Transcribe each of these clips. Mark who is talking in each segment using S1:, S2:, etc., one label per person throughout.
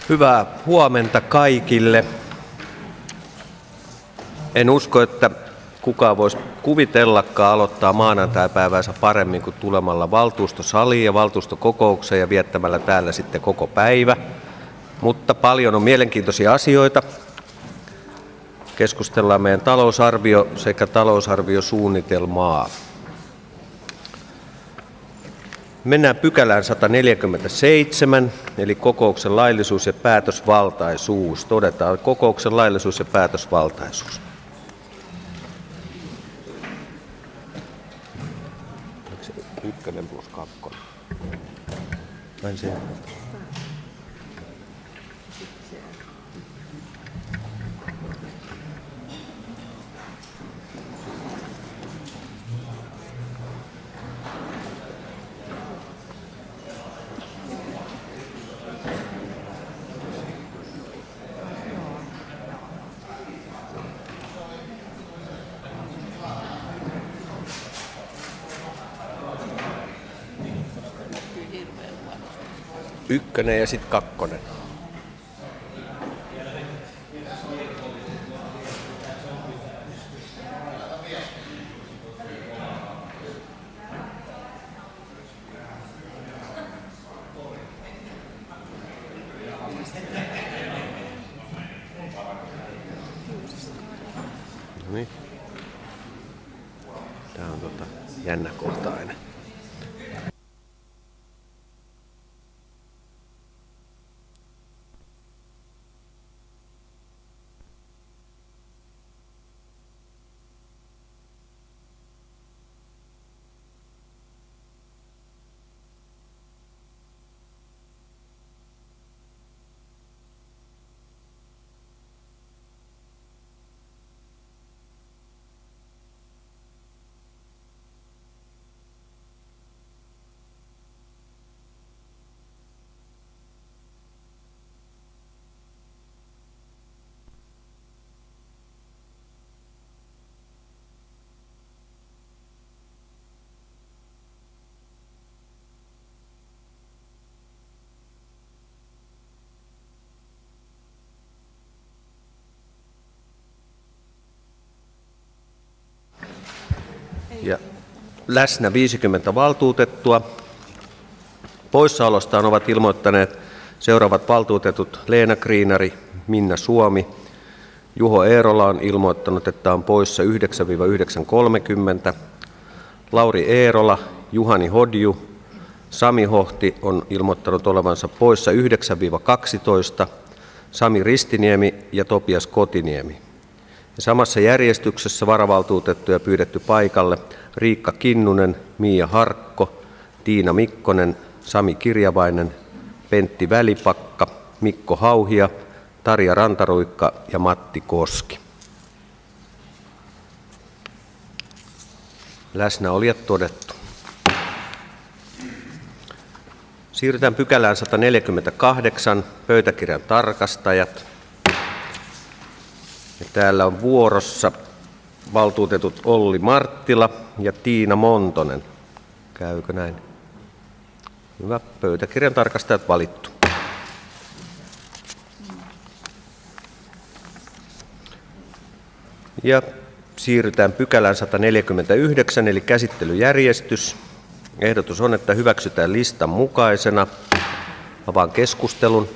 S1: Hyvää huomenta kaikille. En usko, että kukaan voisi kuvitellakaan aloittaa maanantaipäiväänsä paremmin kuin tulemalla valtuustosaliin ja valtuustokokoukseen ja viettämällä täällä sitten koko päivä. Mutta paljon on mielenkiintoisia asioita. Keskustellaan meidän talousarvio sekä talousarviosuunnitelmaa. Mennään pykälään 147, eli kokouksen laillisuus ja päätösvaltaisuus. Todetaan kokouksen laillisuus ja päätösvaltaisuus. Ykkönen plus kakkonen. Ykkönen ja sitten kakkonen. Noniin. Tää on jännä kohta aina. Ja läsnä 50 valtuutettua. Poissaolostaan ovat ilmoittaneet seuraavat valtuutetut: Leena Kriinari, Minna Suomi. Juho Eerola on ilmoittanut, että on poissa 9-9.30. Lauri Eerola, Juhani Hodju, Sami Hohti on ilmoittanut olevansa poissa 9-12. Sami Ristiniemi ja Topias Kotiniemi. Ja samassa järjestyksessä varavaltuutettuja pyydetty paikalle Riikka Kinnunen, Miia Harkko, Tiina Mikkonen, Sami Kirjavainen, Pentti Välipakka, Mikko Hauhia, Tarja Rantaruikka ja Matti Koski. Läsnäolijat todettu. Siirrytään pykälään 148, pöytäkirjan tarkastajat. Ja täällä on vuorossa valtuutetut Olli Marttila ja Tiina Montonen. Käykö näin? Hyvä. Pöytäkirjan tarkastajat valittu. Ja siirrytään pykälään 149, eli käsittelyjärjestys. Ehdotus on, että hyväksytään listan mukaisena. Avaan keskustelun.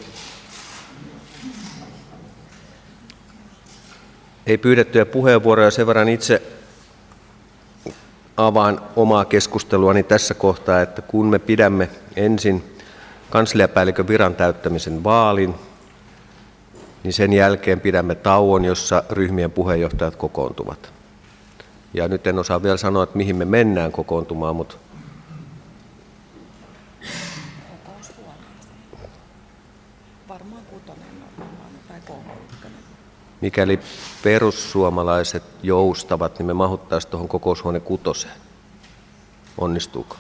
S1: Ei pyydettyjä puheenvuoroja, sen verran itse avaan omaa keskusteluani tässä kohtaa, että kun me pidämme ensin kansliapäällikön viran täyttämisen vaalin, niin sen jälkeen pidämme tauon, jossa ryhmien puheenjohtajat kokoontuvat. Ja nyt en osaa vielä sanoa, että mihin me mennään kokoontumaan, mutta
S2: varmaan kutonen tai KH1.
S1: Mikäli perussuomalaiset joustavat, niin me mahuttaisiin tuohon kokoushuone 6. Onnistuuko?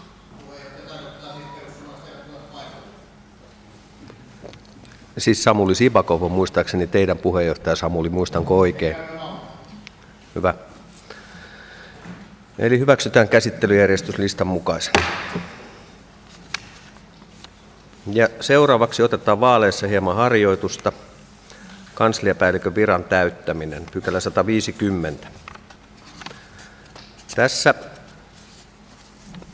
S1: Siis Samuli Sibakov on muistaakseni teidän puheenjohtaja Samuli, muistanko oikein? Hyvä. Eli hyväksytään käsittelyjärjestyslistan mukaisena. Ja seuraavaksi otetaan vaaleissa hieman harjoitusta. Kansliapäällikön viran täyttäminen, pykälä 150. Tässä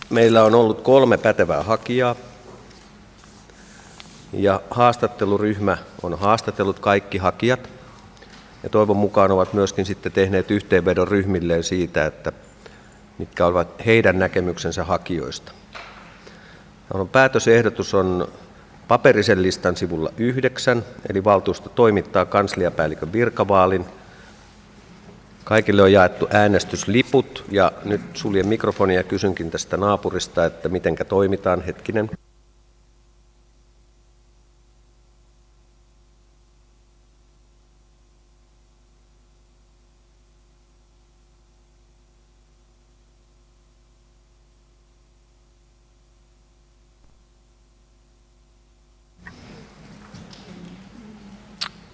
S1: meillä on ollut 3 pätevää hakijaa ja haastatteluryhmä on haastatellut kaikki hakijat ja toivon mukaan ovat myöskin sitten tehneet yhteenvedon ryhmilleen siitä, että mitkä ovat heidän näkemyksensä hakijoista. Päätösehdotus on paperisen listan sivulla 9, eli valtuusto toimittaa kansliapäällikön virkavaalin. Kaikille on jaettu äänestysliput ja nyt suljen mikrofonia ja kysynkin tästä naapurista, että mitenkä toimitaan. Hetkinen.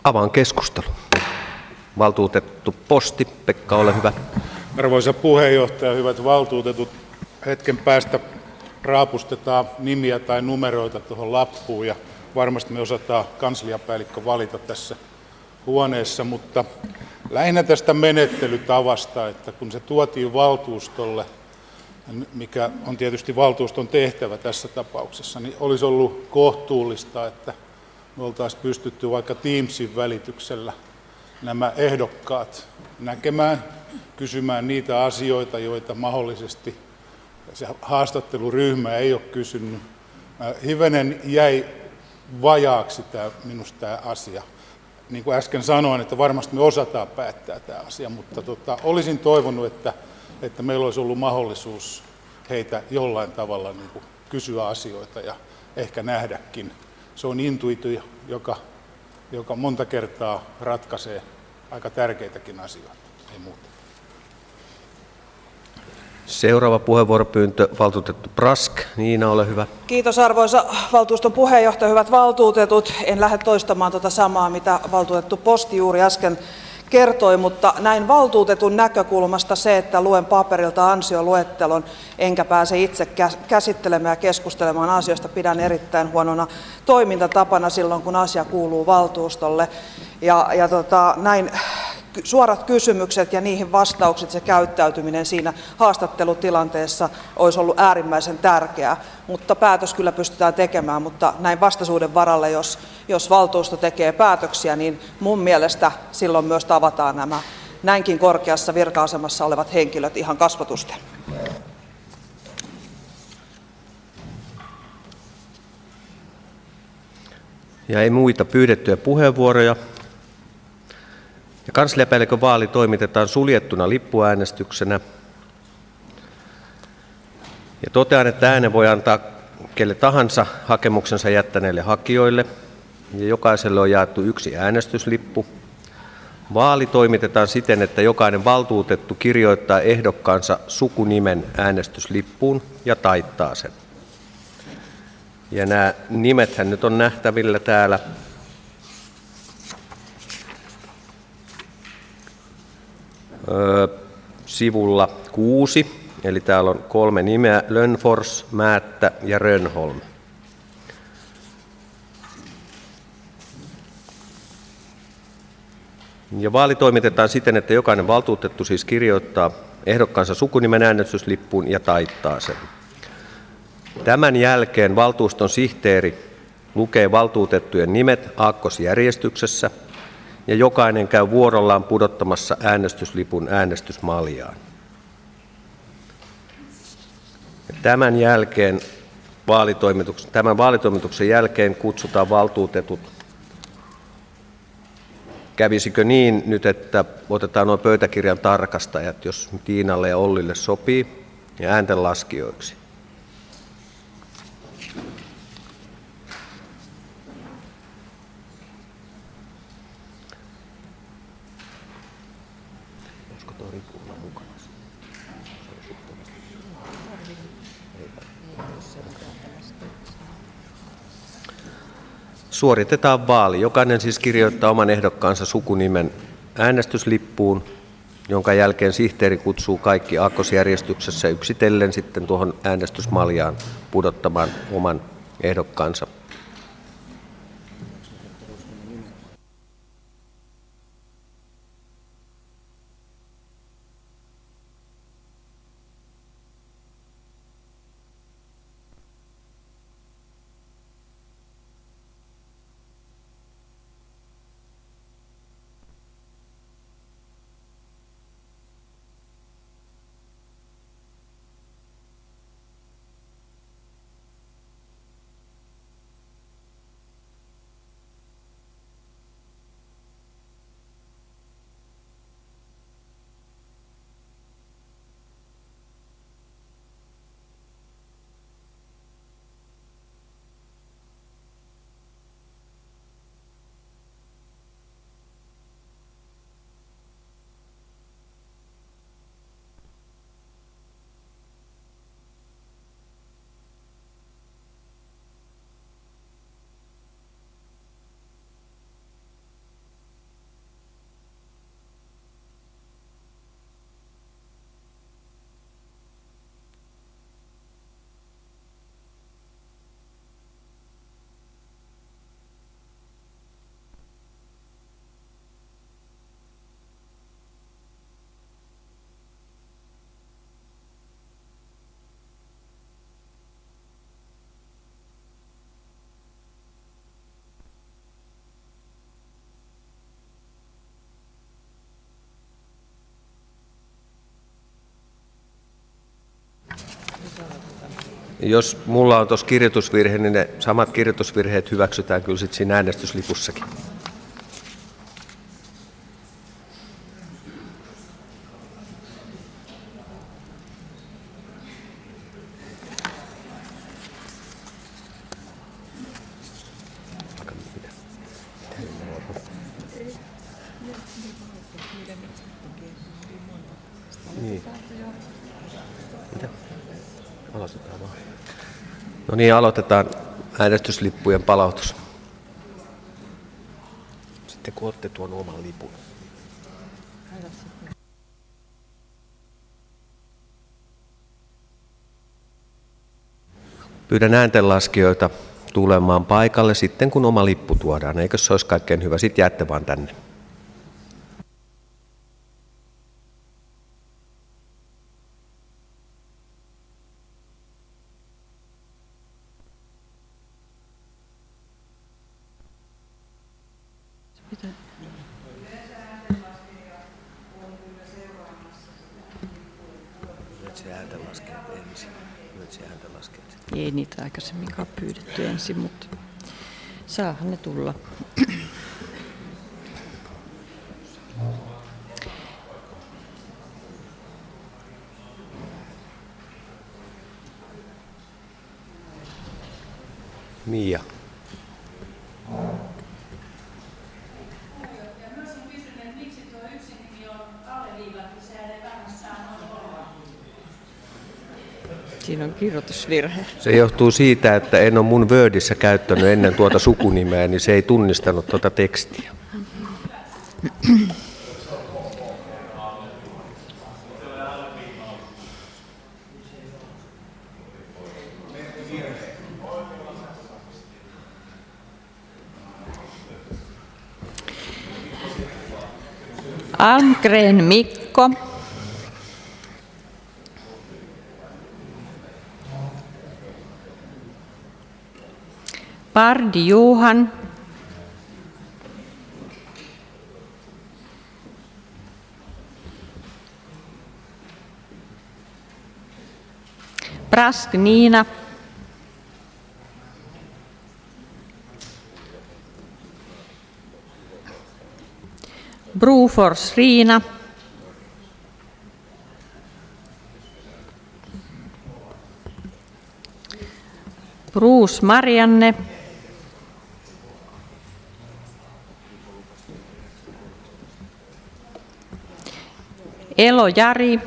S1: Avaan keskustelu. Valtuutettu Posti, Pekka, ole hyvä.
S3: Arvoisa puheenjohtaja, hyvät valtuutetut, hetken päästä raapustetaan nimiä tai numeroita tuohon lappuun ja varmasti me osataan kansliapäällikkö valita tässä huoneessa, mutta lähinnä tästä menettelytavasta, että kun se tuotiin valtuustolle, mikä on tietysti valtuuston tehtävä tässä tapauksessa, niin olisi ollut kohtuullista, että me oltaisiin pystytty vaikka Teamsin välityksellä nämä ehdokkaat näkemään, kysymään niitä asioita, joita mahdollisesti se haastatteluryhmä ei ole kysynyt. Hivenen jäi vajaaksi minusta tämä asia. Niin kuin äsken sanoin, että varmasti me osataan päättää tämä asia, mutta olisin toivonut, että meillä olisi ollut mahdollisuus heitä jollain tavalla niin kuin kysyä asioita ja ehkä nähdäkin. Se on intuitio, joka monta kertaa ratkaisee aika tärkeitäkin asioita, ei muuta.
S1: Seuraava puheenvuoropyyntö, valtuutettu Brask. Niina, ole hyvä.
S2: Kiitos arvoisa valtuuston puheenjohtaja, hyvät valtuutetut. En lähde toistamaan tuota samaa, mitä valtuutettu Posti juuri äsken kertoi, mutta näin valtuutetun näkökulmasta se, että luen paperilta ansioluettelon enkä pääse itse käsittelemään ja keskustelemaan asioista, pidän erittäin huonona toimintatapana silloin, kun asia kuuluu valtuustolle. Näin suorat kysymykset ja niihin vastaukset, se käyttäytyminen siinä haastattelutilanteessa olisi ollut äärimmäisen tärkeää, mutta päätös kyllä pystytään tekemään, mutta näin vastaisuuden varalle, jos valtuusto tekee päätöksiä, niin mun mielestä silloin myös tavataan nämä näinkin korkeassa virka-asemassa olevat henkilöt ihan kasvotusten.
S1: Ja ei muita pyydettyjä puheenvuoroja. Ja kansliapäällikön vaali toimitetaan suljettuna lippuäänestyksenä. Ja totean, että äänen voi antaa kelle tahansa hakemuksensa jättäneille hakijoille. Ja jokaiselle on jaettu 1 äänestyslippu. Vaali toimitetaan siten, että jokainen valtuutettu kirjoittaa ehdokkaansa sukunimen äänestyslippuun ja taittaa sen. Ja nämä nimethän nyt on nähtävillä täällä. Sivulla 6, eli täällä on 3 nimeä, Lönnfors, Määttä ja Rönnholm. Ja vaali toimitetaan siten, että jokainen valtuutettu siis kirjoittaa ehdokkaansa sukunimen äänestyslippuun ja taittaa sen. Tämän jälkeen valtuuston sihteeri lukee valtuutettujen nimet aakkosjärjestyksessä ja jokainen käy vuorollaan pudottamassa äänestyslipun äänestysmaljaan. Tämän vaalitoimituksen jälkeen kutsutaan valtuutetut. Kävisikö niin nyt, että otetaan nuo pöytäkirjan tarkastajat, jos Tiinalle ja Ollille sopii, ja ääntenlaskijoiksi? Suoritetaan vaali. Jokainen siis kirjoittaa oman ehdokkaansa sukunimen äänestyslippuun, jonka jälkeen sihteeri kutsuu kaikki aakkosjärjestyksessä yksitellen sitten tuohon äänestysmaljaan pudottamaan oman ehdokkaansa Jos mulla on tuossa kirjoitusvirhe, niin ne samat kirjoitusvirheet hyväksytään kyllä sitten siinä äänestyslipussakin. Niin. Aloitetaan vaan. No niin, aloitetaan äänestyslippujen palautus. Sitten kun olette tuon oman lipun. Pyydän ääntenlaskijoita tulemaan paikalle sitten, kun oma lippu tuodaan. Eikö se olisi kaikkein hyvä? Sitten jäätte vaan tänne.
S4: Ei niitä aikaisemminkaan pyydetty ensin, mutta saahan ne tulla.
S1: Mia.
S4: Siinä on kirjoitusvirhe.
S1: Se johtuu siitä, että en ole mun Wordissä käyttänyt ennen tuota sukunimeä, niin se ei tunnistanut tuota tekstiä.
S4: Almgren Mikko. Pardi Johan. Brask Niina. Brufors Riina. Bruus Marianne. Elo Jari.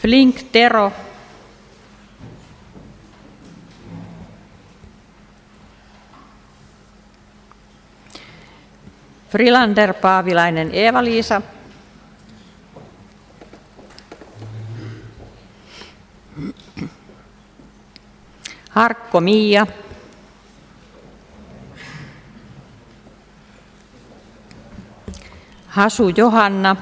S4: Flink Tero. Frilander Paavilainen Eeva-Liisa. Harkko Miia. Hasu Johanna.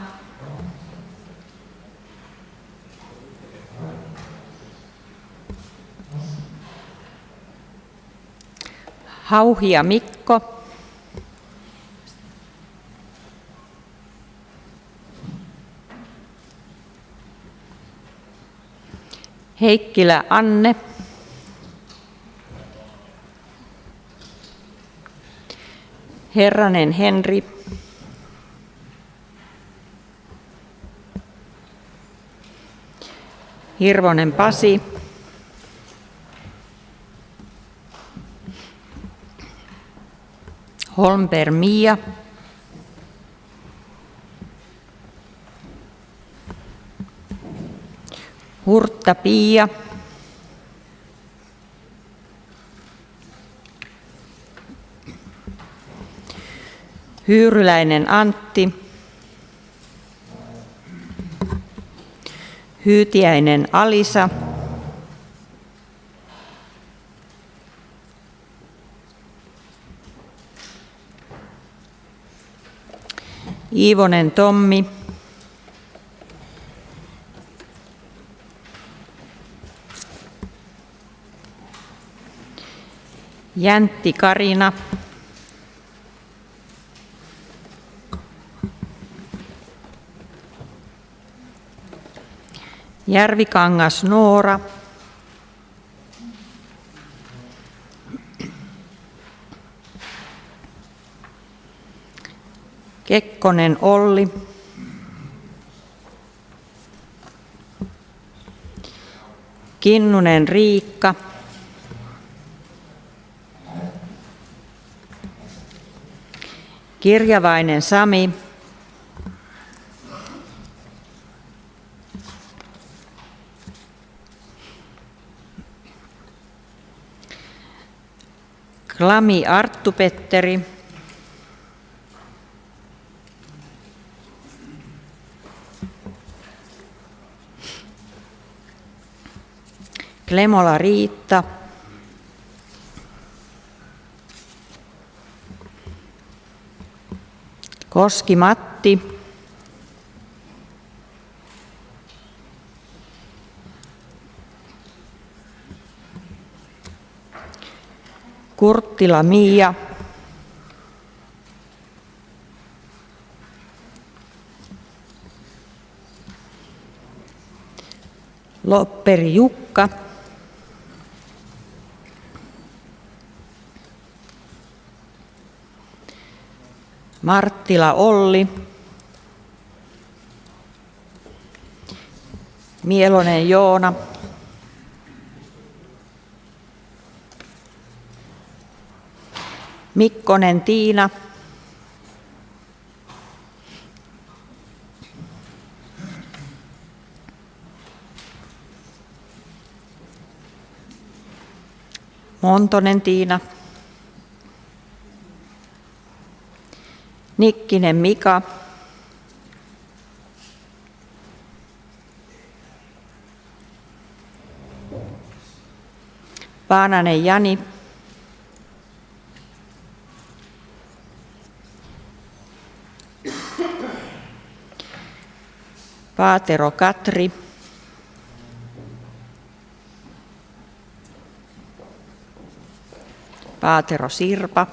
S4: Hauhia Mikko. Heikkilä Anne. Herranen Henri. Hirvonen Pasi. Holmberg Mia. Hurtta Pia. Hyyryläinen Antti. Hyytiäinen Alisa. Iivonen Tommi. Jäntti Karina. Järvikangas Noora. Kekkonen Olli. Kinnunen Riikka. Kirjavainen Sami. Klami Arttu-Petteri. Klemola Riitta. Koski Matti. Kurttila Miia. Lopperi Jukka. Marttila Olli. Mielonen Joona. Mikkonen Tiina. Montonen Tiina. Nikkinen Mika. Paananen Jani. Paatero Katri. Paatero Sirpa.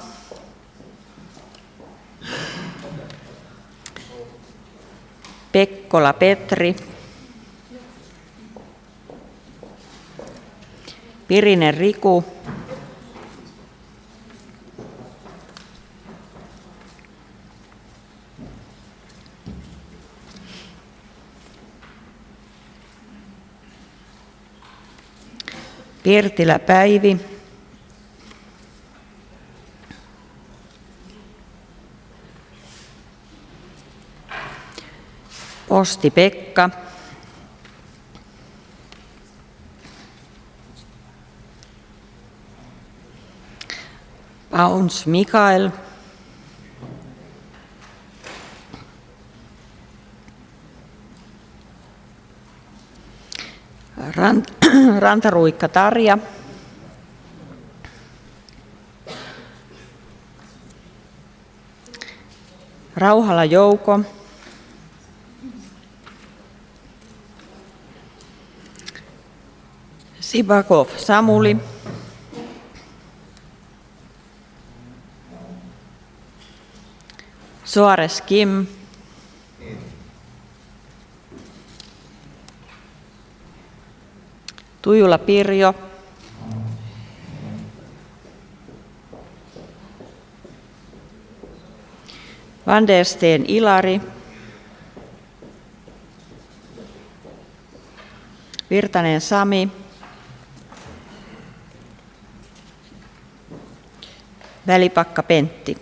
S4: Pekkola Petri. Pirinen Riku. Pirtilä Päivi. Posti Pekka. Pauns Mikael. Rantaruikka Tarja. Rauhala Jouko. Sibakov Samuli. Suores Kim. Tujula Pirjo. Van der Steen Ilari. Virtanen Sami. Välipakka Pentti.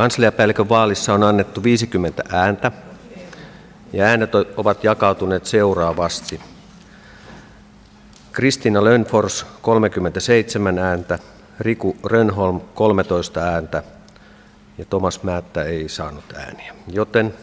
S1: Kansliapäällikön vaalissa on annettu 50 ääntä ja äänet ovat jakautuneet seuraavasti. Kristiina Lönnfors 37 ääntä, Riku Rönnholm 13 ääntä ja Tomas Määttä ei saanut ääniä. Joten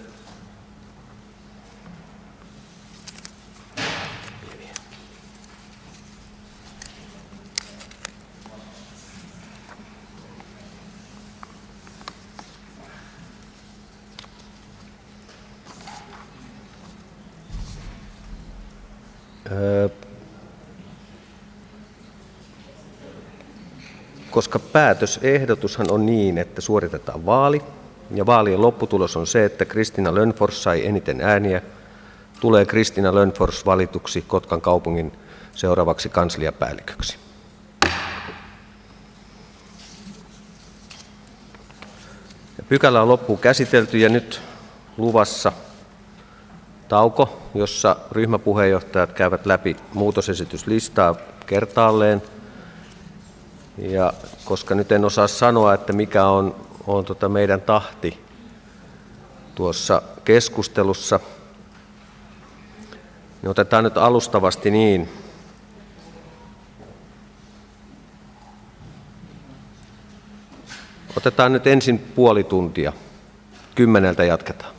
S1: koska päätösehdotushan on niin, että suoritetaan vaali, ja vaalien lopputulos on se, että Kristiina Lönnfors sai eniten ääniä, tulee Kristiina Lönnfors valituksi Kotkan kaupungin seuraavaksi kansliapäälliköksi. Ja pykälä on loppuun käsitelty ja nyt luvassa tauko, jossa ryhmäpuheenjohtajat käyvät läpi muutosesityslistaa kertaalleen. Ja koska nyt en osaa sanoa, että mikä on meidän tahti tuossa keskustelussa, niin otetaan nyt alustavasti niin. Otetaan nyt ensin puoli tuntia. 10:00 jatketaan.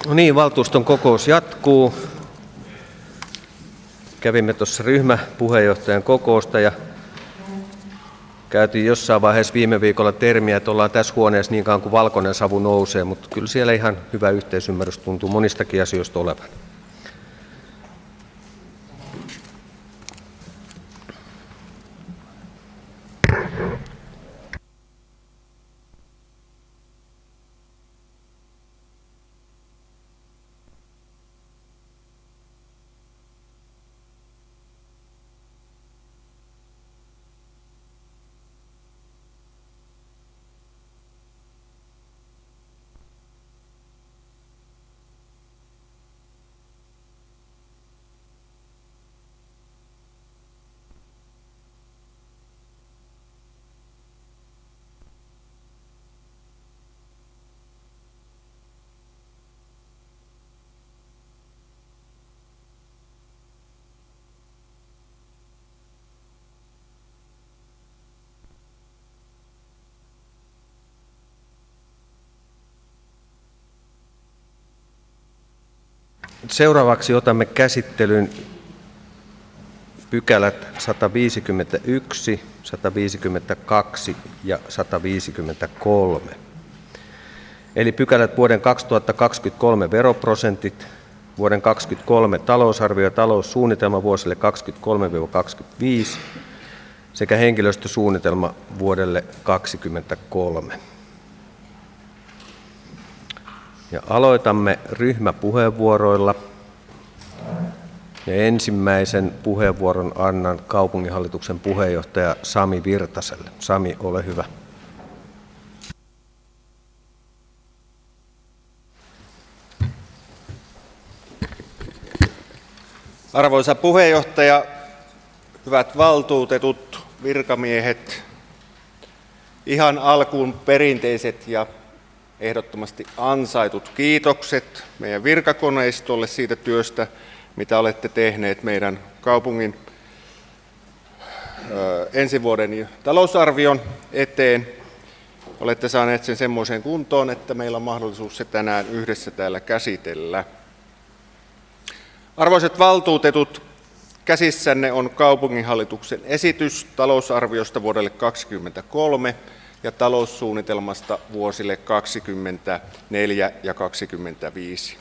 S1: No niin, valtuuston kokous jatkuu. Kävimme tuossa ryhmäpuheenjohtajan kokousta ja käytiin jossain vaiheessa viime viikolla termiä, että ollaan tässä huoneessa niin kauan kuin valkoinen savu nousee, mutta kyllä siellä ihan hyvä yhteisymmärrys tuntuu monistakin asioista olevan. Seuraavaksi otamme käsittelyyn pykälät 151, 152 ja 153. Eli pykälät vuoden 2023 veroprosentit, vuoden 2023 talousarvio ja taloussuunnitelma vuosille 2023-2025 sekä henkilöstösuunnitelma vuodelle 2023. Ja aloitamme ryhmäpuheenvuoroilla. Ja ensimmäisen puheenvuoron annan kaupunginhallituksen puheenjohtaja Sami Virtaselle. Sami, ole hyvä.
S5: Arvoisa puheenjohtaja, hyvät valtuutetut, virkamiehet, ihan alkuun perinteiset ja ehdottomasti ansaitut kiitokset meidän virkakoneistolle siitä työstä, mitä olette tehneet meidän kaupungin ensi vuoden talousarvion eteen. Olette saaneet sen semmoiseen kuntoon, että meillä on mahdollisuus se tänään yhdessä täällä käsitellä. Arvoisat valtuutetut, käsissänne on kaupunginhallituksen esitys talousarviosta vuodelle 2023 ja taloussuunnitelmasta vuosille 2024 ja 2025.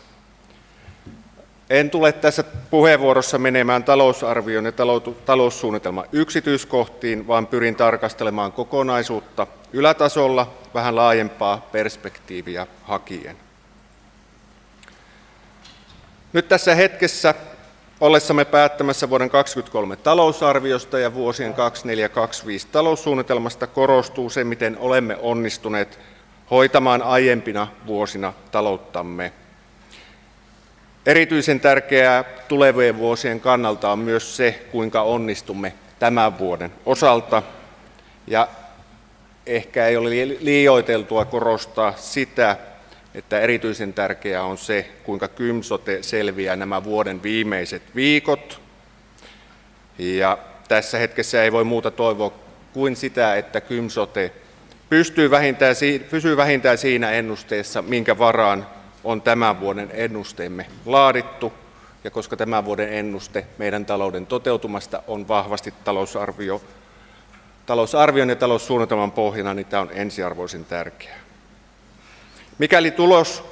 S5: En tule tässä puheenvuorossa menemään talousarvion ja taloussuunnitelman yksityiskohtiin, vaan pyrin tarkastelemaan kokonaisuutta ylätasolla vähän laajempaa perspektiiviä hakien. Nyt tässä hetkessä ollessamme päättämässä vuoden 2023 talousarviosta ja vuosien 2024-2025 taloussuunnitelmasta korostuu se, miten olemme onnistuneet hoitamaan aiempina vuosina talouttamme. Erityisen tärkeää tulevien vuosien kannalta on myös se, kuinka onnistumme tämän vuoden osalta. Ja ehkä ei ole liioiteltua korostaa sitä, että erityisen tärkeää on se, kuinka Kymsote selviää nämä vuoden viimeiset viikot. Ja tässä hetkessä ei voi muuta toivoa kuin sitä, että Kymsote pysyy vähintään siinä ennusteessa, minkä varaan on tämän vuoden ennusteemme laadittu. Ja koska tämän vuoden ennuste meidän talouden toteutumasta on vahvasti talousarvion ja taloussuunnitelman pohjana, niin tämä on ensiarvoisen tärkeää. Mikäli tulos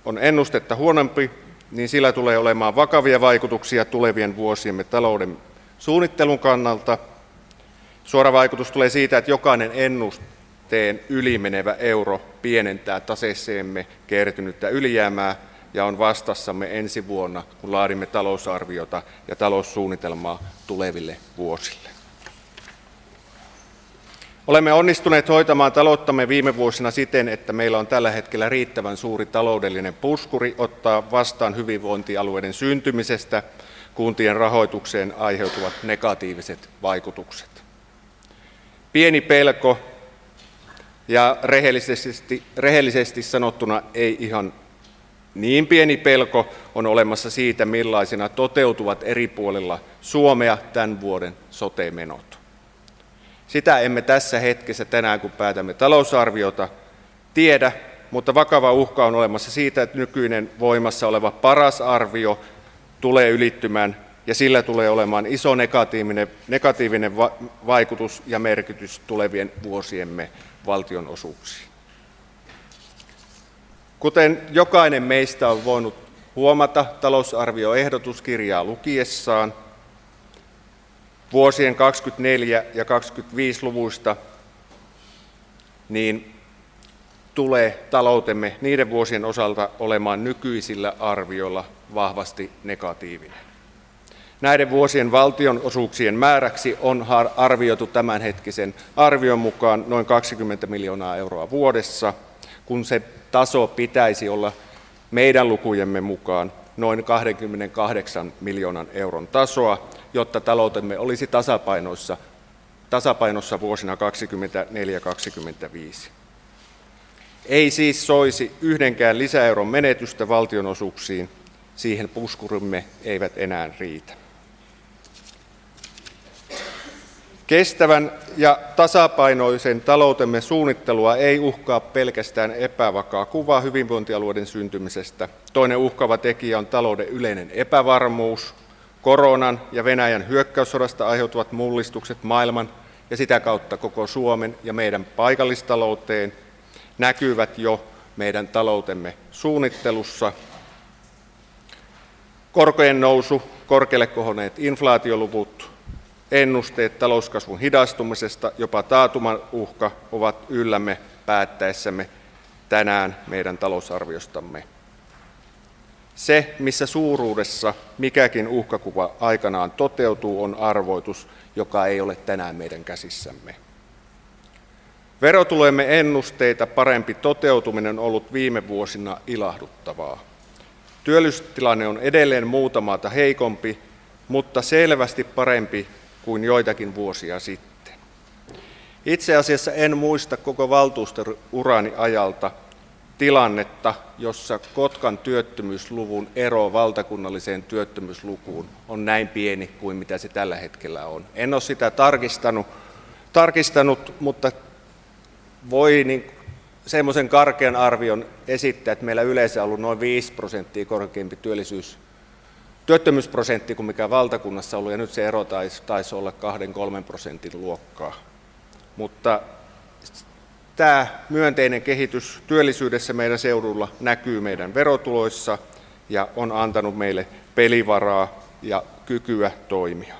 S5: on ennustetta huonompi, niin sillä tulee olemaan vakavia vaikutuksia tulevien vuosiemme talouden suunnittelun kannalta. Suora vaikutus tulee siitä, että jokainen ennusteen ylimenevä euro pienentää taseeseemme kertynyttä ylijäämää ja on vastassamme ensi vuonna, kun laadimme talousarviota ja taloussuunnitelmaa tuleville vuosille. Olemme onnistuneet hoitamaan talouttamme viime vuosina siten, että meillä on tällä hetkellä riittävän suuri taloudellinen puskuri ottaa vastaan hyvinvointialueiden syntymisestä kuntien rahoitukseen aiheutuvat negatiiviset vaikutukset. Pieni pelko ja rehellisesti sanottuna ei ihan niin pieni pelko on olemassa siitä, millaisina toteutuvat eri puolilla Suomea tämän vuoden sote-menot. Sitä emme tässä hetkessä tänään, kun päätämme talousarviota, tiedä, mutta vakava uhka on olemassa siitä, että nykyinen voimassa oleva paras arvio tulee ylittymään ja sillä tulee olemaan iso negatiivinen vaikutus ja merkitys tulevien vuosiemme valtionosuuksiin. Kuten jokainen meistä on voinut huomata talousarvioehdotuskirjaa lukiessaan, vuosien 24 ja 25 luvuista niin tulee taloutemme niiden vuosien osalta olemaan nykyisillä arvioilla vahvasti negatiivinen. Näiden vuosien valtionosuuksien määräksi on arvioitu tämänhetkisen arvion mukaan noin 20 miljoonaa euroa vuodessa, kun se taso pitäisi olla meidän lukujemme mukaan noin 28 miljoonan euron tasoa, jotta taloutemme olisi tasapainossa vuosina 2024-2025. Ei siis soisi yhdenkään lisäeuron menetystä valtionosuuksiin, siihen puskurimme eivät enää riitä. Kestävän ja tasapainoisen taloutemme suunnittelua ei uhkaa pelkästään epävakaa kuva hyvinvointialueiden syntymisestä. Toinen uhkaava tekijä on talouden yleinen epävarmuus, koronan ja Venäjän hyökkäyssodasta aiheutuvat mullistukset maailman ja sitä kautta koko Suomen ja meidän paikallistalouteen näkyvät jo meidän taloutemme suunnittelussa. Korkojen nousu, korkealle kohonneet inflaatioluvut, ennusteet talouskasvun hidastumisesta, jopa taantuman uhka ovat yllämme päättäessämme tänään meidän talousarviostamme. Se, missä suuruudessa mikäkin uhkakuva aikanaan toteutuu, on arvoitus, joka ei ole tänään meidän käsissämme. Verotulojemme ennusteita parempi toteutuminen on ollut viime vuosina ilahduttavaa. Työllisyystilanne on edelleen muuta maata heikompi, mutta selvästi parempi kuin joitakin vuosia sitten. Itse asiassa en muista koko valtuustourani ajalta tilannetta, jossa Kotkan työttömyysluvun ero valtakunnalliseen työttömyyslukuun on näin pieni kuin mitä se tällä hetkellä on. En ole sitä tarkistanut, mutta voi semmoisen karkean arvion esittää, että meillä yleensä on ollut noin 5% korkeampi työttömyysprosentti kuin mikä valtakunnassa on ollut, ja nyt se ero taisi olla 2-3% luokkaa. Mutta tämä myönteinen kehitys työllisyydessä meidän seudulla näkyy meidän verotuloissa ja on antanut meille pelivaraa ja kykyä toimia.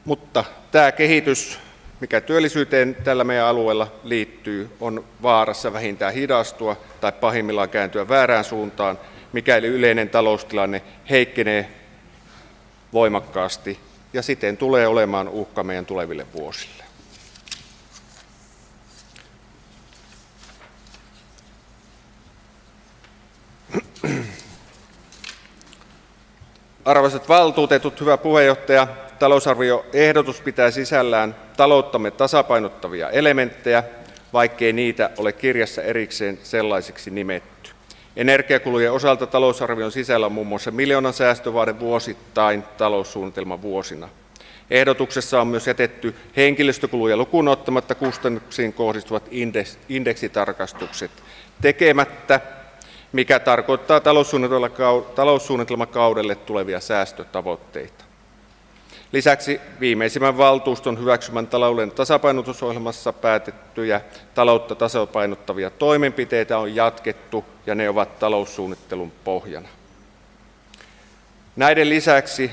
S5: Mutta tämä kehitys, mikä työllisyyteen tällä meidän alueella liittyy, on vaarassa vähintään hidastua tai pahimmillaan kääntyä väärään suuntaan, mikäli yleinen taloustilanne heikkenee voimakkaasti ja siten tulee olemaan uhka meidän tuleville vuosille. Arvoisat valtuutetut, hyvä puheenjohtaja, talousarvioehdotus pitää sisällään talouttamme tasapainottavia elementtejä, vaikkei niitä ole kirjassa erikseen sellaisiksi nimetty. Energiakulujen osalta talousarvion sisällä on muun muassa 1 miljoonan säästövaade vuosittain taloussuunnitelman vuosina. Ehdotuksessa on myös jätetty henkilöstökuluja lukuun ottamatta kustannuksiin kohdistuvat indeksitarkastukset tekemättä, mikä tarkoittaa taloussuunnitelmakaudelle tulevia säästötavoitteita. Lisäksi viimeisimmän valtuuston hyväksymän talouden tasapainotusohjelmassa päätettyjä taloutta tasapainottavia toimenpiteitä on jatkettu ja ne ovat taloussuunnittelun pohjana. Näiden lisäksi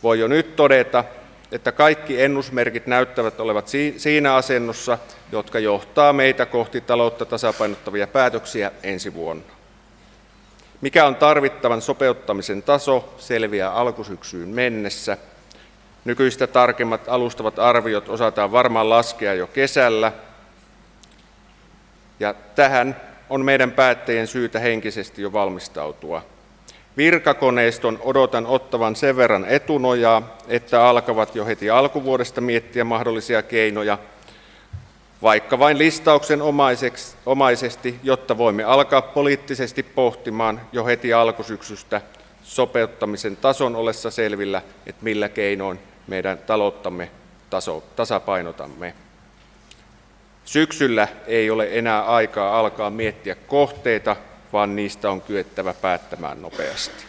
S5: voi jo nyt todeta, että kaikki ennusmerkit näyttävät olevat siinä asennossa, jotka johtaa meitä kohti taloutta tasapainottavia päätöksiä ensi vuonna. Mikä on tarvittavan sopeuttamisen taso, selviää alkusyksyyn mennessä. Nykyistä tarkemmat alustavat arviot osataan varmaan laskea jo kesällä. Ja tähän on meidän päättäjien syytä henkisesti jo valmistautua. Virkakoneiston odotan ottavan sen verran etunojaa, että alkavat jo heti alkuvuodesta miettiä mahdollisia keinoja, vaikka vain listauksen omaisesti, jotta voimme alkaa poliittisesti pohtimaan jo heti alkusyksystä sopeuttamisen tason ollessa selvillä, että millä keinoin meidän talouttamme tasapainotamme. Syksyllä ei ole enää aikaa alkaa miettiä kohteita, vaan niistä on kyettävä päättämään nopeasti.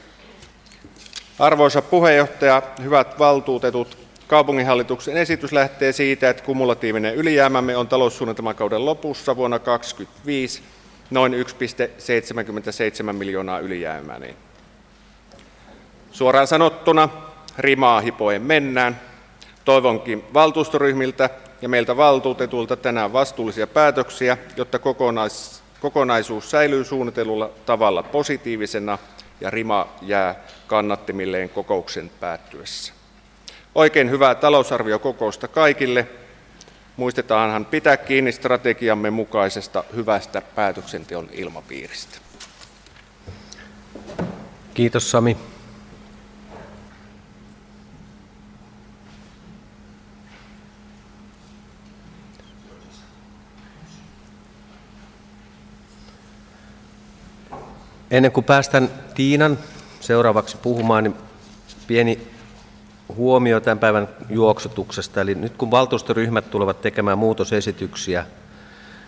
S5: Arvoisa puheenjohtaja, hyvät valtuutetut, kaupunginhallituksen esitys lähtee siitä, että kumulatiivinen ylijäämämme on taloussuunnitelmakauden lopussa vuonna 2025 noin 1,77 miljoonaa ylijäämäinen. Suoraan sanottuna rimaa hipoen mennään. Toivonkin valtuustoryhmiltä ja meiltä valtuutetulta tänään vastuullisia päätöksiä, jotta kokonaisuus säilyy suunnitellulla tavalla positiivisena ja rima jää kannattimilleen kokouksen päättyessä. Oikein hyvää talousarviokokousta kaikille. Muistetaanhan pitää kiinni strategiamme mukaisesta hyvästä päätöksenteon ilmapiiristä.
S1: Kiitos Sami. Ennen kuin päästän Tiinan seuraavaksi puhumaan, niin pieni huomio tämän päivän juoksutuksesta. Eli nyt kun valtuustoryhmät tulevat tekemään muutosesityksiä,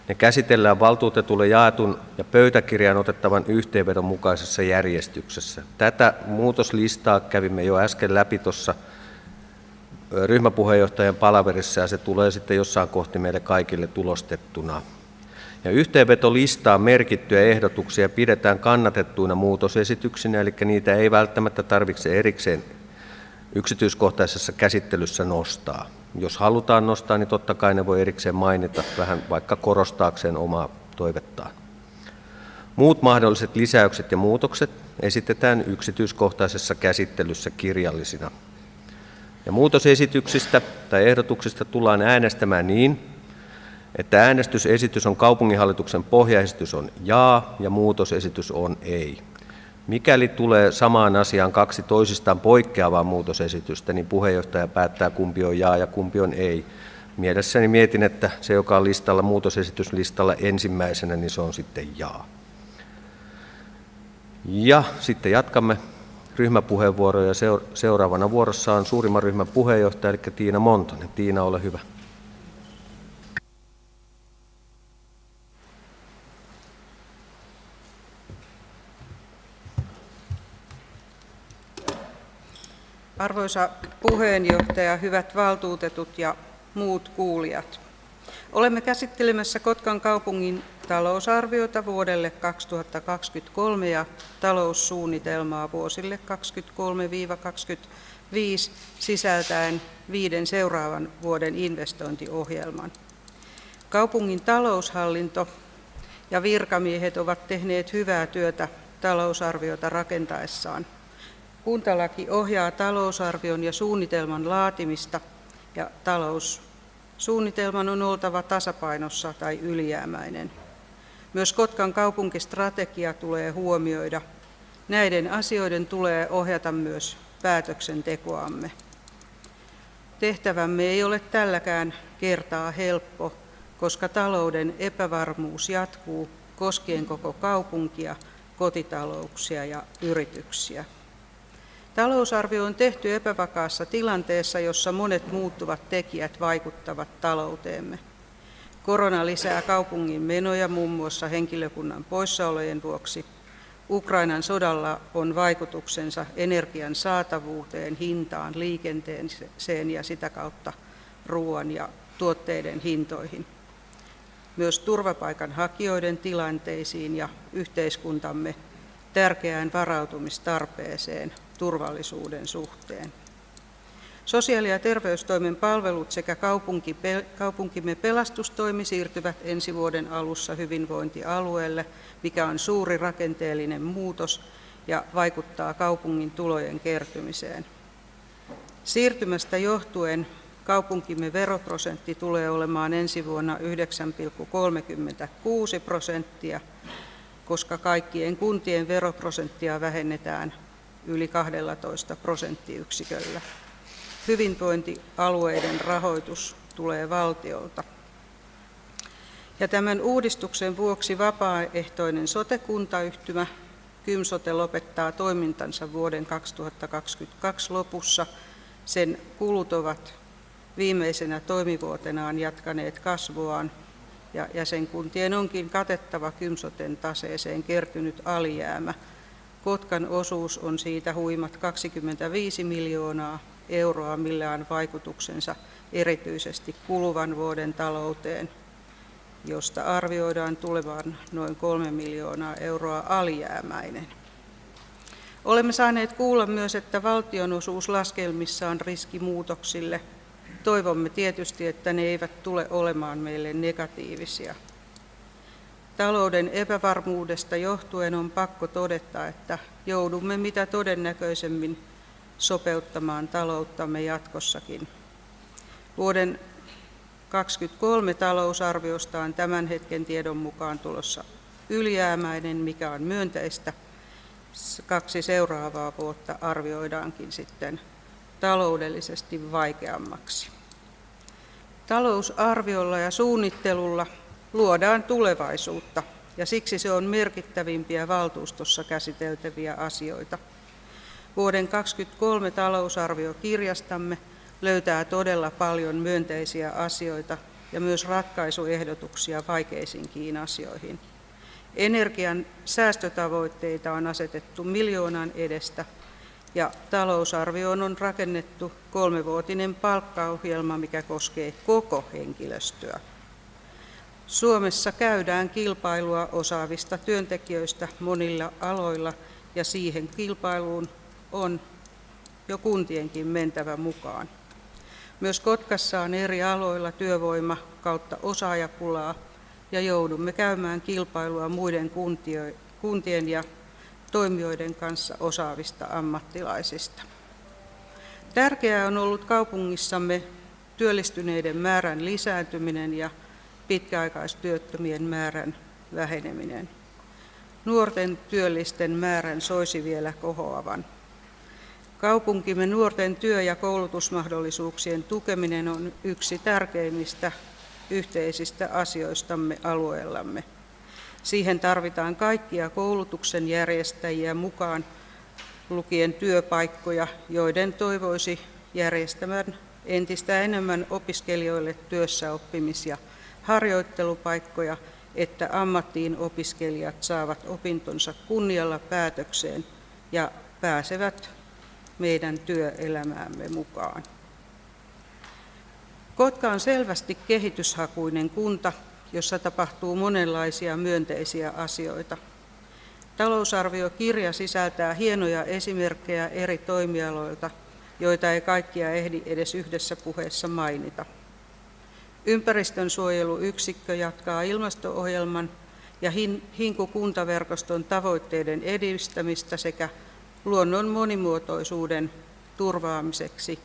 S1: ne käsitellään valtuutetulle jaetun ja pöytäkirjaan otettavan yhteenvedon mukaisessa järjestyksessä. Tätä muutoslistaa kävimme jo äsken läpi tuossa ryhmäpuheenjohtajan palaverissa ja se tulee sitten jossain kohti meille kaikille tulostettuna. Ja yhteenvetolistaan merkittyjä ehdotuksia pidetään kannatettuina muutosesityksinä, eli niitä ei välttämättä tarvitse erikseen yksityiskohtaisessa käsittelyssä nostaa. Jos halutaan nostaa, niin totta kai ne voi erikseen mainita vähän vaikka korostaakseen omaa toivettaan. Muut mahdolliset lisäykset ja muutokset esitetään yksityiskohtaisessa käsittelyssä kirjallisina. Ja muutosesityksistä tai ehdotuksista tullaan äänestämään niin, että äänestysesitys on kaupunginhallituksen pohjaesitys on jaa ja muutosesitys on ei. Mikäli tulee samaan asiaan kaksi toisistaan poikkeavaa muutosesitystä, niin puheenjohtaja päättää kumpi on jaa ja kumpi on ei. Mielessäni mietin, että se joka on listalla, muutosesityslistalla ensimmäisenä, niin se on sitten jaa. Ja sitten jatkamme ryhmäpuheenvuoroja. Seuraavana vuorossa on suurimman ryhmän puheenjohtaja, eli Tiina Montonen. Tiina, ole hyvä.
S6: Arvoisa puheenjohtaja, hyvät valtuutetut ja muut kuulijat. Olemme käsittelemässä Kotkan kaupungin talousarviota vuodelle 2023 ja taloussuunnitelmaa vuosille 2023-2025 sisältäen 5 seuraavan vuoden investointiohjelman. Kaupungin taloushallinto ja virkamiehet ovat tehneet hyvää työtä talousarviota rakentaessaan. Kuntalaki ohjaa talousarvion ja suunnitelman laatimista ja taloussuunnitelman on oltava tasapainossa tai ylijäämäinen. Myös Kotkan kaupunkistrategia tulee huomioida. Näiden asioiden tulee ohjata myös päätöksentekoamme. Tehtävämme ei ole tälläkään kertaa helppo, koska talouden epävarmuus jatkuu koskien koko kaupunkia, kotitalouksia ja yrityksiä. Talousarvio on tehty epävakaassa tilanteessa, jossa monet muuttuvat tekijät vaikuttavat talouteemme. Korona lisää kaupungin menoja muun muassa henkilökunnan poissaolojen vuoksi. Ukrainan sodalla on vaikutuksensa energian saatavuuteen, hintaan, liikenteeseen ja sitä kautta ruoan ja tuotteiden hintoihin. Myös turvapaikanhakijoiden tilanteisiin ja yhteiskuntamme tärkeään varautumistarpeeseen turvallisuuden suhteen. Sosiaali- ja terveystoimen palvelut sekä kaupunkimme pelastustoimi siirtyvät ensi vuoden alussa hyvinvointialueelle, mikä on suuri rakenteellinen muutos ja vaikuttaa kaupungin tulojen kertymiseen. Siirtymästä johtuen kaupunkimme veroprosentti tulee olemaan ensi vuonna 9,36%, koska kaikkien kuntien veroprosenttia vähennetään yli 12 prosenttiyksiköllä. Hyvinvointialueiden rahoitus tulee valtiolta. Ja tämän uudistuksen vuoksi vapaaehtoinen sote-kuntayhtymä KymSote lopettaa toimintansa vuoden 2022 lopussa. Sen kulut ovat viimeisenä toimivuotenaan jatkaneet kasvuaan ja jäsenkuntien onkin katettava Kymsoten taseeseen kertynyt alijäämä. Kotkan osuus on siitä huimat 25 miljoonaa euroa, millä on vaikutuksensa erityisesti kuluvan vuoden talouteen, josta arvioidaan tulevan noin 3 miljoonaa euroa alijäämäinen. Olemme saaneet kuulla myös, että valtionosuuslaskelmissa on riski muutoksille. Toivomme tietysti, että ne eivät tule olemaan meille negatiivisia. Talouden epävarmuudesta johtuen on pakko todeta, että joudumme mitä todennäköisemmin sopeuttamaan talouttamme jatkossakin. Vuoden 2023 talousarviosta on tämän hetken tiedon mukaan tulossa ylijäämäinen, mikä on myönteistä. 2 seuraavaa vuotta arvioidaankin sitten taloudellisesti vaikeammaksi. Talousarviolla ja suunnittelulla luodaan tulevaisuutta, ja siksi se on merkittävimpiä valtuustossa käsiteltäviä asioita. Vuoden 2023 talousarviokirjastamme löytää todella paljon myönteisiä asioita ja myös ratkaisuehdotuksia vaikeisiinkin asioihin. Energian säästötavoitteita on asetettu 1 miljoonan edestä, ja talousarvioon on rakennettu 3-vuotinen palkkaohjelma, mikä koskee koko henkilöstöä. Suomessa käydään kilpailua osaavista työntekijöistä monilla aloilla, ja siihen kilpailuun on jo kuntienkin mentävä mukaan. Myös Kotkassa on eri aloilla työvoima kautta osaajapulaa, ja joudumme käymään kilpailua muiden kuntien ja toimijoiden kanssa osaavista ammattilaisista. Tärkeää on ollut kaupungissamme työllistyneiden määrän lisääntyminen ja pitkäaikaistyöttömien määrän väheneminen. Nuorten työllisten määrän soisi vielä kohoavan. Kaupunkimme nuorten työ- ja koulutusmahdollisuuksien tukeminen on yksi tärkeimmistä yhteisistä asioistamme alueellamme. Siihen tarvitaan kaikkia koulutuksen järjestäjiä mukaan lukien työpaikkoja, joiden toivoisi järjestämään entistä enemmän opiskelijoille työssäoppimis- ja harjoittelupaikkoja, että ammattiin opiskelijat saavat opintonsa kunnialla päätökseen ja pääsevät meidän työelämäämme mukaan. Kotka on selvästi kehityshakuinen kunta, jossa tapahtuu monenlaisia myönteisiä asioita. Talousarviokirja sisältää hienoja esimerkkejä eri toimialoilta, joita ei kaikkia ehdi edes yhdessä puheessa mainita. Ympäristönsuojeluyksikkö jatkaa ilmasto-ohjelman ja Hinku kuntaverkoston tavoitteiden edistämistä sekä luonnon monimuotoisuuden turvaamiseksi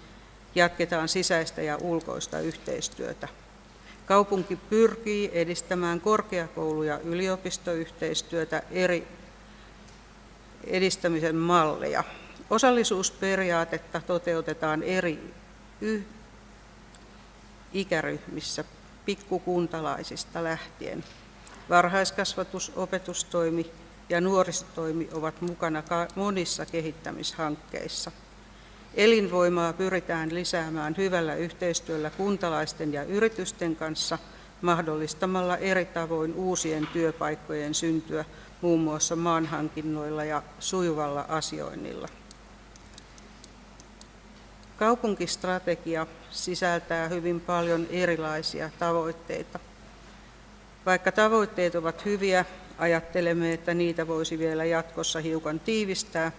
S6: jatketaan sisäistä ja ulkoista yhteistyötä. Kaupunki pyrkii edistämään korkeakoulu- ja yliopistoyhteistyötä eri edistämisen malleja. Osallisuusperiaatetta toteutetaan eri ikäryhmissä pikkukuntalaisista lähtien. Varhaiskasvatus, opetustoimi ja nuorisotoimi ovat mukana monissa kehittämishankkeissa. Elinvoimaa pyritään lisäämään hyvällä yhteistyöllä kuntalaisten ja yritysten kanssa mahdollistamalla eri tavoin uusien työpaikkojen syntyä muun muassa maanhankinnoilla ja sujuvalla asioinnilla. Kaupunkistrategia sisältää hyvin paljon erilaisia tavoitteita. Vaikka tavoitteet ovat hyviä, ajattelemme, että niitä voisi vielä jatkossa hiukan tiivistää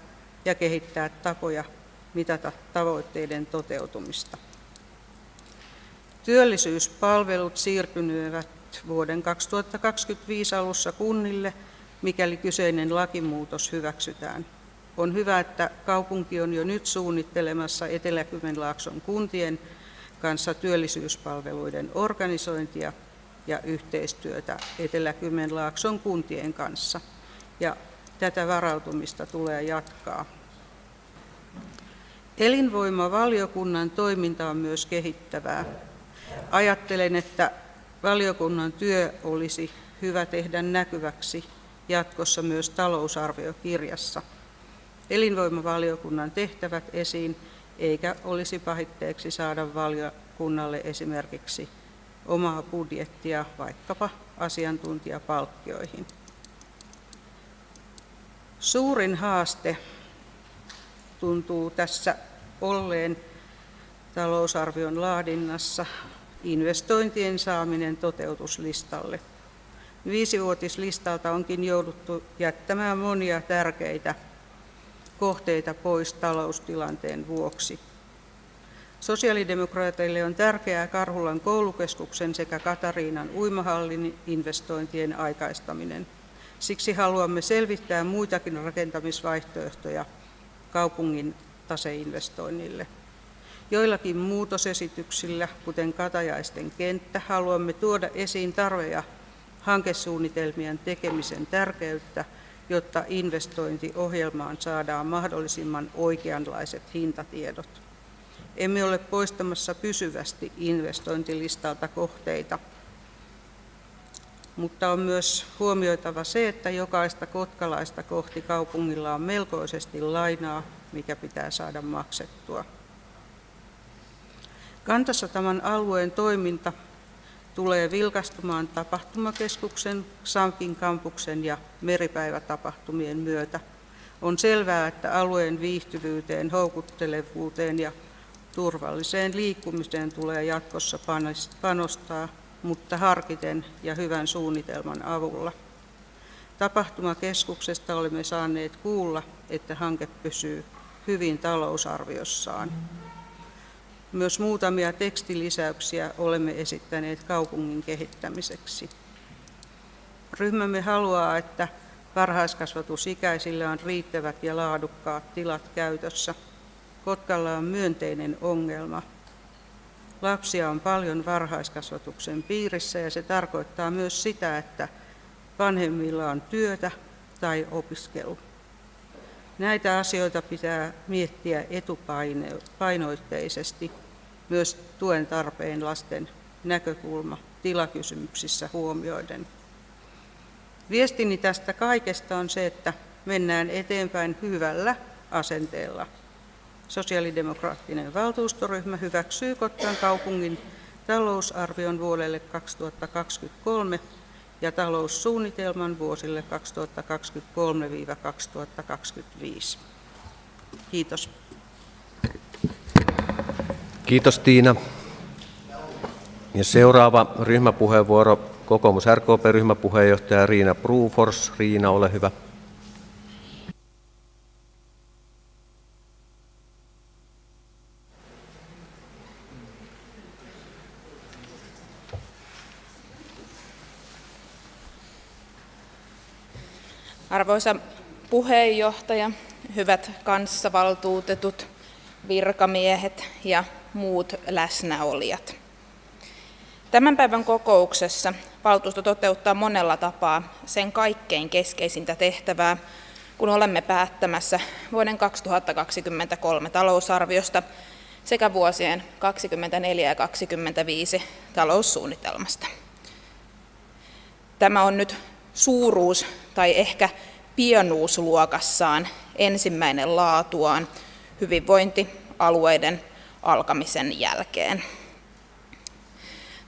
S6: ja kehittää tapoja mitata tavoitteiden toteutumista. Työllisyyspalvelut siirtyvät vuoden 2025 alussa kunnille, mikäli kyseinen lakimuutos hyväksytään. On hyvä, että kaupunki on jo nyt suunnittelemassa Etelä-Kymenlaakson kuntien kanssa työllisyyspalveluiden organisointia ja yhteistyötä Etelä-Kymenlaakson kuntien kanssa, ja tätä varautumista tulee jatkaa. Elinvoimavaliokunnan toiminta on myös kehittävää. Ajattelen, että valiokunnan työ olisi hyvä tehdä näkyväksi jatkossa myös talousarviokirjassa. Elinvoimavaliokunnan tehtävät esiin, eikä olisi pahitteeksi saada valiokunnalle esimerkiksi omaa budjettia vaikkapa asiantuntijapalkkioihin. Suurin haaste tuntuu tässä olleen talousarvion laadinnassa investointien saaminen toteutuslistalle. 5-vuotislistalta onkin jouduttu jättämään monia tärkeitä kohteita pois taloustilanteen vuoksi. Sosiaalidemokraateille on tärkeää Karhulan koulukeskuksen sekä Katariinan uimahallin investointien aikaistaminen. Siksi haluamme selvittää muitakin rakentamisvaihtoehtoja kaupungin taseinvestoinnille. Joillakin muutosesityksillä, kuten Katajaisten kenttä, haluamme tuoda esiin tarve- hankesuunnitelmien tekemisen tärkeyttä, jotta investointiohjelmaan saadaan mahdollisimman oikeanlaiset hintatiedot. Emme ole poistamassa pysyvästi investointilistalta kohteita, mutta on myös huomioitava se, että jokaista kotkalaista kohti kaupungilla on melkoisesti lainaa, mikä pitää saada maksettua. Kantasataman alueen toiminta tulee vilkastumaan tapahtumakeskuksen, XAMKin kampuksen ja meripäivätapahtumien myötä. On selvää, että alueen viihtyvyyteen, houkuttelevuuteen ja turvalliseen liikkumiseen tulee jatkossa panostaa, mutta harkiten ja hyvän suunnitelman avulla. Tapahtumakeskuksesta olemme saaneet kuulla, että hanke pysyy hyvin talousarviossaan. Myös muutamia tekstilisäyksiä olemme esittäneet kaupungin kehittämiseksi. Ryhmämme haluaa, että varhaiskasvatusikäisillä on riittävät ja laadukkaat tilat käytössä. Kotkalla on myönteinen ongelma. Lapsia on paljon varhaiskasvatuksen piirissä ja se tarkoittaa myös sitä, että vanhemmilla on työtä tai opiskelu. Näitä asioita pitää miettiä etupainoitteisesti, myös tuen tarpeen lasten näkökulma tilakysymyksissä huomioiden. Viestini tästä kaikesta on se, että mennään eteenpäin hyvällä asenteella. Sosiaalidemokraattinen valtuustoryhmä hyväksyy Kotkan kaupungin talousarvion vuodelle 2023 ja taloussuunnitelman vuosille 2023-2025. Kiitos.
S1: Kiitos Tiina. Ja seuraava ryhmäpuheenvuoro, kokoomus RKP-ryhmäpuheenjohtaja Riina Brufors. Riina, ole hyvä.
S7: Arvoisa puheenjohtaja, hyvät kanssavaltuutetut, virkamiehet ja muut läsnäolijat. Tämän päivän kokouksessa valtuusto toteuttaa monella tapaa sen kaikkein keskeisintä tehtävää, kun olemme päättämässä vuoden 2023 talousarviosta sekä vuosien 2024 ja 2025 taloussuunnitelmasta. Tämä on nyt suuruus tai ehkä pienuusluokassaan ensimmäinen laatuaan hyvinvointialueiden alkamisen jälkeen.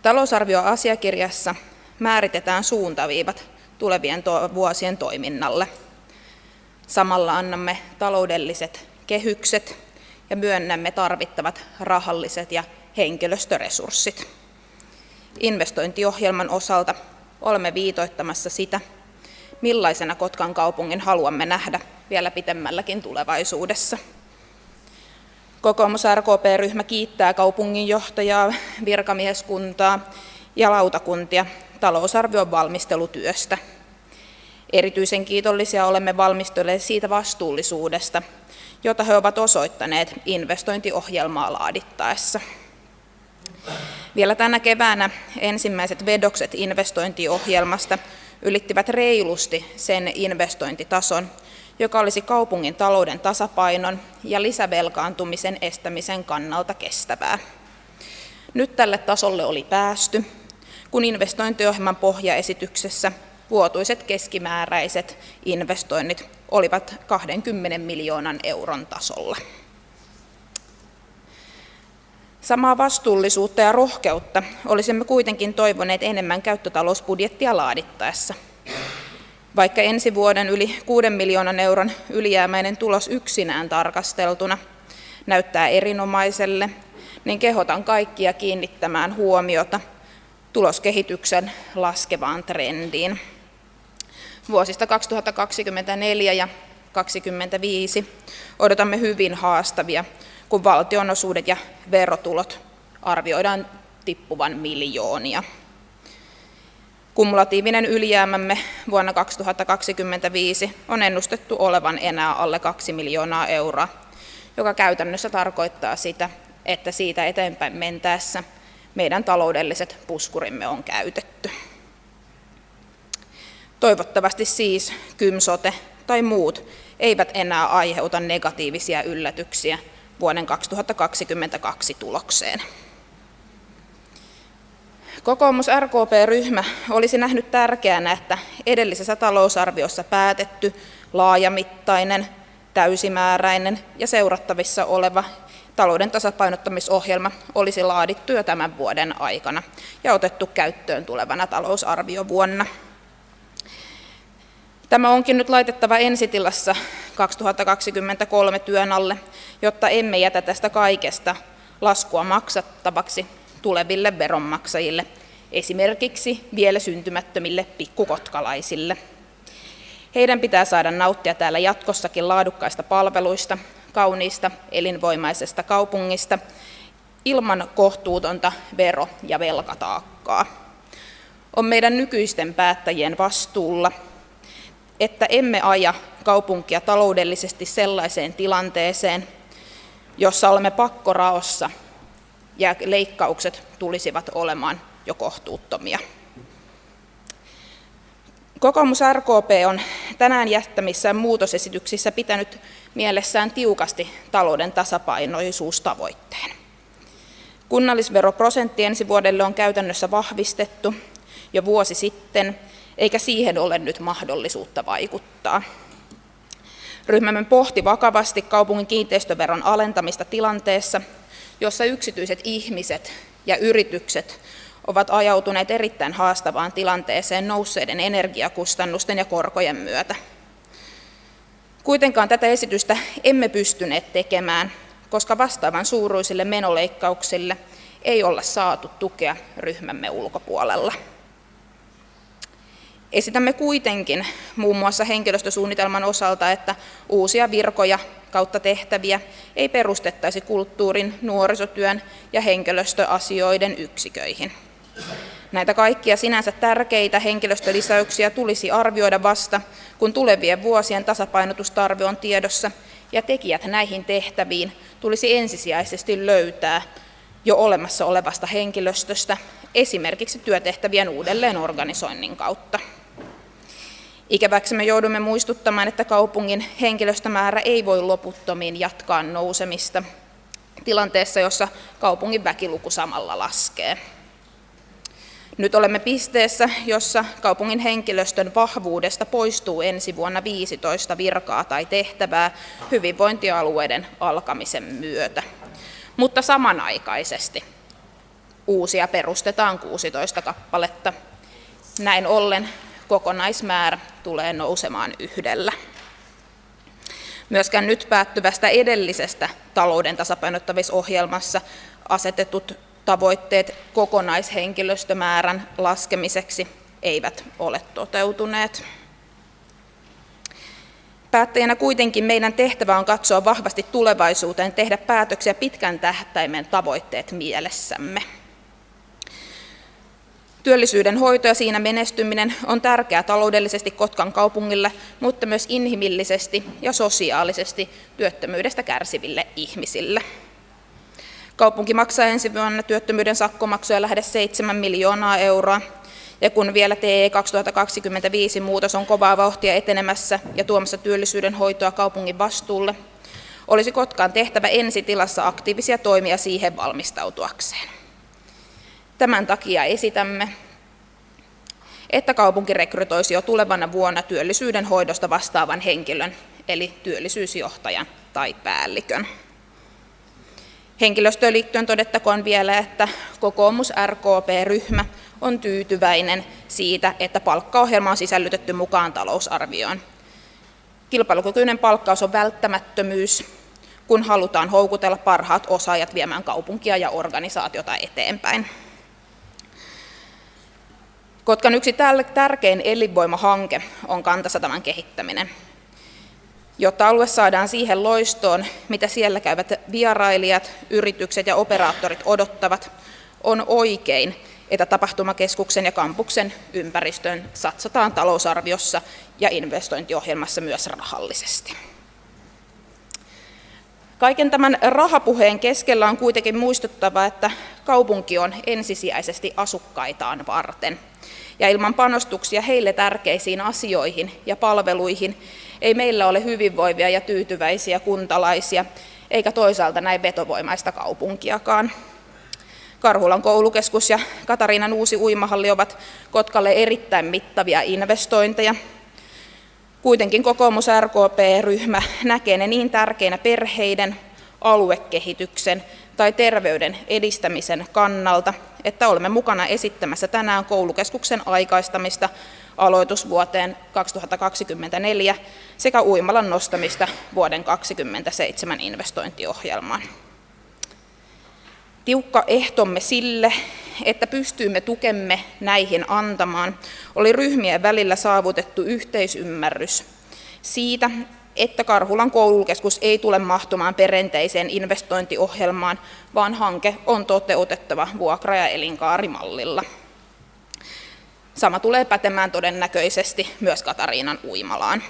S7: Talousarvioasiakirjassa määritetään suuntaviivat tulevien vuosien toiminnalle. Samalla annamme taloudelliset kehykset ja myönnämme tarvittavat rahalliset ja henkilöstöresurssit. Investointiohjelman osalta olemme viitoittamassa sitä, millaisena Kotkan kaupungin haluamme nähdä vielä pitemmälläkin tulevaisuudessa. Kokoomus RKP-ryhmä kiittää kaupunginjohtajaa, virkamieskuntaa ja lautakuntia talousarvion valmistelutyöstä. Erityisen kiitollisia olemme valmistelleet siitä vastuullisuudesta, jota he ovat osoittaneet investointiohjelmaa laadittaessa. Vielä tänä keväänä ensimmäiset vedokset investointiohjelmasta ylittivät reilusti sen investointitason, joka olisi kaupungin talouden tasapainon ja lisävelkaantumisen estämisen kannalta kestävää. Nyt tälle tasolle oli päästy, kun investointiohjelman pohjaesityksessä vuotuiset keskimääräiset investoinnit olivat 20 miljoonan euron tasolla. Samaa vastuullisuutta ja rohkeutta olisimme kuitenkin toivoneet enemmän käyttötalousbudjettia laadittaessa. Vaikka ensi vuoden yli 6 miljoonan euron ylijäämäinen tulos yksinään tarkasteltuna näyttää erinomaiselle, niin kehotan kaikkia kiinnittämään huomiota tuloskehityksen laskevaan trendiin. Vuosista 2024 ja 2025 odotamme hyvin haastavia, kun valtionosuudet ja verotulot arvioidaan tippuvan miljoonia. Kumulatiivinen ylijäämämme vuonna 2025 on ennustettu olevan enää alle 2 miljoonaa euroa, joka käytännössä tarkoittaa sitä, että siitä eteenpäin mentäessä meidän taloudelliset puskurimme on käytetty. Toivottavasti siis KYM-sote tai muut eivät enää aiheuta negatiivisia yllätyksiä vuoden 2022 tulokseen. Kokoomus-RKP-ryhmä olisi nähnyt tärkeänä, että edellisessä talousarviossa päätetty laajamittainen, täysimääräinen ja seurattavissa oleva talouden tasapainottamisohjelma olisi laadittu jo tämän vuoden aikana ja otettu käyttöön tulevana talousarviovuonna. Tämä onkin nyt laitettava ensitilassa 2023 työn alle, jotta emme jätä tästä kaikesta laskua maksattavaksi tuleville veronmaksajille, esimerkiksi vielä syntymättömille pikkukotkalaisille. Heidän pitää saada nauttia täällä jatkossakin laadukkaista palveluista, kauniista elinvoimaisesta kaupungista, ilman kohtuutonta vero- ja velkataakkaa. On meidän nykyisten päättäjien vastuulla, että emme aja kaupunkia taloudellisesti sellaiseen tilanteeseen, jossa olemme pakkoraossa ja leikkaukset tulisivat olemaan jo kohtuuttomia. Kokoomus RKP on tänään jättämissään muutosesityksissä pitänyt mielessään tiukasti talouden tasapainoisuustavoitteen. Kunnallisveroprosentti ensi vuodelle on käytännössä vahvistettu jo vuosi sitten, eikä siihen ole nyt mahdollisuutta vaikuttaa. Ryhmämme pohti vakavasti kaupungin kiinteistöveron alentamista tilanteessa, jossa yksityiset ihmiset ja yritykset ovat ajautuneet erittäin haastavaan tilanteeseen nousseiden energiakustannusten ja korkojen myötä. Kuitenkaan tätä esitystä emme pystyneet tekemään, koska vastaavan suuruisille menoleikkauksille ei olla saatu tukea ryhmämme ulkopuolella. Esitämme kuitenkin muun muassa henkilöstösuunnitelman osalta, että uusia virkoja kautta tehtäviä ei perustettaisi kulttuurin, nuorisotyön ja henkilöstöasioiden yksiköihin. Näitä kaikkia sinänsä tärkeitä henkilöstölisäyksiä tulisi arvioida vasta, kun tulevien vuosien tasapainotustarve on tiedossa, ja tekijät näihin tehtäviin tulisi ensisijaisesti löytää jo olemassa olevasta henkilöstöstä, esimerkiksi työtehtävien uudelleenorganisoinnin kautta. Ikäväksemme joudumme muistuttamaan, että kaupungin henkilöstömäärä ei voi loputtomiin jatkaa nousemista tilanteessa, jossa kaupungin väkiluku samalla laskee. Nyt olemme pisteessä, jossa kaupungin henkilöstön vahvuudesta poistuu ensi vuonna 15 virkaa tai tehtävää hyvinvointialueiden alkamisen myötä. Mutta samanaikaisesti uusia perustetaan 16 kappaletta. Näin ollen kokonaismäärä tulee nousemaan 1. Myöskään nyt päättyvästä edellisestä talouden tasapainottamisohjelmassa asetetut tavoitteet kokonaishenkilöstömäärän laskemiseksi eivät ole toteutuneet. Päättäjänä kuitenkin meidän tehtävä on katsoa vahvasti tulevaisuuteen, tehdä päätöksiä pitkän tähtäimen tavoitteet mielessämme. Työllisyyden hoito ja siinä menestyminen on tärkeää taloudellisesti Kotkan kaupungille, mutta myös inhimillisesti ja sosiaalisesti työttömyydestä kärsiville ihmisille. Kaupunki maksaa ensi vuonna työttömyyden sakkomaksuja lähes 7 miljoonaa euroa, ja kun vielä TE 2025 muutos on kovaa vauhtia etenemässä ja tuomassa työllisyyden hoitoa kaupungin vastuulle, olisi Kotkaan tehtävä ensitilassa aktiivisia toimia siihen valmistautuakseen. Tämän takia esitämme, että kaupunki rekrytoisi jo tulevana vuonna työllisyyden hoidosta vastaavan henkilön, eli työllisyysjohtajan tai päällikön. Henkilöstöön liittyen todettakoon vielä, että kokoomus RKP-ryhmä on tyytyväinen siitä, että palkkaohjelma on sisällytetty mukaan talousarvioon. Kilpailukykyinen palkkaus on välttämättömyys, kun halutaan houkutella parhaat osaajat viemään kaupunkia ja organisaatiota eteenpäin. Kotkan yksi tärkein elinvoimahanke on Kantasataman kehittäminen. Jotta alue saadaan siihen loistoon, mitä siellä käyvät vierailijat, yritykset ja operaattorit odottavat, on oikein, että tapahtumakeskuksen ja kampuksen ympäristöön satsataan talousarviossa ja investointiohjelmassa myös rahallisesti. Kaiken tämän rahapuheen keskellä on kuitenkin muistuttava, että kaupunki on ensisijaisesti asukkaitaan varten. Ja ilman panostuksia heille tärkeisiin asioihin ja palveluihin ei meillä ole hyvinvoivia ja tyytyväisiä kuntalaisia, eikä toisaalta näin vetovoimaista kaupunkiakaan. Karhulan koulukeskus ja Katariinan uusi uimahalli ovat Kotkalle erittäin mittavia investointeja. Kuitenkin kokoomus RKP-ryhmä näkee ne niin tärkeinä perheiden, aluekehityksen tai terveyden edistämisen kannalta, että olemme mukana esittämässä tänään koulukeskuksen aikaistamista aloitusvuoteen 2024 sekä uimalan nostamista vuoden 2027 investointiohjelmaan. Tiukka ehtomme sille, että pystyimme tukemme näihin antamaan, oli ryhmien välillä saavutettu yhteisymmärrys siitä, että Karhulan koulukeskus ei tule mahtumaan perinteiseen investointiohjelmaan, vaan hanke on toteutettava vuokra- ja elinkaarimallilla. Sama tulee pätemään todennäköisesti myös Katariinan uimalaan.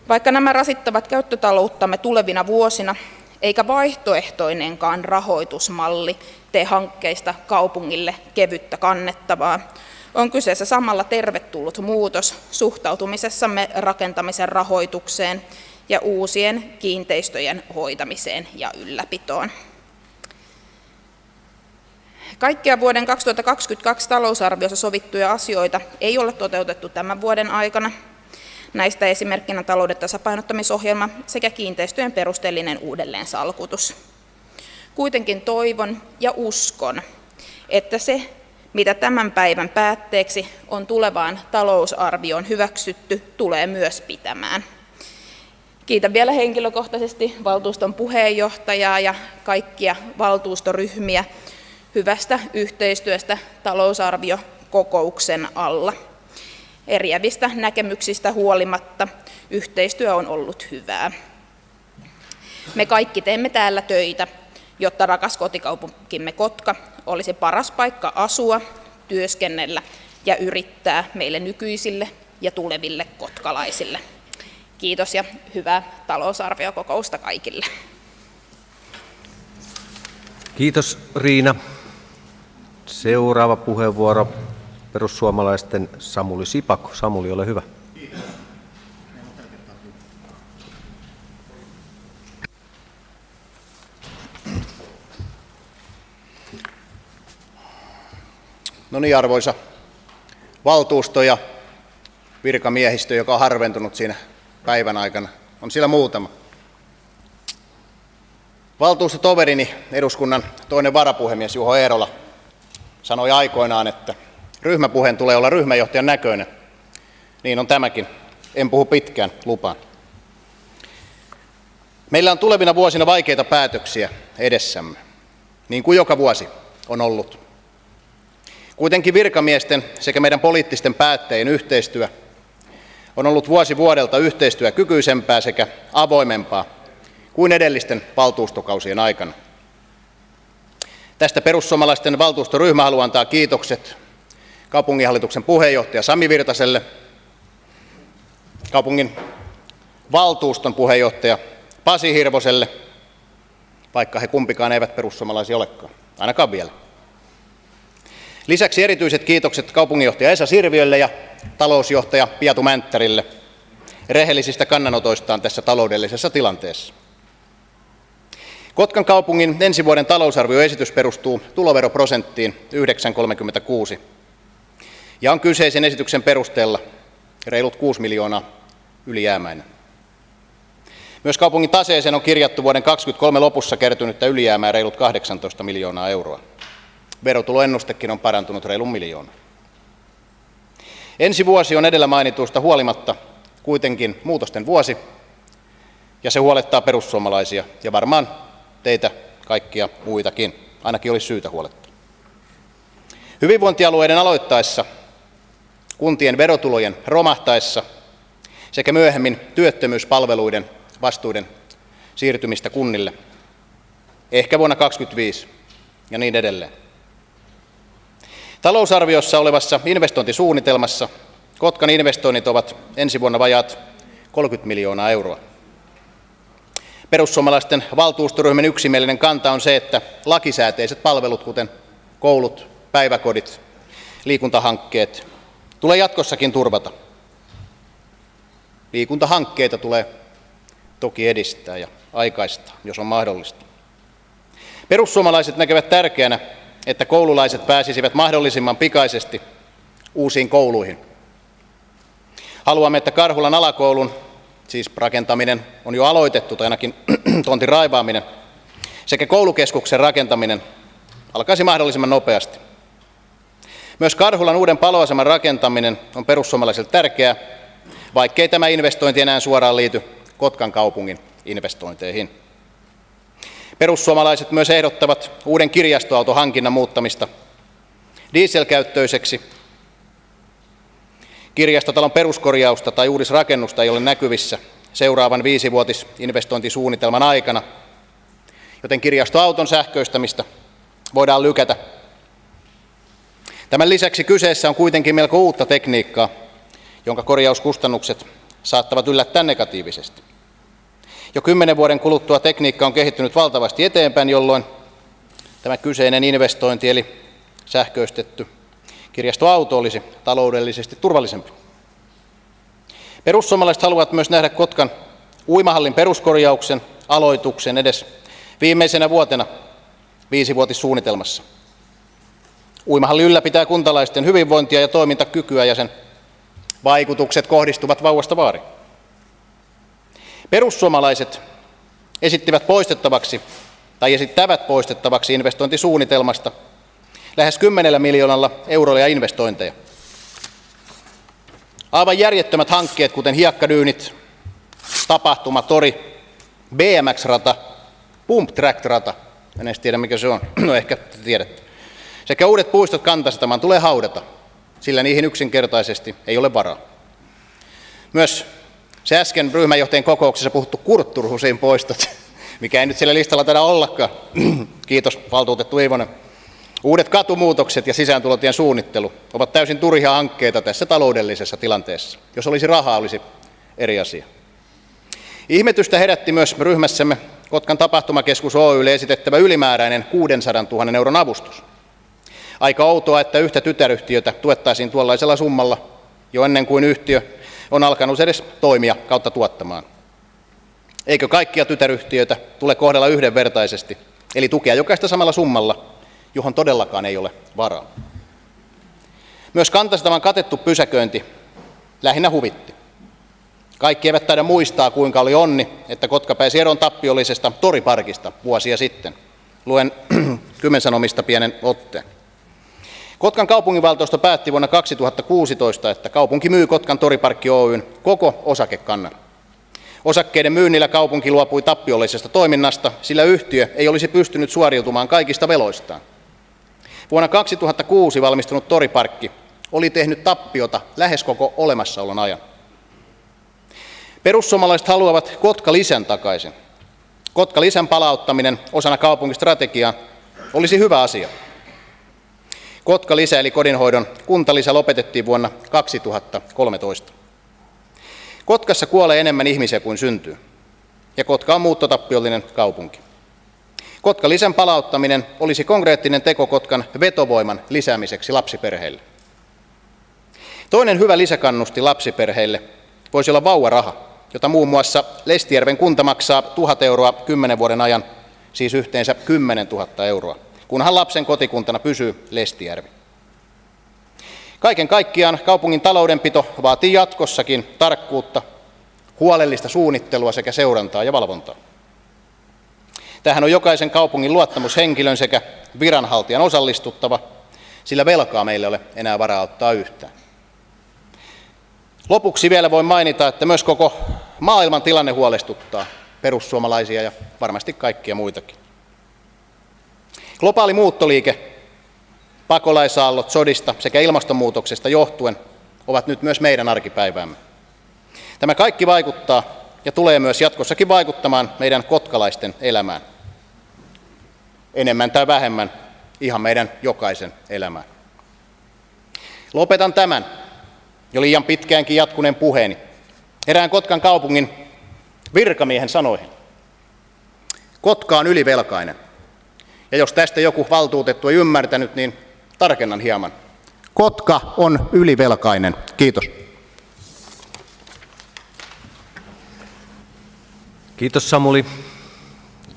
S7: Vaikka nämä rasittavat käyttötalouttamme tulevina vuosina, eikä vaihtoehtoinenkaan rahoitusmalli tee hankkeista kaupungille kevyttä kannettavaa, on kyseessä samalla tervetullut muutos suhtautumisessamme rakentamisen rahoitukseen ja uusien kiinteistöjen hoitamiseen ja ylläpitoon. Kaikkia vuoden 2022 talousarviossa sovittuja asioita ei ole toteutettu tämän vuoden aikana. Näistä esimerkkinä talouden tasapainottamisohjelma sekä kiinteistöjen perusteellinen uudelleensalkutus. Kuitenkin toivon ja uskon, että se, mitä tämän päivän päätteeksi on tulevaan talousarvioon hyväksytty, tulee myös pitämään. Kiitän vielä henkilökohtaisesti valtuuston puheenjohtajaa ja kaikkia valtuustoryhmiä hyvästä yhteistyöstä talousarviokokouksen alla. Eriävistä näkemyksistä huolimatta yhteistyö on ollut hyvää. Me kaikki teemme täällä töitä, jotta rakas kotikaupunkimme Kotka olisi paras paikka asua, työskennellä ja yrittää meille nykyisille ja tuleville kotkalaisille. Kiitos ja hyvää talousarviokokousta kaikille.
S1: Kiitos Riina. Seuraava puheenvuoro perussuomalaisten Samuli Sipako. Samuli, ole hyvä.
S8: No niin, arvoisa valtuusto ja virkamiehistö, joka on harventunut siinä päivän aikana, on siellä muutama. Valtuustotoverini, eduskunnan toinen varapuhemies Juho Eerola, sanoi aikoinaan, että ryhmäpuheen tulee olla ryhmäjohtajan näköinen. Niin on tämäkin. En puhu pitkään, lupaan. Meillä on tulevina vuosina vaikeita päätöksiä edessämme, niin kuin joka vuosi on ollut. Kuitenkin virkamiesten sekä meidän poliittisten päättäjien yhteistyö on ollut vuosi vuodelta yhteistyökykyisempää sekä avoimempaa kuin edellisten valtuustokausien aikana. Tästä perussuomalaisten valtuustoryhmä haluaa antaa kiitokset kaupunginhallituksen puheenjohtaja Sami Virtaselle, kaupungin valtuuston puheenjohtaja Pasi Hirvoselle, vaikka he kumpikaan eivät perussuomalaisia olekaan, ainakaan vielä. Lisäksi erityiset kiitokset kaupunginjohtaja Esa Sirviölle ja talousjohtaja Piatu Mänttärille rehellisistä kannanotoistaan tässä taloudellisessa tilanteessa. Kotkan kaupungin ensi vuoden talousarvioesitys perustuu tuloveroprosenttiin 9,36 ja on kyseisen esityksen perusteella reilut 6 miljoonaa ylijäämäinen. Myös kaupungin taseeseen on kirjattu vuoden 2023 lopussa kertynyttä ylijäämää reilut 18 miljoonaa euroa. Verotuloennustekin on parantunut reilun miljoona. Ensi vuosi on edellä mainituista huolimatta kuitenkin muutosten vuosi, ja se huolettaa perussuomalaisia ja varmaan teitä kaikkia muitakin, ainakin olisi syytä huolettaa. Hyvinvointialueiden aloittaessa, kuntien verotulojen romahtaessa sekä myöhemmin työttömyyspalveluiden vastuiden siirtymistä kunnille, ehkä vuonna 2025 ja niin edelleen. Talousarviossa olevassa investointisuunnitelmassa Kotkan investoinnit ovat ensi vuonna vajaat 30 miljoonaa euroa. Perussuomalaisten valtuustoryhmän yksimielinen kanta on se, että lakisääteiset palvelut, kuten koulut, päiväkodit, liikuntahankkeet, tulee jatkossakin turvata. Liikuntahankkeita tulee toki edistää ja aikaistaa, jos on mahdollista. Perussuomalaiset näkevät tärkeänä, että koululaiset pääsisivät mahdollisimman pikaisesti uusiin kouluihin. Haluamme, että Karhulan alakoulun, siis rakentaminen on jo aloitettu tai ainakin tontin raivaaminen, sekä koulukeskuksen rakentaminen alkaisi mahdollisimman nopeasti. Myös Karhulan uuden paloaseman rakentaminen on perussuomalaisille tärkeää, vaikkei tämä investointi enää suoraan liity Kotkan kaupungin investointeihin. Perussuomalaiset myös ehdottavat uuden kirjastoautohankinnan muuttamista dieselkäyttöiseksi. Kirjastotalon peruskorjausta tai uudisrakennusta ei ole näkyvissä seuraavan 5-vuotisinvestointisuunnitelman aikana, joten kirjastoauton sähköistämistä voidaan lykätä. Tämän lisäksi kyseessä on kuitenkin melko uutta tekniikkaa, jonka korjauskustannukset saattavat yllättää negatiivisesti. Jo 10 vuoden kuluttua tekniikka on kehittynyt valtavasti eteenpäin, jolloin tämä kyseinen investointi eli sähköistetty kirjastoauto olisi taloudellisesti turvallisempi. Perussuomalaiset haluavat myös nähdä Kotkan uimahallin peruskorjauksen aloituksen edes viimeisenä vuotena 5-vuotissuunnitelmassa. Uimahalli ylläpitää kuntalaisten hyvinvointia ja toimintakykyä ja sen vaikutukset kohdistuvat vauvasta vaariin. Perussuomalaiset esittävät poistettavaksi investointisuunnitelmasta lähes 10 miljoonalla eurolla ja investointeja. Aivan järjettömät hankkeet, kuten hiekkadyynit, tapahtumatori, BMX-rata, Pump Track-rata, en edes tiedä mikä se on, no ehkä tiedätte, sekä uudet puistot Kantasatamaan tulee haudata, sillä niihin yksinkertaisesti ei ole varaa. Myös se äsken ryhmänjohtajan kokouksessa puhuttu Kurtturhusin poistot, mikä ei nyt siellä listalla taida ollakaan, kiitos valtuutettu Iivonen. Uudet katumuutokset ja sisääntulotien suunnittelu ovat täysin turhia hankkeita tässä taloudellisessa tilanteessa. Jos olisi rahaa, olisi eri asia. Ihmetystä herätti myös ryhmässämme Kotkan tapahtumakeskus Oy:lle esitettävä ylimääräinen 600 000 euron avustus. Aika outoa, että yhtä tytäryhtiötä tuettaisiin tuollaisella summalla jo ennen kuin yhtiö on alkanut edes toimia kautta tuottamaan. Eikö kaikkia tytäryhtiöitä tule kohdella yhdenvertaisesti, eli tukea jokaista samalla summalla, johon todellakaan ei ole varaa. Myös Kantasataman katettu pysäköinti lähinnä huvitti. Kaikki eivät taida muistaa, kuinka oli onni, että Kotka pääsi eroon tappiollisesta toriparkista vuosia sitten. Luen Kymen Sanomista pienen otteen. Kotkan kaupunginvaltuusto päätti vuonna 2016, että kaupunki myy Kotkan toriparkki Oyn koko osakekannan. Osakkeiden myynnillä kaupunki luopui tappiollisesta toiminnasta, sillä yhtiö ei olisi pystynyt suoriutumaan kaikista veloistaan. Vuonna 2006 valmistunut toriparkki oli tehnyt tappiota lähes koko olemassaolon ajan. Perussuomalaiset haluavat Kotka-lisän takaisin. Kotka-lisän palauttaminen osana kaupunkistrategiaa olisi hyvä asia. Kotka-lisä eli kodinhoidon kuntalisä lopetettiin vuonna 2013. Kotkassa kuolee enemmän ihmisiä kuin syntyy, ja Kotka on muuttotappiollinen kaupunki. Kotka-lisän palauttaminen olisi konkreettinen teko Kotkan vetovoiman lisäämiseksi lapsiperheille. Toinen hyvä lisäkannusti lapsiperheille voisi olla vauvaraha, jota muun muassa Lestijärven kunta maksaa 1 000 euroa 10 vuoden ajan, siis yhteensä 10 000 euroa, kunhan lapsen kotikuntana pysyy Lestijärvi. Kaiken kaikkiaan kaupungin taloudenpito vaatii jatkossakin tarkkuutta, huolellista suunnittelua sekä seurantaa ja valvontaa. Tähän on jokaisen kaupungin luottamushenkilön sekä viranhaltijan osallistuttava, sillä velkaa meillä ei ole enää varaa ottaa yhtään. Lopuksi vielä voin mainita, että myös koko maailman tilanne huolestuttaa perussuomalaisia ja varmasti kaikkia muitakin. Globaali muuttoliike, pakolaisaallot sodista sekä ilmastonmuutoksesta johtuen ovat nyt myös meidän arkipäiväämme. Tämä kaikki vaikuttaa ja tulee myös jatkossakin vaikuttamaan meidän kotkalaisten elämään. Enemmän tai vähemmän ihan meidän jokaisen elämään. Lopetan tämän jo liian pitkäänkin jatkuneen puheeni erään Kotkan kaupungin virkamiehen sanoihin. Kotka on ylivelkainen. Ja jos tästä joku valtuutettu ei ymmärtänyt, niin tarkennan hieman. Kotka on ylivelkainen. Kiitos.
S1: Kiitos Samuli.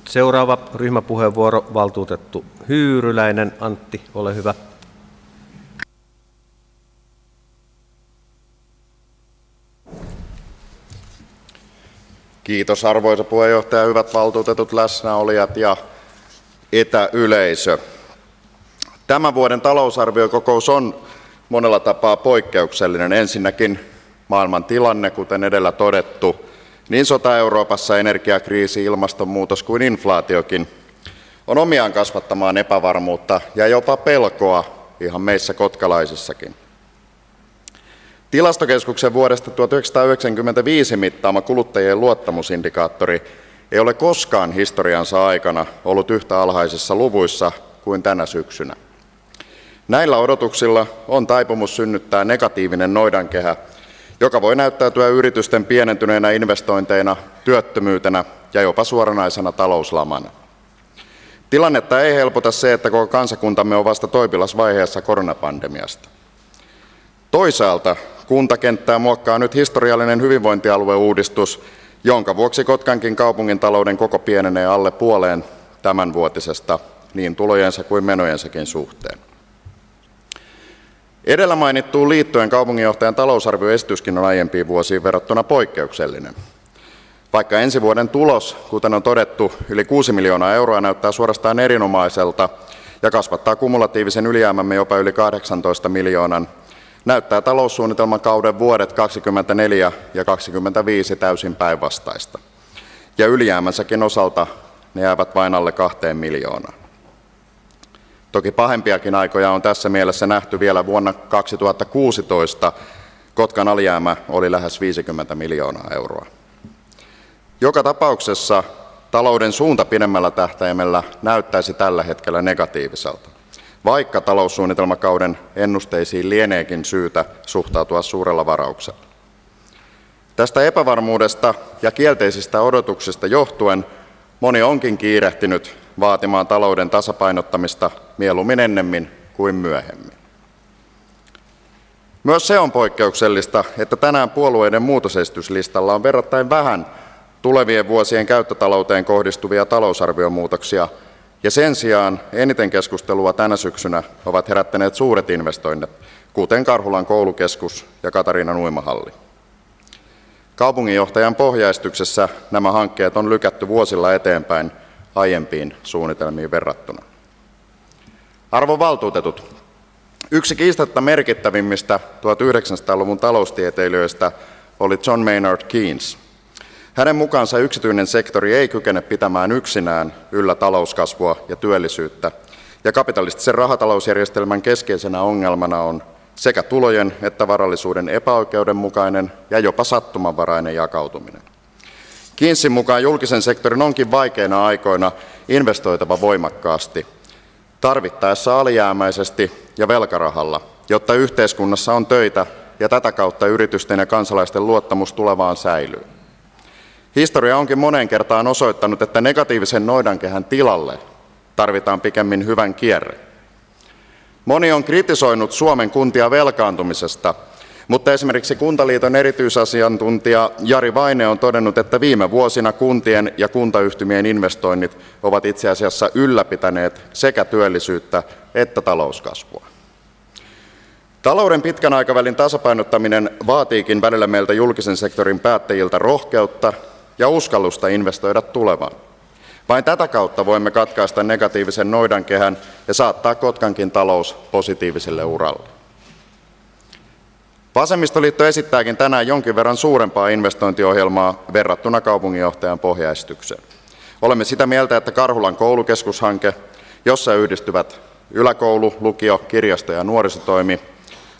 S1: Seuraava ryhmäpuheenvuoro, valtuutettu Hyyryläinen. Antti, ole hyvä.
S9: Kiitos arvoisa puheenjohtaja, hyvät valtuutetut, läsnäolijat ja etäyleisö. Tämän vuoden talousarviokokous on monella tapaa poikkeuksellinen. Ensinnäkin maailman tilanne, kuten edellä todettu, niin sota Euroopassa, energiakriisi, ilmastonmuutos kuin inflaatiokin on omiaan kasvattamaan epävarmuutta ja jopa pelkoa ihan meissä kotkalaisissakin. Tilastokeskuksen vuodesta 1995 mittaama kuluttajien luottamusindikaattori ei ole koskaan historiansa aikana ollut yhtä alhaisissa luvuissa kuin tänä syksynä. Näillä odotuksilla on taipumus synnyttää negatiivinen noidankehä, joka voi näyttäytyä yritysten pienentyneenä investointeina, työttömyytenä ja jopa suoranaisena talouslamana. Tilannetta ei helpota se, että koko kansakuntamme on vasta toipilasvaiheessa koronapandemiasta. Toisaalta kuntakenttää muokkaa nyt historiallinen hyvinvointialueuudistus, jonka vuoksi Kotkankin kaupungin talouden koko pienenee alle puoleen tämänvuotisesta niin tulojensa kuin menojensakin suhteen. Edellä mainittuun liittyen kaupunginjohtajan talousarvioesityskin on aiempiin vuosiin verrattuna poikkeuksellinen. Vaikka ensi vuoden tulos, kuten on todettu, yli 6 miljoonaa euroa näyttää suorastaan erinomaiselta ja kasvattaa kumulatiivisen ylijäämämme jopa yli 18 miljoonan, näyttää taloussuunnitelman kauden vuodet 2024 ja 2025 täysin päinvastaista. Ja ylijäämänsäkin osalta ne jäävät vain alle 2 miljoonaan. Toki pahempiakin aikoja on tässä mielessä nähty vielä vuonna 2016. Kotkan alijäämä oli lähes 50 miljoonaa euroa. Joka tapauksessa talouden suunta pidemmällä tähtäimellä näyttäisi tällä hetkellä negatiiviselta, vaikka taloussuunnitelmakauden ennusteisiin lieneekin syytä suhtautua suurella varauksella. Tästä epävarmuudesta ja kielteisistä odotuksista johtuen moni onkin kiirehtinyt vaatimaan talouden tasapainottamista mieluummin ennemmin kuin myöhemmin. Myös se on poikkeuksellista, että tänään puolueiden muutosesityslistalla on verrattain vähän tulevien vuosien käyttötalouteen kohdistuvia talousarviomuutoksia, ja sen sijaan eniten keskustelua tänä syksynä ovat herättäneet suuret investoinnit, kuten Karhulan koulukeskus ja Katariinan uimahalli. Kaupunginjohtajan pohjaistyksessä nämä hankkeet on lykätty vuosilla eteenpäin aiempiin suunnitelmiin verrattuna. Arvon valtuutetut, yksi kiistatta merkittävimmistä 1900-luvun taloustieteilijöistä oli John Maynard Keynes. Hänen mukaansa yksityinen sektori ei kykene pitämään yksinään yllä talouskasvua ja työllisyyttä, ja kapitalistisen rahatalousjärjestelmän keskeisenä ongelmana on sekä tulojen että varallisuuden epäoikeudenmukainen ja jopa sattumanvarainen jakautuminen. Keynesin mukaan julkisen sektorin onkin vaikeina aikoina investoitava voimakkaasti, tarvittaessa alijäämäisesti ja velkarahalla, jotta yhteiskunnassa on töitä ja tätä kautta yritysten ja kansalaisten luottamus tulevaan säilyy. Historia onkin moneen kertaan osoittanut, että negatiivisen noidankehän tilalle tarvitaan pikemmin hyvän kierre. Moni on kritisoinut Suomen kuntia velkaantumisesta, mutta esimerkiksi Kuntaliiton erityisasiantuntija Jari Vaine on todennut, että viime vuosina kuntien ja kuntayhtymien investoinnit ovat itse asiassa ylläpitäneet sekä työllisyyttä että talouskasvua. Talouden pitkän aikavälin tasapainottaminen vaatiikin välillä meiltä julkisen sektorin päättäjiltä rohkeutta ja uskallusta investoida tulevaan. Vain tätä kautta voimme katkaista negatiivisen noidankehän ja saattaa Kotkankin talous positiiviselle uralle. Vasemmistoliitto esittääkin tänään jonkin verran suurempaa investointiohjelmaa verrattuna kaupunginjohtajan pohjaesitykseen. Olemme sitä mieltä, että Karhulan koulukeskushanke, jossa yhdistyvät yläkoulu, lukio, kirjasto ja nuorisotoimi,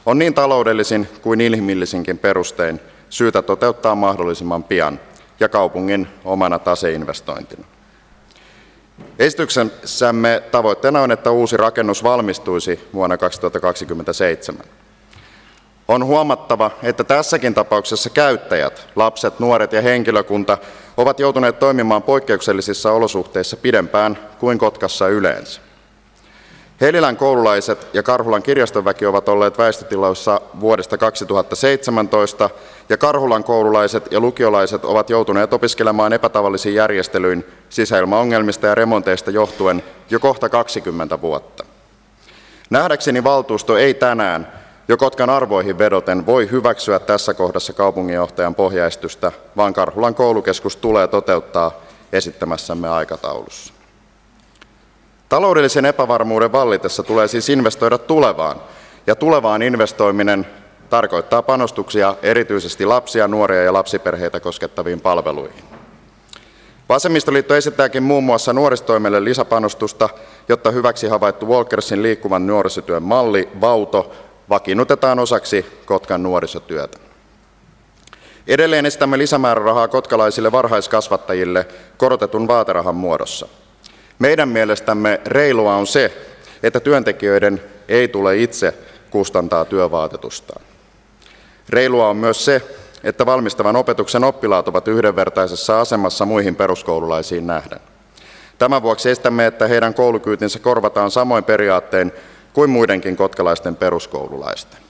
S9: on niin taloudellisin kuin inhimillisinkin perustein syytä toteuttaa mahdollisimman pian ja kaupungin omana taseinvestointina. Esityksessämme tavoitteena on, että uusi rakennus valmistuisi vuonna 2027. On huomattava, että tässäkin tapauksessa käyttäjät, lapset, nuoret ja henkilökunta ovat joutuneet toimimaan poikkeuksellisissa olosuhteissa pidempään kuin Kotkassa yleensä. Helilän koululaiset ja Karhulan kirjastonväki ovat olleet väistötiloissa vuodesta 2017 ja Karhulan koululaiset ja lukiolaiset ovat joutuneet opiskelemaan epätavallisiin järjestelyin sisäilmaongelmista ja remonteista johtuen jo kohta 20 vuotta. Nähdäkseni valtuusto ei tänään jo Kotkan arvoihin vedoten voi hyväksyä tässä kohdassa kaupunginjohtajan pohjaesitystä, vaan Karhulan koulukeskus tulee toteuttaa esittämässämme aikataulussa. Taloudellisen epävarmuuden vallitessa tulee siis investoida tulevaan, ja tulevaan investoiminen tarkoittaa panostuksia erityisesti lapsia, nuoria ja lapsiperheitä koskettaviin palveluihin. Vasemmistoliitto esittääkin muun muassa nuorisotoimelle lisäpanostusta, jotta hyväksi havaittu Walkersin liikkuvan nuorisotyön malli, VAUTO, vakiinnutetaan osaksi Kotkan nuorisotyötä. Edelleen esitämme lisämäärärahaa kotkalaisille varhaiskasvattajille korotetun vaaterahan muodossa. Meidän mielestämme reilua on se, että työntekijöiden ei tule itse kustantaa työvaatetustaan. Reilua on myös se, että valmistavan opetuksen oppilaat ovat yhdenvertaisessa asemassa muihin peruskoululaisiin nähden. Tämän vuoksi esitämme, että heidän koulukyytinsä korvataan samoin periaattein kuin muidenkin kotkalaisten peruskoululaisten.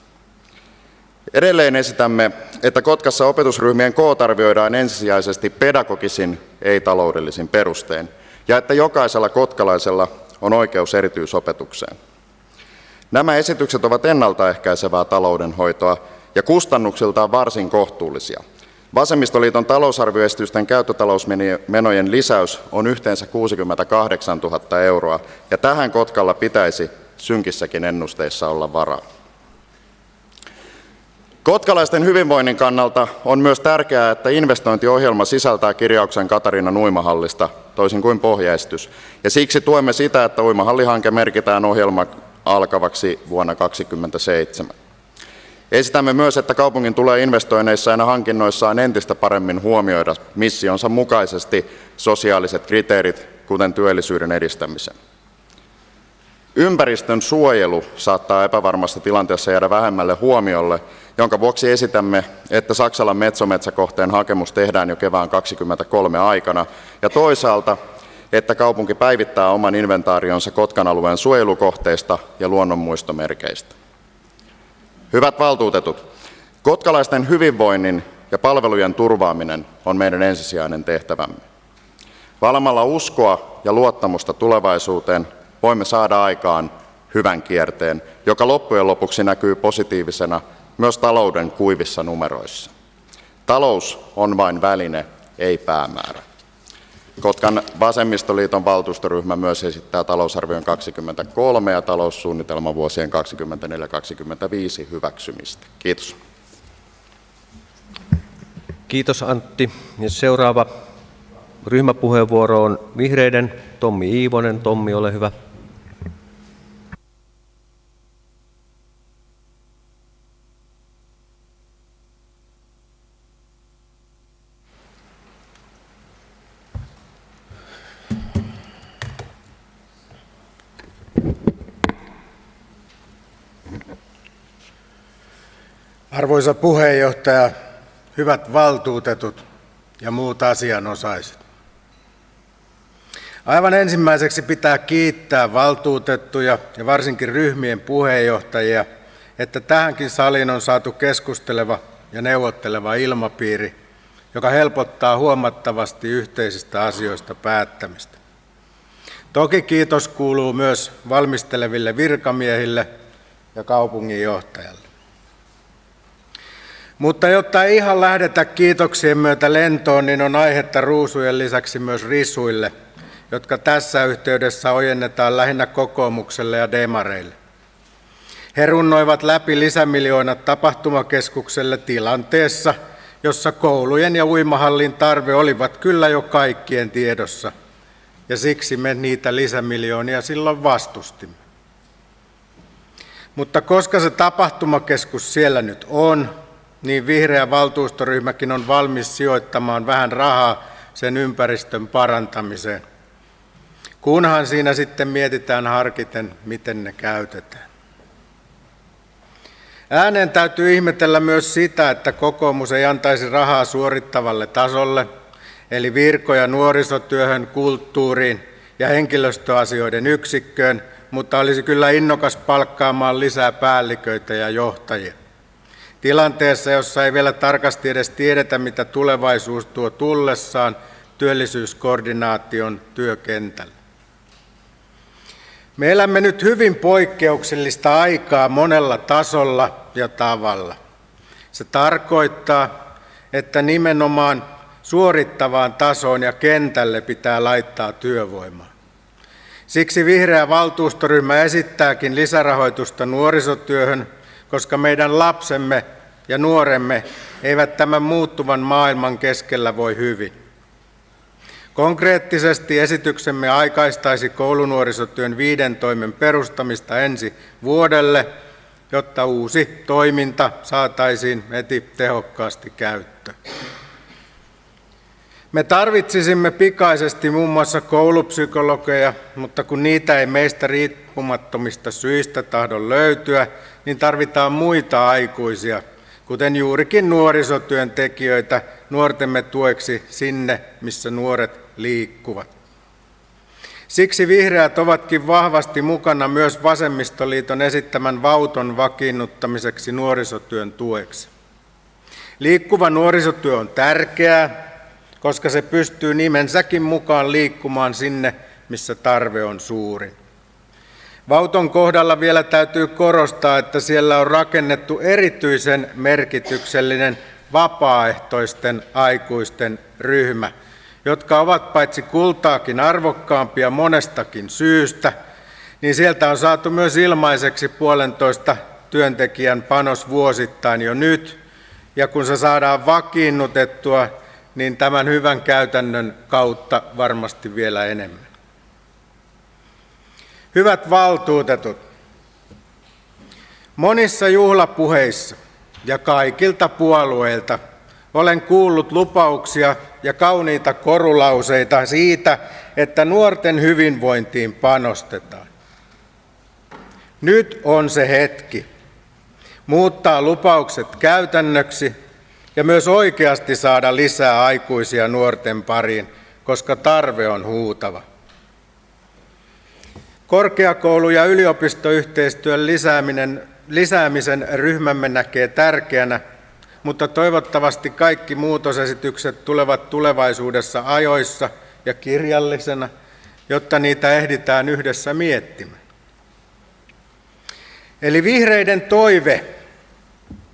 S9: Edelleen esitämme, että Kotkassa opetusryhmien koot arvioidaan ensisijaisesti pedagogisin, ei-taloudellisin perustein, ja että jokaisella kotkalaisella on oikeus erityisopetukseen. Nämä esitykset ovat ennaltaehkäisevää taloudenhoitoa ja kustannuksiltaan varsin kohtuullisia. Vasemmistoliiton talousarvioesitysten käyttötalousmenojen lisäys on yhteensä 68 000 euroa, ja tähän Kotkalla pitäisi synkissäkin ennusteissa olla varaa. Kotkalaisten hyvinvoinnin kannalta on myös tärkeää, että investointiohjelma sisältää kirjauksen Katariinan uimahallista, toisin kuin pohjaesitys, ja siksi tuemme sitä, että uimahallihanke merkitään ohjelma alkavaksi vuonna 2027. Esitämme myös, että kaupungin tulee investoinneissaan ja hankinnoissaan entistä paremmin huomioida missionsa mukaisesti sosiaaliset kriteerit, kuten työllisyyden edistämisen. Ympäristön suojelu saattaa epävarmassa tilanteessa jäädä vähemmälle huomiolle, jonka vuoksi esitämme, että Saksalan Metso-metsäkohteen hakemus tehdään jo kevään 2023 aikana, ja toisaalta, että kaupunki päivittää oman inventaarionsa Kotkan alueen suojelukohteista ja luonnonmuistomerkeistä. Hyvät valtuutetut, kotkalaisten hyvinvoinnin ja palvelujen turvaaminen on meidän ensisijainen tehtävämme. Valamalla uskoa ja luottamusta tulevaisuuteen voimme saada aikaan hyvän kierteen, joka loppujen lopuksi näkyy positiivisena myös talouden kuivissa numeroissa. Talous on vain väline, ei päämäärä. Kotkan vasemmistoliiton valtuustoryhmä myös esittää talousarvion 2023 ja taloussuunnitelman vuosien 2024-2025 hyväksymistä. Kiitos.
S1: Kiitos Antti. Ja seuraava ryhmäpuheenvuoro on vihreiden Tommi Iivonen. Tommi, ole hyvä.
S10: Arvoisa puheenjohtaja, hyvät valtuutetut ja muut asianosaiset. Aivan ensimmäiseksi pitää kiittää valtuutettuja ja varsinkin ryhmien puheenjohtajia, että tähänkin saliin on saatu keskusteleva ja neuvotteleva ilmapiiri, joka helpottaa huomattavasti yhteisistä asioista päättämistä. Toki kiitos kuuluu myös valmisteleville virkamiehille ja kaupunginjohtajalle. Mutta jotta ei ihan lähdetä kiitoksien myötä lentoon, niin on aihetta ruusujen lisäksi myös risuille, jotka tässä yhteydessä ojennetaan lähinnä kokoomukselle ja demareille. He runnoivat läpi lisämiljoonat tapahtumakeskukselle tilanteessa, jossa koulujen ja uimahallin tarve olivat kyllä jo kaikkien tiedossa, ja siksi me niitä lisämiljoonia silloin vastustimme. Mutta koska se tapahtumakeskus siellä nyt on, niin vihreä valtuustoryhmäkin on valmis sijoittamaan vähän rahaa sen ympäristön parantamiseen, kunhan siinä sitten mietitään harkiten, miten ne käytetään. Ääneen täytyy ihmetellä myös sitä, että kokoomus ei antaisi rahaa suorittavalle tasolle, eli virkoja nuorisotyöhön, kulttuuriin ja henkilöstöasioiden yksikköön, mutta olisi kyllä innokas palkkaamaan lisää päälliköitä ja johtajia. Tilanteessa, jossa ei vielä tarkasti edes tiedetä, mitä tulevaisuus tuo tullessaan työllisyyskoordinaation työkentällä. Me elämme nyt hyvin poikkeuksellista aikaa monella tasolla ja tavalla. Se tarkoittaa, että nimenomaan suorittavaan tasoon ja kentälle pitää laittaa työvoimaa. Siksi vihreä valtuustoryhmä esittääkin lisärahoitusta nuorisotyöhön, koska meidän lapsemme ja nuoremme eivät tämän muuttuvan maailman keskellä voi hyvin. Konkreettisesti esityksemme aikaistaisi koulunuorisotyön 5 toimen perustamista ensi vuodelle, jotta uusi toiminta saataisiin heti tehokkaasti käyttöön. Me tarvitsisimme pikaisesti muun muassa koulupsykologeja, mutta kun niitä ei meistä riippumattomista syistä tahdo löytyä, niin tarvitaan muita aikuisia, kuten juurikin nuorisotyöntekijöitä nuortemme tueksi sinne, missä nuoret liikkuvat. Siksi vihreät ovatkin vahvasti mukana myös Vasemmistoliiton esittämän Vauton vakiinnuttamiseksi nuorisotyön tueksi. Liikkuva nuorisotyö on tärkeää, koska se pystyy nimensäkin mukaan liikkumaan sinne, missä tarve on suuri. Vauton kohdalla vielä täytyy korostaa, että siellä on rakennettu erityisen merkityksellinen vapaaehtoisten aikuisten ryhmä, jotka ovat paitsi kultaakin arvokkaampia monestakin syystä, niin sieltä on saatu myös ilmaiseksi 1,5 työntekijän panos vuosittain jo nyt, ja kun se saadaan vakiinnutettua, niin tämän hyvän käytännön kautta varmasti vielä enemmän. Hyvät valtuutetut, monissa juhlapuheissa ja kaikilta puolueilta olen kuullut lupauksia ja kauniita korulauseita siitä, että nuorten hyvinvointiin panostetaan. Nyt on se hetki muuttaa lupaukset käytännöksi ja myös oikeasti saada lisää aikuisia nuorten pariin, koska tarve on huutava. Korkeakoulu- ja yliopistoyhteistyön lisäämisen ryhmämme näkee tärkeänä, mutta toivottavasti kaikki muutosesitykset tulevat tulevaisuudessa ajoissa ja kirjallisena, jotta niitä ehditään yhdessä miettimään. Eli vihreiden toive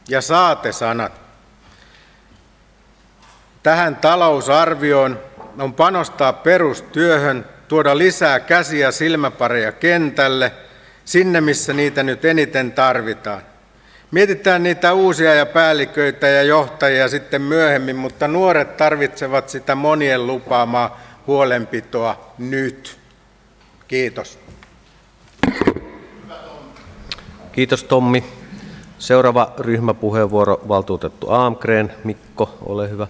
S10: ja saatesanat tähän talousarvioon on panostaa perustyöhön, tuoda lisää käsiä silmäpareja kentälle, sinne missä niitä nyt eniten tarvitaan. Mietitään niitä uusia ja päälliköitä ja johtajia sitten myöhemmin, mutta nuoret tarvitsevat sitä monien lupaamaa huolenpitoa nyt. Kiitos.
S1: Kiitos Tommi. Seuraava ryhmäpuheenvuoro, valtuutettu Almgren. Mikko, ole hyvä.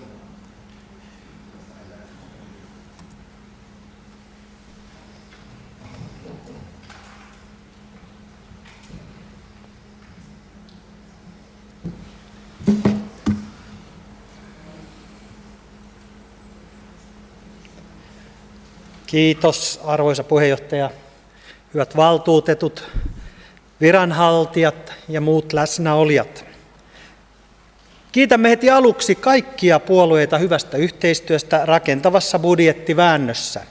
S11: Kiitos arvoisa puheenjohtaja, hyvät valtuutetut, viranhaltijat ja muut läsnäolijat. Kiitämme heti aluksi kaikkia puolueita hyvästä yhteistyöstä rakentavassa budjettiväännössä.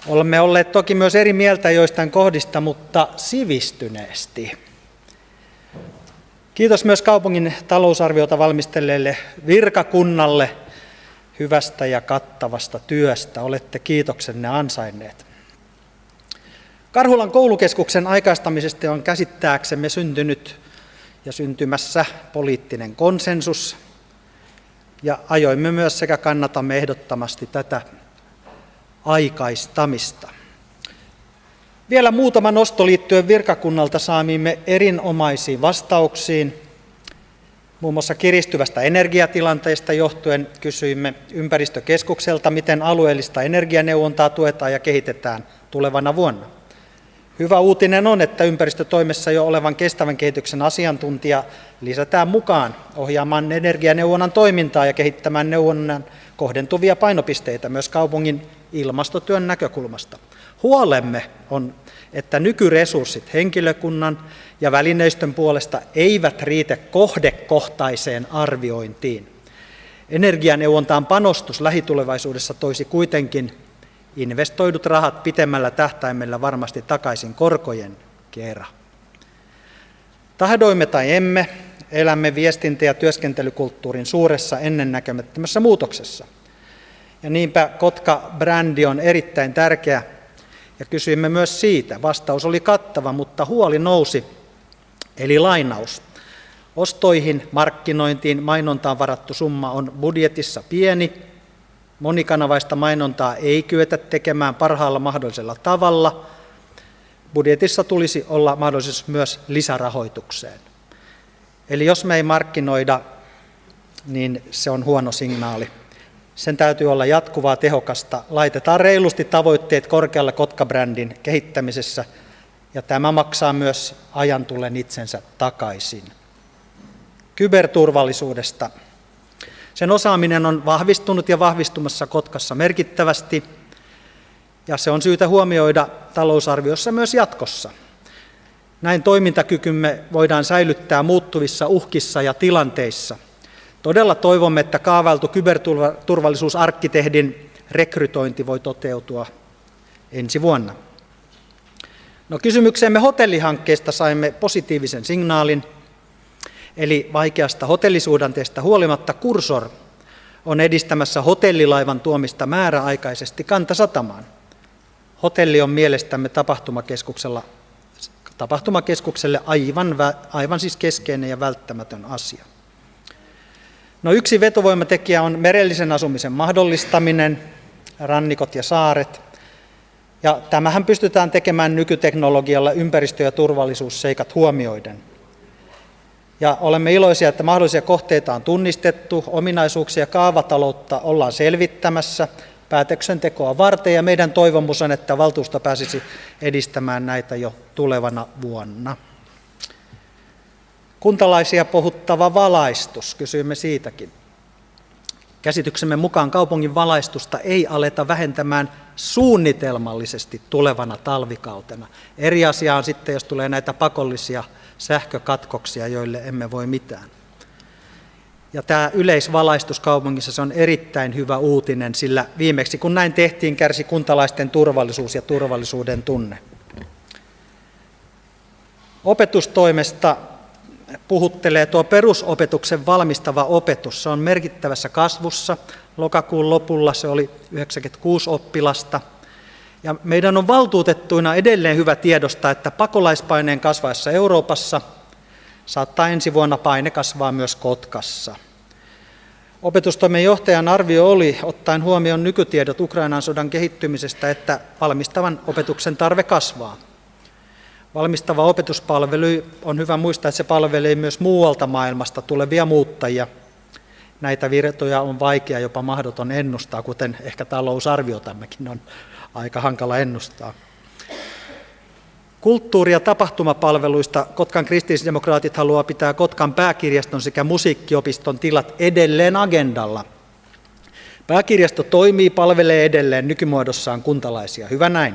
S11: Olemme olleet toki myös eri mieltä joistain kohdista, mutta sivistyneesti. Kiitos myös kaupungin talousarviota valmistelleelle virkakunnalle hyvästä ja kattavasta työstä. Olette kiitoksenne ansainneet. Karhulan koulukeskuksen aikaistamisesta on käsittääksemme syntynyt ja syntymässä poliittinen konsensus. Ja ajoimme myös sekä kannatamme ehdottomasti tätä aikaistamista. Vielä muutama nosto liittyen virkakunnalta saamiimme erinomaisiin vastauksiin. Muun muassa kiristyvästä energiatilanteesta johtuen kysyimme ympäristökeskukselta, miten alueellista energianeuvontaa tuetaan ja kehitetään tulevana vuonna. Hyvä uutinen on, että ympäristötoimessa jo olevan kestävän kehityksen asiantuntija lisätään mukaan ohjaamaan energianeuvonnan toimintaa ja kehittämään neuvonnan kohdentuvia painopisteitä myös kaupungin ilmastotyön näkökulmasta. Huolemme on, että nykyresurssit henkilökunnan ja välineistön puolesta eivät riitä kohdekohtaiseen arviointiin. Energianeuvontaan panostus lähitulevaisuudessa toisi kuitenkin investoidut rahat pitemmällä tähtäimellä varmasti takaisin korkojen kera. Tahdoimme tai emme, elämme viestintä- ja työskentelykulttuurin suuressa ennennäkemättömässä muutoksessa. Ja niinpä Kotka-brändi on erittäin tärkeä ja kysyimme myös siitä. Vastaus oli kattava, mutta huoli nousi, eli lainaus. Ostoihin, markkinointiin, mainontaan varattu summa on budjetissa pieni. Monikanavaista mainontaa ei kyetä tekemään parhaalla mahdollisella tavalla. Budjetissa tulisi olla mahdollisuus myös lisärahoitukseen. Eli jos me ei markkinoida, niin se on huono signaali. Sen täytyy olla jatkuvaa, tehokasta. Laitetaan reilusti tavoitteet korkealla Kotka-brändin kehittämisessä, ja tämä maksaa myös ajan tullen itsensä takaisin. Kyberturvallisuudesta. Sen osaaminen on vahvistunut ja vahvistumassa Kotkassa merkittävästi, ja se on syytä huomioida talousarviossa myös jatkossa. Näin toimintakykymme voidaan säilyttää muuttuvissa uhkissa ja tilanteissa. Todella toivomme, että kaavailtu kyberturvallisuusarkkitehdin rekrytointi voi toteutua ensi vuonna. No, kysymykseemme hotellihankkeesta saimme positiivisen signaalin. Eli vaikeasta hotellisuhdanteesta huolimatta Cursor on edistämässä hotellilaivan tuomista määräaikaisesti Kantasatamaan. Hotelli on mielestämme tapahtumakeskukselle aivan siis keskeinen ja välttämätön asia. No, yksi vetovoimatekijä on merellisen asumisen mahdollistaminen, rannikot ja saaret. Ja tämähän pystytään tekemään nykyteknologialla ympäristö- ja turvallisuusseikat huomioiden. Ja olemme iloisia, että mahdollisia kohteita on tunnistettu, ominaisuuksia ja kaavataloutta ollaan selvittämässä päätöksentekoa varten, ja meidän toivomus on, että valtuusto pääsisi edistämään näitä jo tulevana vuonna. Kuntalaisia puhuttava valaistus, kysyimme siitäkin. Käsityksemme mukaan kaupungin valaistusta ei aleta vähentämään suunnitelmallisesti tulevana talvikautena. Eri asia on sitten, jos tulee näitä pakollisia sähkökatkoksia, joille emme voi mitään. Ja tämä yleisvalaistus kaupungissa, se on erittäin hyvä uutinen, sillä viimeksi kun näin tehtiin, kärsi kuntalaisten turvallisuus ja turvallisuuden tunne. Opetustoimesta puhuttelee tuo perusopetuksen valmistava opetus. Se on merkittävässä kasvussa. Lokakuun lopulla se oli 96 oppilasta. Ja meidän on valtuutettuina edelleen hyvä tiedostaa, että pakolaispaineen kasvaessa Euroopassa saattaa ensi vuonna paine kasvaa myös Kotkassa. Opetustoimen johtajan arvio oli, ottaen huomioon nykytiedot Ukrainan sodan kehittymisestä, että valmistavan opetuksen tarve kasvaa. Valmistava opetuspalvelu on hyvä muistaa, että se palvelee myös muualta maailmasta tulevia muuttajia. Näitä virtoja on vaikea, jopa mahdoton ennustaa, kuten ehkä talousarviotammekin on aika hankala ennustaa. Kulttuuri- ja tapahtumapalveluista Kotkan kristillisdemokraatit haluaa pitää Kotkan pääkirjaston sekä musiikkiopiston tilat edelleen agendalla. Pääkirjasto toimii, palvelee edelleen nykymuodossaan kuntalaisia. Hyvä näin.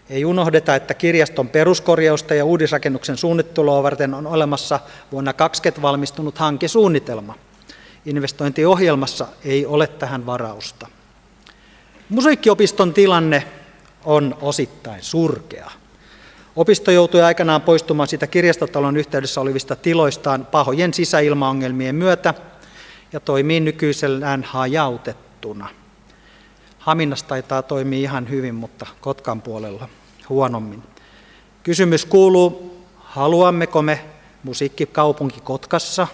S11: Ei unohdeta, että kirjaston peruskorjausta ja uudisrakennuksen suunnittelua varten on olemassa vuonna 2020 valmistunut hankesuunnitelma. Investointiohjelmassa ei ole tähän varausta. Musiikkiopiston tilanne on osittain surkea. Opisto joutui aikanaan poistumaan siitä kirjastotalon yhteydessä olevista tiloistaan pahojen sisäilmaongelmien myötä ja toimii nykyisellään hajautettuna. Haminassa taitaa toimia ihan hyvin, mutta Kotkan puolella huonommin. Kysymys kuuluu, haluammeko me musiikkikaupunki Kotkassa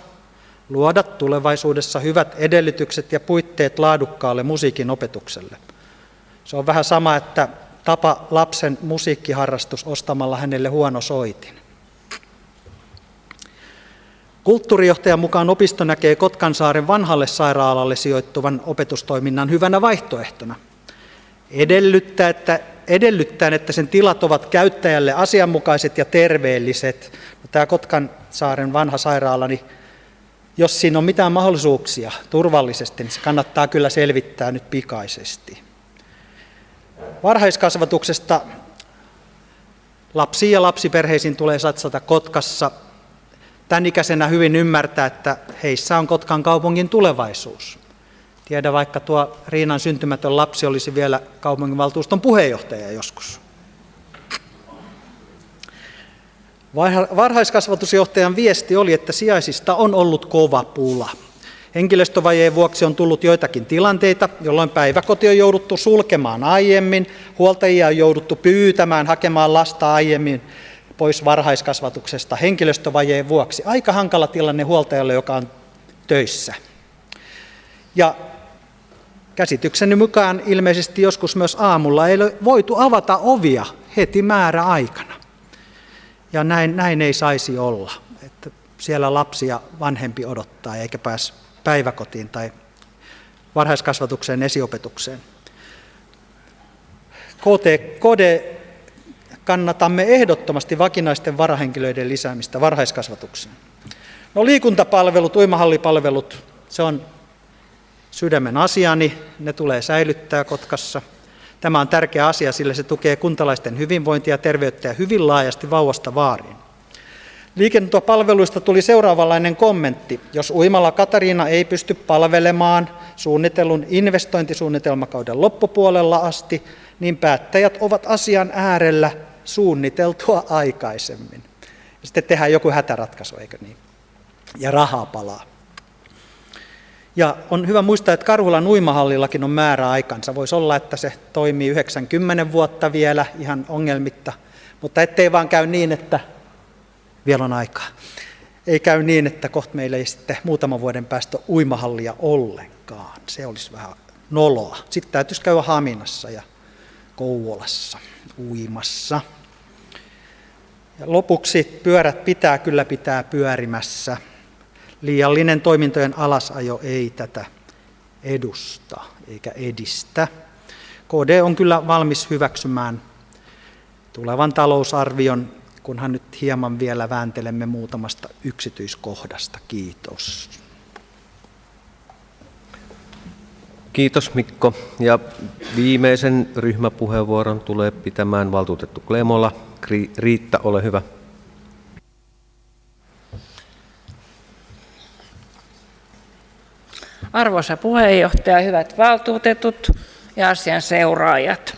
S11: luoda tulevaisuudessa hyvät edellytykset ja puitteet laadukkaalle musiikin opetukselle? Se on vähän sama, että tapa lapsen musiikkiharrastus ostamalla hänelle huono soitin. Kulttuurijohtajan mukaan opisto näkee Kotkansaaren vanhalle sairaalalle sijoittuvan opetustoiminnan hyvänä vaihtoehtona. Edellyttäen, että sen tilat ovat käyttäjälle asianmukaiset ja terveelliset. No, tämä Kotkansaaren vanha sairaala, niin jos siinä on mitään mahdollisuuksia turvallisesti, niin se kannattaa kyllä selvittää nyt pikaisesti. Varhaiskasvatuksesta lapsiin ja lapsiperheisiin tulee satsata Kotkassa. Tämän ikäisenä hyvin ymmärtää, että heissä on Kotkan kaupungin tulevaisuus. Tiedä, vaikka tuo Riinan syntymätön lapsi olisi vielä kaupunginvaltuuston puheenjohtaja joskus. Varhaiskasvatusjohtajan viesti oli, että sijaisista on ollut kova pula. Henkilöstövajeen vuoksi on tullut joitakin tilanteita, jolloin päiväkoti on jouduttu sulkemaan aiemmin, huoltajia on jouduttu pyytämään hakemaan lasta aiemmin pois varhaiskasvatuksesta henkilöstövajeen vuoksi. Aika hankala tilanne huoltajalle, joka on töissä. Ja käsitykseni mukaan ilmeisesti joskus myös aamulla ei ole voitu avata ovia heti määräaikana. Ja näin ei saisi olla, että siellä lapsi ja vanhempi odottaa eikä pääse päiväkotiin tai varhaiskasvatukseen, esiopetukseen. KD kannatamme ehdottomasti vakinaisten varahenkilöiden lisäämistä varhaiskasvatukseen. No, liikuntapalvelut, uimahallipalvelut, se on sydämen asiani, ne tulee säilyttää Kotkassa. Tämä on tärkeä asia, sillä se tukee kuntalaisten hyvinvointia ja terveyttä ja hyvin laajasti vauvasta vaariin. Liikuntapalveluista tuli seuraavanlainen kommentti. Jos uimala Katariina ei pysty palvelemaan suunnitellun investointisuunnitelmakauden loppupuolella asti, niin päättäjät ovat asian äärellä suunniteltua aikaisemmin. Ja sitten tehdään joku hätäratkaisu, eikö niin? Ja rahaa palaa. Ja on hyvä muistaa, että Karhulan uimahallillakin on määräaikansa. Voisi olla, että se toimii 90 vuotta vielä ihan ongelmitta, mutta ettei vaan käy niin, että vielä on aikaa. Ei käy niin, että kohta meillä ei sitten muutaman vuoden päästä uimahallia ollenkaan. Se olisi vähän noloa. Sitten täytyisi käydä Haminassa ja Kouvolassa uimassa. Ja lopuksi pyörät pitää kyllä pitää pyörimässä. Liiallinen toimintojen alasajo ei tätä edusta eikä edistä. KD on kyllä valmis hyväksymään tulevan talousarvion, kunhan nyt hieman vielä vääntelemme muutamasta yksityiskohdasta. Kiitos.
S1: Kiitos Mikko. Ja viimeisen ryhmäpuheenvuoron tulee pitämään valtuutettu Klemola. Riitta, ole hyvä.
S12: Arvoisa puheenjohtaja, hyvät valtuutetut ja asian seuraajat.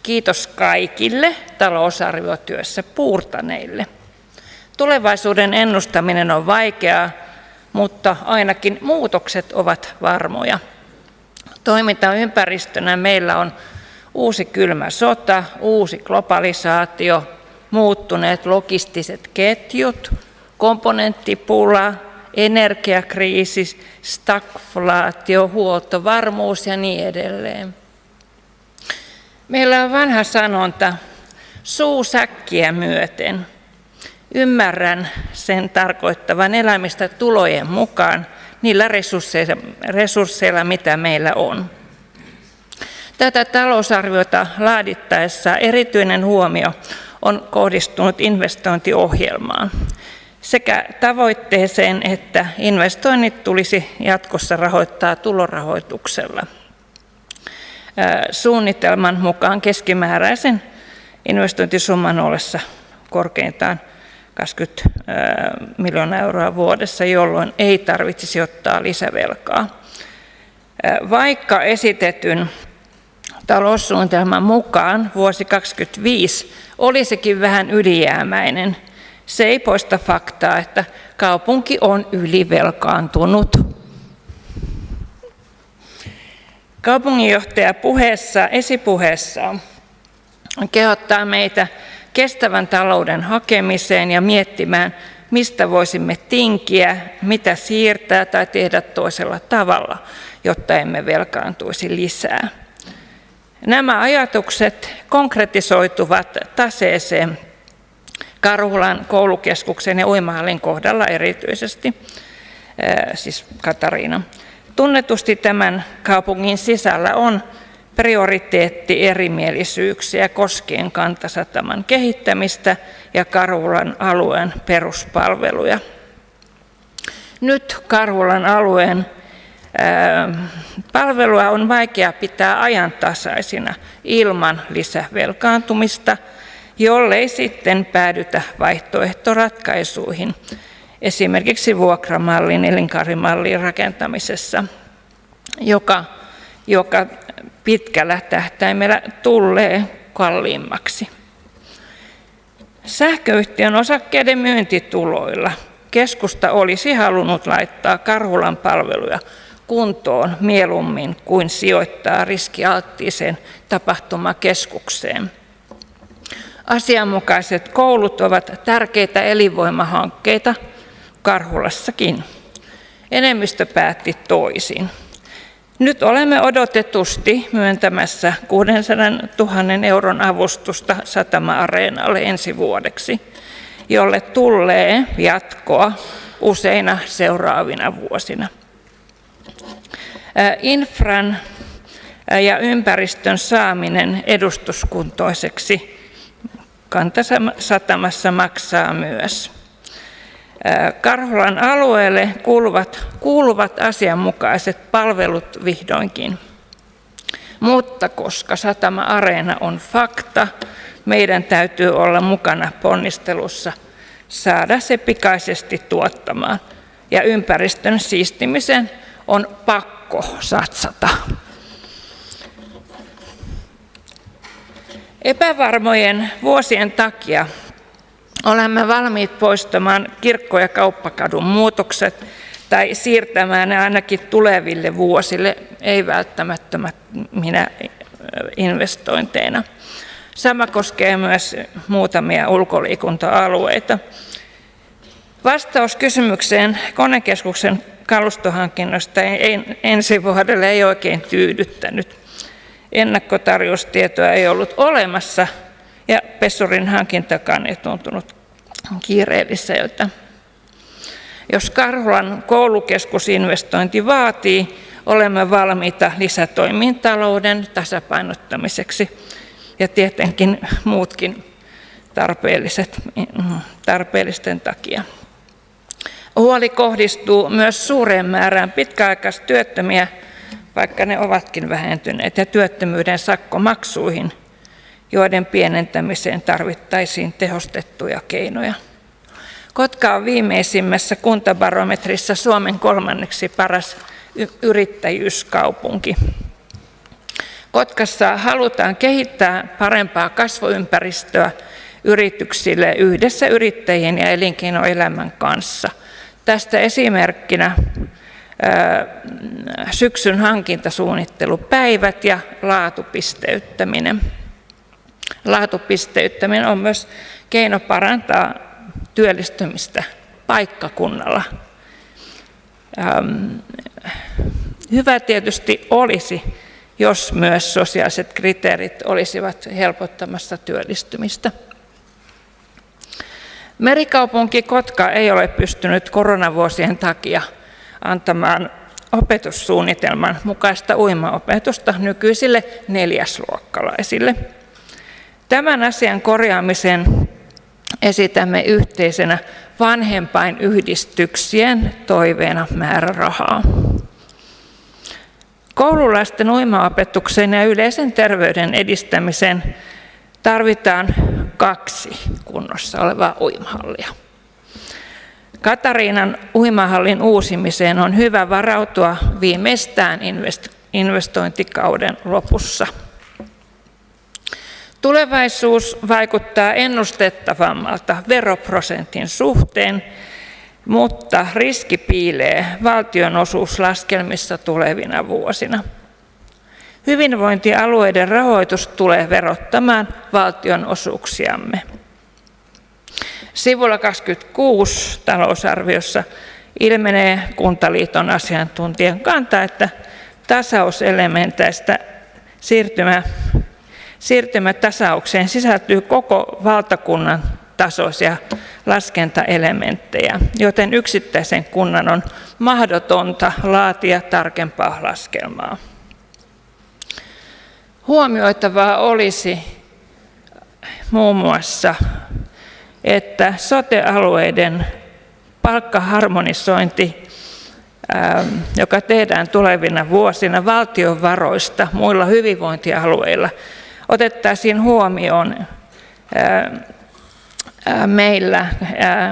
S12: Kiitos kaikille talousarviotyössä puurtaneille. Tulevaisuuden ennustaminen on vaikeaa, mutta ainakin muutokset ovat varmoja. Toimintaympäristönä meillä on uusi kylmä sota, uusi globalisaatio, muuttuneet logistiset ketjut, komponenttipula, energiakriisi, stagflaatio, huoltovarmuus ja niin edelleen. Meillä on vanha sanonta, suu säkkiä myöten. Ymmärrän sen tarkoittavan elämistä tulojen mukaan niillä resursseilla, mitä meillä on. Tätä talousarviota laadittaessa erityinen huomio on kohdistunut investointiohjelmaan sekä tavoitteeseen, että investoinnit tulisi jatkossa rahoittaa tulorahoituksella. Suunnitelman mukaan keskimääräisen investointisumman ollessa korkeintaan 20 miljoonaa euroa vuodessa, jolloin ei tarvitsisi ottaa lisävelkaa. Vaikka esitetyn taloussuunnitelman mukaan vuosi 2025 olisikin vähän ylijäämäinen. Se ei poista faktaa, että kaupunki on ylivelkaantunut. Kaupunginjohtaja esipuheessaan kehottaa meitä kestävän talouden hakemiseen ja miettimään, mistä voisimme tinkiä, mitä siirtää tai tehdä toisella tavalla, jotta emme velkaantuisi lisää. Nämä ajatukset konkretisoituvat taseeseen Karhulan koulukeskuksen ja uimahallin kohdalla erityisesti, siis Katariina. Tunnetusti tämän kaupungin sisällä on prioriteettierimielisyyksiä koskien Kantasataman kehittämistä ja Karhulan alueen peruspalveluja. Nyt Karhulan alueen palvelua on vaikea pitää ajantasaisina ilman lisävelkaantumista, jollei sitten päädytä vaihtoehtoratkaisuihin, esimerkiksi vuokramallin, elinkaarimallin rakentamisessa, joka pitkällä tähtäimellä tulee kalliimmaksi. Sähköyhtiön osakkeiden myyntituloilla keskusta olisi halunnut laittaa Karhulan palveluja kuntoon mieluummin kuin sijoittaa riskialttiiseen tapahtumakeskukseen. Asianmukaiset koulut ovat tärkeitä elinvoimahankkeita Karhulassakin. Enemmistö päätti toisin. Nyt olemme odotetusti myöntämässä 600 000 euron avustusta Satama-areenalle ensi vuodeksi, jolle tulee jatkoa useina seuraavina vuosina. Infran ja ympäristön saaminen edustuskuntoiseksi Kantasatamassa maksaa myös. Karhulan alueelle kuuluvat asianmukaiset palvelut vihdoinkin. Mutta koska Satama-areena on fakta, meidän täytyy olla mukana ponnistelussa saada se pikaisesti tuottamaan. Ja ympäristön siistimisen on pakko satsata. Epävarmojen vuosien takia olemme valmiit poistamaan kirkko- ja kauppakadun muutokset tai siirtämään ne ainakin tuleville vuosille ei-välttämättöminä investointeina. Sama koskee myös muutamia ulkoliikunta-alueita. Vastaus kysymykseen konekeskuksen kalustohankinnosta ensi vuodelle ei oikein tyydyttänyt. Ennakkotarjoustietoa ei ollut olemassa ja pesurin hankintakaan ei tuntunut kiireelliseltä. Jos Karhulan koulukeskusinvestointi vaatii, olemme valmiita lisätoimiin talouden tasapainottamiseksi ja tietenkin muutkin tarpeellisten takia. Huoli kohdistuu myös suureen määrään pitkäaikaistyöttömiä, vaikka ne ovatkin vähentyneet, ja työttömyyden sakkomaksuihin, joiden pienentämiseen tarvittaisiin tehostettuja keinoja. Kotka on viimeisimmässä kuntabarometrissa Suomen 3. paras yrittäjyyskaupunki. Kotkassa halutaan kehittää parempaa kasvuympäristöä yrityksille yhdessä yrittäjien ja elinkeinoelämän kanssa. Tästä esimerkkinä syksyn hankintasuunnittelupäivät ja laatupisteyttäminen. Laatupisteyttäminen on myös keino parantaa työllistymistä paikkakunnalla. Hyvä tietysti olisi, jos myös sosiaaliset kriteerit olisivat helpottamassa työllistymistä. Merikaupunki Kotka ei ole pystynyt koronavuosien takia antamaan opetussuunnitelman mukaista uimaopetusta nykyisille 4-luokkalaisille. Tämän asian korjaamiseen esitämme yhteisenä vanhempainyhdistyksien toiveena määrärahaa. Koululaisten uimaopetuksen ja yleisen terveyden edistämiseen tarvitaan 2 kunnossa olevaa uimahallia. Katariinan uimahallin uusimiseen on hyvä varautua viimeistään investointikauden lopussa. Tulevaisuus vaikuttaa ennustettavammalta veroprosentin suhteen, mutta riski piilee valtionosuuslaskelmissa tulevina vuosina. Hyvinvointialueiden rahoitus tulee verottamaan valtionosuuksiamme. Sivulla 26 talousarviossa ilmenee Kuntaliiton asiantuntijan kanta, että tasauselementeistä siirtymätasaukseen sisältyy koko valtakunnan tasoisia laskentaelementtejä, joten yksittäisen kunnan on mahdotonta laatia tarkempaa laskelmaa. Huomioitavaa olisi muun muassa, että sote-alueiden palkkaharmonisointi, joka tehdään tulevina vuosina valtion varoista muilla hyvinvointialueilla, otettaisiin huomioon meillä,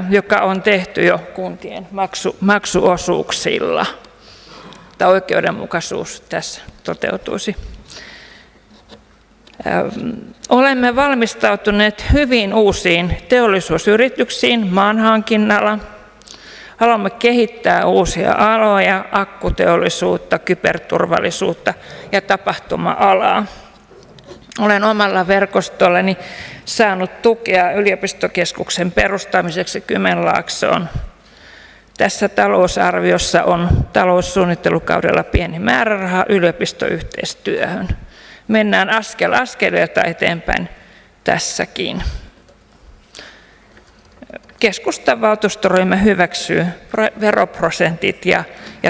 S12: joka on tehty jo kuntien maksuosuuksilla. Tämä oikeudenmukaisuus tässä toteutuisi. Olemme valmistautuneet hyvin uusiin teollisuusyrityksiin maanhankinnalla. Haluamme kehittää uusia aloja, akkuteollisuutta, kyberturvallisuutta ja tapahtuma-alaa. Olen omalla verkostollani saanut tukea yliopistokeskuksen perustamiseksi Kymenlaaksoon. Tässä talousarviossa on taloussuunnittelukaudella pieni määräraha yliopistoyhteistyöhön. Mennään askel askeleelta eteenpäin tässäkin. Keskustan valtuustoryhmä hyväksyy veroprosentit ja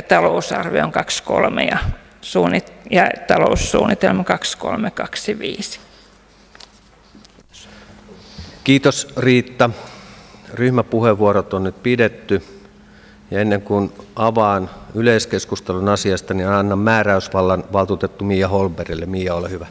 S12: talousarvion 23 ja taloussuunnitelma 2325.
S1: Kiitos Riitta. Ryhmäpuheenvuorot on nyt pidetty. Ja ennen kuin avaan yleiskeskustelun asiasta, niin annan määräysvallan valtuutettu Mia Holmbergille. Mia, ole hyvä.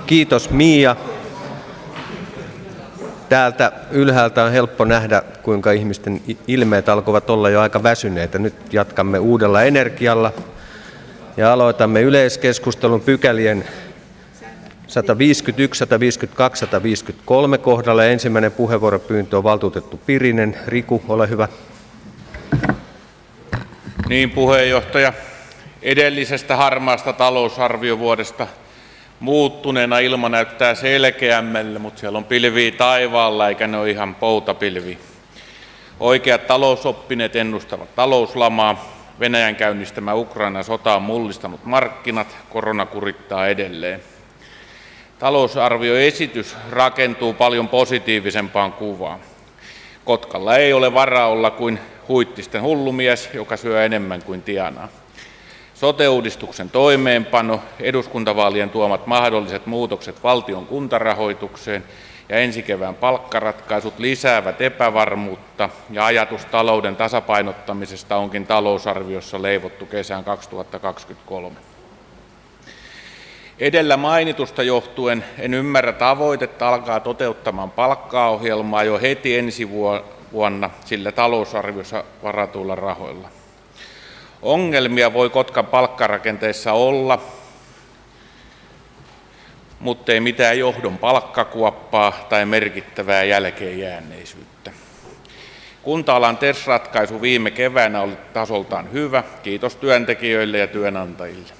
S1: Kiitos Mia. Täältä ylhäältä on helppo nähdä, kuinka ihmisten ilmeet alkoivat olla jo aika väsyneitä. Nyt jatkamme uudella energialla ja aloitamme yleiskeskustelun pykälien 151, 152, 153 kohdalla. Ensimmäinen puheenvuoropyyntö on valtuutettu Pirinen. Riku, ole hyvä.
S13: Niin, puheenjohtaja. Edellisestä harmaasta talousarviovuodesta muuttuneena ilma näyttää selkeämmälle, mutta siellä on pilviä taivaalla eikä ne ole ihan poutapilviä. Oikeat talousoppineet ennustavat talouslamaa. Venäjän käynnistämä Ukrainan sota on mullistanut markkinat, korona kurittaa edelleen. Talousarvioesitys rakentuu paljon positiivisempaan kuvaan. Kotkalla ei ole varaa olla kuin Huittisten hullumies, joka syö enemmän kuin tienaa. Sote-uudistuksen toimeenpano, eduskuntavaalien tuomat mahdolliset muutokset valtion kuntarahoitukseen ja ensi kevään palkkaratkaisut lisäävät epävarmuutta ja ajatus talouden tasapainottamisesta onkin talousarviossa leivottu kesään 2023. Edellä mainitusta johtuen en ymmärrä tavoitetta alkaa toteuttamaan palkkaohjelmaa jo heti ensi vuonna sillä talousarviossa varatuilla rahoilla. Ongelmia voi Kotkan palkkarakenteessa olla, mutta ei mitään johdon palkkakuoppaa tai merkittävää jälkeenjääneisyyttä. Kunta-alan TES-ratkaisu viime keväänä oli tasoltaan hyvä, kiitos työntekijöille ja työnantajille.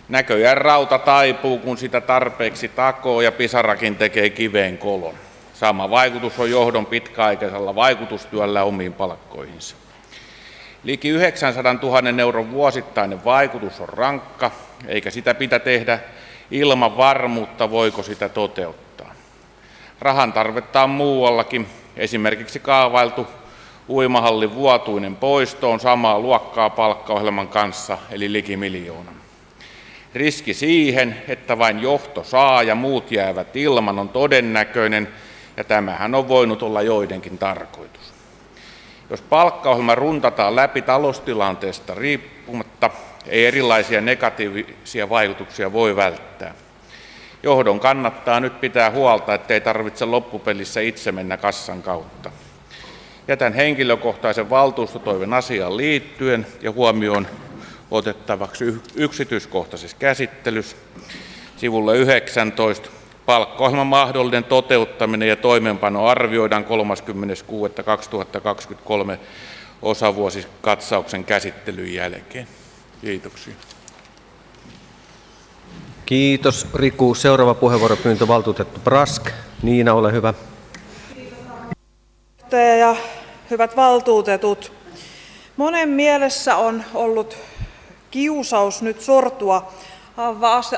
S13: Näköjään rauta taipuu, kun sitä tarpeeksi takoo ja pisarakin tekee kiveen kolon. Sama vaikutus on johdon pitkäaikaisella vaikutustyöllä omiin palkkoihinsa. Liki 900 000 euron vuosittainen vaikutus on rankka, eikä sitä pidä tehdä ilman varmuutta, voiko sitä toteuttaa. Rahan tarvetta on muuallakin, esimerkiksi kaavailtu uimahallin vuotuinen poisto on samaa luokkaa palkkaohjelman kanssa, eli liki 1 miljoona. Riski siihen, että vain johto saa ja muut jäävät ilman, on todennäköinen, ja tämähän on voinut olla joidenkin tarkoitus. Jos palkkaohjelma runtataan läpi taloustilanteesta riippumatta, ei erilaisia negatiivisia vaikutuksia voi välttää. Johdon kannattaa nyt pitää huolta, ettei tarvitse loppupelissä itse mennä kassan kautta. Jätän henkilökohtaisen valtuustotoiven asiaan liittyen ja huomioon otettavaksi yksityiskohtaisessa käsittelyssä. Sivulla 19. Palkkaohjelman mahdollinen toteuttaminen ja toimeenpano arvioidaan 30.6.2023 osavuosikatsauksen käsittelyn jälkeen. Kiitoksia.
S1: Kiitos Riku. Seuraava puheenvuoropyyntö valtuutettu Brask. Niina, ole hyvä.
S2: Ja hyvät valtuutetut, monen mielessä on ollut kiusaus nyt sortua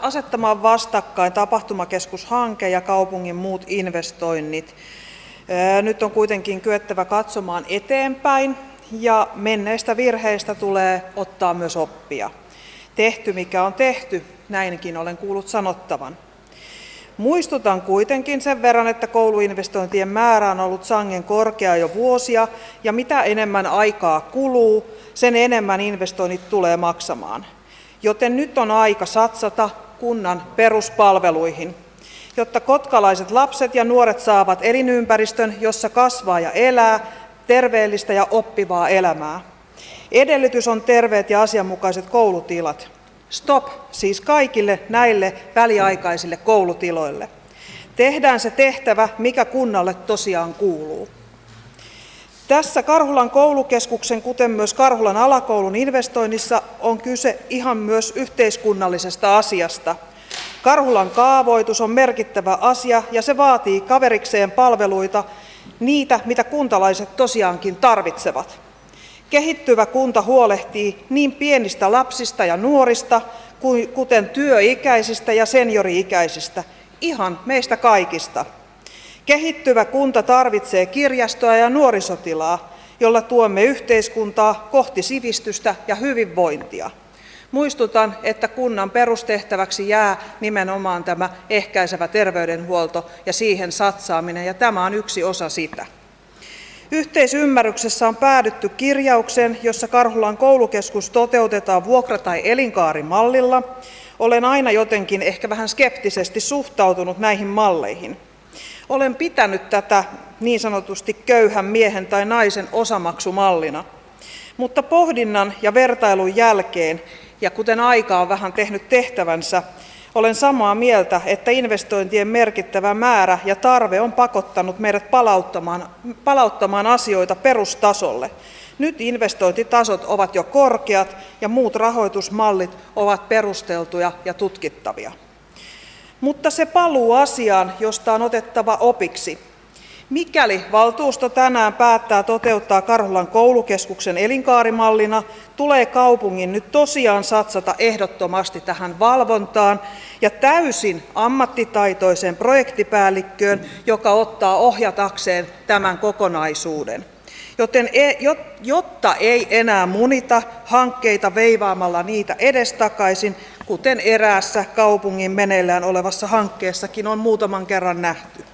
S2: asettamaan vastakkain tapahtumakeskushanke ja kaupungin muut investoinnit. Nyt on kuitenkin kyettävä katsomaan eteenpäin ja menneistä virheistä tulee ottaa myös oppia. Tehty mikä on tehty, näinkin olen kuullut sanottavan. Muistutan kuitenkin sen verran, että kouluinvestointien määrä on ollut sangen korkea jo vuosia ja mitä enemmän aikaa kuluu, sen enemmän investoinnit tulee maksamaan. Joten nyt on aika satsata kunnan peruspalveluihin, jotta kotkalaiset lapset ja nuoret saavat elinympäristön, jossa kasvaa ja elää, terveellistä ja oppivaa elämää. Edellytys on terveet ja asianmukaiset koulutilat. Stop siis kaikille näille väliaikaisille koulutiloille. Tehdään se tehtävä, mikä kunnalle tosiaan kuuluu. Tässä Karhulan koulukeskuksen, kuten myös Karhulan alakoulun investoinnissa, on kyse ihan myös yhteiskunnallisesta asiasta. Karhulan kaavoitus on merkittävä asia ja se vaatii kaverikseen palveluita, niitä mitä kuntalaiset tosiaankin tarvitsevat. Kehittyvä kunta huolehtii niin pienistä lapsista ja nuorista, kuten työikäisistä ja seniori-ikäisistä, ihan meistä kaikista. Kehittyvä kunta tarvitsee kirjastoa ja nuorisotilaa, jolla tuomme yhteiskuntaa kohti sivistystä ja hyvinvointia. Muistutan, että kunnan perustehtäväksi jää nimenomaan tämä ehkäisevä terveydenhuolto ja siihen satsaaminen, ja tämä on yksi osa sitä. Yhteisymmärryksessä on päädytty kirjaukseen, jossa Karhulan koulukeskus toteutetaan vuokra- tai elinkaarimallilla. Olen aina jotenkin ehkä vähän skeptisesti suhtautunut näihin malleihin. Olen pitänyt tätä niin sanotusti köyhän miehen tai naisen osamaksumallina. Mutta pohdinnan ja vertailun jälkeen, ja kuten aika on vähän tehnyt tehtävänsä, olen samaa mieltä, että investointien merkittävä määrä ja tarve on pakottanut meidät palauttamaan asioita perustasolle. Nyt investointitasot ovat jo korkeat ja muut rahoitusmallit ovat perusteltuja ja tutkittavia. Mutta se paluu asiaan, josta on otettava opiksi. Mikäli valtuusto tänään päättää toteuttaa Karhulan koulukeskuksen elinkaarimallina, tulee kaupungin nyt tosiaan satsata ehdottomasti tähän valvontaan ja täysin ammattitaitoiseen projektipäällikköön, joka ottaa ohjatakseen tämän kokonaisuuden. Joten jotta ei enää munita hankkeita veivaamalla niitä edestakaisin, kuten eräässä kaupungin meneillään olevassa hankkeessakin on muutaman kerran nähty.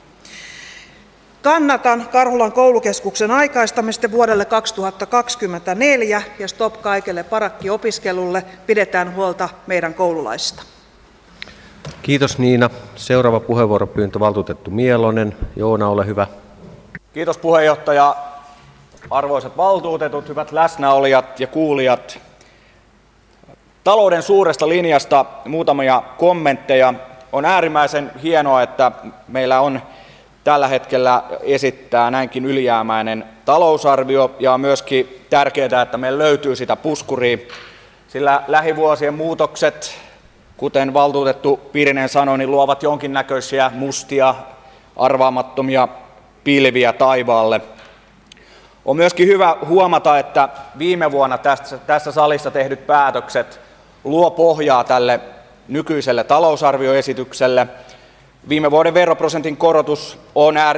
S2: Kannatan Karhulan koulukeskuksen aikaistamista vuodelle 2024 ja stop kaikelle parakkiopiskelulle. Pidetään huolta meidän koululaisista.
S1: Kiitos Niina. Seuraava puheenvuoropyyntö valtuutettu Mielonen. Joona, ole hyvä.
S14: Kiitos puheenjohtaja. Arvoisat valtuutetut, hyvät läsnäolijat ja kuulijat. Talouden suuresta linjasta muutamia kommentteja. On äärimmäisen hienoa, että meillä on tällä hetkellä esittää näinkin ylijäämäinen talousarvio ja on myöskin tärkeää, että meillä löytyy sitä puskuria, sillä lähivuosien muutokset, kuten valtuutettu Pirinen sanoi, niin luovat jonkinnäköisiä mustia, arvaamattomia pilviä taivaalle. On myöskin hyvä huomata, että viime vuonna tässä salissa tehdyt päätökset luo pohjaa tälle nykyiselle talousarvioesitykselle. Viime vuoden veroprosentin korotus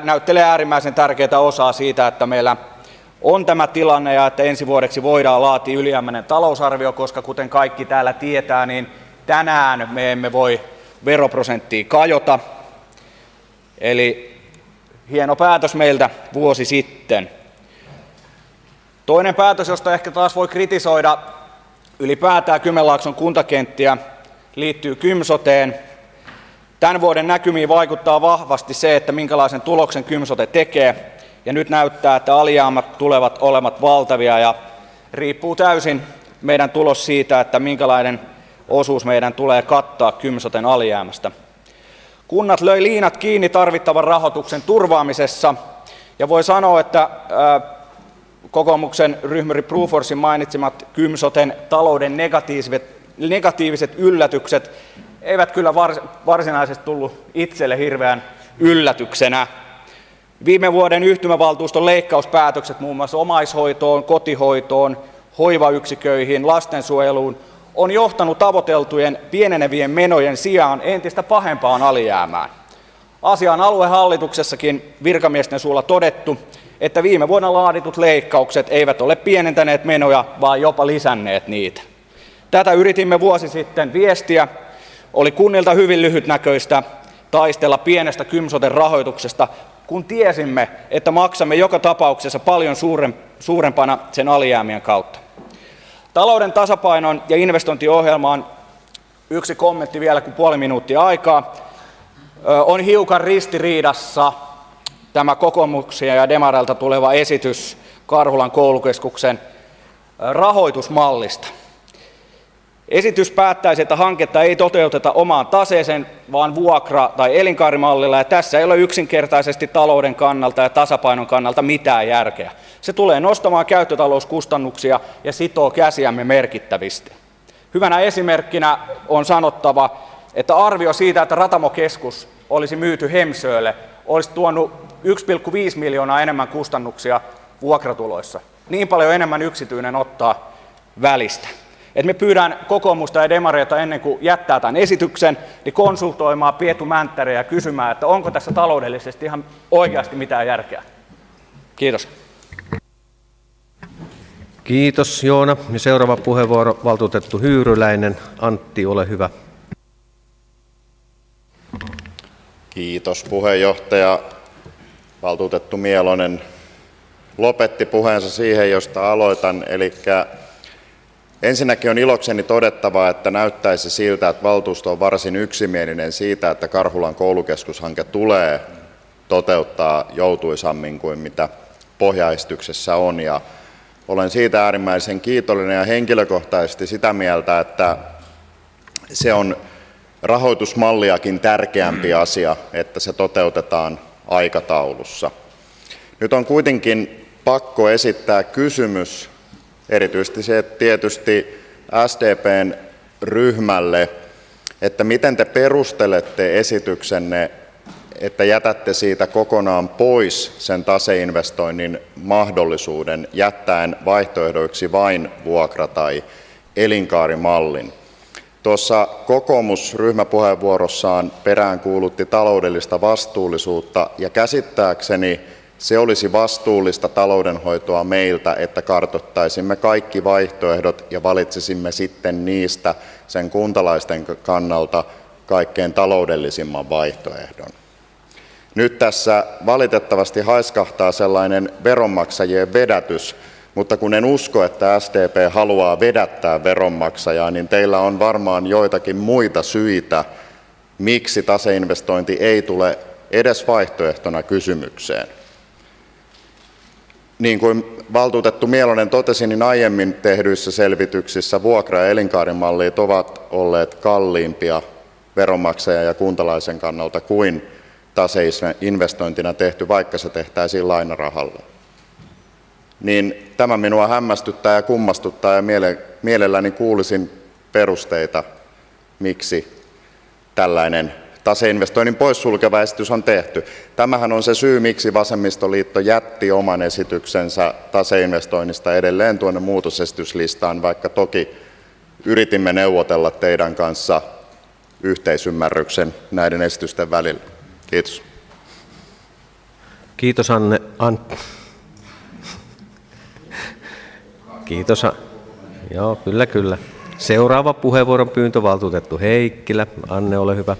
S14: näyttelee äärimmäisen tärkeää osaa siitä, että meillä on tämä tilanne ja että ensi vuodeksi voidaan laatia ylijäämäinen talousarvio, koska kuten kaikki täällä tietää, niin tänään me emme voi veroprosenttia kajota. Eli hieno päätös meiltä vuosi sitten. Toinen päätös, josta ehkä taas voi kritisoida ylipäätään Kymenlaakson kuntakenttiä, liittyy Kymsoteen. Tämän vuoden näkymiin vaikuttaa vahvasti se, että minkälaisen tuloksen Kymsote tekee. Ja nyt näyttää, että alijäämät tulevat olemaan valtavia ja riippuu täysin meidän tulos siitä, että minkälainen osuus meidän tulee kattaa Kymsoten alijäämästä. Kunnat löi liinat kiinni tarvittavan rahoituksen turvaamisessa ja voi sanoa, että kokoomuksen ryhmäri Bruforsin mainitsemat Kymsoten talouden negatiiviset yllätykset eivät kyllä varsinaisesti tullut itselle hirveän yllätyksenä. Viime vuoden yhtymävaltuuston leikkauspäätökset muun muassa omaishoitoon, kotihoitoon, hoivayksiköihin, lastensuojeluun on johtanut tavoiteltujen pienenevien menojen sijaan entistä pahempaan alijäämään. Asia on aluehallituksessakin virkamiesten suulla todettu, että viime vuonna laaditut leikkaukset eivät ole pienentäneet menoja, vaan jopa lisänneet niitä. Tätä yritimme vuosi sitten viestiä. Oli kunnilta hyvin lyhytnäköistä taistella pienestä Kymsoten rahoituksesta, kun tiesimme, että maksamme joka tapauksessa paljon suurempana sen alijäämien kautta. Talouden tasapainon ja investointiohjelmaan yksi kommentti vielä, kun puoli minuuttia aikaa. On hiukan ristiriidassa tämä kokoomuksia ja demareilta tuleva esitys Karhulan koulukeskuksen rahoitusmallista. Esitys päättäisi, että hanketta ei toteuteta omaan taseeseen, vaan vuokra- tai elinkaarimallilla, ja tässä ei ole yksinkertaisesti talouden kannalta ja tasapainon kannalta mitään järkeä. Se tulee nostamaan käyttötalouskustannuksia ja sitoo käsiämme merkittävästi. Hyvänä esimerkkinä on sanottava, että arvio siitä, että Ratamokeskus olisi myyty Hemsölle, olisi tuonut 1,5 miljoonaa enemmän kustannuksia vuokratuloissa. Niin paljon enemmän yksityinen ottaa välistä. Et me pyydän kokoomusta ja demareita ennen kuin jättää tämän esityksen, niin konsultoimaan Pietu Mänttäriä ja kysymään, että onko tässä taloudellisesti ihan oikeasti mitään järkeä. Kiitos.
S1: Kiitos Joona. Ja seuraava puheenvuoro valtuutettu Hyyryläinen. Antti, ole hyvä.
S9: Kiitos puheenjohtaja. Valtuutettu Mielonen lopetti puheensa siihen, josta aloitan. Eli ensinnäkin on ilokseni todettava, että näyttäisi siltä, että valtuusto on varsin yksimielinen siitä, että Karhulan koulukeskushanke tulee toteuttaa joutuisammin kuin mitä pohjaesityksessä on. Ja olen siitä äärimmäisen kiitollinen ja henkilökohtaisesti sitä mieltä, että se on rahoitusmalliakin tärkeämpi asia, että se toteutetaan aikataulussa. Nyt on kuitenkin pakko esittää kysymys, erityisesti se tietysti SDP:n ryhmälle, että miten te perustelette esityksenne, että jätätte siitä kokonaan pois sen taseinvestoinnin mahdollisuuden, jättäen vaihtoehdoiksi vain vuokra- tai elinkaarimallin. Tuossa kokoomus ryhmäpuheenvuorossaan peräänkuulutti taloudellista vastuullisuutta, ja käsittääkseni se olisi vastuullista taloudenhoitoa meiltä, että kartoittaisimme kaikki vaihtoehdot ja valitsisimme sitten niistä sen kuntalaisten kannalta kaikkein taloudellisimman vaihtoehdon. Nyt tässä valitettavasti haiskahtaa sellainen veronmaksajien vedätys, mutta kun en usko, että SDP haluaa vedättää veronmaksajaa, niin teillä on varmaan joitakin muita syitä, miksi taseinvestointi ei tule edes vaihtoehtona kysymykseen. Niin kuin valtuutettu Mielonen totesi, niin aiemmin tehdyissä selvityksissä vuokra- ja elinkaarimallit ovat olleet kalliimpia veronmaksajan ja kuntalaisen kannalta kuin taseinvestointina tehty, vaikka se tehtäisiin lainarahalla. Niin tämä minua hämmästyttää ja kummastuttaa, ja mielelläni kuulisin perusteita, miksi tällainen taseinvestoinnin poissulkeva esitys on tehty. Tämähän on se syy, miksi Vasemmistoliitto jätti oman esityksensä taseinvestoinnista edelleen tuonne muutosesityslistaan, vaikka toki yritimme neuvotella teidän kanssa yhteisymmärryksen näiden esitysten välillä. Kiitos.
S1: Kiitos Kiitos. Joo, kyllä. Seuraava puheenvuoron pyyntö valtuutettu Heikkilä. Anne, ole hyvä.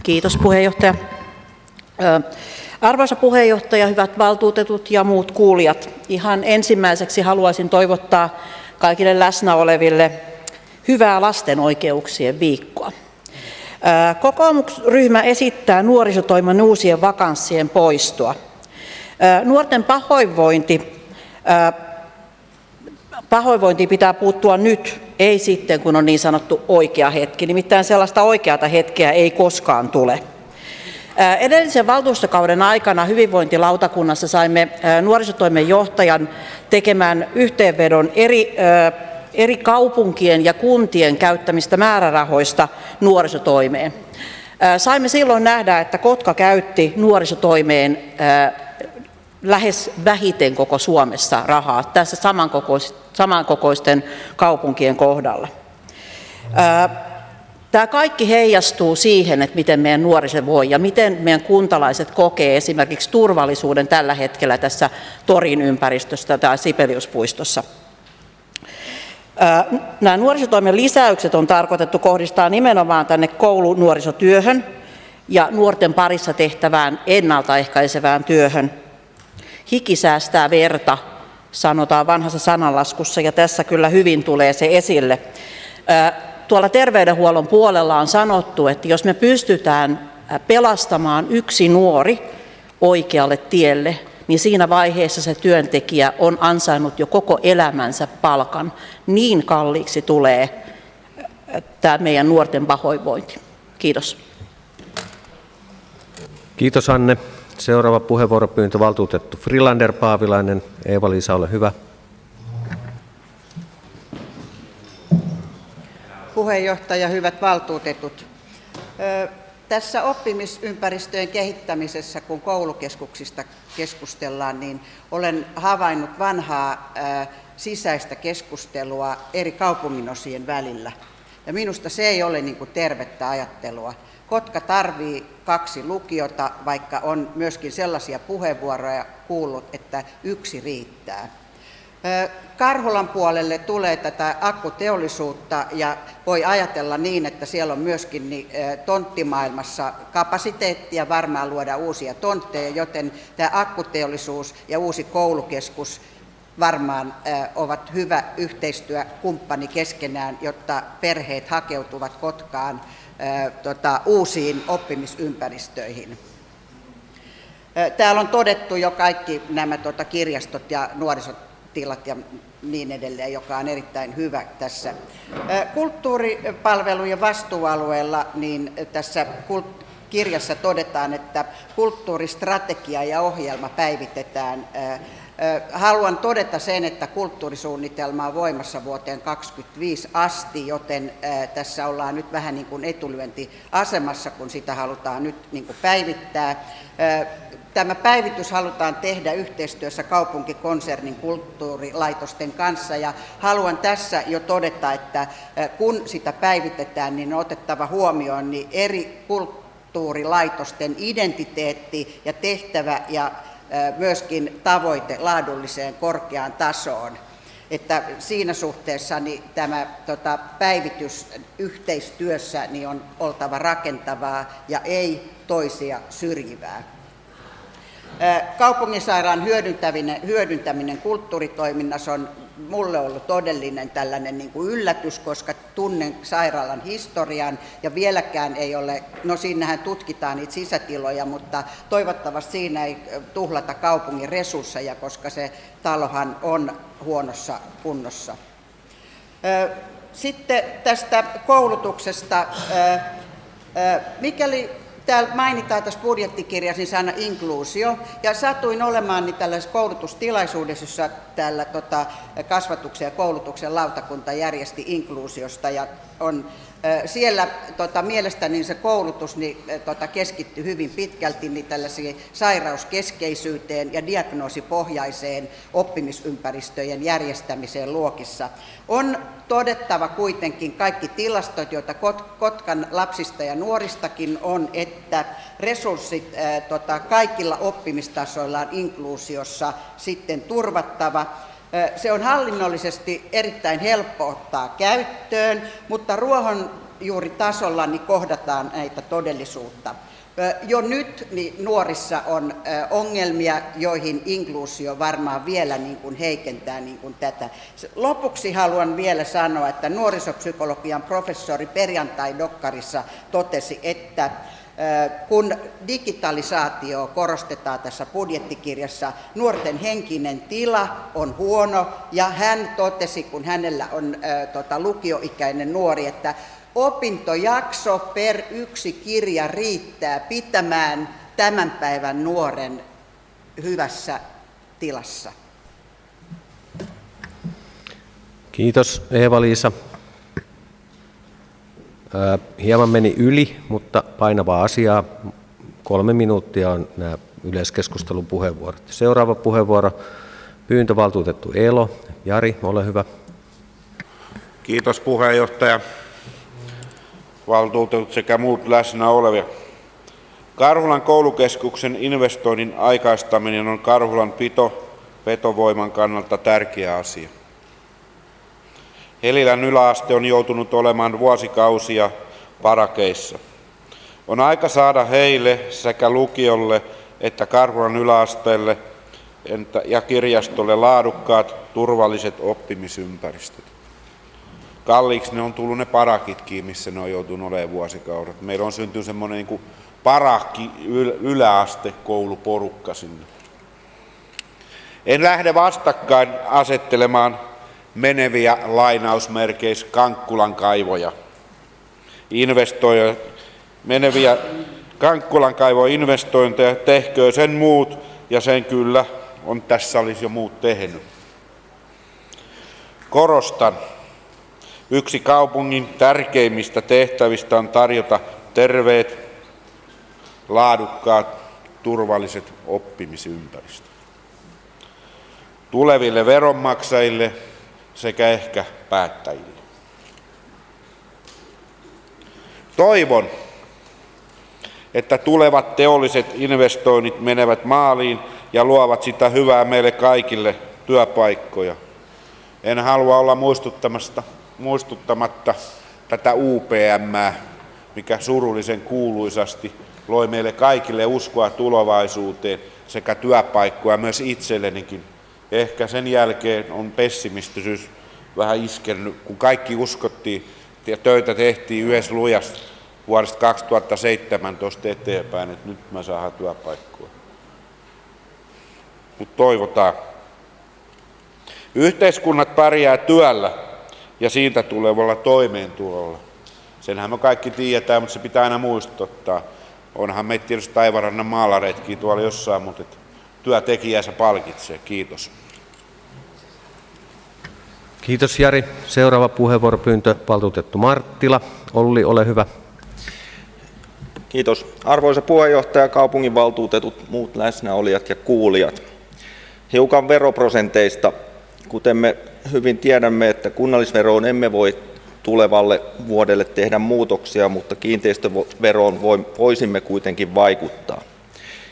S15: Kiitos puheenjohtaja. Arvoisa puheenjohtaja, hyvät valtuutetut ja muut kuulijat. Ihan ensimmäiseksi haluaisin toivottaa kaikille läsnä oleville hyvää lasten oikeuksien viikkoa. Kokoomusryhmä esittää nuorisotoimen uusien vakanssien poistoa. Nuorten pahoinvointiin pitää puuttua nyt, ei sitten kun on niin sanottu oikea hetki. Nimittäin sellaista oikeata hetkeä ei koskaan tule. Edellisen valtuustokauden aikana hyvinvointilautakunnassa saimme nuorisotoimen johtajan tekemään yhteenvedon eri kaupunkien ja kuntien käyttämistä määrärahoista nuorisotoimeen. Saimme silloin nähdä, että Kotka käytti nuorisotoimeen lähes vähiten koko Suomessa rahaa tässä samankokoisten kaupunkien kohdalla. Tämä kaikki heijastuu siihen, että miten meidän nuoriso voi ja miten meidän kuntalaiset kokee esimerkiksi turvallisuuden tällä hetkellä tässä Torin ympäristössä tai Sibeliuspuistossa. Nämä nuorisotoimen lisäykset on tarkoitettu kohdistaa nimenomaan tänne koulunuorisotyöhön ja nuorten parissa tehtävään ennaltaehkäisevään työhön. Hiki säästää verta, sanotaan vanhassa sananlaskussa, ja tässä kyllä hyvin tulee se esille. Tuolla terveydenhuollon puolella on sanottu, että jos me pystytään pelastamaan yksi nuori oikealle tielle, niin siinä vaiheessa se työntekijä on ansainnut jo koko elämänsä palkan. Niin kalliiksi tulee tämä meidän nuorten pahoinvointi. Kiitos.
S1: Kiitos Anne. Seuraava puheenvuoropyyntö valtuutettu Frilander Paavilainen. Eeva-Liisa, ole hyvä.
S16: Puheenjohtaja, hyvät valtuutetut. Tässä oppimisympäristöjen kehittämisessä, kun koulukeskuksista keskustellaan, niin olen havainnut vanhaa sisäistä keskustelua eri kaupunginosien välillä. Ja minusta se ei ole niin kuin tervettä ajattelua. Kotka tarvii 2 lukiota, vaikka on myöskin sellaisia puheenvuoroja kuullut, että 1 riittää. Karhulan puolelle tulee tätä akkuteollisuutta ja voi ajatella niin, että siellä on myöskin tonttimaailmassa kapasiteettia varmaan luoda uusia tontteja, joten tämä akkuteollisuus ja uusi koulukeskus varmaan ovat hyvä yhteistyökumppani keskenään, jotta perheet hakeutuvat Kotkaan uusiin oppimisympäristöihin. Täällä on todettu jo kaikki nämä kirjastot ja nuorisotilat ja niin edelleen, joka on erittäin hyvä tässä. Kulttuuripalvelujen vastuualueella niin tässä kirjassa todetaan, että kulttuuristrategia ja ohjelma päivitetään. Haluan todeta sen, että kulttuurisuunnitelma on voimassa vuoteen 2025 asti, joten tässä ollaan nyt vähän niin kuin etulyöntiasemassa, kun sitä halutaan nyt niin kuin päivittää. Tämä päivitys halutaan tehdä yhteistyössä kaupunkikonsernin kulttuurilaitosten kanssa, ja haluan tässä jo todeta, että kun sitä päivitetään, niin on otettava huomioon niin eri kulttuurilaitosten identiteetti ja tehtävä ja myöskin tavoite laadulliseen korkeaan tasoon. Että siinä suhteessa niin tämä päivitys yhteistyössä niin on oltava rakentavaa ja ei toisia syrjivää. Kaupunginsairaalan hyödyntäminen kulttuuritoiminnassa on mulle ollut todellinen tällainen niin kuin yllätys, koska tunnen sairaalan historian ja vieläkään ei ole, no siinähän tutkitaan niitä sisätiloja, mutta toivottavasti siinä ei tuhlata kaupungin resursseja, koska se talohan on huonossa kunnossa. Sitten tästä koulutuksesta, mikäli täällä mainitaan tässä budjettikirjassa niin sana inkluusio, ja satuin olemaan niin tällaisessa koulutustilaisuudessa, jossa täällä kasvatuksen ja koulutuksen lautakunta järjesti inkluusiosta, ja on siellä mielestäni se koulutus niin, keskittyi hyvin pitkälti niin tällaisiin sairauskeskeisyyteen ja diagnoosipohjaiseen oppimisympäristöjen järjestämiseen luokissa. On todettava kuitenkin kaikki tilastot, joita Kotkan lapsista ja nuoristakin on, että resurssit kaikilla oppimistasoilla on inkluusiossa sitten turvattava. Se on hallinnollisesti erittäin helppo ottaa käyttöön, mutta ruohonjuuritasolla niin kohdataan näitä todellisuutta. Jo nyt niin nuorissa on ongelmia, joihin inkluusio varmaan vielä niin kuin heikentää niin kuin tätä. Lopuksi haluan vielä sanoa, että nuorisopsykologian professori perjantai-dokkarissa totesi, että kun digitalisaatio korostetaan tässä budjettikirjassa, nuorten henkinen tila on huono, ja hän totesi, kun hänellä on lukioikäinen nuori, että opintojakso per yksi kirja riittää pitämään tämän päivän nuoren hyvässä tilassa.
S1: Kiitos Eeva-Liisa. Hieman meni yli, mutta painavaa asiaa. 3 minuuttia on nämä yleiskeskustelun puheenvuorot. Seuraava puheenvuoro, pyyntövaltuutettu Elo. Jari, ole hyvä.
S17: Kiitos puheenjohtaja, valtuutetut sekä muut läsnä olevia. Karhulan koulukeskuksen investoinnin aikaistaminen on Karhulan pitovoiman kannalta tärkeä asia. Helilän yläaste on joutunut olemaan vuosikausia parakeissa. On aika saada heille sekä lukiolle että Karhulan yläasteelle ja kirjastolle laadukkaat, turvalliset oppimisympäristöt. Kalliiksi ne on tullut ne parakitkin, missä ne on joutunut olemaan vuosikaudet. Meillä on syntynyt semmoinen niin kuin parakki yläastekouluporukka sinne. En lähde vastakkain asettelemaan meneviä lainausmerkeissä Kankkulan kaivoja. Meneviä Kankkulan kaivoinvestointeja tehköö sen muut, ja sen kyllä on tässä olisi jo muut tehnyt. Korostan, yksi kaupungin tärkeimmistä tehtävistä on tarjota terveet, laadukkaat, turvalliset oppimisympäristöt tuleville veronmaksajille sekä ehkä päättäjille. Toivon, että tulevat teolliset investoinnit menevät maaliin ja luovat sitä hyvää meille kaikille työpaikkoja. En halua olla muistuttamatta tätä UPM:ää, mikä surullisen kuuluisasti loi meille kaikille uskoa tulevaisuuteen sekä työpaikkoja myös itsellenikin Ehkä sen jälkeen on pessimistisyys vähän iskenyt, kun kaikki uskottiin ja töitä tehtiin yhdessä lujassa vuodesta 2017 eteenpäin, että nyt mä saadaan työpaikkoja. Mutta toivotaan. Yhteiskunnat pärjää työllä ja siitä tulevalla toimeentulolla. Senhän me kaikki tiedetään, mutta se pitää aina muistuttaa. Onhan meitä tietysti taivarannan maalareetkin tuolla jossain, mutta työtekijänsä palkitsee. Kiitos.
S1: Kiitos Jari. Seuraava puheenvuoropyyntö, valtuutettu Marttila. Olli, ole hyvä.
S18: Kiitos. Arvoisa puheenjohtaja, kaupunginvaltuutetut, muut läsnäolijat ja kuulijat. Hiukan veroprosenteista. Kuten me hyvin tiedämme, että kunnallisveroon emme voi tulevalle vuodelle tehdä muutoksia, mutta kiinteistöveroon voisimme kuitenkin vaikuttaa.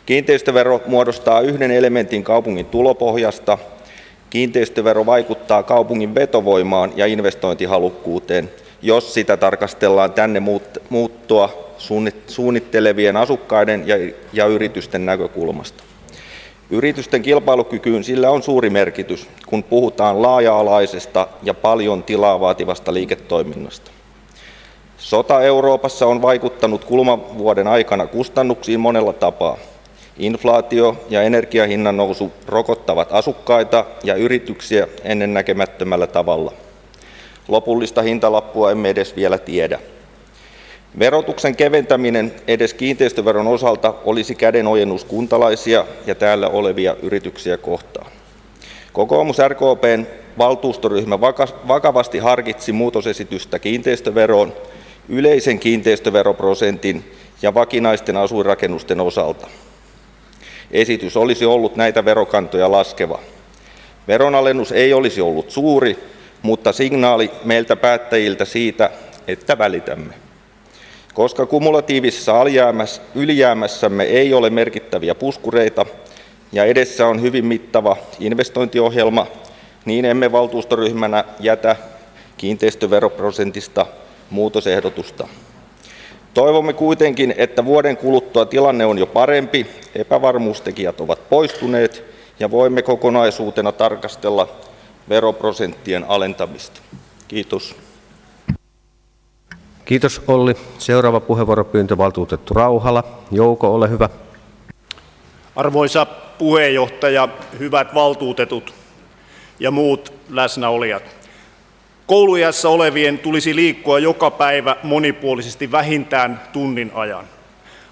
S18: Kiinteistövero muodostaa yhden elementin kaupungin tulopohjasta. Kiinteistövero vaikuttaa kaupungin vetovoimaan ja investointihalukkuuteen, jos sitä tarkastellaan tänne muuttoa suunnittelevien asukkaiden ja yritysten näkökulmasta. Yritysten kilpailukykyyn sillä on suuri merkitys, kun puhutaan laaja-alaisesta ja paljon tilaa vaativasta liiketoiminnasta. Sota Euroopassa on vaikuttanut kuluvan aikana kustannuksiin monella tapaa. Inflaatio ja energiahinnan nousu rokottavat asukkaita ja yrityksiä ennennäkemättömällä tavalla. Lopullista hintalappua emme edes vielä tiedä. Verotuksen keventäminen edes kiinteistöveron osalta olisi kädenojennus kuntalaisia ja täällä olevia yrityksiä kohtaan. Kokoomus RKP:n valtuustoryhmä vakavasti harkitsi muutosesitystä kiinteistöveroon, yleisen kiinteistöveroprosentin ja vakinaisten asuinrakennusten osalta. Esitys olisi ollut näitä verokantoja laskeva. Veronalennus ei olisi ollut suuri, mutta signaali meiltä päättäjiltä siitä, että välitämme. Koska kumulatiivisessa ylijäämässämme ei ole merkittäviä puskureita ja edessä on hyvin mittava investointiohjelma, niin emme valtuustoryhmänä jätä kiinteistöveroprosentista muutosehdotusta. Toivomme kuitenkin, että vuoden kuluttua tilanne on jo parempi, epävarmuustekijät ovat poistuneet ja voimme kokonaisuutena tarkastella veroprosenttien alentamista. Kiitos.
S1: Kiitos Olli. Seuraava puheenvuoropyyntö, valtuutettu Rauhala. Jouko, ole hyvä.
S19: Arvoisa puheenjohtaja, hyvät valtuutetut ja muut läsnäolijat. Kouluiässä olevien tulisi liikkua joka päivä monipuolisesti vähintään tunnin ajan.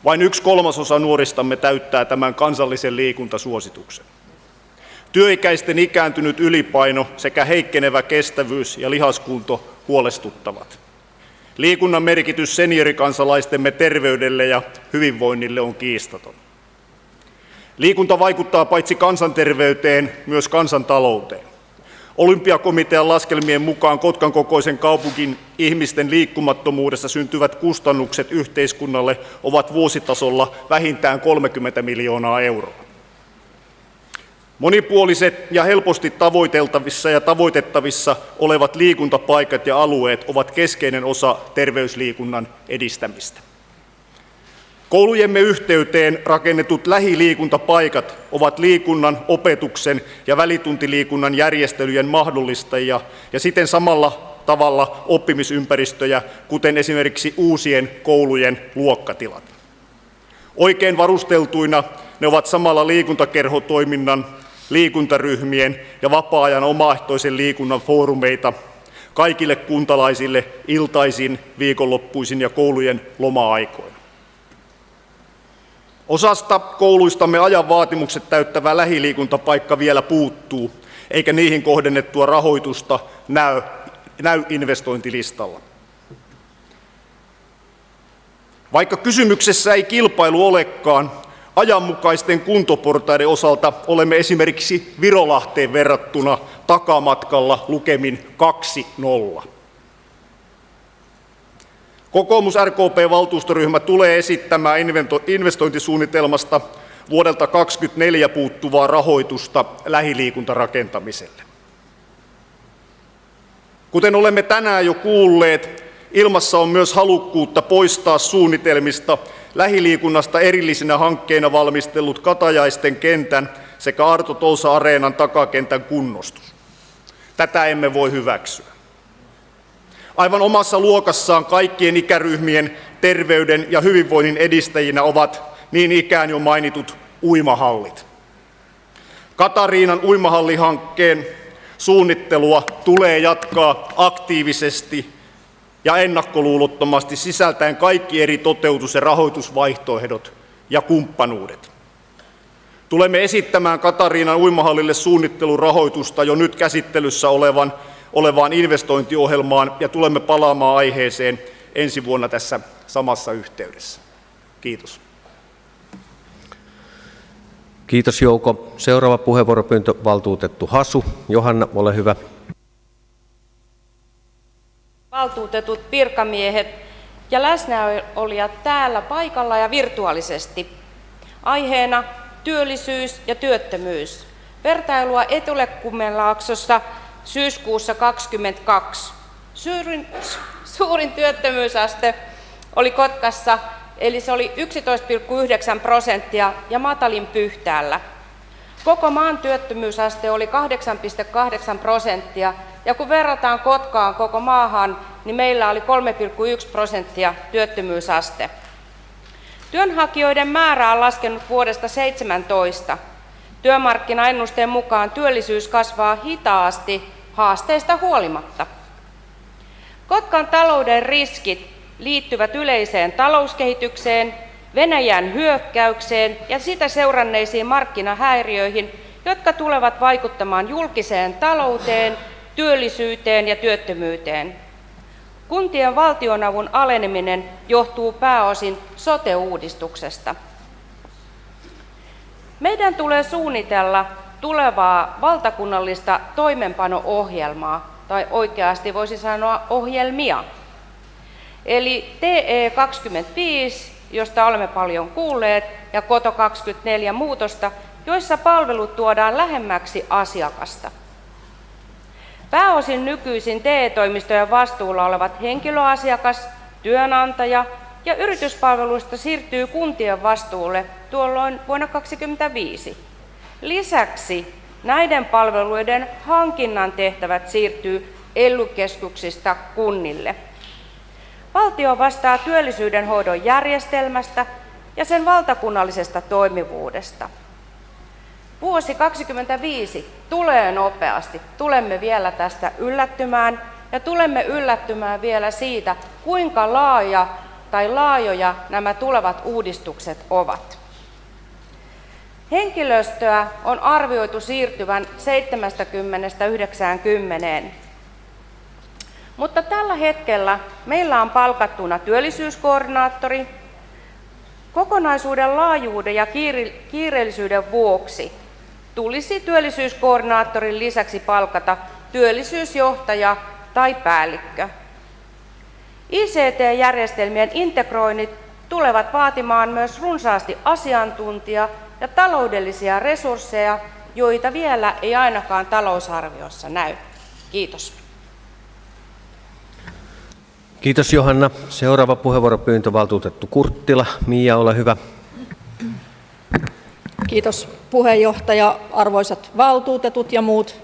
S19: Vain 1/3 nuoristamme täyttää tämän kansallisen liikuntasuosituksen. Työikäisten ikääntynyt ylipaino sekä heikkenevä kestävyys ja lihaskunto huolestuttavat. Liikunnan merkitys seniorikansalaistemme terveydelle ja hyvinvoinnille on kiistaton. Liikunta vaikuttaa paitsi kansanterveyteen, myös kansantalouteen. Olympiakomitean laskelmien mukaan Kotkan kokoisen kaupungin ihmisten liikkumattomuudessa syntyvät kustannukset yhteiskunnalle ovat vuositasolla vähintään 30 miljoonaa euroa. Monipuoliset ja helposti tavoiteltavissa ja tavoitettavissa olevat liikuntapaikat ja alueet ovat keskeinen osa terveysliikunnan edistämistä. Koulujemme yhteyteen rakennetut lähiliikuntapaikat ovat liikunnan, opetuksen ja välituntiliikunnan järjestelyjen mahdollistajia ja siten samalla tavalla oppimisympäristöjä, kuten esimerkiksi uusien koulujen luokkatilat. Oikein varusteltuina ne ovat samalla liikuntakerhotoiminnan, liikuntaryhmien ja vapaa-ajan omaehtoisen liikunnan foorumeita kaikille kuntalaisille iltaisin, viikonloppuisin ja koulujen loma-aikoina. Osasta kouluistamme ajan vaatimukset täyttävä lähiliikuntapaikka vielä puuttuu, eikä niihin kohdennettua rahoitusta näy investointilistalla. Vaikka kysymyksessä ei kilpailu olekaan, ajanmukaisten kuntoportaiden osalta olemme esimerkiksi Virolahteen verrattuna takamatkalla lukemin 2-0. Kokoomus RKP-valtuustoryhmä tulee esittämään investointisuunnitelmasta vuodelta 2024 puuttuvaa rahoitusta lähiliikuntarakentamiselle. Kuten olemme tänään jo kuulleet, ilmassa on myös halukkuutta poistaa suunnitelmista lähiliikunnasta erillisinä hankkeina valmistellut Katajaisten kentän sekä Arto Tousa-areenan takakentän kunnostus. Tätä emme voi hyväksyä. Aivan omassa luokassaan kaikkien ikäryhmien terveyden ja hyvinvoinnin edistäjinä ovat niin ikään jo mainitut uimahallit. Katariinan uimahallihankkeen suunnittelua tulee jatkaa aktiivisesti ja ennakkoluulottomasti sisältäen kaikki eri toteutus- ja rahoitusvaihtoehdot ja kumppanuudet. Tulemme esittämään Katariinan uimahallille suunnittelurahoitusta jo nyt käsittelyssä olevaan investointiohjelmaan ja tulemme palaamaan aiheeseen ensi vuonna tässä samassa yhteydessä. Kiitos.
S1: Kiitos Jouko. Seuraava puheenvuoropyyntö valtuutettu Hasu. Johanna, ole hyvä.
S20: Valtuutetut virkamiehet ja läsnäolijat täällä paikalla ja virtuaalisesti. Aiheena työllisyys ja työttömyys. Vertailua Etelä-Kymenlaaksossa syyskuussa 2022. Suurin työttömyysaste oli Kotkassa, eli se oli 11,9% ja matalin Pyhtäällä. Koko maan työttömyysaste oli 8,8%, ja kun verrataan Kotkaan koko maahan, niin meillä oli 3,1% työttömyysaste. Työnhakijoiden määrä on laskenut vuodesta 2017. Työmarkkinaennusteen mukaan työllisyys kasvaa hitaasti haasteista huolimatta. Kotkan talouden riskit liittyvät yleiseen talouskehitykseen, Venäjän hyökkäykseen ja sitä seuranneisiin markkinahäiriöihin, jotka tulevat vaikuttamaan julkiseen talouteen, työllisyyteen ja työttömyyteen. Kuntien valtionavun aleneminen johtuu pääosin sote-uudistuksesta. Meidän tulee suunnitella tulevaa valtakunnallista toimenpano-ohjelmaa, tai oikeasti voisi sanoa ohjelmia. Eli TE25, josta olemme paljon kuulleet, ja Koto 24 muutosta, joissa palvelut tuodaan lähemmäksi asiakasta. Pääosin nykyisin TE-toimistojen vastuulla olevat henkilöasiakas, työnantaja ja yrityspalveluista siirtyy kuntien vastuulle tuolloin vuonna 2025. Lisäksi näiden palveluiden hankinnan tehtävät siirtyy ELY-keskuksista kunnille. Valtio vastaa työllisyyden hoidon järjestelmästä ja sen valtakunnallisesta toimivuudesta. Vuosi 2025 tulee nopeasti. Tulemme vielä tästä yllättymään ja tulemme yllättymään vielä siitä, kuinka laajoja nämä tulevat uudistukset ovat. Henkilöstöä on arvioitu siirtyvän 70–90. Mutta tällä hetkellä meillä on palkattuna työllisyyskoordinaattori. Kokonaisuuden laajuuden ja kiireellisyyden vuoksi tulisi työllisyyskoordinaattorin lisäksi palkata työllisyysjohtaja tai päällikkö. ICT-järjestelmien integroinnit tulevat vaatimaan myös runsaasti asiantuntija- ja taloudellisia resursseja, joita vielä ei ainakaan talousarviossa näy. Kiitos.
S1: Kiitos Johanna. Seuraava puheenvuoropyyntö valtuutettu Kurttila. Mia, ole hyvä.
S21: Kiitos puheenjohtaja, arvoisat valtuutetut ja muut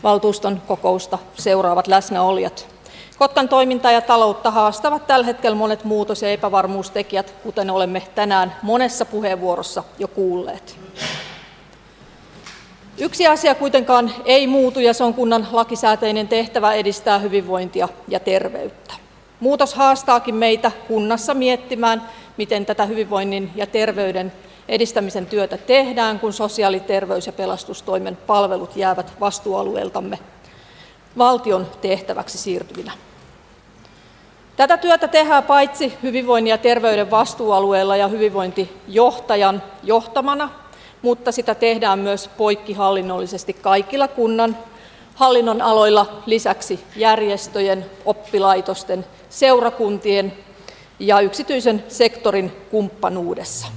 S21: valtuuston kokousta seuraavat läsnäolijat. Kotkan toimintaa ja taloutta haastavat tällä hetkellä monet muutos- ja epävarmuustekijät, kuten olemme tänään monessa puheenvuorossa jo kuulleet. Yksi asia kuitenkaan ei muutu, ja se on kunnan lakisääteinen tehtävä edistää hyvinvointia ja terveyttä. Muutos haastaakin meitä kunnassa miettimään, miten tätä hyvinvoinnin ja terveyden edistämisen työtä tehdään, kun sosiaali-, terveys- ja pelastustoimen palvelut jäävät vastuualueeltamme valtion tehtäväksi siirtyvinä. Tätä työtä tehdään paitsi hyvinvoinnin ja terveyden vastuualueella ja hyvinvointijohtajan johtamana, mutta sitä tehdään myös poikkihallinnollisesti kaikilla kunnan hallinnonaloilla, lisäksi järjestöjen, oppilaitosten, seurakuntien ja yksityisen sektorin kumppanuudessa.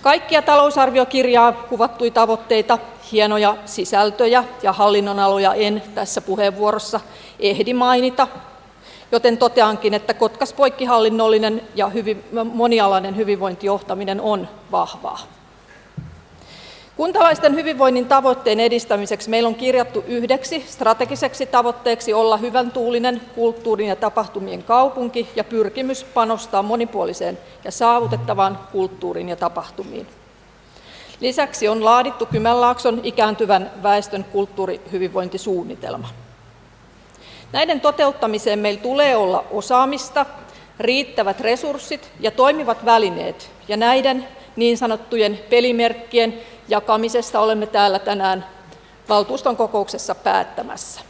S21: Kaikkia talousarviokirjaa kuvattuja tavoitteita, hienoja sisältöjä ja hallinnonaloja en tässä puheenvuorossa ehdi mainita, joten toteankin, että Kotkas poikkihallinnollinen ja monialainen hyvinvointijohtaminen on vahvaa. Kuntalaisten hyvinvoinnin tavoitteen edistämiseksi meillä on kirjattu yhdeksi strategiseksi tavoitteeksi olla hyvän tuulinen kulttuurin ja tapahtumien kaupunki ja pyrkimys panostaa monipuoliseen ja saavutettavaan kulttuuriin ja tapahtumiin. Lisäksi on laadittu Kymenlaakson ikääntyvän väestön kulttuurihyvinvointisuunnitelma. Näiden toteuttamiseen meillä tulee olla osaamista, riittävät resurssit ja toimivat välineet, ja näiden niin sanottujen pelimerkkien jakamisesta olemme täällä tänään valtuuston kokouksessa päättämässä.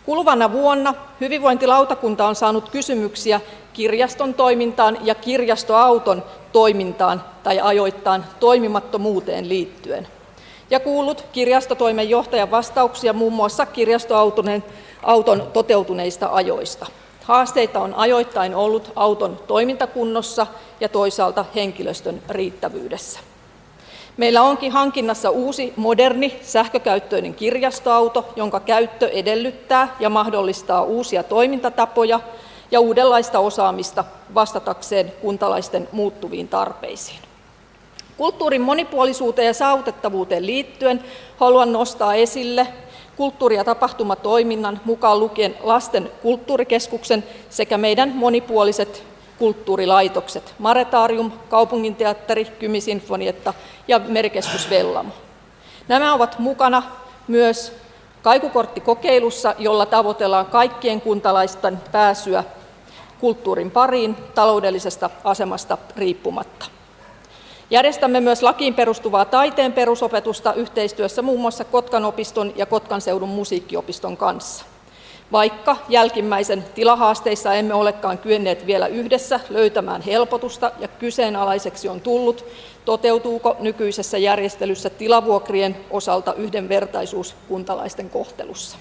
S21: Kuluvana vuonna hyvinvointilautakunta on saanut kysymyksiä kirjaston toimintaan ja kirjastoauton toimintaan tai ajoittain toimimattomuuteen liittyen. Ja kuullut kirjastotoimen johtajan vastauksia muun muassa kirjastoauton toteutuneista ajoista. Haasteita on ajoittain ollut auton toimintakunnossa ja toisaalta henkilöstön riittävyydessä. Meillä onkin hankinnassa uusi, moderni, sähkökäyttöinen kirjastoauto, jonka käyttö edellyttää ja mahdollistaa uusia toimintatapoja ja uudenlaista osaamista vastatakseen kuntalaisten muuttuviin tarpeisiin. Kulttuurin monipuolisuuteen ja saavutettavuuteen liittyen haluan nostaa esille kulttuuri- ja tapahtumatoiminnan mukaan lukien Lasten kulttuurikeskuksen sekä meidän monipuoliset kulttuurilaitokset, Maretarium, Kaupunginteatteri, Kymi-sinfonietta ja Merikeskus Vellamo. Nämä ovat mukana myös kaikukorttikokeilussa, jolla tavoitellaan kaikkien kuntalaisten pääsyä kulttuurin pariin taloudellisesta asemasta riippumatta. Järjestämme myös lakiin perustuvaa taiteen perusopetusta yhteistyössä muun muassa Kotkan opiston ja Kotkan seudun musiikkiopiston kanssa. Vaikka jälkimmäisen tilahaasteissa emme olekaan kyenneet vielä yhdessä löytämään helpotusta ja kyseenalaiseksi on tullut, toteutuuko nykyisessä järjestelyssä tilavuokrien osalta yhdenvertaisuus kuntalaisten kohtelussa.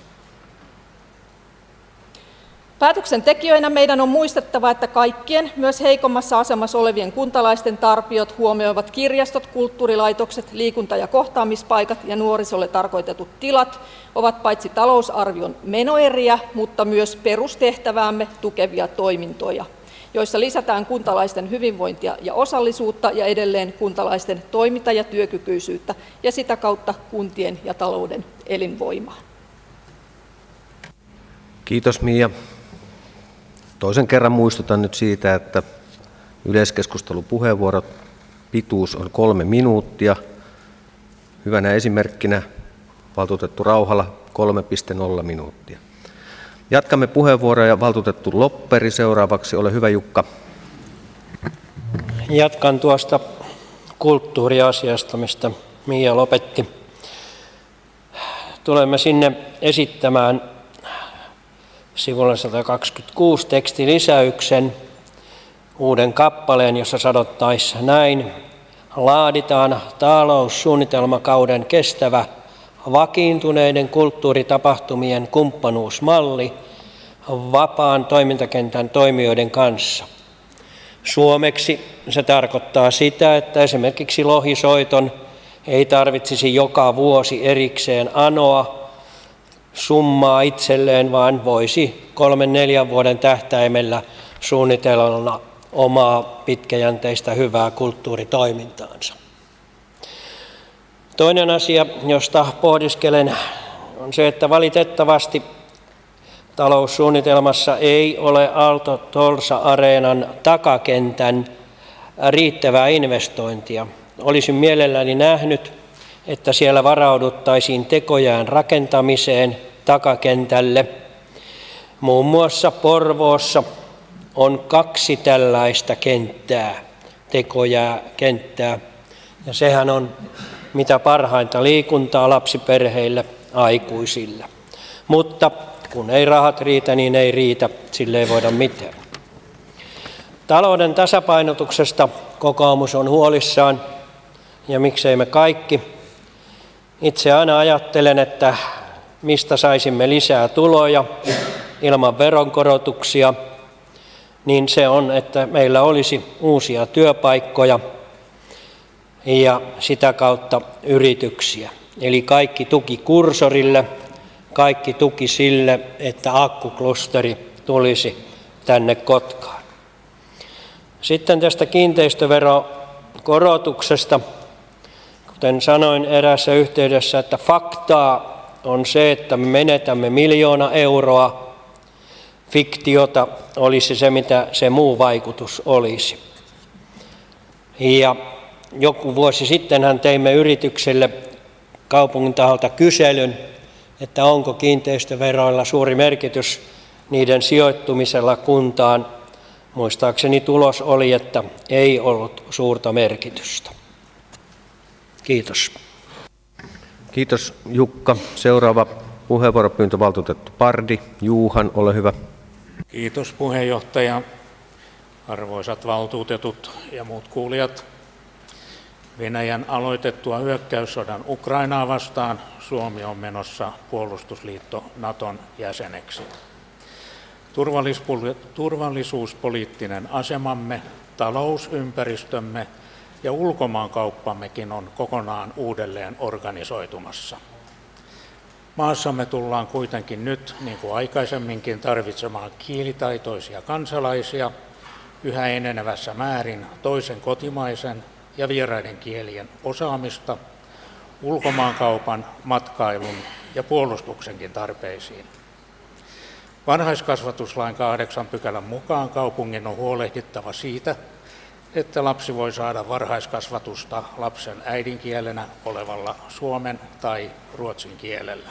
S21: Päätöksentekijöinä meidän on muistettava, että kaikkien, myös heikommassa asemassa olevien kuntalaisten tarpeet huomioivat kirjastot, kulttuurilaitokset, liikunta- ja kohtaamispaikat ja nuorisolle tarkoitetut tilat ovat paitsi talousarvion menoeriä, mutta myös perustehtäväämme tukevia toimintoja, joissa lisätään kuntalaisten hyvinvointia ja osallisuutta ja edelleen kuntalaisten toiminta- ja työkykyisyyttä ja sitä kautta kuntien ja talouden elinvoimaa.
S1: Kiitos Mia. Toisen kerran muistutan nyt siitä, että yleiskeskustelupuheenvuorot pituus on 3 minuuttia. Hyvänä esimerkkinä valtuutettu Rauhala 3,0 minuuttia. Jatkamme puheenvuoroja. Valtuutettu Lopperi seuraavaksi. Ole hyvä, Jukka.
S3: Jatkan tuosta kulttuuriasiasta, mistä Mia lopetti. Tulemme sinne esittämään sivulla 126 tekstilisäyksen uuden kappaleen, jossa sanottaisiin näin: laaditaan taloussuunnitelmakauden kestävä vakiintuneiden kulttuuritapahtumien kumppanuusmalli vapaan toimintakentän toimijoiden kanssa. Suomeksi se tarkoittaa sitä, että esimerkiksi lohisoiton ei tarvitsisi joka vuosi erikseen anoa summaa itselleen, vaan voisi 3-4 vuoden tähtäimellä suunnitella omaa pitkäjänteistä hyvää kulttuuritoimintaansa. Toinen asia, josta pohdiskelen, on se, että valitettavasti taloussuunnitelmassa ei ole Aalto-Torsa-areenan takakentän riittävää investointia. Olisin mielelläni nähnyt, että siellä varauduttaisiin tekojään rakentamiseen takakentälle. Muun muassa Porvoossa on 2 tällaista kenttää, tekojääkenttää, ja sehän on mitä parhainta liikuntaa lapsiperheille, aikuisille. Mutta kun ei rahat riitä, niin ei riitä, sille ei voida mitään. Talouden tasapainotuksesta kokoomus on huolissaan, ja miksei me kaikki. Itse aina ajattelen, että mistä saisimme lisää tuloja ilman veronkorotuksia, niin se on, että meillä olisi uusia työpaikkoja ja sitä kautta yrityksiä. Eli kaikki tuki kursorille, kaikki tuki sille, että akkuklusteri tulisi tänne Kotkaan. Sitten tästä kiinteistöverokorotuksesta. Kuten sanoin eräässä yhteydessä, että faktaa on se, että me menetämme 1 000 000 euroa. Fiktiota olisi se, mitä se muu vaikutus olisi. Ja joku vuosi sittenhän teimme yrityksille kaupungin taholta kyselyn, että onko kiinteistöveroilla suuri merkitys niiden sijoittumisella kuntaan. Muistaakseni tulos oli, että ei ollut suurta merkitystä. Kiitos.
S1: Kiitos Jukka. Seuraava puheenvuoropyyntö valtuutettu Pardi. Juuhan, ole hyvä.
S4: Kiitos puheenjohtaja. Arvoisat valtuutetut ja muut kuulijat. Venäjän aloitettua hyökkäyssodan Ukrainaa vastaan Suomi on menossa puolustusliitto Naton jäseneksi. Turvallisuuspoliittinen asemamme, talousympäristömme ja ulkomaankauppammekin on kokonaan uudelleen organisoitumassa. Maassamme tullaan kuitenkin nyt, niin kuin aikaisemminkin, tarvitsemaan kielitaitoisia kansalaisia yhä enenevässä määrin toisen kotimaisen ja vieraiden kielien osaamista ulkomaankaupan, matkailun ja puolustuksenkin tarpeisiin. Varhaiskasvatuslain 8 pykälän mukaan kaupungin on huolehdittava siitä, että lapsi voi saada varhaiskasvatusta lapsen äidinkielenä olevalla suomen tai ruotsin kielellä.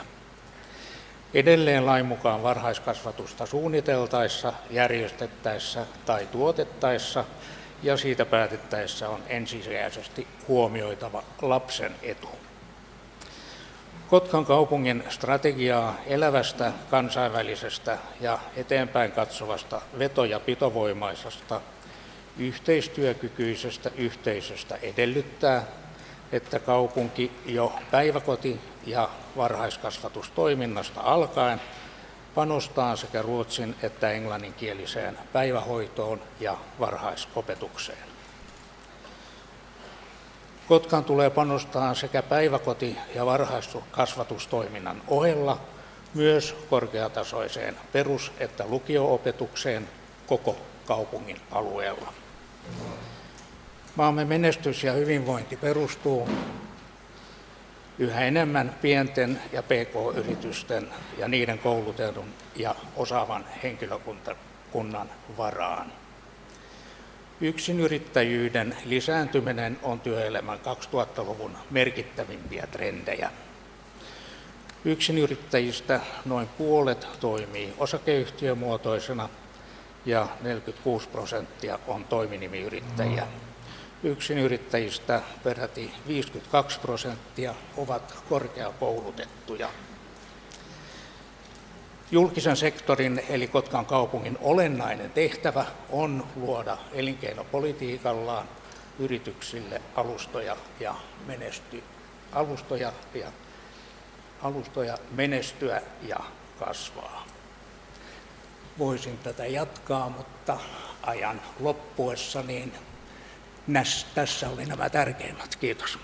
S4: Edelleen lain mukaan varhaiskasvatusta suunniteltaessa, järjestettäessä tai tuotettaessa ja siitä päätettäessä on ensisijaisesti huomioitava lapsen etu. Kotkan kaupungin strategiaa elävästä, kansainvälisestä ja eteenpäin katsovasta veto- ja pitovoimaisesta yhteistyökykyisestä yhteisöstä edellyttää, että kaupunki jo päiväkoti- ja varhaiskasvatustoiminnasta alkaen panostaa sekä ruotsin että englanninkieliseen päivähoitoon ja varhaisopetukseen. Kotkan tulee panostaa sekä päiväkoti- ja varhaiskasvatustoiminnan ohella myös korkeatasoiseen perus- että lukio-opetukseen koko kaupungin alueella. Maamme menestys ja hyvinvointi perustuu yhä enemmän pienten ja pk-yritysten ja niiden koulutetun ja osaavan henkilökunnan varaan. Yksinyrittäjyyden lisääntyminen on työelämän 2000-luvun merkittävimpiä trendejä. Yksinyrittäjistä noin puolet toimii osakeyhtiömuotoisena ja 46% on toiminimiyrittäjiä. Yksinyrittäjistä peräti 52% ovat korkeakoulutettuja. Julkisen sektorin eli Kotkan kaupungin olennainen tehtävä on luoda elinkeinopolitiikallaan yrityksille alustoja menestyä ja kasvaa. Voisin tätä jatkaa, mutta ajan loppuessa niin tässä oli nämä tärkeimmät. Kiitos.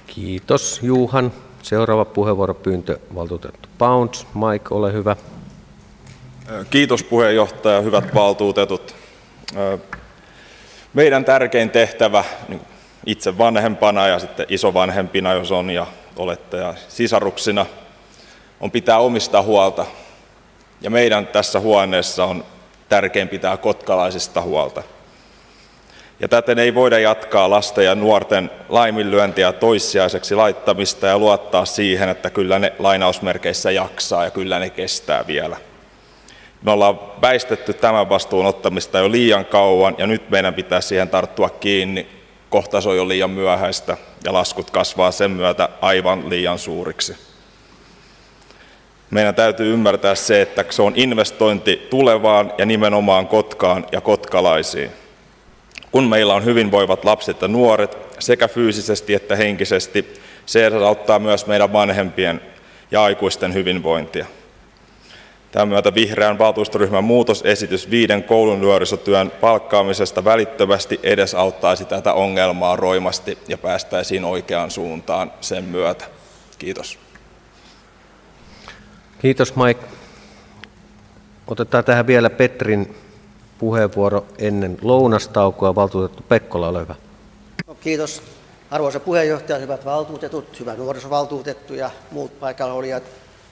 S1: Kiitos Juuhan. Seuraava puheenvuoropyyntö valtuutettu Bounds. Mike, ole hyvä.
S22: Kiitos puheenjohtaja, hyvät valtuutetut. Meidän tärkein tehtävä itse vanhempana ja sitten isovanhempina, jos on ja olette ja sisaruksina, on pitää omista huolta. Ja meidän tässä huoneessa on tärkein pitää kotkalaisista huolta. Ja täten ei voida jatkaa lasten ja nuorten laiminlyöntiä toissijaiseksi laittamista ja luottaa siihen, että kyllä ne lainausmerkeissä jaksaa ja kyllä ne kestää vielä. Me ollaan väistetty tämän vastuun ottamista jo liian kauan ja nyt meidän pitää siihen tarttua kiinni. Kohta se on jo liian myöhäistä ja laskut kasvaa sen myötä aivan liian suuriksi. Meidän täytyy ymmärtää se, että se on investointi tulevaan ja nimenomaan Kotkaan ja kotkalaisiin. Kun meillä on hyvinvoivat lapset ja nuoret sekä fyysisesti että henkisesti, se edesauttaa myös meidän vanhempien ja aikuisten hyvinvointia. Tämän myötä vihreän valtuustoryhmän muutosesitys 5 koulunuorisotyön palkkaamisesta välittömästi edesauttaisi tätä ongelmaa roimasti ja päästäisiin oikeaan suuntaan sen myötä. Kiitos.
S1: Kiitos Mike. Otetaan tähän vielä Petrin puheenvuoro ennen lounastaukoa. Valtuutettu Pekkola, ole hyvä.
S23: Kiitos
S5: Arvoisa puheenjohtaja, hyvät valtuutetut, hyvä nuorisovaltuutettu ja muut paikalla olijat.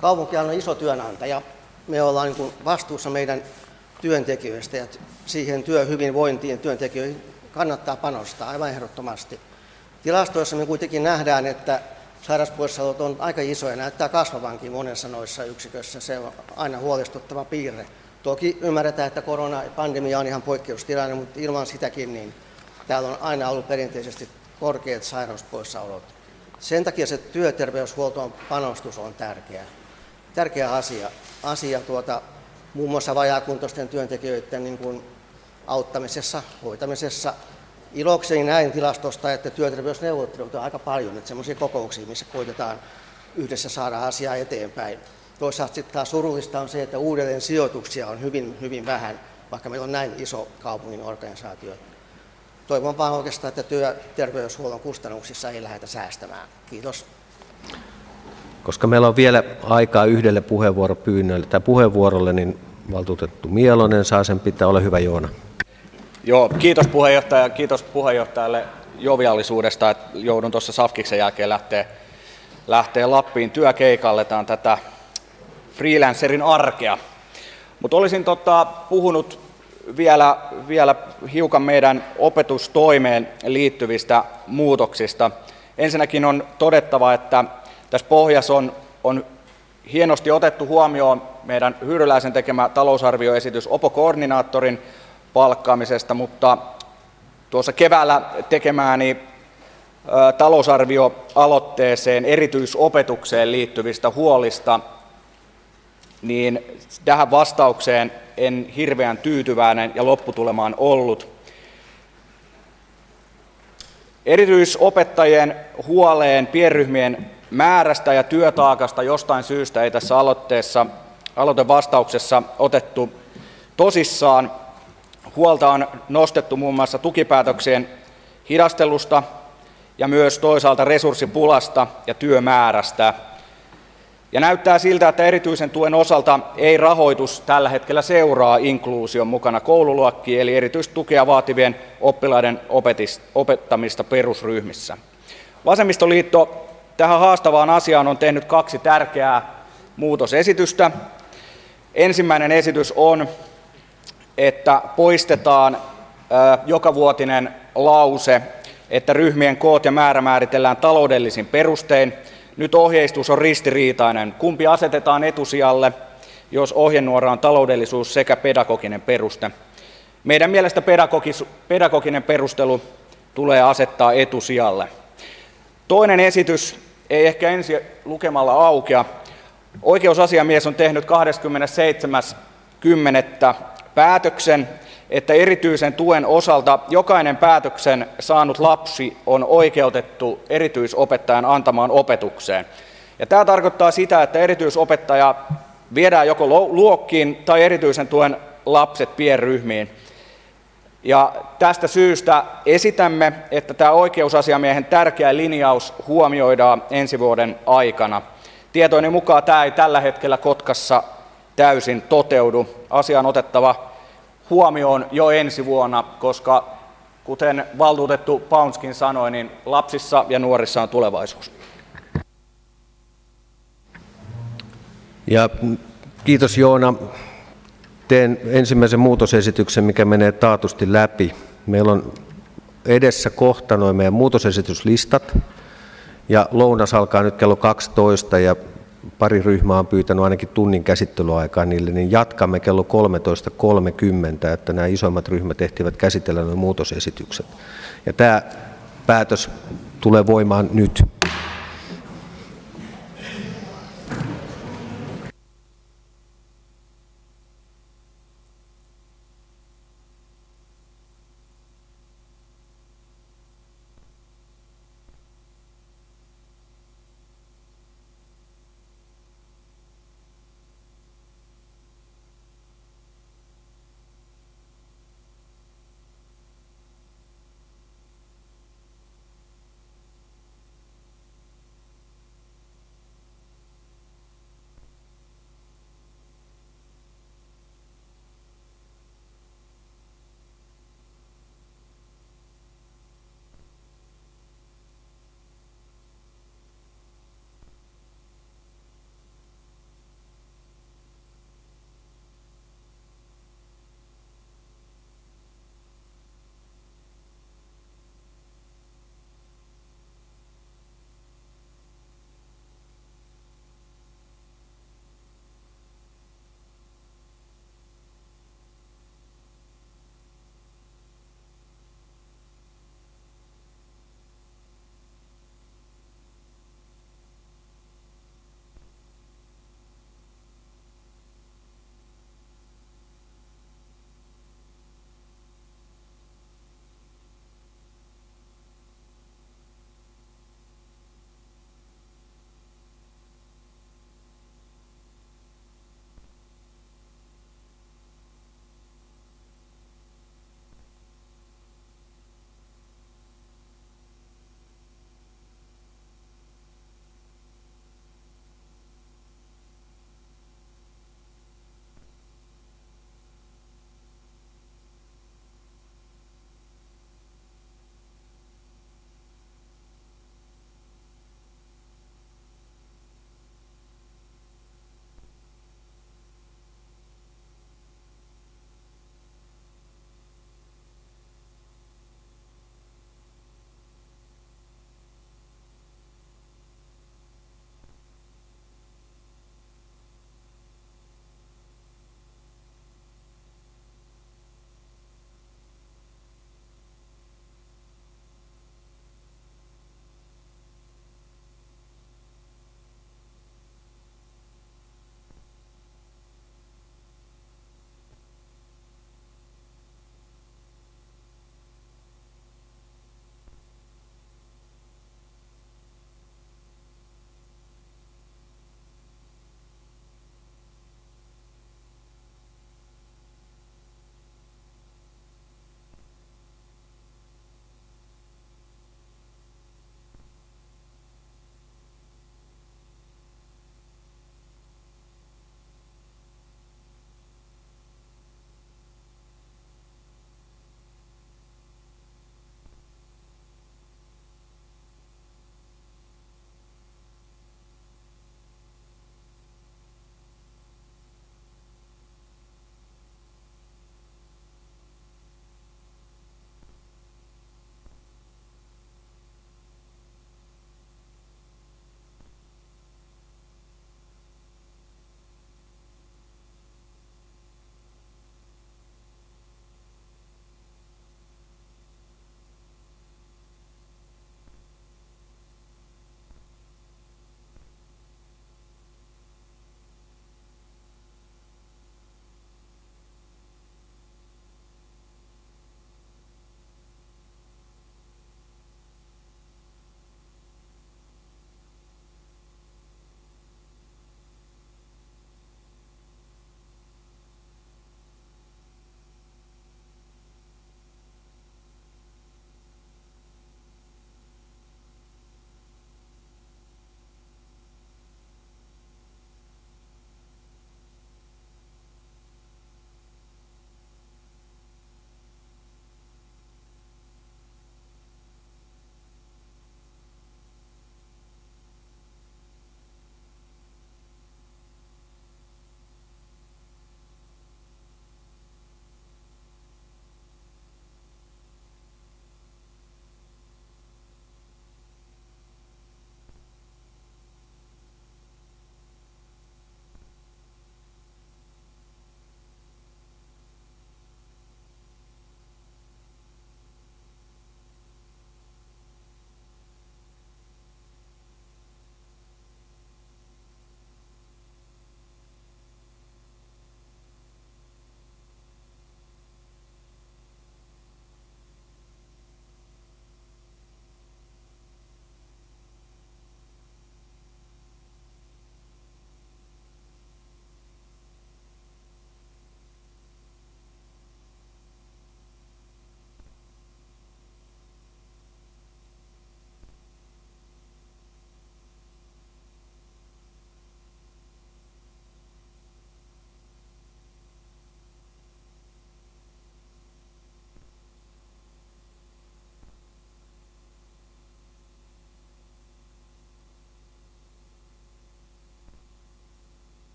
S5: Kaupunkihan on iso työnantaja. Me ollaan niin kuin vastuussa meidän työntekijöistä ja siihen työhyvinvointiin työntekijöihin kannattaa panostaa aivan ehdottomasti. Tilastoissa me kuitenkin nähdään, että sairauspoissaolot on aika isoja, näyttää kasvavankin monessa noissa yksiköissä. Se on aina huolestuttava piirre. Toki ymmärretään, että koronapandemia on ihan poikkeustilanne, mutta ilman sitäkin niin täällä on aina ollut perinteisesti korkeat sairauspoissaolot. Sen takia se työterveyshuoltoon panostus on tärkeä asia muun muassa vajaakuntoisten työntekijöiden niin kuin auttamisessa, hoitamisessa. Ilokseni näin tilastosta, että työterveysneuvottelut on aika paljon, että semmoisia kokouksia, missä koitetaan yhdessä saada asiaa eteenpäin. Toisaalta sitten taas surullista on se, että uudelleen sijoituksia on hyvin, hyvin vähän, vaikka meillä on näin iso kaupungin organisaatio. Toivon vaan oikeastaan, että työterveyshuollon kustannuksissa ei lähdetä säästämään. Kiitos.
S1: Koska meillä on vielä aikaa yhdelle puheenvuorolle, niin valtuutettu Mielonen saa sen pitää. Ole hyvä, Joona.
S14: Joo, kiitos puheenjohtaja, kiitos puheenjohtajalle joviallisuudesta, että joudun tuossa Safkiksen jälkeen lähtee Lappiin työkeikalle. Tämä on tätä freelancerin arkea. Mutta olisin puhunut vielä hiukan meidän opetustoimeen liittyvistä muutoksista. Ensinnäkin on todettava, että tässä pohjassa on hienosti otettu huomioon meidän Hyyryläisen tekemä talousarvioesitys OPO-koordinaattorin palkkaamisesta, mutta tuossa keväällä tekemääni talousarvioaloitteeseen erityisopetukseen liittyvistä huolista, niin tähän vastaukseen en hirveän tyytyväinen ja lopputulemaan ollut. Erityisopettajien huoleen pienryhmien määrästä ja työtaakasta jostain syystä ei tässä aloitevastauksessa otettu tosissaan. Huolta on nostettu muun muassa tukipäätöksien hidastelusta ja myös toisaalta resurssipulasta ja työmäärästä. Ja näyttää siltä, että erityisen tuen osalta ei rahoitus tällä hetkellä seuraa inkluusion mukana koululuokkiin, eli erityistukea vaativien oppilaiden opettamista perusryhmissä. Vasemmistoliitto tähän haastavaan asiaan on tehnyt 2 tärkeää muutosesitystä. Ensimmäinen esitys on, että poistetaan jokavuotinen lause, että ryhmien koot ja määrä määritellään taloudellisin perustein. Nyt ohjeistus on ristiriitainen. Kumpi asetetaan etusijalle, jos ohjenuora on taloudellisuus sekä pedagoginen peruste? Meidän mielestä pedagoginen perustelu tulee asettaa etusijalle. Toinen esitys ei ehkä ensi lukemalla aukea. Oikeusasiamies on tehnyt 27.10. päätöksen, että erityisen tuen osalta jokainen päätöksen saanut lapsi on oikeutettu erityisopettajan antamaan opetukseen. Ja tämä tarkoittaa sitä, että erityisopettaja viedään joko luokkiin tai erityisen tuen lapset pienryhmiin. Ja tästä syystä esitämme, että tämä oikeusasiamiehen tärkeä linjaus huomioidaan ensi vuoden aikana. Tietojeni mukaan tämä ei tällä hetkellä Kotkassa täysin toteudu. Asia on otettava huomioon jo ensi vuonna, koska kuten valtuutettu Paunskin sanoi, niin lapsissa ja nuorissa on tulevaisuus.
S1: Ja kiitos Joona. Teen ensimmäisen muutosesityksen, mikä menee taatusti läpi. Meillä on edessä kohta noin meidän muutosesityslistat. Ja lounas alkaa nyt kello 12 ja pari ryhmää on pyytänyt ainakin tunnin käsittelyaikaa niille, niin jatkamme kello 13.30, että nämä isommat ryhmät ehtivät käsitellä nuo muutosesitykset. Ja tämä päätös tulee voimaan nyt.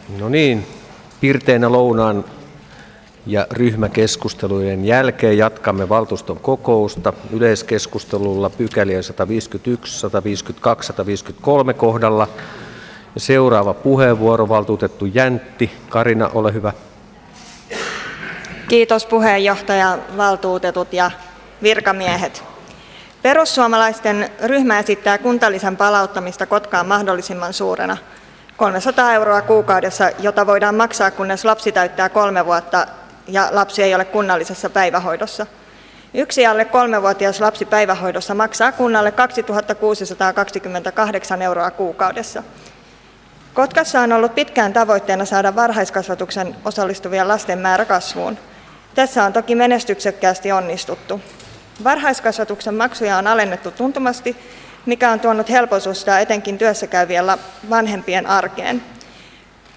S1: No niin, pirteinä lounaan ja ryhmäkeskustelujen jälkeen jatkamme valtuuston kokousta yleiskeskustelulla pykälien 151, 152, 153 kohdalla. Ja seuraava puheenvuoro, valtuutettu Jäntti. Karina, ole hyvä.
S6: Kiitos puheenjohtaja, valtuutetut ja virkamiehet. Perussuomalaisten ryhmä esittää kuntalisän palauttamista Kotkaan mahdollisimman suurena. 300 € kuukaudessa, jota voidaan maksaa, kunnes lapsi täyttää 3 vuotta ja lapsi ei ole kunnallisessa päivähoidossa. Yksi alle 3-vuotias lapsi päivähoidossa maksaa kunnalle 2 628 € kuukaudessa. Kotkassa on ollut pitkään tavoitteena saada varhaiskasvatuksen osallistuvien lasten määrä kasvuun. Tässä on toki menestyksekkäästi onnistuttu. Varhaiskasvatuksen maksuja on alennettu tuntuvasti, mikä on tuonut helpotusta etenkin työssäkäyvien vanhempien arkeen.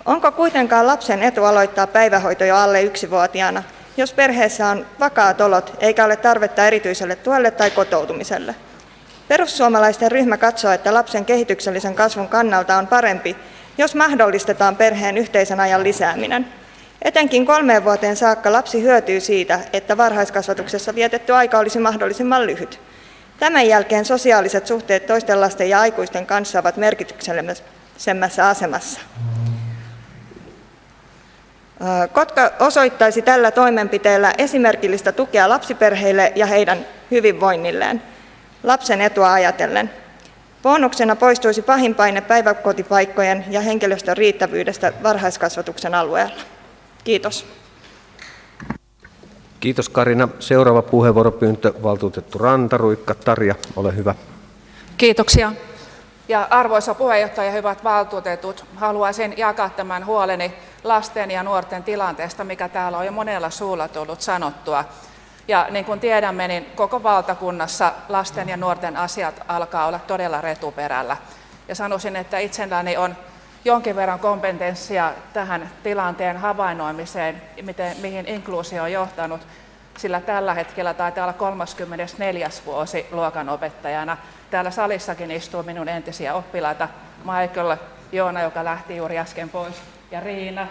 S6: Onko kuitenkaan lapsen etu aloittaa päivähoito jo alle 1-vuotiaana, jos perheessä on vakaat olot eikä ole tarvetta erityiselle tuelle tai kotoutumiselle? Perussuomalaisten ryhmä katsoo, että lapsen kehityksellisen kasvun kannalta on parempi, jos mahdollistetaan perheen yhteisen ajan lisääminen. Etenkin 3 vuoteen saakka lapsi hyötyy siitä, että varhaiskasvatuksessa vietetty aika olisi mahdollisimman lyhyt. Tämän jälkeen sosiaaliset suhteet toisten lasten ja aikuisten kanssa ovat merkityksellisemmässä asemassa. Kotka osoittaisi tällä toimenpiteellä esimerkillistä tukea lapsiperheille ja heidän hyvinvoinnilleen, lapsen etua ajatellen. Bonuksena poistuisi pahin paine päiväkotipaikkojen ja henkilöstön riittävyydestä varhaiskasvatuksen alueella. Kiitos.
S1: Kiitos Karina. Seuraava puheenvuoropyyntö, valtuutettu Rantaruikka. Tarja, ole hyvä.
S7: Kiitoksia. Ja arvoisa puheenjohtaja, hyvät valtuutetut, haluaisin jakaa tämän huoleni lasten ja nuorten tilanteesta, mikä täällä on jo monella suulla tullut sanottua. Ja niin kuin tiedämme, niin koko valtakunnassa lasten ja nuorten asiat alkaa olla todella retuperällä. Ja sanoisin, että itselläni on jonkin verran kompetenssia tähän tilanteen havainnoimiseen, mihin inkluusio on johtanut, sillä tällä hetkellä taitaa olla 34. vuosi luokanopettajana. Täällä salissakin istuu minun entisiä oppilaita, Michael, Joona, joka lähti juuri äsken pois, ja Riina.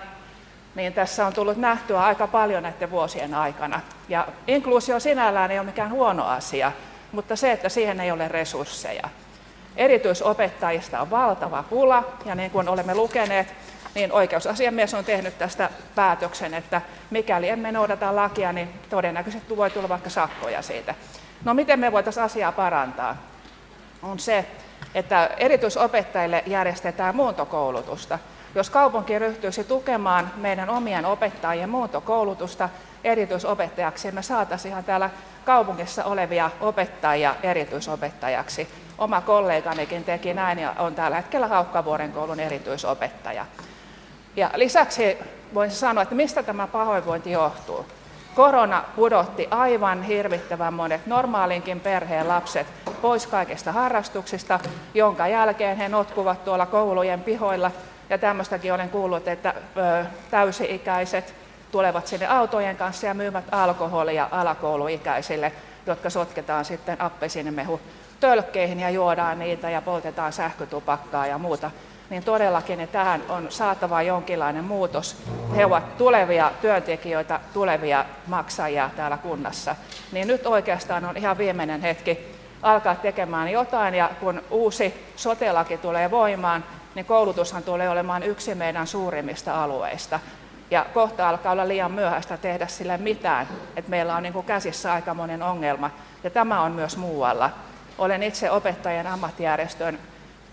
S7: Niin tässä on tullut nähtyä aika paljon näiden vuosien aikana. Ja inkluusio sinällään ei ole mikään huono asia, mutta se, että siihen ei ole resursseja. Erityisopettajista on valtava pula, ja niin kuin olemme lukeneet, niin oikeusasiamies on tehnyt tästä päätöksen, että mikäli emme noudata lakia, niin todennäköisesti voi tulla vaikka sakkoja siitä. No miten me voitaisiin asiaa parantaa? On se, että erityisopettajille järjestetään muuntokoulutusta. Jos kaupunki ryhtyisi tukemaan meidän omien opettajien muuntokoulutusta erityisopettajaksi, me saataisiin ihan täällä kaupungissa olevia opettajia erityisopettajaksi. Oma kolleganikin teki näin ja on tällä hetkellä Haukkavuoren koulun erityisopettaja. Ja lisäksi voisin sanoa, että mistä tämä pahoinvointi johtuu. Korona pudotti aivan hirvittävän monet normaalinkin perheen lapset pois kaikista harrastuksista, jonka jälkeen he notkuvat tuolla koulujen pihoilla. Ja tämmöistäkin olen kuullut, että täysi-ikäiset tulevat sinne autojen kanssa ja myyvät alkoholia alakouluikäisille, jotka sotketaan sitten appelsiinimehu tölkkeihin ja juodaan niitä ja poltetaan sähkötupakkaa ja muuta. Niin todellakin niin tähän on saatava jonkinlainen muutos. He ovat tulevia työntekijöitä, tulevia maksajia täällä kunnassa. Niin nyt oikeastaan on ihan viimeinen hetki alkaa tekemään jotain, ja kun uusi sote-laki tulee voimaan, niin koulutushan tulee olemaan yksi meidän suurimmista alueista. Ja kohta alkaa olla liian myöhäistä tehdä sille mitään, että meillä on niin kuin käsissä aikamoinen ongelma, ja tämä on myös muualla. Olen itse opettajien ammattijärjestön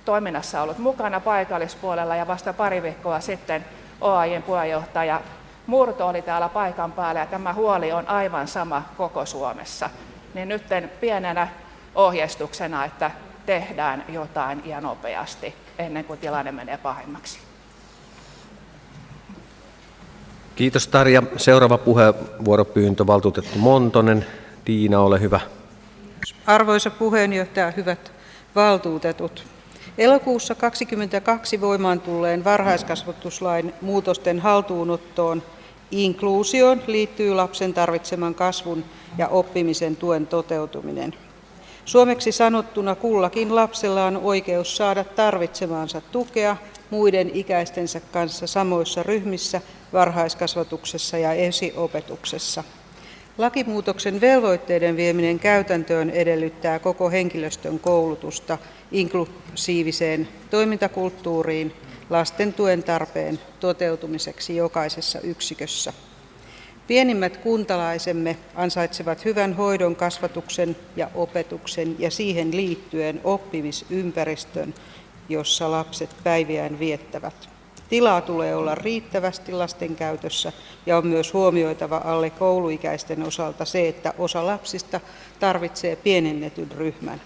S7: toiminnassa ollut mukana paikallispuolella, ja vasta pari viikkoa sitten OAJ:n puheenjohtaja Murto oli täällä paikan päällä, ja tämä huoli on aivan sama koko Suomessa. Niin nyt pienenä ohjeistuksena, että tehdään jotain ja nopeasti ennen kuin tilanne menee pahemmaksi.
S1: Kiitos Tarja. Seuraava puheenvuoropyyntö, valtuutettu Montonen. Tiina, ole hyvä.
S23: Arvoisa puheenjohtaja, hyvät valtuutetut. Elokuussa 2022 voimaan tulleen varhaiskasvatuslain muutosten haltuunottoon inkluusioon liittyy lapsen tarvitseman kasvun ja oppimisen tuen toteutuminen. Suomeksi sanottuna kullakin lapsella on oikeus saada tarvitsemaansa tukea muiden ikäistensä kanssa samoissa ryhmissä varhaiskasvatuksessa ja esiopetuksessa. Lakimuutoksen velvoitteiden vieminen käytäntöön edellyttää koko henkilöstön koulutusta inklusiiviseen toimintakulttuuriin lasten tuen tarpeen toteutumiseksi jokaisessa yksikössä. Pienimmät kuntalaisemme ansaitsevat hyvän hoidon, kasvatuksen ja opetuksen ja siihen liittyen oppimisympäristön, jossa lapset päiviään viettävät. Tilaa tulee olla riittävästi lasten käytössä ja on myös huomioitava alle kouluikäisten osalta se, että osa lapsista tarvitsee pienennetyn ryhmän.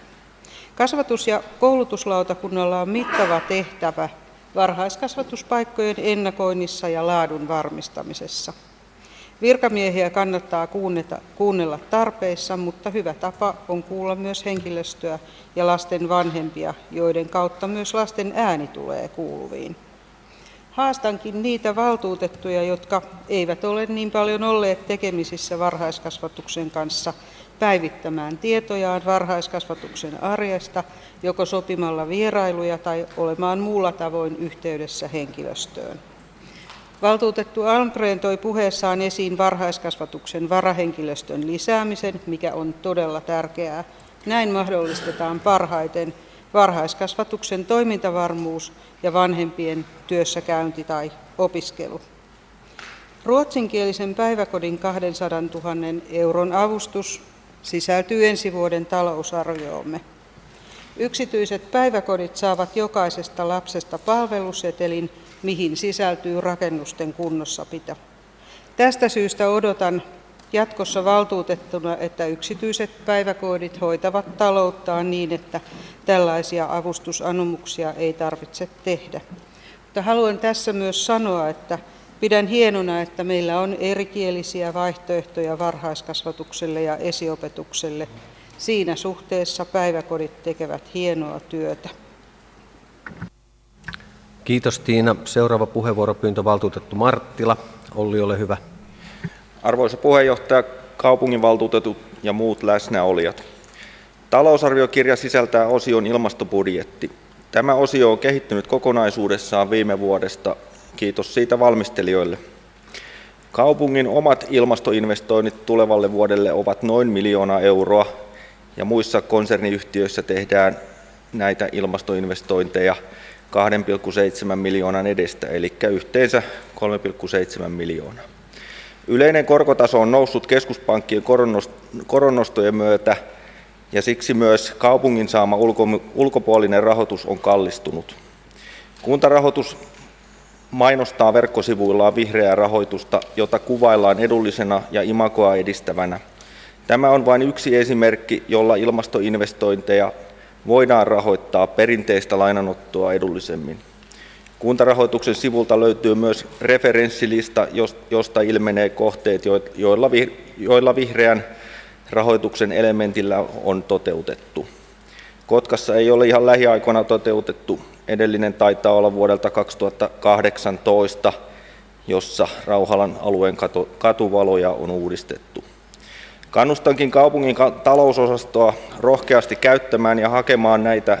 S23: Kasvatus- ja koulutuslautakunnalla on mittava tehtävä varhaiskasvatuspaikkojen ennakoinnissa ja laadun varmistamisessa. Virkamiehiä kannattaa kuunnella tarpeissa, mutta hyvä tapa on kuulla myös henkilöstöä ja lasten vanhempia, joiden kautta myös lasten ääni tulee kuuluviin. Haastankin niitä valtuutettuja, jotka eivät ole niin paljon olleet tekemisissä varhaiskasvatuksen kanssa, päivittämään tietojaan varhaiskasvatuksen arjesta, joko sopimalla vierailuja tai olemaan muulla tavoin yhteydessä henkilöstöön. Valtuutettu Almgren toi puheessaan esiin varhaiskasvatuksen varahenkilöstön lisäämisen, mikä on todella tärkeää. Näin mahdollistetaan parhaiten varhaiskasvatuksen toimintavarmuus ja vanhempien työssäkäynti tai opiskelu. Ruotsinkielisen päiväkodin 200 000 euron avustus sisältyy ensi vuoden talousarvioomme. Yksityiset päiväkodit saavat jokaisesta lapsesta palvelusetelin, mihin sisältyy rakennusten kunnossapito. Tästä syystä odotan jatkossa valtuutettuna, että yksityiset päiväkodit hoitavat talouttaan niin, että tällaisia avustusanomuksia ei tarvitse tehdä. Mutta haluan tässä myös sanoa, että pidän hienona, että meillä on erikielisiä vaihtoehtoja varhaiskasvatukselle ja esiopetukselle. Siinä suhteessa päiväkodit tekevät hienoa työtä.
S1: Kiitos Tiina. Seuraava puheenvuoropyyntö valtuutettu Marttila. Olli, ole hyvä.
S18: Arvoisa puheenjohtaja, kaupunginvaltuutetut ja muut läsnäolijat. Talousarviokirja sisältää osion ilmastobudjetti. Tämä osio on kehittynyt kokonaisuudessaan viime vuodesta. Kiitos siitä valmistelijoille. Kaupungin omat ilmastoinvestoinnit tulevalle vuodelle ovat noin 1 miljoonaa euroa ja muissa konserniyhtiöissä tehdään näitä ilmastoinvestointeja 2,7 miljoonan edestä, eli yhteensä 3,7 miljoonaa. Yleinen korkotaso on noussut keskuspankkien koronnostojen myötä ja siksi myös kaupungin saama ulkopuolinen rahoitus on kallistunut. Kuntarahoitus mainostaa verkkosivuillaan vihreää rahoitusta, jota kuvaillaan edullisena ja imagoa edistävänä. Tämä on vain yksi esimerkki, jolla ilmastoinvestointeja voidaan rahoittaa perinteistä lainanottoa edullisemmin. Kuntarahoituksen sivulta löytyy myös referenssilista, josta ilmenee kohteet, joilla vihreän rahoituksen elementillä on toteutettu. Kotkassa ei ole ihan lähiaikoina toteutettu. Edellinen taitaa olla vuodelta 2018, jossa Rauhalan alueen katuvaloja on uudistettu. Kannustankin kaupungin talousosastoa rohkeasti käyttämään ja hakemaan näitä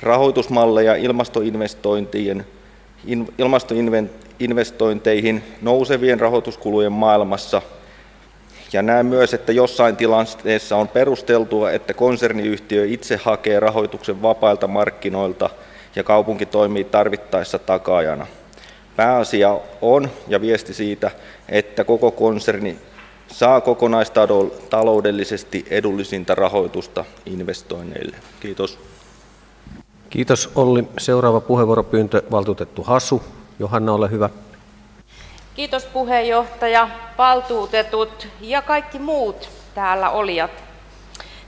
S18: rahoitusmalleja ilmastoinvestointeihin nousevien rahoituskulujen maailmassa. Ja näen myös, että jossain tilanteessa on perusteltua, että konserniyhtiö itse hakee rahoituksen vapailta markkinoilta ja kaupunki toimii tarvittaessa takaajana. Pääasia on ja viesti siitä, että koko konserni saa kokonaistaloudellisesti edullisinta rahoitusta investoinneille. Kiitos.
S1: Kiitos Olli. Seuraava puheenvuoropyyntö valtuutettu Hassu. Johanna, ole hyvä.
S20: Kiitos puheenjohtaja, valtuutetut ja kaikki muut täällä olijat.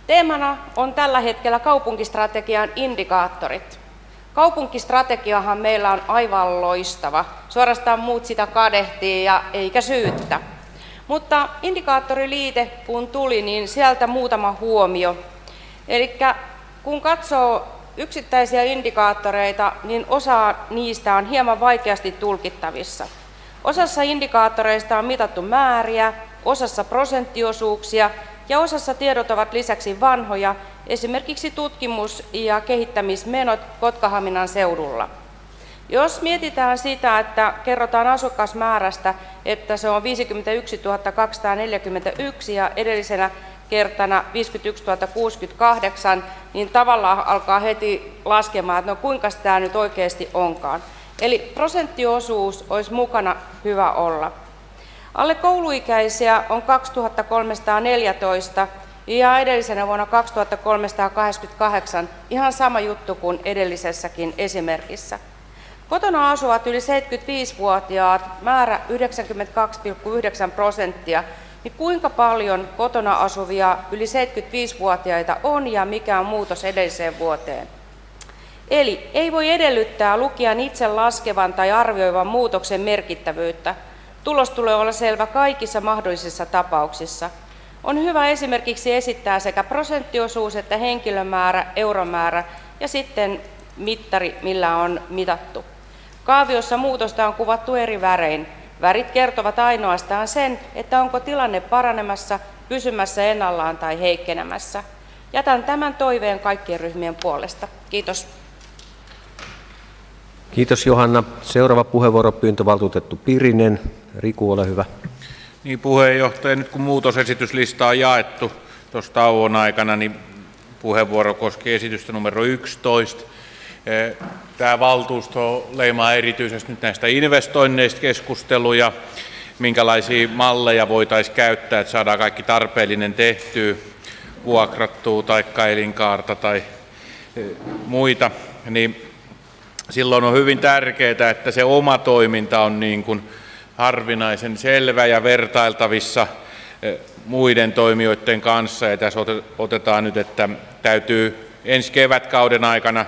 S20: Teemana on tällä hetkellä kaupunkistrategian indikaattorit. Kaupunkistrategiahan meillä on aivan loistava. Suorastaan muut sitä kadehtii ja eikä syyttä. Mutta indikaattoriliite kun tuli, niin sieltä muutama huomio. Eli kun katsoo yksittäisiä indikaattoreita, niin osa niistä on hieman vaikeasti tulkittavissa. Osassa indikaattoreista on mitattu määriä, osassa prosenttiosuuksia ja osassa tiedot ovat lisäksi vanhoja, esimerkiksi tutkimus- ja kehittämismenot Kotkahaminan seudulla. Jos mietitään sitä, että kerrotaan asukasmäärästä, että se on 51 241 ja edellisenä kertana 51 068, niin tavallaan alkaa heti laskemaan, että no kuinka tämä nyt oikeasti onkaan. Eli prosenttiosuus olisi mukana hyvä olla. Alle kouluikäisiä on 2314 ja edellisenä vuonna 2388, ihan sama juttu kuin edellisessäkin esimerkissä. Kotona asuvat yli 75-vuotiaat, määrä 92,9%. Niin kuinka paljon kotona asuvia yli 75-vuotiaita on ja mikä on muutos edelliseen vuoteen? Eli ei voi edellyttää lukijan itse laskevan tai arvioivan muutoksen merkittävyyttä. Tulos tulee olla selvä kaikissa mahdollisissa tapauksissa. On hyvä esimerkiksi esittää sekä prosenttiosuus että henkilömäärä, euromäärä ja sitten mittari, millä on mitattu. Kaaviossa muutosta on kuvattu eri värein. Värit kertovat ainoastaan sen, että onko tilanne paranemassa, pysymässä ennallaan tai heikkenemässä. Jätän tämän toiveen kaikkien ryhmien puolesta. Kiitos.
S1: Kiitos Johanna. Seuraava puheenvuoropyyntö valtuutettu Pirinen. Riku, ole hyvä.
S13: Niin puheenjohtaja, nyt kun muutosesityslista on jaettu tuossa tauon aikana, niin puheenvuoro koskee esitystä numero 11. Tämä valtuusto leimaa erityisesti nyt näistä investoinneista keskusteluja, minkälaisia malleja voitaisiin käyttää, että saadaan kaikki tarpeellinen tehtyä, vuokrattua tai elinkaarta tai muita, niin silloin on hyvin tärkeää, että se oma toiminta on niin kuin harvinaisen selvä ja vertailtavissa muiden toimijoiden kanssa. Ja tässä otetaan nyt, että täytyy ensi kevätkauden aikana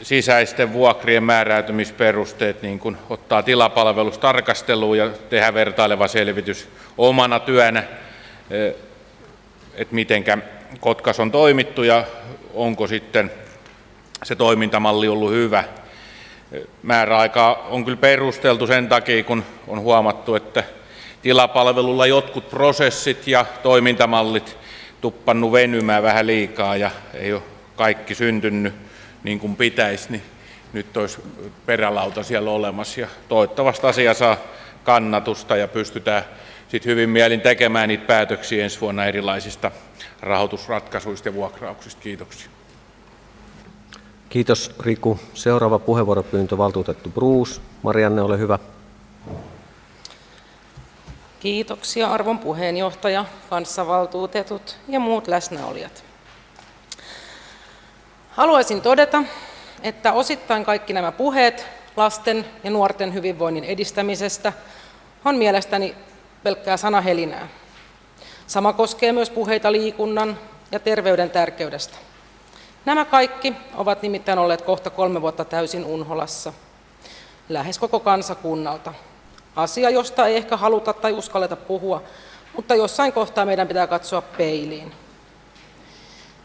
S13: sisäisten vuokrien määräytymisperusteet niin kuin ottaa tilapalvelustarkasteluun ja tehdä vertaileva selvitys omana työnä, että mitenkä Kotkas on toimittu ja onko sitten se toimintamalli ollut hyvä. Määräaika on kyllä perusteltu sen takia, kun on huomattu, että tilapalvelulla jotkut prosessit ja toimintamallit tuppannut venymään vähän liikaa ja ei ole kaikki syntynyt niin kuin pitäisi, niin nyt olisi perälauta siellä olemassa ja toivottavasti asia saa kannatusta ja pystytään sitten hyvin mielin tekemään niitä päätöksiä ensi vuonna erilaisista rahoitusratkaisuista ja vuokrauksista. Kiitoksia.
S1: Kiitos Riku. Seuraava puheenvuoropyyntö valtuutettu Bruus. Marianne, ole hyvä.
S8: Kiitoksia arvon puheenjohtaja, kanssavaltuutetut ja muut läsnäolijat. Haluaisin todeta, että osittain kaikki nämä puheet lasten ja nuorten hyvinvoinnin edistämisestä on mielestäni pelkkää sanahelinää. Sama koskee myös puheita liikunnan ja terveyden tärkeydestä. Nämä kaikki ovat nimittäin olleet kohta 3 vuotta täysin unholassa, lähes koko kansakunnalta. Asia, josta ei ehkä haluta tai uskalleta puhua, mutta jossain kohtaa meidän pitää katsoa peiliin.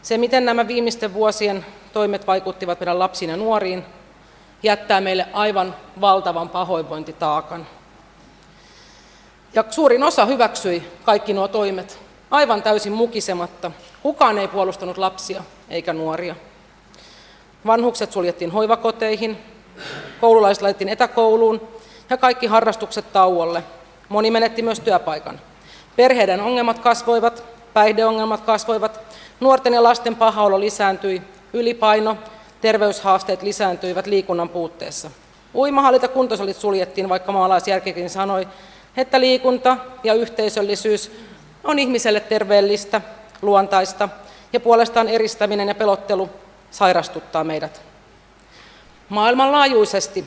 S8: Se, miten nämä viimeisten vuosien toimet vaikuttivat meidän lapsiin ja nuoriin, jättää meille aivan valtavan pahoinvointitaakan. Ja suurin osa hyväksyi kaikki nuo toimet aivan täysin mukisematta. Kukaan ei puolustanut lapsia eikä nuoria. Vanhukset suljettiin hoivakoteihin, koululaiset laitettiin etäkouluun ja kaikki harrastukset tauolle. Moni menetti myös työpaikan. Perheiden ongelmat kasvoivat, päihdeongelmat kasvoivat, nuorten ja lasten pahaolo lisääntyi, ylipaino, terveyshaasteet lisääntyivät liikunnan puutteessa. Uimahallit ja kuntosalit suljettiin, vaikka maalaisjärkikin sanoi, että liikunta ja yhteisöllisyys on ihmiselle terveellistä, luontaista ja puolestaan eristäminen ja pelottelu sairastuttaa meidät. Maailmanlaajuisesti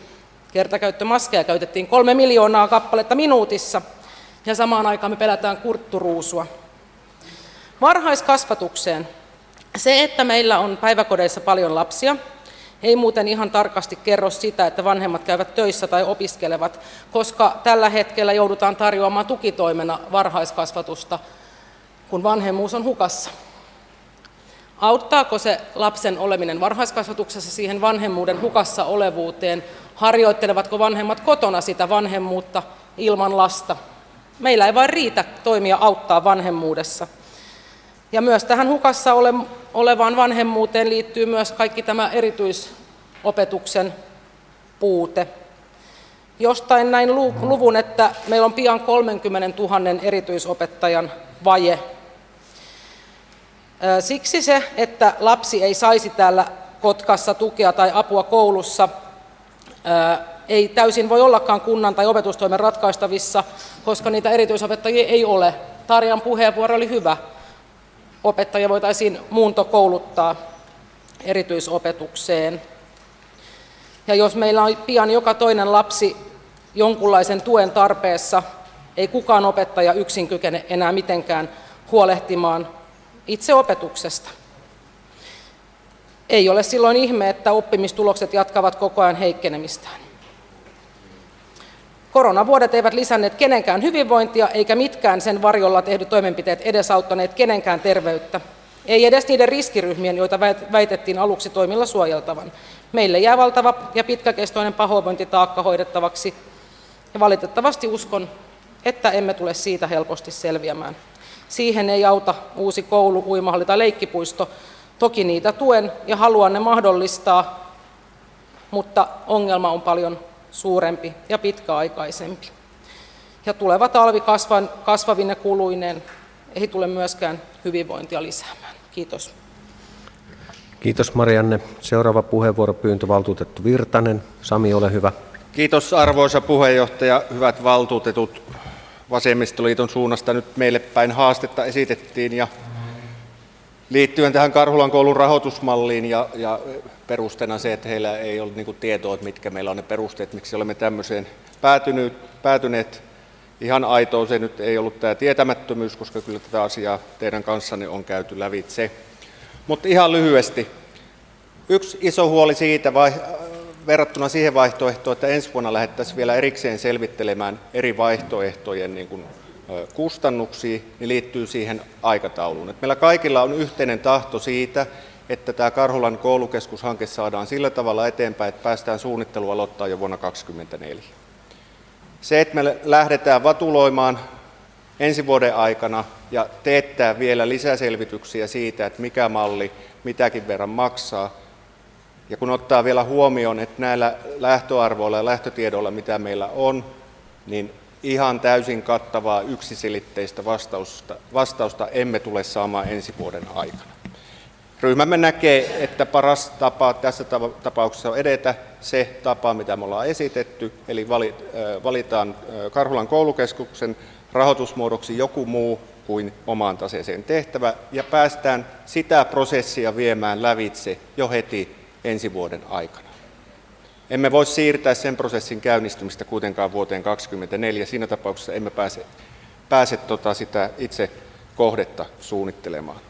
S8: kertakäyttömaskeja käytettiin 3 miljoonaa kappaletta minuutissa ja samaan aikaan me pelätään kurtturuusua. Varhaiskasvatukseen. Se, että meillä on päiväkodeissa paljon lapsia, ei muuten ihan tarkasti kerro sitä, että vanhemmat käyvät töissä tai opiskelevat, koska tällä hetkellä joudutaan tarjoamaan tukitoimena varhaiskasvatusta, kun vanhemmuus on hukassa. Auttaako se lapsen oleminen varhaiskasvatuksessa siihen vanhemmuuden hukassa olevuuteen? Harjoittelevatko vanhemmat kotona sitä vanhemmuutta ilman lasta? Meillä ei vain riitä toimia auttaa vanhemmuudessa. Ja myös tähän hukassa olevaan vanhemmuuteen liittyy myös kaikki tämä erityisopetuksen puute. Jostain näin luvun, että meillä on pian 30 000 erityisopettajan vaje. Siksi se, että lapsi ei saisi täällä Kotkassa tukea tai apua koulussa, ei täysin voi ollakaan kunnan tai opetustoimen ratkaistavissa, koska niitä erityisopettajia ei ole. Tarjan puheenvuoro oli hyvä. Opettajia voitaisiin muuntokouluttaa erityisopetukseen. Ja jos meillä on pian joka toinen lapsi jonkunlaisen tuen tarpeessa, ei kukaan opettaja yksin kykene enää mitenkään huolehtimaan itse opetuksesta. Ei ole silloin ihme, että oppimistulokset jatkavat koko ajan heikkenemistään. Koronavuodet eivät lisänneet kenenkään hyvinvointia, eikä mitkään sen varjolla tehdyt toimenpiteet edesauttaneet kenenkään terveyttä. Ei edes niiden riskiryhmien, joita väitettiin aluksi toimilla suojeltavan. Meille jää valtava ja pitkäkestoinen pahoinvointitaakka hoidettavaksi, ja valitettavasti uskon, että emme tule siitä helposti selviämään. Siihen ei auta uusi koulu, uimahalli tai leikkipuisto. Toki niitä tuen ja haluan ne mahdollistaa, mutta ongelma on paljon suurempi ja pitkäaikaisempi. Ja tuleva talvi kasvavine kuluineen ei tule myöskään hyvinvointia lisäämään. Kiitos.
S1: Kiitos Marianne. Seuraava puheenvuoropyyntö valtuutettu Virtanen. Sami, ole hyvä.
S10: Kiitos arvoisa puheenjohtaja. Hyvät valtuutetut. Vasemmistoliiton suunnasta nyt meille päin haastetta esitettiin ja liittyen tähän Karhulan koulun rahoitusmalliin ja perusteena se, että heillä ei ollut tietoa, että mitkä meillä on ne perusteet, miksi olemme tämmöiseen päätyneet. Ihan aitoa se nyt ei ollut tämä tietämättömyys, koska kyllä tätä asiaa teidän kanssanne on käyty lävitse. Mutta ihan lyhyesti. Yksi iso huoli siitä verrattuna siihen vaihtoehtoon, että ensi vuonna lähdettäisiin vielä erikseen selvittelemään eri vaihtoehtojen kustannuksia, niin liittyy siihen aikatauluun. Et meillä kaikilla on yhteinen tahto siitä, että tämä Karhulan koulukeskushanke saadaan sillä tavalla eteenpäin, että päästään suunnittelu aloittaa jo vuonna 2024. Se, että me lähdetään vatuloimaan ensi vuoden aikana ja teettää vielä lisäselvityksiä siitä, että mikä malli mitäkin verran maksaa, ja kun ottaa vielä huomioon, että näillä lähtöarvoilla ja lähtötiedoilla, mitä meillä on, niin ihan täysin kattavaa yksiselitteistä vastausta emme tule saamaan ensi vuoden aikana. Ryhmämme näkee, että paras tapa tässä tapauksessa on edetä se tapa, mitä me ollaan esitetty, eli valitaan Karhulan koulukeskuksen rahoitusmuodoksi joku muu kuin omaan taseeseen tehtävä, ja päästään sitä prosessia viemään lävitse jo heti ensi vuoden aikana. Emme voi siirtää sen prosessin käynnistymistä kuitenkaan vuoteen 2024. Siinä tapauksessa emme pääse sitä itse kohdetta suunnittelemaan.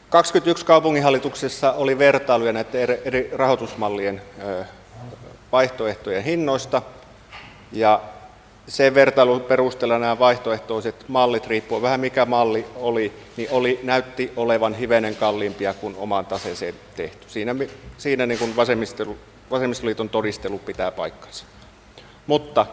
S10: 21 kaupunginhallituksessa oli vertailuja näiden eri rahoitusmallien vaihtoehtojen hinnoista, ja sen vertailun perusteella nämä vaihtoehtoiset mallit, riippuen vähän mikä malli oli, niin näytti olevan hivenen kalliimpia kuin omaan taseeseen tehty. Siinä niin kuin vasemmistoliiton todistelu pitää paikkansa. Mutta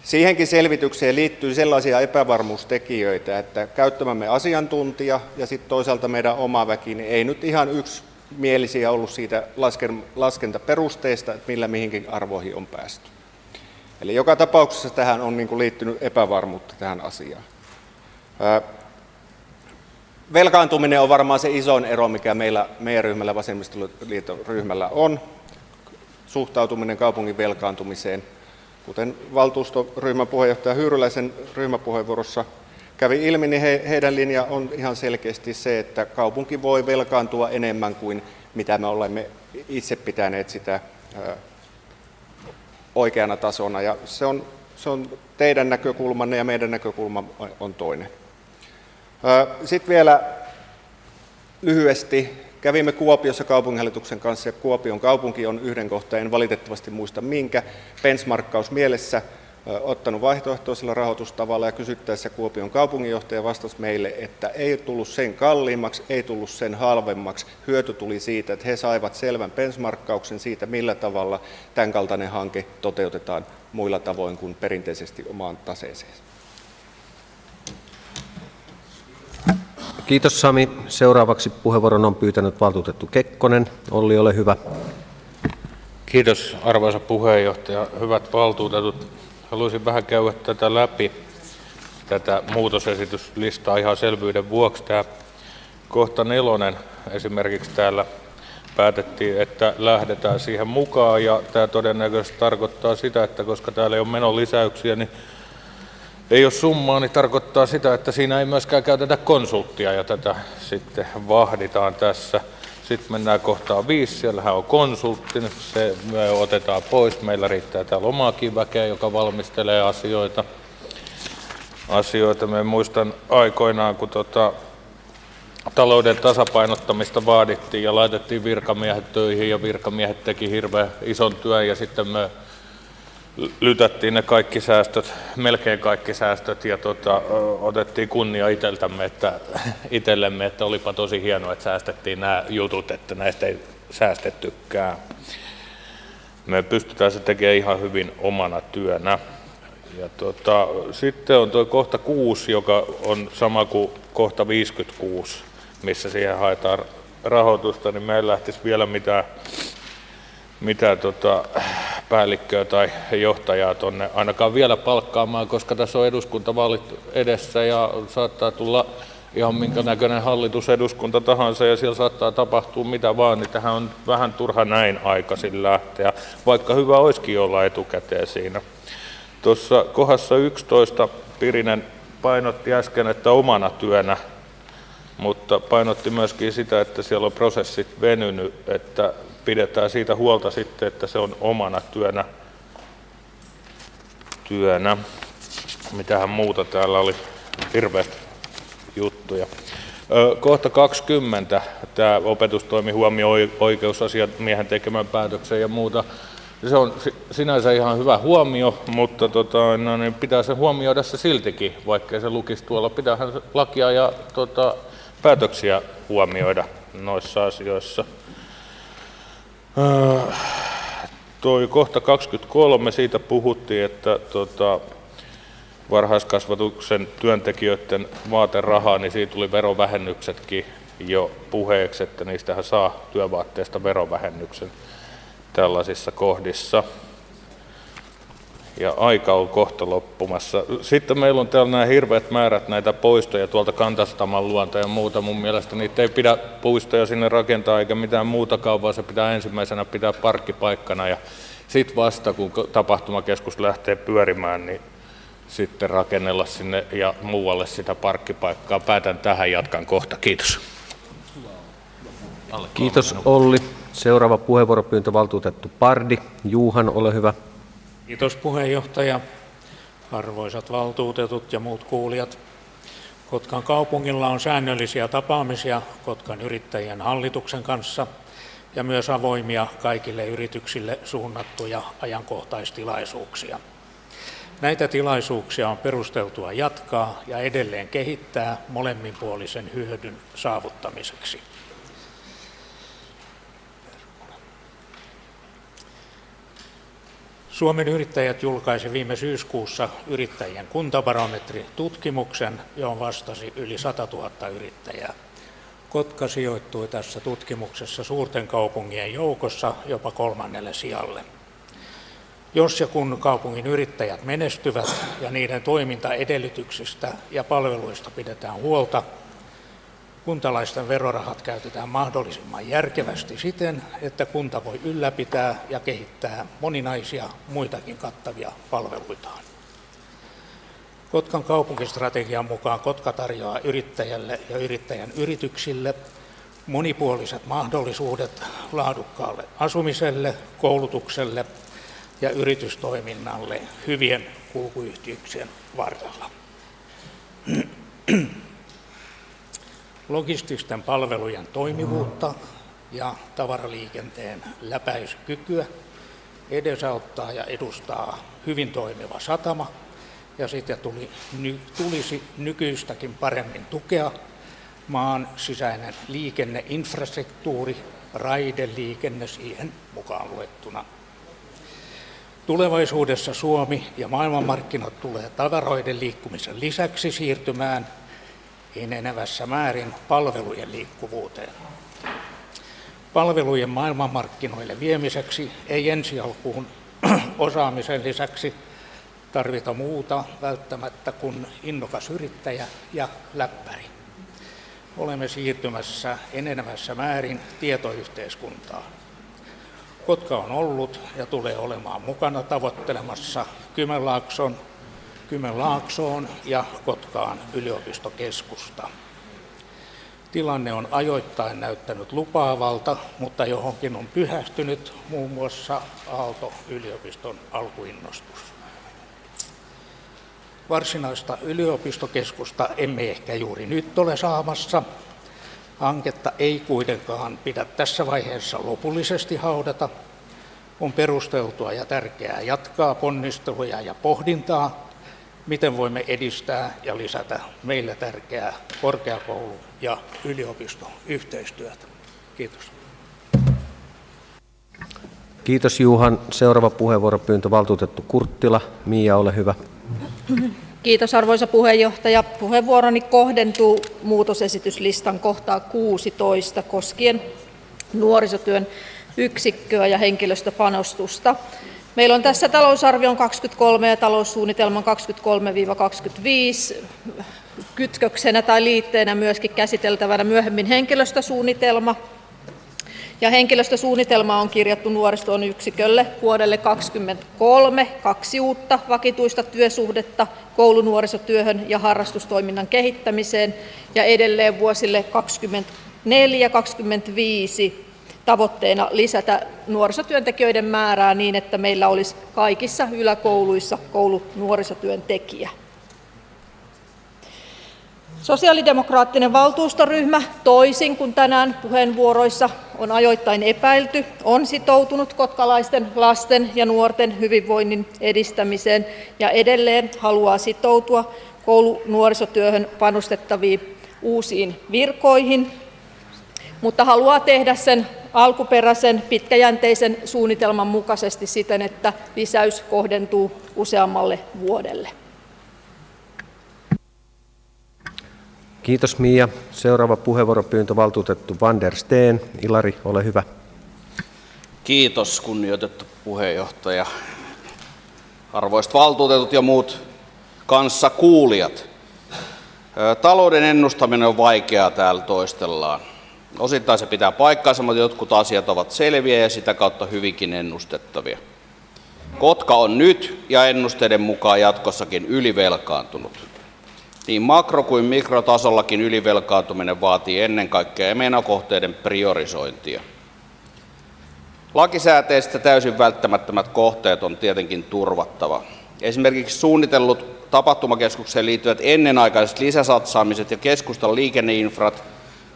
S10: siihenkin selvitykseen liittyy sellaisia epävarmuustekijöitä, että käyttämämme asiantuntija ja sitten toisaalta meidän oma väki niin ei nyt ihan yksimielisiä ollut siitä laskentaperusteesta, että millä mihinkin arvoihin on päästy. Eli joka tapauksessa tähän on liittynyt epävarmuutta tähän asiaan. Velkaantuminen on varmaan se isoin ero, mikä meidän ryhmällä, vasemmistoliiton ryhmällä on. Suhtautuminen kaupungin velkaantumiseen. Kuten valtuustoryhmän puheenjohtaja Hyyryläisen ryhmäpuheenvuorossa kävi ilmi, niin heidän linja on ihan selkeästi se, että kaupunki voi velkaantua enemmän kuin mitä me olemme itse pitäneet sitä oikeana tasona, ja se on teidän näkökulmanne ja meidän näkökulma on toinen. Sitten vielä lyhyesti. Kävimme Kuopiossa kaupunginhallituksen kanssa, ja Kuopion kaupunki on yhden kohtaan, en valitettavasti muista minkä, benchmarkkaus mielessä ottanut vaihtoehtoisella rahoitustavalla, ja kysyttäessä Kuopion kaupunginjohtaja vastasi meille, että ei tullut sen kalliimmaksi, ei tullut sen halvemmaksi. Hyöty tuli siitä, että he saivat selvän benchmarkkauksen siitä, millä tavalla tämän kaltainen hanke toteutetaan muilla tavoin kuin perinteisesti omaan taseeseen.
S1: Kiitos Sami. Seuraavaksi puheenvuoron on pyytänyt valtuutettu Kekkonen. Olli, ole hyvä.
S13: Kiitos arvoisa puheenjohtaja. Hyvät valtuutetut, haluaisin vähän käydä tätä läpi, tätä muutosesityslistaa ihan selvyyden vuoksi. Tämä kohta 4 esimerkiksi täällä päätettiin, että lähdetään siihen mukaan ja tämä todennäköisesti tarkoittaa sitä, että koska täällä ei ole menolisäyksiä, niin ei ole summaa, niin tarkoittaa sitä, että siinä ei myöskään käytetä konsulttia ja tätä sitten vahditaan tässä. Sitten mennään kohtaan 5, siellähän on konsultti, se me otetaan pois. Meillä riittää täällä omaakin väkeä, joka valmistelee asioita. Me muistan aikoinaan, kun talouden tasapainottamista vaadittiin ja laitettiin virkamiehet töihin ja virkamiehet teki hirveän ison työn ja sitten me lytättiin ne kaikki säästöt, melkein kaikki säästöt ja otettiin kunnia itsellemme, että olipa tosi hienoa, että säästettiin nämä jutut, että näistä ei säästettykään. Me pystytään se tekemään ihan hyvin omana työnä. Ja sitten on tuo kohta 6, joka on sama kuin kohta 56, missä siihen haetaan rahoitusta, niin me ei lähtisi vielä mitään päällikköä tai johtajaa tuonne ainakaan vielä palkkaamaan, koska tässä on eduskuntavaalit edessä ja saattaa tulla ihan minkä näköinen hallitus eduskunta tahansa ja siellä saattaa tapahtua mitä vaan, niin tähän on vähän turha näin aikaisin lähteä, vaikka hyvä olisikin olla etukäteen siinä. Tuossa kohdassa 11 Pirinen painotti äsken, että omana työnä, mutta painotti myöskin sitä, että siellä on prosessit venynyt, että pidetään siitä huolta sitten, että se on omana työnä. Mitähän muuta täällä oli, hirveästi juttuja. Kohta 20, tämä opetustoimi huomioi oikeusasiamiehen tekemän päätöksen ja muuta. Se on sinänsä ihan hyvä huomio, mutta niin pitää se huomioida se siltikin, vaikkei se lukisi tuolla. Pitäähän lakia ja päätöksiä huomioida noissa asioissa. Toi kohta 23, siitä puhuttiin, että varhaiskasvatuksen työntekijöiden vaaterahaa, niin siitä tuli verovähennyksetkin jo puheeksi, että niistähän saa työvaatteesta verovähennyksen tällaisissa kohdissa. Ja aika on kohta loppumassa. Sitten meillä on täällä nämä hirveät määrät näitä poistoja tuolta Kantastaman luonta ja muuta. Mun mielestä niitä ei pidä puistoja sinne rakentaa eikä mitään muutakaan, vaan se pitää ensimmäisenä pitää parkkipaikkana. Ja sitten vasta kun tapahtumakeskus lähtee pyörimään, niin sitten rakennella sinne ja muualle sitä parkkipaikkaa. Päätän tähän, jatkan kohta. Kiitos.
S1: Kiitos Olli. Seuraava puheenvuoropyyntö valtuutettu Pardi. Juuhan, ole hyvä.
S4: Kiitos puheenjohtaja, arvoisat valtuutetut ja muut kuulijat. Kotkan kaupungilla on säännöllisiä tapaamisia Kotkan yrittäjien hallituksen kanssa ja myös avoimia kaikille yrityksille suunnattuja ajankohtaistilaisuuksia. Näitä tilaisuuksia on perusteltua jatkaa ja edelleen kehittää molemminpuolisen hyödyn saavuttamiseksi. Suomen Yrittäjät julkaisi viime syyskuussa yrittäjien kuntabarometritutkimuksen, johon vastasi yli 100 000 yrittäjää. Kotka sijoittui tässä tutkimuksessa suurten kaupunkien joukossa jopa 3. sijalle. Jos ja kun kaupungin yrittäjät menestyvät ja niiden toimintaedellytyksistä ja palveluista pidetään huolta, kuntalaisten verorahat käytetään mahdollisimman järkevästi siten, että kunta voi ylläpitää ja kehittää moninaisia muitakin kattavia palveluitaan. Kotkan kaupunkistrategian mukaan Kotka tarjoaa yrittäjälle ja yrittäjän yrityksille monipuoliset mahdollisuudet laadukkaalle asumiselle, koulutukselle ja yritystoiminnalle hyvien kulkuyhteyksien varrella. Logististen palvelujen toimivuutta ja tavaraliikenteen läpäisykykyä edesauttaa ja edustaa hyvin toimiva satama, ja sitä tulisi nykyistäkin paremmin tukea maan sisäinen liikenneinfrastruktuuri, raideliikenne siihen mukaan luettuna. Tulevaisuudessa Suomi ja maailmanmarkkinat tulee tavaroiden liikkumisen lisäksi siirtymään enenevässä määrin palvelujen liikkuvuuteen. Palvelujen maailmanmarkkinoille viemiseksi ei ensi alkuun osaamisen lisäksi tarvita muuta välttämättä kuin innokas yrittäjä ja läppäri. Olemme siirtymässä enenevässä määrin tietoyhteiskuntaan. Kotka on ollut ja tulee olemaan mukana tavoittelemassa Kymenlaaksoon ja Kotkaan yliopistokeskusta. Tilanne on ajoittain näyttänyt lupaavalta, mutta johonkin on pyhähtynyt muun muassa Aalto-yliopiston alkuinnostus. Varsinaista yliopistokeskusta emme ehkä juuri nyt ole saamassa. Hanketta ei kuitenkaan pidä tässä vaiheessa lopullisesti haudata. On perusteltua ja tärkeää jatkaa ponnisteluja ja pohdintaa, miten voimme edistää ja lisätä meille tärkeää korkeakoulu- ja yliopistoyhteistyötä. Kiitos.
S1: Kiitos Juhan. Seuraava puheenvuoropyyntö valtuutettu Kurttila. Mia, ole hyvä.
S21: Kiitos arvoisa puheenjohtaja. Puheenvuoroni kohdentuu muutosesityslistan kohtaan 16 koskien nuorisotyön yksikköä ja henkilöstöpanostusta. Meillä on tässä talousarvion 23 ja taloussuunnitelman 23-25 kytköksenä tai liitteenä myöskin käsiteltävänä myöhemmin henkilöstösuunnitelma. Ja henkilöstösuunnitelma on kirjattu nuorisotyön yksikölle vuodelle 2023 2 uutta vakituista työsuhdetta koulunuorisotyöhön ja harrastustoiminnan kehittämiseen ja edelleen vuosille 2024-2025 tavoitteena lisätä nuorisotyöntekijöiden määrää niin, että meillä olisi kaikissa yläkouluissa koulunuorisotyöntekijä. Sosiaalidemokraattinen valtuustoryhmä, toisin kuin tänään puheenvuoroissa on ajoittain epäilty, on sitoutunut kotkalaisten lasten ja nuorten hyvinvoinnin edistämiseen ja edelleen haluaa sitoutua koulunuorisotyöhön panostettaviin uusiin virkoihin, mutta haluaa tehdä sen alkuperäisen pitkäjänteisen suunnitelman mukaisesti siten, että lisäys kohdentuu useammalle vuodelle.
S1: Kiitos Mia. Seuraava puheenvuoropyyntö valtuutettu Van der Steen. Ilari, ole hyvä.
S2: Kiitos kunnioitettu puheenjohtaja. Arvoisat valtuutetut ja muut kanssakuulijat. Talouden ennustaminen on vaikeaa, täällä toistellaan. Osittain se pitää paikkaansa, mutta jotkut asiat ovat selviä ja sitä kautta hyvinkin ennustettavia. Kotka on nyt ja ennusteiden mukaan jatkossakin ylivelkaantunut. Niin makro- kuin mikrotasollakin ylivelkaantuminen vaatii ennen kaikkea menokohteiden priorisointia. Lakisääteistä täysin välttämättömät kohteet on tietenkin turvattava. Esimerkiksi suunnitellut tapahtumakeskukseen liittyvät ennenaikaiset lisäsatsaamiset ja keskustan liikenneinfrat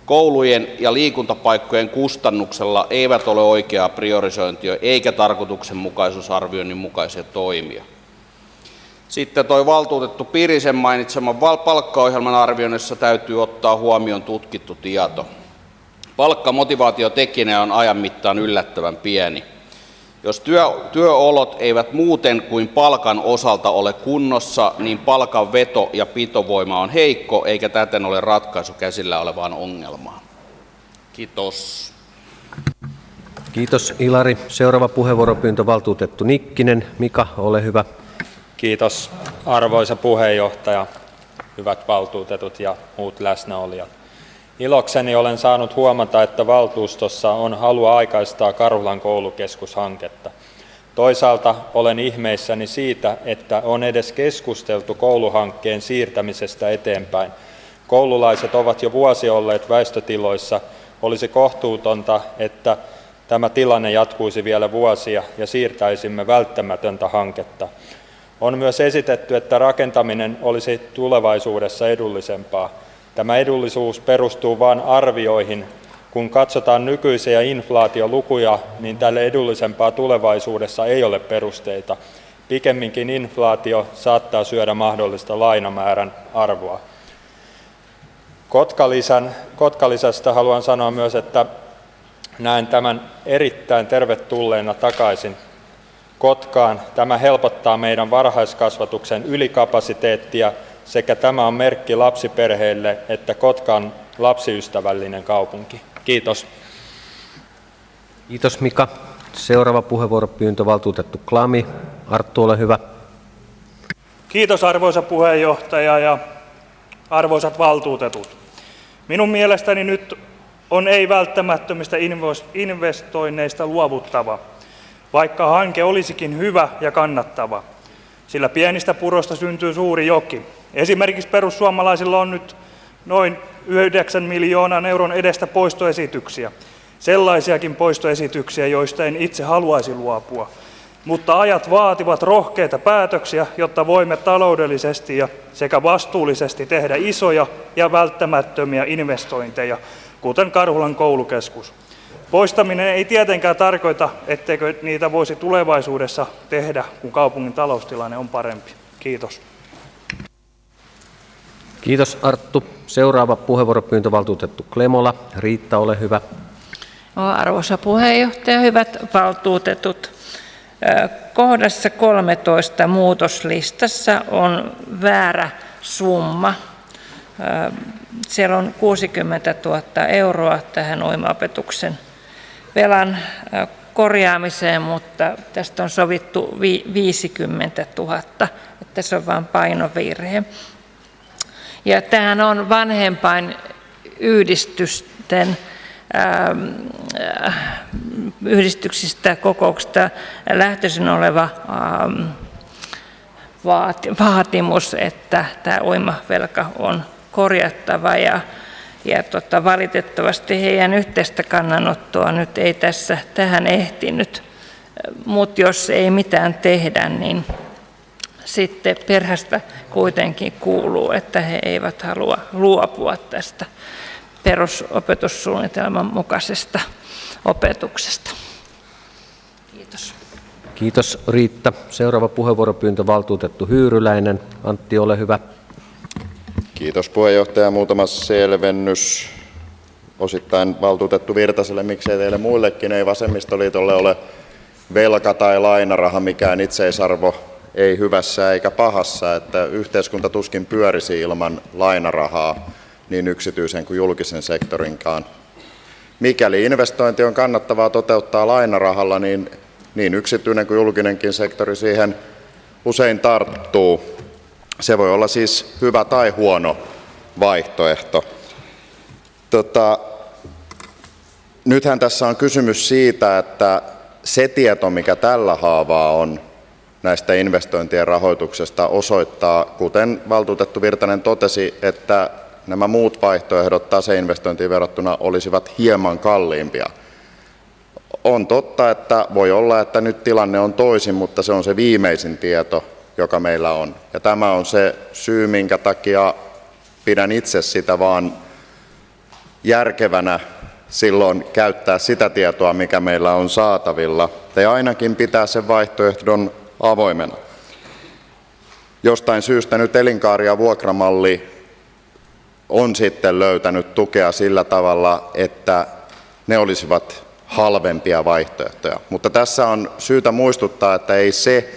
S2: koulujen ja liikuntapaikkojen kustannuksella eivät ole oikeaa priorisointia eikä tarkoituksenmukaisuusarvioinnin mukaisia toimia. Sitten tuo valtuutettu Pirisen mainitseman palkkaohjelman arvioinnissa täytyy ottaa huomioon tutkittu tieto. Palkkamotivaatiotekijänä on ajan mittaan yllättävän pieni. Jos työolot eivät muuten kuin palkan osalta ole kunnossa, niin palkan veto- ja pitovoima on heikko, eikä täten ole ratkaisu käsillä olevaan ongelmaan. Kiitos.
S1: Kiitos Ilari. Seuraava puheenvuoropyyntö valtuutettu Nikkinen. Mika, ole hyvä.
S11: Kiitos arvoisa puheenjohtaja, hyvät valtuutetut ja muut läsnäolijat. Ilokseni olen saanut huomata, että valtuustossa on halua aikaistaa Karhulan koulukeskushanketta. Toisaalta olen ihmeissäni siitä, että on edes keskusteltu kouluhankkeen siirtämisestä eteenpäin. Koululaiset ovat jo vuosia olleet väistötiloissa. Olisi kohtuutonta, että tämä tilanne jatkuisi vielä vuosia ja siirtäisimme välttämätöntä hanketta. On myös esitetty, että rakentaminen olisi tulevaisuudessa edullisempaa. Tämä edullisuus perustuu vain arvioihin. Kun katsotaan nykyisiä inflaatiolukuja, niin tälle edullisempaa tulevaisuudessa ei ole perusteita. Pikemminkin inflaatio saattaa syödä mahdollista lainamäärän arvoa. Kotkalisästä haluan sanoa myös, että näen tämän erittäin tervetulleena takaisin Kotkaan. Tämä helpottaa meidän varhaiskasvatuksen ylikapasiteettia sekä tämä on merkki lapsiperheille, että Kotka on lapsiystävällinen kaupunki. Kiitos.
S1: Kiitos Mika. Seuraava puheenvuoropyyntö valtuutettu Klami. Arttu, ole hyvä.
S9: Kiitos arvoisa puheenjohtaja ja arvoisat valtuutetut. Minun mielestäni nyt on ei-välttämättömistä investoinneista luovuttava, vaikka hanke olisikin hyvä ja kannattava, sillä pienistä puroista syntyy suuri joki. Esimerkiksi perussuomalaisilla on nyt noin 9 miljoonan euron edestä poistoesityksiä. Sellaisiakin poistoesityksiä, joista en itse haluaisi luopua. Mutta ajat vaativat rohkeita päätöksiä, jotta voimme taloudellisesti ja sekä vastuullisesti tehdä isoja ja välttämättömiä investointeja, kuten Karhulan koulukeskus. Poistaminen ei tietenkään tarkoita, etteikö niitä voisi tulevaisuudessa tehdä, kun kaupungin taloustilanne on parempi. Kiitos.
S1: Kiitos Arttu. Seuraava puheenvuoropyyntö valtuutettu Klemola. Riitta, ole hyvä.
S12: Arvoisa puheenjohtaja, hyvät valtuutetut. Kohdassa 13 muutoslistassa on väärä summa. Siellä on 60 000 euroa tähän uimaopetuksen velan korjaamiseen, mutta tästä on sovittu 50 000, että se on vain painovirhe. Ja tämähän on vanhempainyhdistysten yhdistyksistä kokouksista lähtöisin oleva vaatimus, että tämä uimavelka on korjattava ja valitettavasti heidän yhteistä kannanottoa nyt ei tähän ehtinyt, mutta jos ei mitään tehdä, niin sitten perheestä kuitenkin kuuluu, että he eivät halua luopua tästä perusopetussuunnitelman mukaisesta opetuksesta. Kiitos.
S1: Kiitos Riitta. Seuraava puheenvuoropyyntö valtuutettu Hyyryläinen. Antti, ole hyvä.
S15: Kiitos puheenjohtaja. Muutama selvennys osittain valtuutettu Virtaselle, miksei teille muillekin. Ei vasemmistoliitolle ole velka tai lainaraha mikään itseisarvo, ei hyvässä eikä pahassa, että yhteiskunta tuskin pyörisi ilman lainarahaa niin yksityisen kuin julkisen sektorinkaan. Mikäli investointi on kannattavaa toteuttaa lainarahalla, niin yksityinen kuin julkinenkin sektori siihen usein tarttuu. Se voi olla siis hyvä tai huono vaihtoehto. Nythän tässä on kysymys siitä, että se tieto, mikä tällä haavaa on näistä investointien rahoituksesta, osoittaa, kuten valtuutettu Virtanen totesi, että nämä muut vaihtoehdot taseinvestointiin verrattuna olisivat hieman kalliimpia. On totta, että voi olla, että nyt tilanne on toisin, mutta se on se viimeisin tieto, joka meillä on. Ja tämä on se syy, minkä takia pidän itse sitä vaan järkevänä silloin käyttää sitä tietoa, mikä meillä on saatavilla, tai ainakin pitää sen vaihtoehdon avoimena. Jostain syystä nyt elinkaari- ja vuokramalli on sitten löytänyt tukea sillä tavalla, että ne olisivat halvempia vaihtoehtoja. Mutta tässä on syytä muistuttaa, että ei se,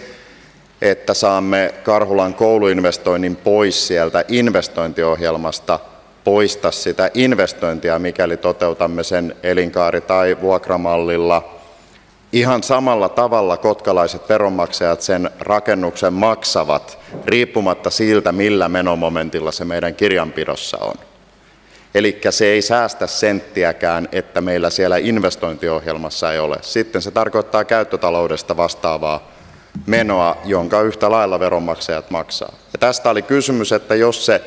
S15: että saamme Karhulan kouluinvestoinnin pois sieltä investointiohjelmasta, poista sitä investointia, mikäli toteutamme sen elinkaari- tai vuokramallilla. Ihan samalla tavalla kotkalaiset veronmaksajat sen rakennuksen maksavat, riippumatta siltä, millä menomomentilla se meidän kirjanpidossa on. Eli se ei säästä senttiäkään, että meillä siellä investointiohjelmassa ei ole. Sitten se tarkoittaa käyttötaloudesta vastaavaa menoa, jonka yhtä lailla veronmaksajat maksaa. Ja tästä oli kysymys, että jos se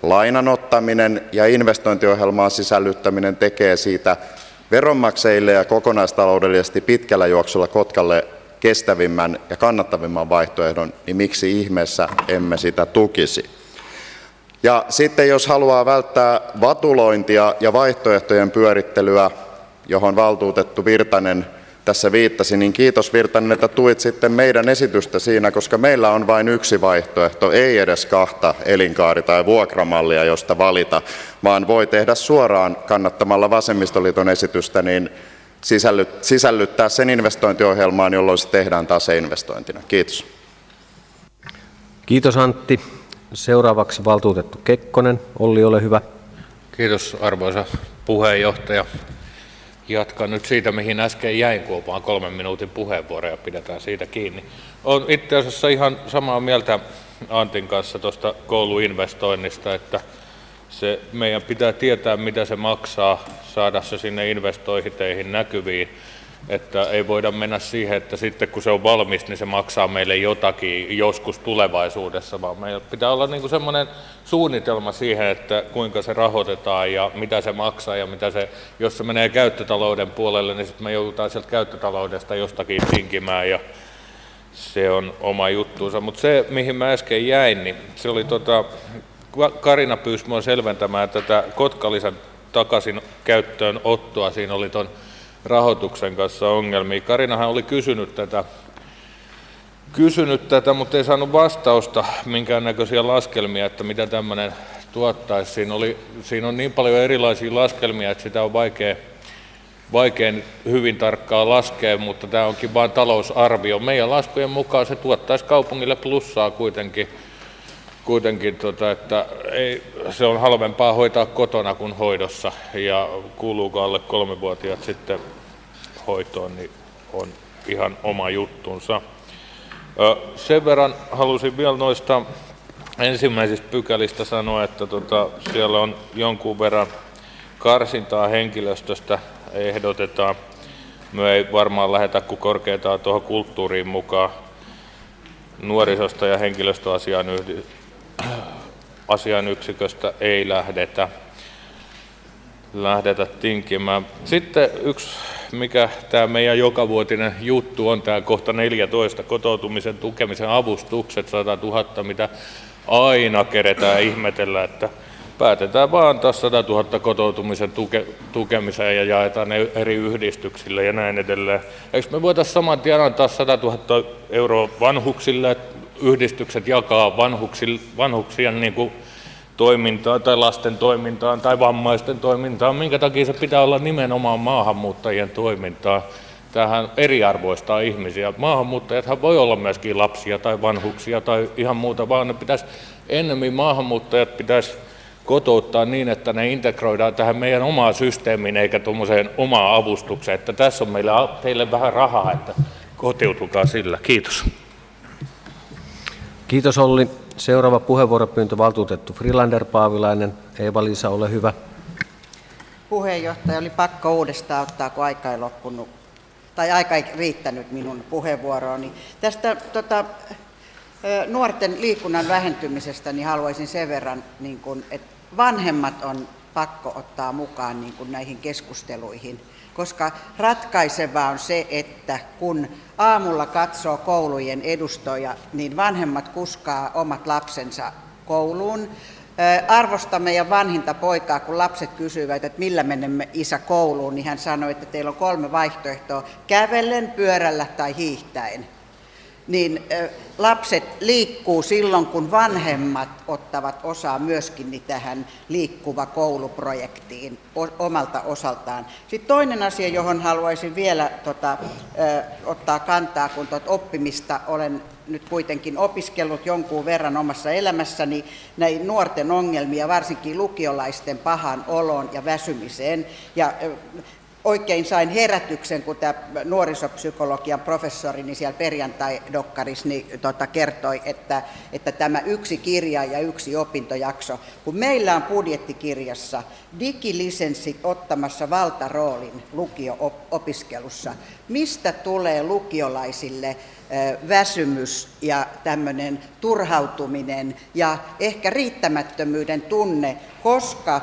S15: lainan ottaminen ja investointiohjelmaan sisällyttäminen tekee siitä veronmaksajille ja kokonaistaloudellisesti pitkällä juoksulla Kotkalle kestävimmän ja kannattavimman vaihtoehdon, niin miksi ihmeessä emme sitä tukisi? Ja sitten jos haluaa välttää vatulointia ja vaihtoehtojen pyörittelyä, johon valtuutettu Virtanen tässä viittasi, niin kiitos Virtanen, että tuit sitten meidän esitystä siinä, koska meillä on vain yksi vaihtoehto, ei edes kahta elinkaari- tai vuokramallia, josta valita, vaan voi tehdä suoraan kannattamalla vasemmistoliiton esitystä, niin sisällyttää sen investointiohjelmaan, jolloin se tehdään taseinvestointina. Kiitos.
S1: Kiitos Antti. Seuraavaksi valtuutettu Kekkonen. Olli, ole hyvä.
S24: Kiitos arvoisa puheenjohtaja.
S16: jatkan nyt siitä, mihin äsken jäin, kun on vaan 3 minuutin puheenvuoro ja pidetään siitä kiinni. Olen itse asiassa ihan samaa mieltä Antin kanssa tuosta kouluinvestoinnista, että meidän pitää tietää, mitä se maksaa, saada se sinne investointeihin näkyviin, että ei voida mennä siihen, että sitten kun se on valmis, niin se maksaa meille jotakin joskus tulevaisuudessa, vaan meillä pitää olla niin kuin semmoinen suunnitelma siihen, että kuinka se rahoitetaan ja mitä se maksaa ja mitä se, jos se menee käyttötalouden puolelle, niin sitten me joudutaan sieltä käyttötaloudesta jostakin tinkimään ja se on oma juttuunsa. Mutta se, mihin mä äsken jäin, niin se oli Karina pyysi minua selventämään tätä Kotkalisän takaisin käyttöön ottoa. Siinä oli tuon rahoituksen kanssa ongelmia. Karinahan oli kysynyt tätä, mutta ei saanut vastausta, minkäännäköisiä laskelmia, että mitä tämmöinen tuottaisi. Siinä on niin paljon erilaisia laskelmia, että sitä on vaikea hyvin tarkkaan laskea, mutta tämä onkin vain talousarvio. Meidän laskujen mukaan se tuottaisi kaupungille plussaa kuitenkin että se on halvempaa hoitaa kotona kuin hoidossa, ja kuuluuko alle 3-vuotiaat sitten hoitoon, niin on ihan oma juttunsa. Sen verran halusin vielä noista ensimmäisistä pykälistä sanoa, että siellä on jonkun verran karsintaa henkilöstöstä ehdotetaan. Me ei varmaan lähdetä kuin korkeintaan tuohon kulttuuriin mukaan. Nuorisosta ja henkilöstöasian yksiköstä ei lähdetä tinkimään. Sitten yksi, mikä tämä meidän jokavuotinen juttu on, tämä kohta 14, kotoutumisen tukemisen avustukset 100 000, mitä aina keretään ihmetellä, että päätetään vaan antaa 100 000 kotoutumisen tukemiseen ja jaetaan ne eri yhdistyksille ja näin edelleen. Eikö me voitaisiin saman tien antaa 100 000 euroa vanhuksille, että yhdistykset jakaa vanhuksien niin kuin toimintaan tai lasten toimintaan tai vammaisten toimintaan, minkä takia se pitää olla nimenomaan maahanmuuttajien toimintaa. Tämähän eriarvoistaa ihmisiä. Maahanmuuttajathan voi olla myöskin lapsia tai vanhuksia tai ihan muuta, vaan ne pitäisi ennemmin maahanmuuttajat pitäisi kotouttaa niin, että ne integroidaan tähän meidän omaan systeemiin eikä tuommoiseen omaan avustukseen. Että tässä on teille vähän rahaa, että kotiutukaa sillä. Kiitos.
S1: Kiitos Olli. Seuraava puheenvuoropyyntö valtuutettu Frilander Paavilainen. Eeva-Liisa, ole hyvä.
S17: Puheenjohtaja, oli pakko uudestaan ottaa, kun aika ei loppunut, tai aika ei riittänyt minun puheenvuorooni. Tästä nuorten liikunnan vähentymisestä niin haluaisin sen verran, että vanhemmat on pakko ottaa mukaan näihin keskusteluihin, koska ratkaisevaa on se, että kun aamulla katsoo koulujen edustoja, niin vanhemmat kuskaa omat lapsensa kouluun. Arvostamme ja vanhinta poikaa, kun lapset kysyivät, että millä menemme isä kouluun, niin hän sanoi, että teillä on 3 vaihtoehtoa, kävellen, pyörällä tai hiihtäen. Niin lapset liikkuu silloin, kun vanhemmat ottavat osaa myöskin tähän liikkuva kouluprojektiin omalta osaltaan. Sitten toinen asia, johon haluaisin vielä ottaa kantaa, kun oppimista olen nyt kuitenkin opiskellut jonkun verran omassa elämässäni, näin nuorten ongelmia, varsinkin lukiolaisten pahan oloon ja väsymiseen. Ja oikein sain herätyksen, kun tämä nuorisopsykologian professori niin siellä perjantai-dokkarissa kertoi, että tämä yksi kirja ja yksi opintojakso, kun meillä on budjettikirjassa digilisenssit ottamassa valtaroolin lukio-opiskelussa, mistä tulee lukiolaisille väsymys ja tämmöinen turhautuminen ja ehkä riittämättömyyden tunne, koska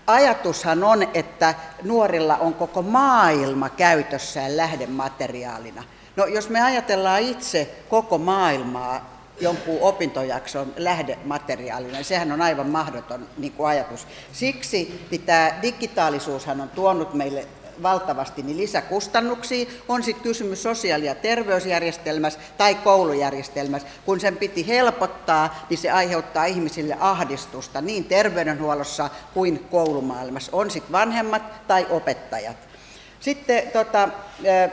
S17: ajatushan on, että nuorilla on koko maailma käytössään lähdemateriaalina. No jos me ajatellaan itse koko maailmaa jonkun opintojakson lähdemateriaalina, niin sehän on aivan mahdoton ajatus. Siksi tämä digitaalisuushan on tuonut meille valtavasti niin lisäkustannuksia, on sitten kysymys sosiaali- ja terveysjärjestelmässä tai koulujärjestelmässä. Kun sen piti helpottaa, niin se aiheuttaa ihmisille ahdistusta niin terveydenhuollossa kuin koulumaailmassa, on sitten vanhemmat tai opettajat. Sitten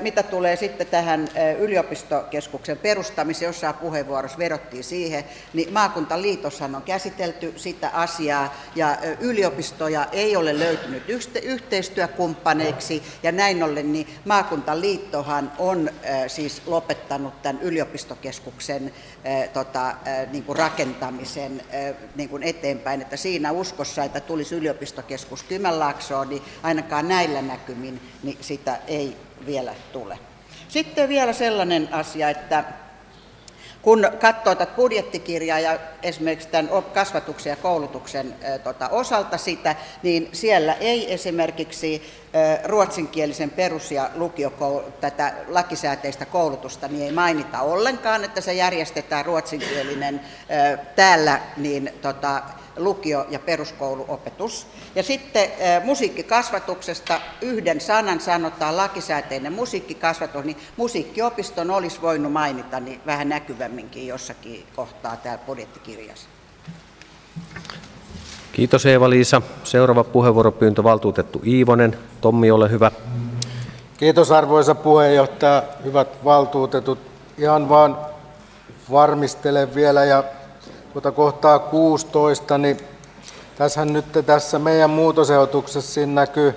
S17: mitä tulee sitten tähän yliopistokeskuksen perustamiseen, jossain puheenvuorossa vedottiin siihen, niin maakuntaliitossahan on käsitelty sitä asiaa ja yliopistoja ei ole löytynyt yhteistyökumppaneiksi ja näin ollen niin maakuntaliittohan on siis lopettanut tämän yliopistokeskuksen niin kuin rakentamisen niin kuin eteenpäin, että siinä uskossa, että tulisi yliopistokeskus Kymenlaaksoon, niin ainakaan näillä näkymin niin sitä ei vielä tule. Sitten vielä sellainen asia, että kun katsoo tätä budjettikirjaa ja esimerkiksi tämän kasvatuksen ja koulutuksen osalta sitä, niin siellä ei esimerkiksi ruotsinkielisen perus- ja tätä lakisääteistä koulutusta niin ei mainita ollenkaan, että se järjestetään ruotsinkielinen täällä niin lukio- ja peruskouluopetus. Ja sitten musiikkikasvatuksesta yhden sanan sanotaan lakisääteinen musiikkikasvatus, niin musiikkiopiston olisi voinut mainita niin vähän näkyvämminkin jossakin kohtaa täällä budjettikirjassa.
S1: Kiitos Eeva-Liisa. Seuraava puheenvuoropyyntö valtuutettu Iivonen. Tommi, ole hyvä.
S3: Kiitos arvoisa puheenjohtaja. Hyvät valtuutetut. Ihan vaan varmistelen vielä ja kohtaa 16, niin tässä meidän muutosehdotuksessa siinä näkyy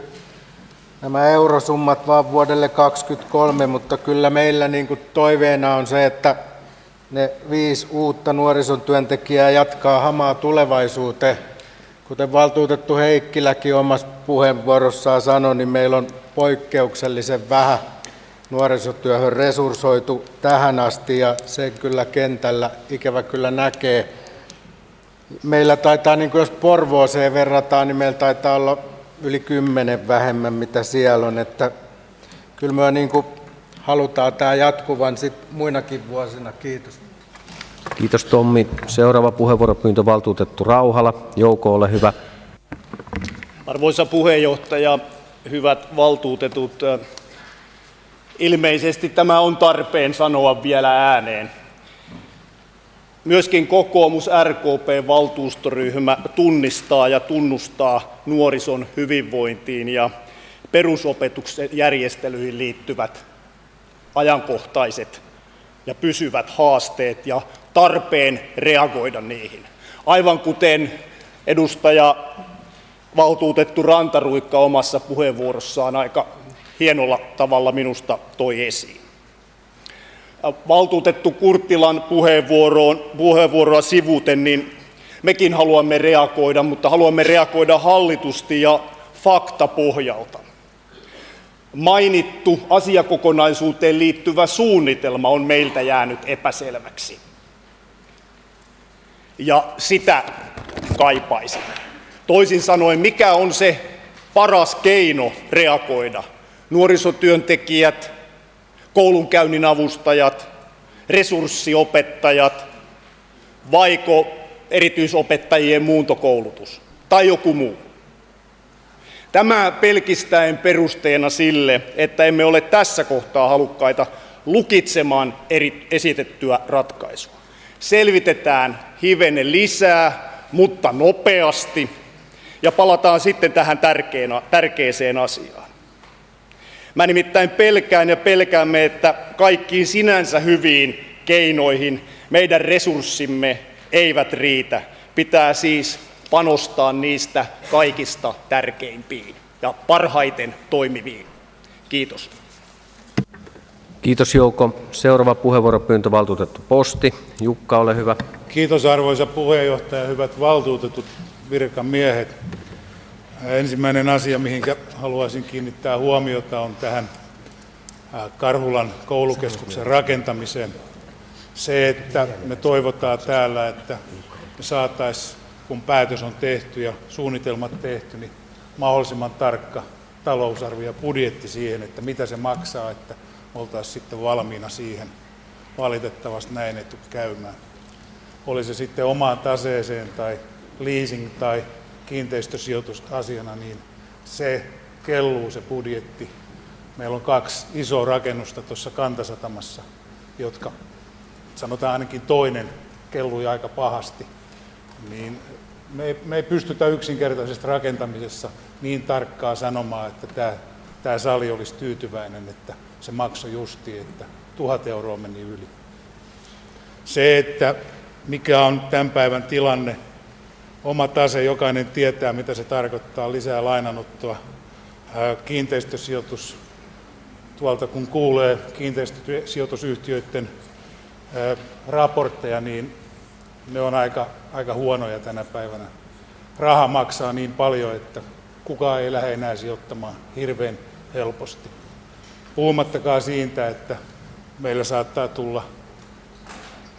S3: nämä eurosummat vaan vuodelle 2023, mutta kyllä meillä niin kuin toiveena on se, että ne 5 uutta nuorisotyöntekijää jatkaa hamaa tulevaisuuteen. Kuten valtuutettu Heikkiläkin omassa puheenvuorossaan sanoi, niin meillä on poikkeuksellisen vähän nuorisotyöhön resurssoitu tähän asti ja sen kyllä kentällä ikävä kyllä näkee. Meillä taitaa, niin kuin jos Porvooseen verrataan, niin meillä taitaa olla yli 10 vähemmän mitä siellä on. Että kyllä me niin kuin halutaan tämä jatkuvan sit muinakin vuosina. Kiitos.
S1: Kiitos Tommi. Seuraava puheenvuoropyyntö valtuutettu Rauhala. Jouko, ole hyvä.
S19: Arvoisa puheenjohtaja, hyvät valtuutetut, ilmeisesti tämä on tarpeen sanoa vielä ääneen. Myöskin kokoomus RKP-valtuustoryhmä tunnistaa ja tunnustaa nuorison hyvinvointiin ja perusopetuksen järjestelyihin liittyvät ajankohtaiset ja pysyvät haasteet ja tarpeen reagoida niihin. Aivan kuten edustaja valtuutettu Rantaruikka omassa puheenvuorossaan aika hienolla tavalla minusta toi esiin. Valtuutettu Kurttilan puheenvuoroa sivuten, niin mekin haluamme reagoida, mutta haluamme reagoida hallitusti ja faktapohjalta. Mainittu asiakokonaisuuteen liittyvä suunnitelma on meiltä jäänyt epäselväksi. Ja sitä kaipaisimme. Toisin sanoen, mikä on se paras keino reagoida? Nuorisotyöntekijät, koulunkäynnin avustajat, resurssiopettajat, vaiko erityisopettajien muuntokoulutus tai joku muu. Tämä pelkistäen perusteena sille, että emme ole tässä kohtaa halukkaita lukitsemaan esitettyä ratkaisua. Selvitetään hivenen lisää, mutta nopeasti, ja palataan sitten tähän tärkeään asiaan. Mä nimittäin pelkään ja pelkäämme, että kaikkiin sinänsä hyviin keinoihin meidän resurssimme eivät riitä. Pitää siis panostaa niistä kaikista tärkeimpiin ja parhaiten toimiviin. Kiitos.
S1: Kiitos Jouko. Seuraava puheenvuoropyyntö valtuutettu Posti. Jukka, ole hyvä.
S3: Kiitos arvoisa puheenjohtaja, hyvät valtuutetut virkamiehet. Ensimmäinen asia, mihin haluaisin kiinnittää huomiota, on tähän Karhulan koulukeskuksen rakentamiseen. Se, että me toivotaan täällä, että me saataisiin, kun päätös on tehty ja suunnitelmat tehty, niin mahdollisimman tarkka talousarvio ja budjetti siihen, että mitä se maksaa, että oltaisiin sitten valmiina siihen. Valitettavasti näin ei tule käymään. Oli se sitten omaan taseeseen tai leasing tai kiinteistösijoitusasiana, niin se kelluu se budjetti. Meillä on 2 isoa rakennusta tuossa Kantasatamassa, jotka sanotaan ainakin toinen kellui aika pahasti. Niin me ei pystytä yksinkertaisesti rakentamisessa niin tarkkaan sanomaan, että tämä
S5: tämä sali olisi tyytyväinen, että se maksoi justiin, että 1 000 euroa meni yli. Se, että mikä on tämän päivän tilanne, oma tase, jokainen tietää, mitä se tarkoittaa, lisää lainanottoa, kiinteistösijoitus, tuolta kun kuulee kiinteistösijoitusyhtiöiden raportteja, niin ne on aika huonoja tänä päivänä. Raha maksaa niin paljon, että kukaan ei lähde enää sijoittamaan hirveän helposti. Puhumattakaan siitä, että meillä saattaa tulla,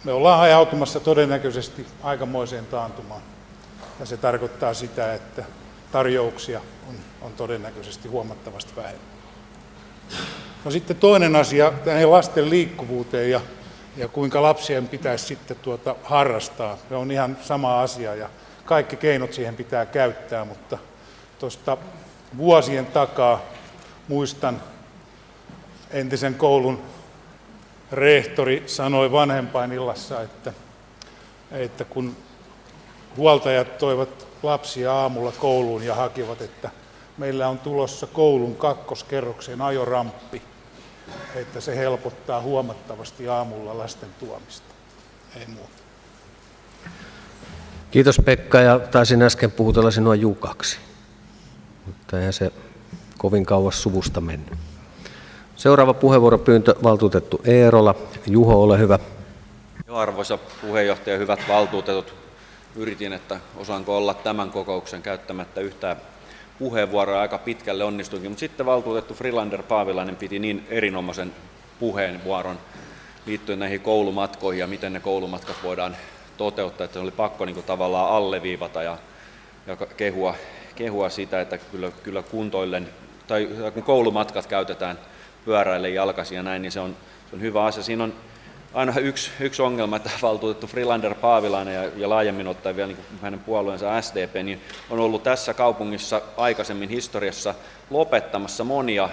S5: me ollaan ajautumassa todennäköisesti aikamoiseen taantumaan. Ja se tarkoittaa sitä, että tarjouksia on todennäköisesti huomattavasti vähemmän. No sitten toinen asia, tähän lasten liikkuvuuteen ja kuinka lapsien pitäisi sitten harrastaa. Se on ihan sama asia ja kaikki keinot siihen pitää käyttää, mutta tuosta vuosien takaa muistan entisen koulun rehtori sanoi vanhempainillassa, että kun huoltajat toivat lapsia aamulla kouluun ja hakivat, että meillä on tulossa koulun 2. kerrokseen ajoramppi, että se helpottaa huomattavasti aamulla lasten tuomista. Ei muuta.
S1: Kiitos Pekka, ja taisin äsken puhutella sinua Jukaksi, mutta eihän se kovin kauas suvusta mennyt. Seuraava puheenvuoropyyntö, valtuutettu Eerola. Juho, ole hyvä.
S2: Arvoisa puheenjohtaja, hyvät valtuutetut. Yritin, että osaanko olla tämän kokouksen käyttämättä yhtään puheenvuoroa, aika pitkälle onnistuinkin, mutta sitten valtuutettu Frilander Paavilainen piti niin erinomaisen puheenvuoron liittyen näihin koulumatkoihin ja miten ne koulumatkat voidaan toteuttaa, että se oli pakko niin kuin tavallaan alleviivata ja kehua sitä, että kyllä kuntoillen, tai kun koulumatkat käytetään pyöräille jalkaisin ja näin, niin se on hyvä asia. Siinä on aina yksi ongelma, että valtuutettu Frilander Paavilainen ja laajemmin ottaen vielä niin hänen puolueensa SDP, niin on ollut tässä kaupungissa aikaisemmin historiassa lopettamassa monia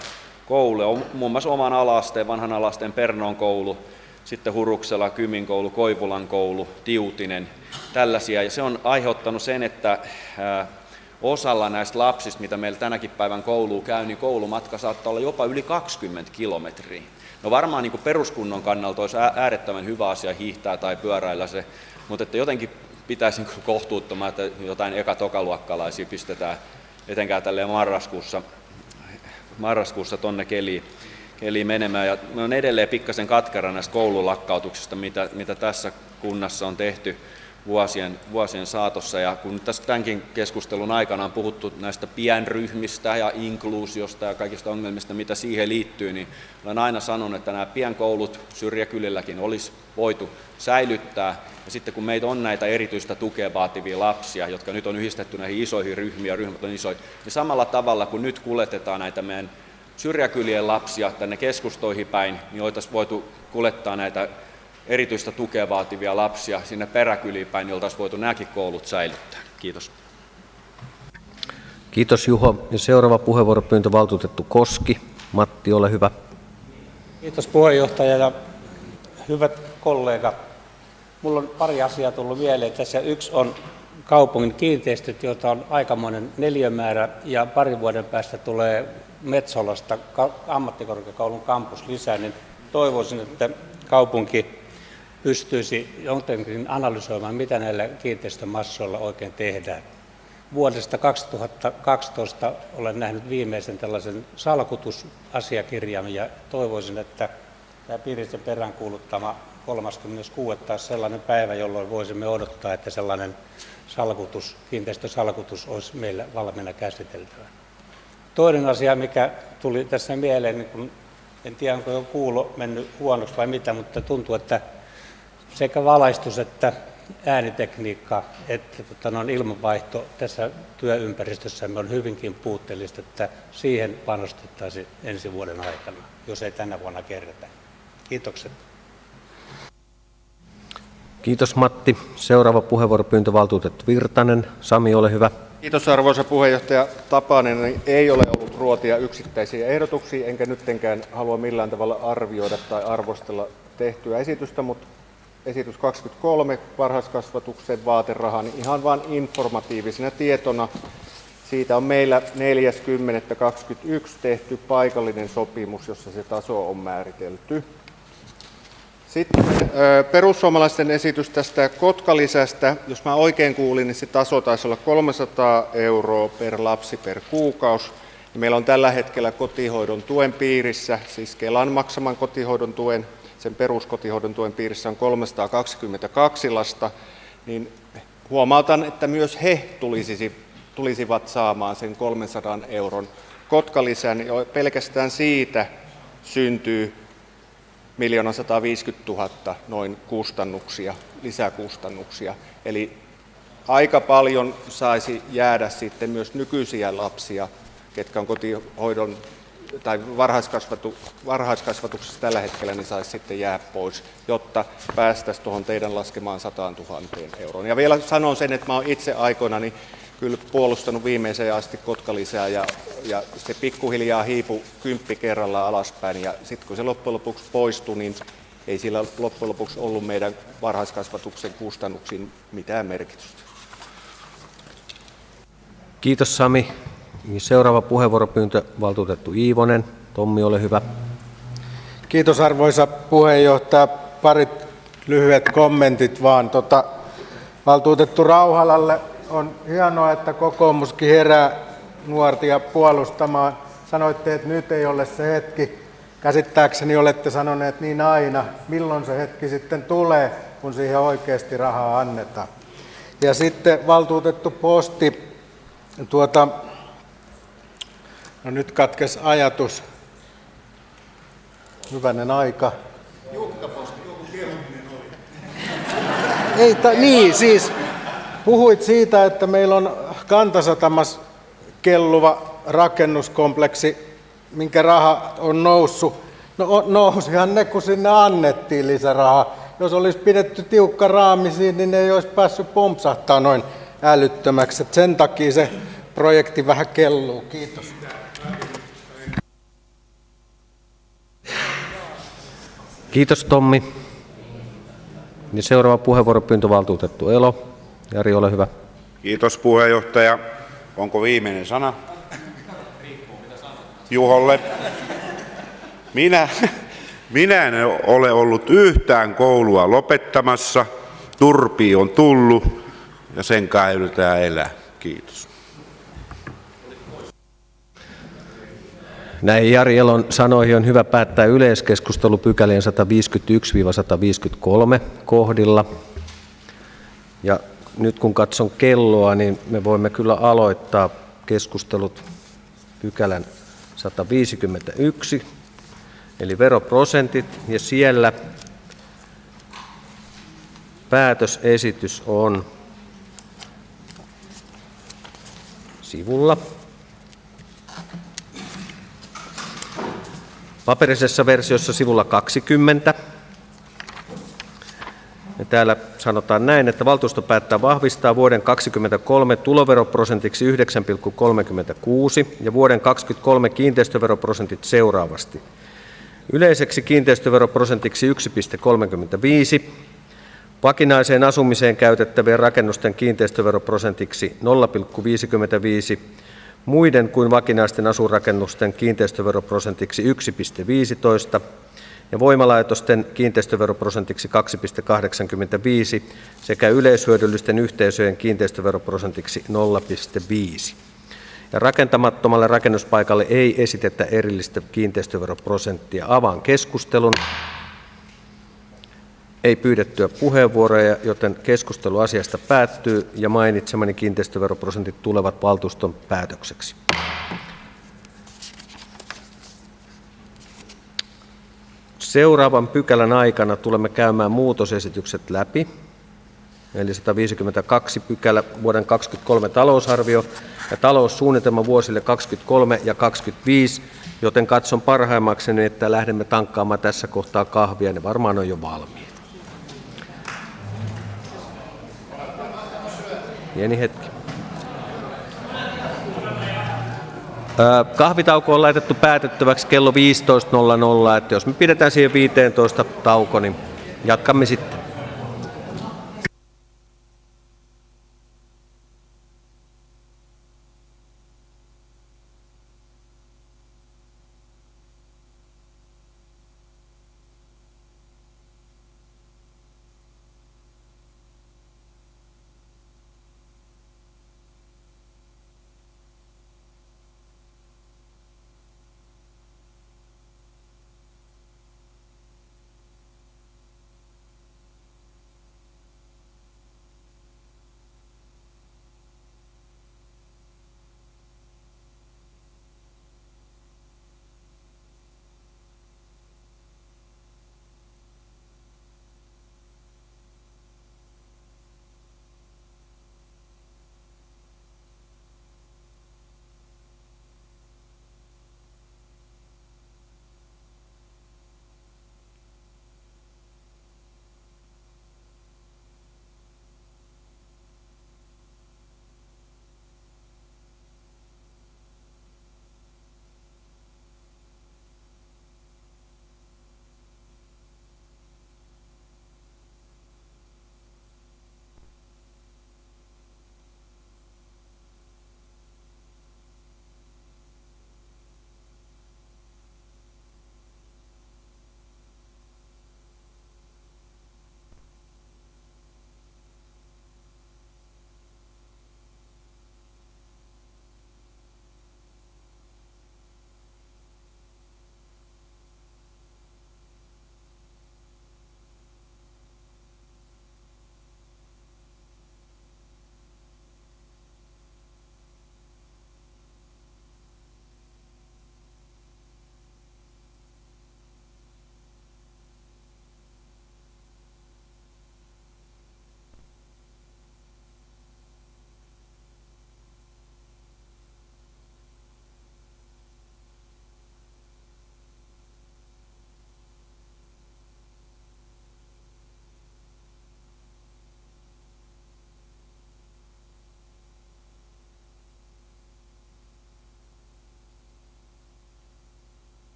S2: kouluja, muun muassa oman ala-asteen, vanhan ala-asteen Pernoon koulu, sitten Huruksela, Kymin koulu, Koivulan koulu, Tiutinen, tällaisia. Ja se on aiheuttanut sen, että osalla näistä lapsista, mitä meillä tänäkin päivän kouluun käy, niin koulumatka saattaa olla jopa yli 20 kilometriä. No varmaan niin kuin peruskunnon kannalta olisi äärettömän hyvä asia hiihtää tai pyöräillä se, mutta että jotenkin pitäisi niin kohtuuttomaa, että jotain eka-tokaluokkalaisia pistetään etenkään tälleen marraskuussa tonne keliin menemään. Ja me on edelleen pikkasen katkera näistä koululakkautuksista, mitä tässä kunnassa on tehty vuosien saatossa. Ja kun tässä tämänkin keskustelun aikana on puhuttu näistä pienryhmistä ja inkluusiosta ja kaikista ongelmista, mitä siihen liittyy, niin olen aina sanonut, että nämä pienkoulut syrjäkylilläkin olisi voitu säilyttää. Ja sitten kun meitä on näitä erityistä tukea vaativia lapsia, jotka nyt on yhdistetty näihin isoihin ryhmiin ja ryhmät on isoja, niin samalla tavalla kun nyt kuljetetaan näitä meidän syrjäkylien lapsia tänne keskustoihin päin, niin oltaisiin voitu kuljettaa näitä erityistä tukea vaativia lapsia sinne peräkyliin päin, niin oltaisiin voitu nämäkin koulut säilyttää. Kiitos.
S1: Kiitos Juho. Ja seuraava puheenvuoropyyntö, valtuutettu Koski. Matti, ole hyvä.
S14: Kiitos puheenjohtaja ja hyvät kollegat. Minulla on pari asiaa tullut mieleen. Tässä yksi on kaupungin kiinteistöt, joita on aikamoinen neliömäärä, ja parin vuoden päästä tulee Metsolasta ammattikorkeakoulun kampus lisää, niin toivoisin, että kaupunki pystyisi jotenkin analysoimaan, mitä näillä kiinteistömassoilla oikein tehdään. Vuodesta 2012 olen nähnyt viimeisen tällaisen salkutusasiakirjan ja toivoisin, että tämä Pirisen peräänkuuluttama 36. taas sellainen päivä, jolloin voisimme odottaa, että sellainen kiinteistösalkutus olisi meillä valmiina käsiteltävä. Toinen asia, mikä tuli tässä mieleen, niin kun, en tiedä onko jo kuulo mennyt huonoksi vai mitä, mutta tuntuu, että sekä valaistus että äänitekniikka että ilmanvaihto tässä työympäristössämme on hyvinkin puutteellista, että siihen panostettaisiin ensi vuoden aikana, jos ei tänä vuonna kerätä. Kiitokset.
S1: Kiitos Matti. Seuraava puheenvuoropyyntö, valtuutettu Virtanen. Sami, ole hyvä.
S10: Kiitos arvoisa puheenjohtaja Tapanen. Ei ole ollut ruotia yksittäisiä ehdotuksia, enkä nyttenkään halua millään tavalla arvioida tai arvostella tehtyä esitystä, mutta esitys 23, varhaiskasvatuksen vaateraha, niin ihan vain informatiivisena tietona Siitä on meillä 4.10.21 tehty paikallinen sopimus, jossa se taso on määritelty. Sitten perussuomalaisten esitys tästä Kotka-lisästä. Jos mä oikein kuulin, niin se taso taisi olla 300 € per lapsi per kuukausi. Ja meillä on tällä hetkellä kotihoidon tuen piirissä, siis Kelan maksaman kotihoidon tuen, sen peruskotihoidon tuen piirissä on 322 lasta, niin huomautan, että myös he tulisivat saamaan sen 300 € Kotka-lisän. Pelkästään siitä syntyy 1 150 000 noin kustannuksia, lisäkustannuksia. Eli aika paljon saisi jäädä sitten myös nykyisiä lapsia, ketkä on kotihoidon tai varhaiskasvatuksessa tällä hetkellä, niin saisi sitten jää pois, jotta päästäisiin tuohon teidän laskemaan 100 000 €. Ja vielä sanon sen, että mä oon itse aikoinani kyllä puolustanut viimeiseen asti Kotka-lisää ja se pikkuhiljaa hiipui 10 kerrallaan alaspäin ja sitten kun se loppujen lopuksi poistui, niin ei sillä loppujen lopuksi ollut meidän varhaiskasvatuksen kustannuksiin mitään merkitystä.
S1: Kiitos Sami. Seuraava puheenvuoropyyntö, valtuutettu Iivonen. Tommi, ole hyvä.
S3: Kiitos arvoisa puheenjohtaja. Parit lyhyet kommentit vaan. Valtuutettu Rauhalalle on hienoa, että kokoomuskin herää nuortia puolustamaan. Sanoitte, että nyt ei ole se hetki. Käsittääkseni olette sanoneet niin aina. Milloin se hetki sitten tulee, kun siihen oikeasti rahaa annetaan? Ja sitten valtuutettu Posti. No nyt katkesi ajatus. Hyvänen aika. Niin, siis puhuit siitä, että meillä on Kantasatamas kelluva rakennuskompleksi, minkä raha on noussut. No nousihan ne, kun sinne annettiin lisärahaa. Jos olisi pidetty tiukka raami siinä, niin ei olisi päässyt pompsahtaa noin älyttömäksi. Et sen takia se projekti vähän kelluu. Kiitos.
S1: Kiitos Tommi. Ja seuraava puheenvuoropyyntö, valtuutettu Elo. Jari, ole hyvä.
S6: Kiitos puheenjohtaja. Onko viimeinen sana? Juholle. Minä en ole ollut yhtään koulua lopettamassa. Turpi on tullut ja sen kai yritetään elää. Kiitos.
S1: Näin Jari Elon sanoihin on hyvä päättää yleiskeskustelu pykälien 151-153 kohdilla. Ja nyt kun katson kelloa, niin me voimme kyllä aloittaa keskustelut pykälän 151, eli veroprosentit, ja siellä päätösesitys on sivulla. Paperisessa versiossa sivulla 20. Ja täällä sanotaan näin, että valtuusto päättää vahvistaa vuoden 2023 tuloveroprosentiksi 9,36 ja vuoden 2023 kiinteistöveroprosentit seuraavasti. Yleiseksi kiinteistöveroprosentiksi 1,35, vakinaiseen asumiseen käytettävien rakennusten kiinteistöveroprosentiksi 0,55, muiden kuin vakinaisten asuinrakennusten kiinteistöveroprosentiksi 1,15 ja voimalaitosten kiinteistöveroprosentiksi 2,85 sekä yleishyödyllisten yhteisöjen kiinteistöveroprosentiksi 0,5. Ja rakentamattomalle rakennuspaikalle ei esitetä erillistä kiinteistöveroprosenttia. Avaan keskustelun. Ei pyydettyä puheenvuoroja, joten keskustelu asiasta päättyy ja mainitsemani kiinteistöveroprosentit tulevat valtuuston päätökseksi. Seuraavan pykälän aikana tulemme käymään muutosesitykset läpi. Eli 152 pykälä, vuoden 2023 talousarvio ja taloussuunnitelma vuosille 2023 ja 2025, joten katson parhaimmakseni, että lähdemme tankkaamaan tässä kohtaa kahvia. Ne varmaan on jo valmiit. Pieni hetki. Kahvitauko on laitettu päätettäväksi kello 15.00, että jos me pidetään siihen 15 tauko, niin jatkamme sitten.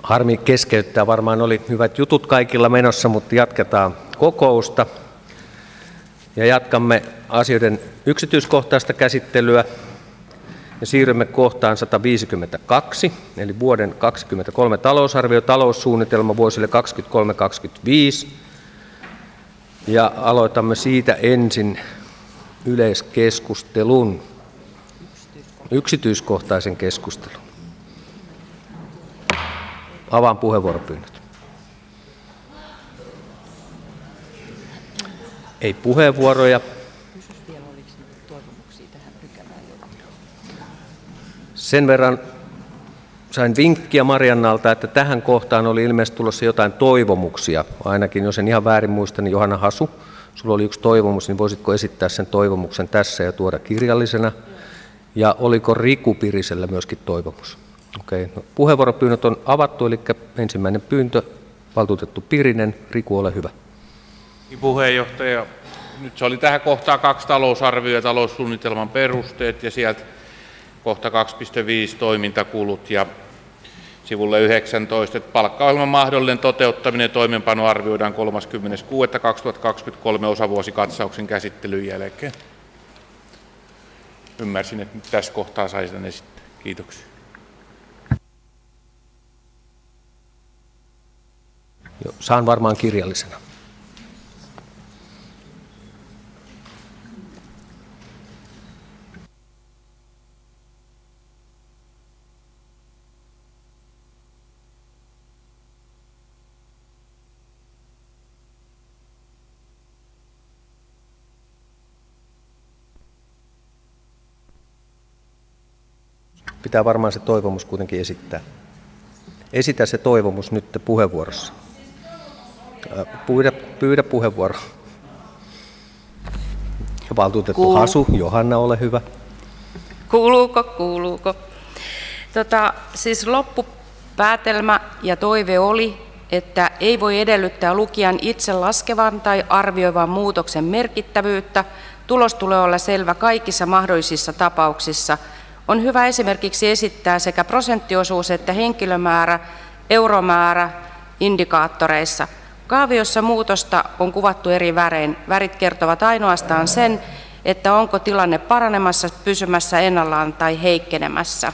S1: Harmi keskeyttää, varmaan oli hyvät jutut kaikilla menossa, mutta jatketaan kokousta. Ja jatkamme asioiden yksityiskohtaista käsittelyä ja siirrymme kohtaan 152, eli vuoden 2023 talousarvio, taloussuunnitelma vuosille 2023-2025. Ja aloitamme siitä ensin yleiskeskustelun, yksityiskohtaisen keskustelun. Avaan puheenvuoropyynnöt. Ei puheenvuoroja. Sen verran sain vinkkiä Mariannalta, että tähän kohtaan oli ilmeisesti tulossa jotain toivomuksia. Ainakin, jos en ihan väärin muista, niin Johanna Hasu, sulla oli yksi toivomus, niin voisitko esittää sen toivomuksen tässä ja tuoda kirjallisena? Ja oliko Riku Pirisellä myöskin toivomus? Okei, no, puheenvuoropyynnöt on avattu, eli ensimmäinen pyyntö, valtuutettu Pirinen. Riku, ole hyvä.
S13: Puheenjohtaja, nyt se oli tähän kohtaan 2 talousarvio ja taloussuunnitelman perusteet ja sieltä kohta 2.5 toimintakulut ja sivulle 19, että palkkaohjelman mahdollinen toteuttaminen ja toimeenpano arvioidaan 30.6.2023 osavuosikatsauksen käsittelyn jälkeen. Ymmärsin, että nyt tässä kohtaa saisi tämän esittää. Kiitoksia.
S1: Joo, saan varmaan kirjallisena. Pitää varmaan se toivomus kuitenkin esittää. Esitä se toivomus nyt puheenvuorossa. Pyydä puheenvuoro. Ja valtuutettu Hasu, Johanna, ole hyvä.
S20: Kuuluuko? Siis loppupäätelmä ja toive oli, että ei voi edellyttää lukijan itse laskevan tai arvioivan muutoksen merkittävyyttä. Tulos tulee olla selvä kaikissa mahdollisissa tapauksissa. On hyvä esimerkiksi esittää sekä prosenttiosuus että henkilömäärä, euromäärä indikaattoreissa. Kaaviossa muutosta on kuvattu eri värein. Värit kertovat ainoastaan sen, että onko tilanne paranemassa, pysymässä ennallaan tai heikkenemässä.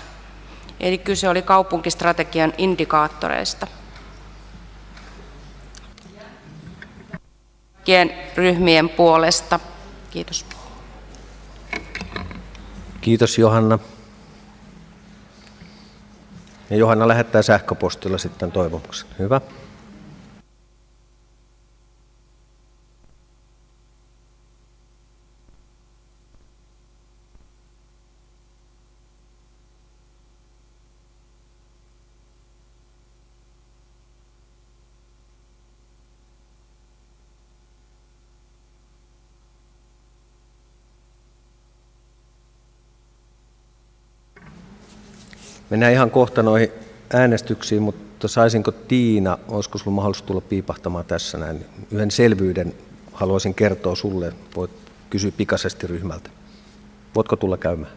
S20: Eli kyse oli kaupunkistrategian indikaattoreista. Kaikkien ryhmien puolesta. Kiitos.
S1: Kiitos Johanna. Ja Johanna lähettää sähköpostilla sitten toivomuksen. Hyvä. Mennään ihan kohta noihin äänestyksiin, mutta saisinko Tiina, olisiko sinulla mahdollisuus tulla piipahtamaan tässä näin? Yhden selvyyden haluaisin kertoa sulle, voit kysyä pikaisesti ryhmältä. Voitko tulla käymään?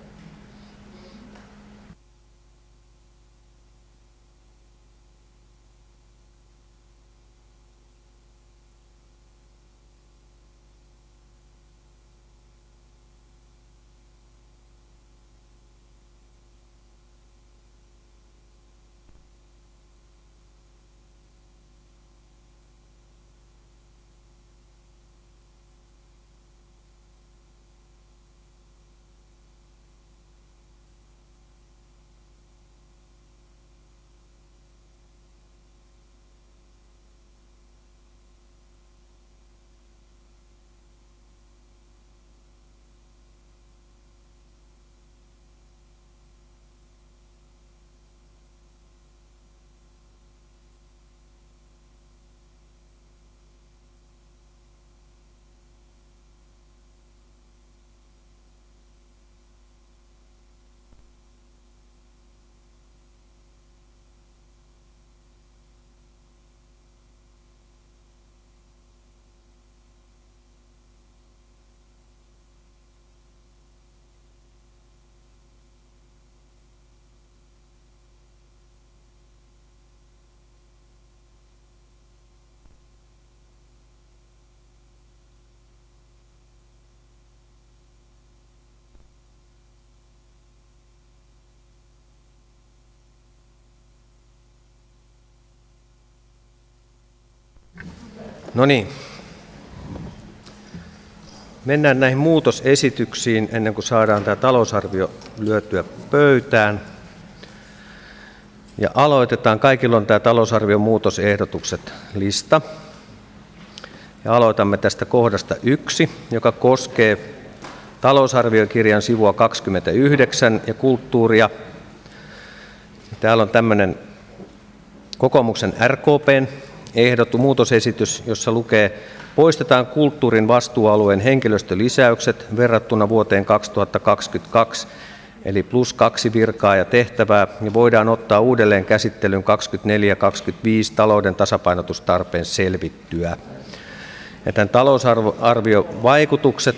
S1: No niin. Mennään näihin muutosesityksiin ennen kuin saadaan tämä talousarvio lyötyä pöytään. Ja aloitetaan. Kaikilla on tämä talousarvion muutosehdotukset lista. Ja aloitamme tästä kohdasta 1, joka koskee talousarviokirjan sivua 29 ja kulttuuria. Täällä on tämmöinen kokoomuksen RKP:n muutosesitys, jossa lukee: poistetaan kulttuurin vastuualueen henkilöstölisäykset verrattuna vuoteen 2022, eli +2 virkaa ja tehtävää, ja voidaan ottaa uudelleen käsittelyyn 24-25 talouden tasapainotustarpeen selvittyä. Ja tämän talousarviovaikutukset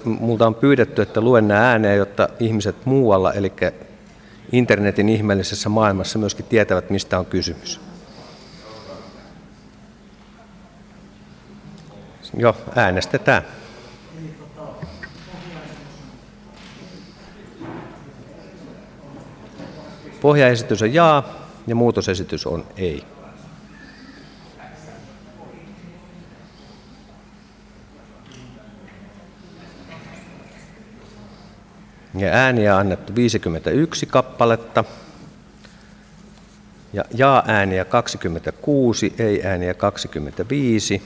S1: multa on pyydetty, että luen nämä ääneen, jotta ihmiset muualla, eli internetin ihmeellisessä maailmassa, myöskin tietävät, mistä on kysymys. Joo, äänestetään. Pohjaesitys on jaa ja muutosesitys on ei. Ja ääniä annettu 51 kappaletta. Ja jaa-ääniä 26, ei-ääniä 25,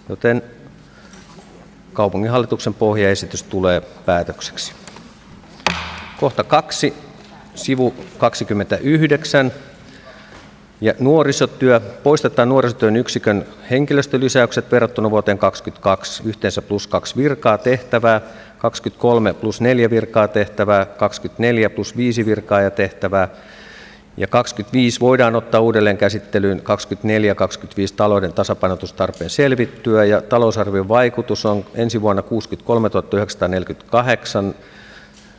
S1: joten kaupunginhallituksen pohjaesitys tulee päätökseksi. Kohta 2, sivu 29. Ja nuorisotyö. Poistetaan nuorisotyön yksikön henkilöstölisäykset verrattuna vuoteen 2022, yhteensä +2 virkaa tehtävää, 23 +4 virkaa tehtävää, 24 +5 virkaa ja tehtävää, ja 25 voidaan ottaa uudelleen käsittelyyn 24-25 talouden tasapainotustarpeen selvittyä, ja talousarvion vaikutus on ensi vuonna 63 948,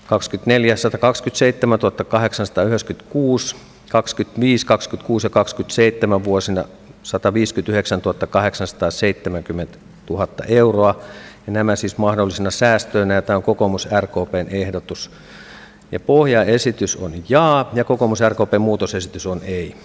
S1: 24 127 896, 25, 26 ja 27 vuosina 159 870 000 euroa. Ja nämä siis mahdollisina säästöinä, ja tämä on kokoomus RKP:n ehdotus. Ja pohjaesitys on jaa, ja kokoomus RKP:n muutosesitys on ei.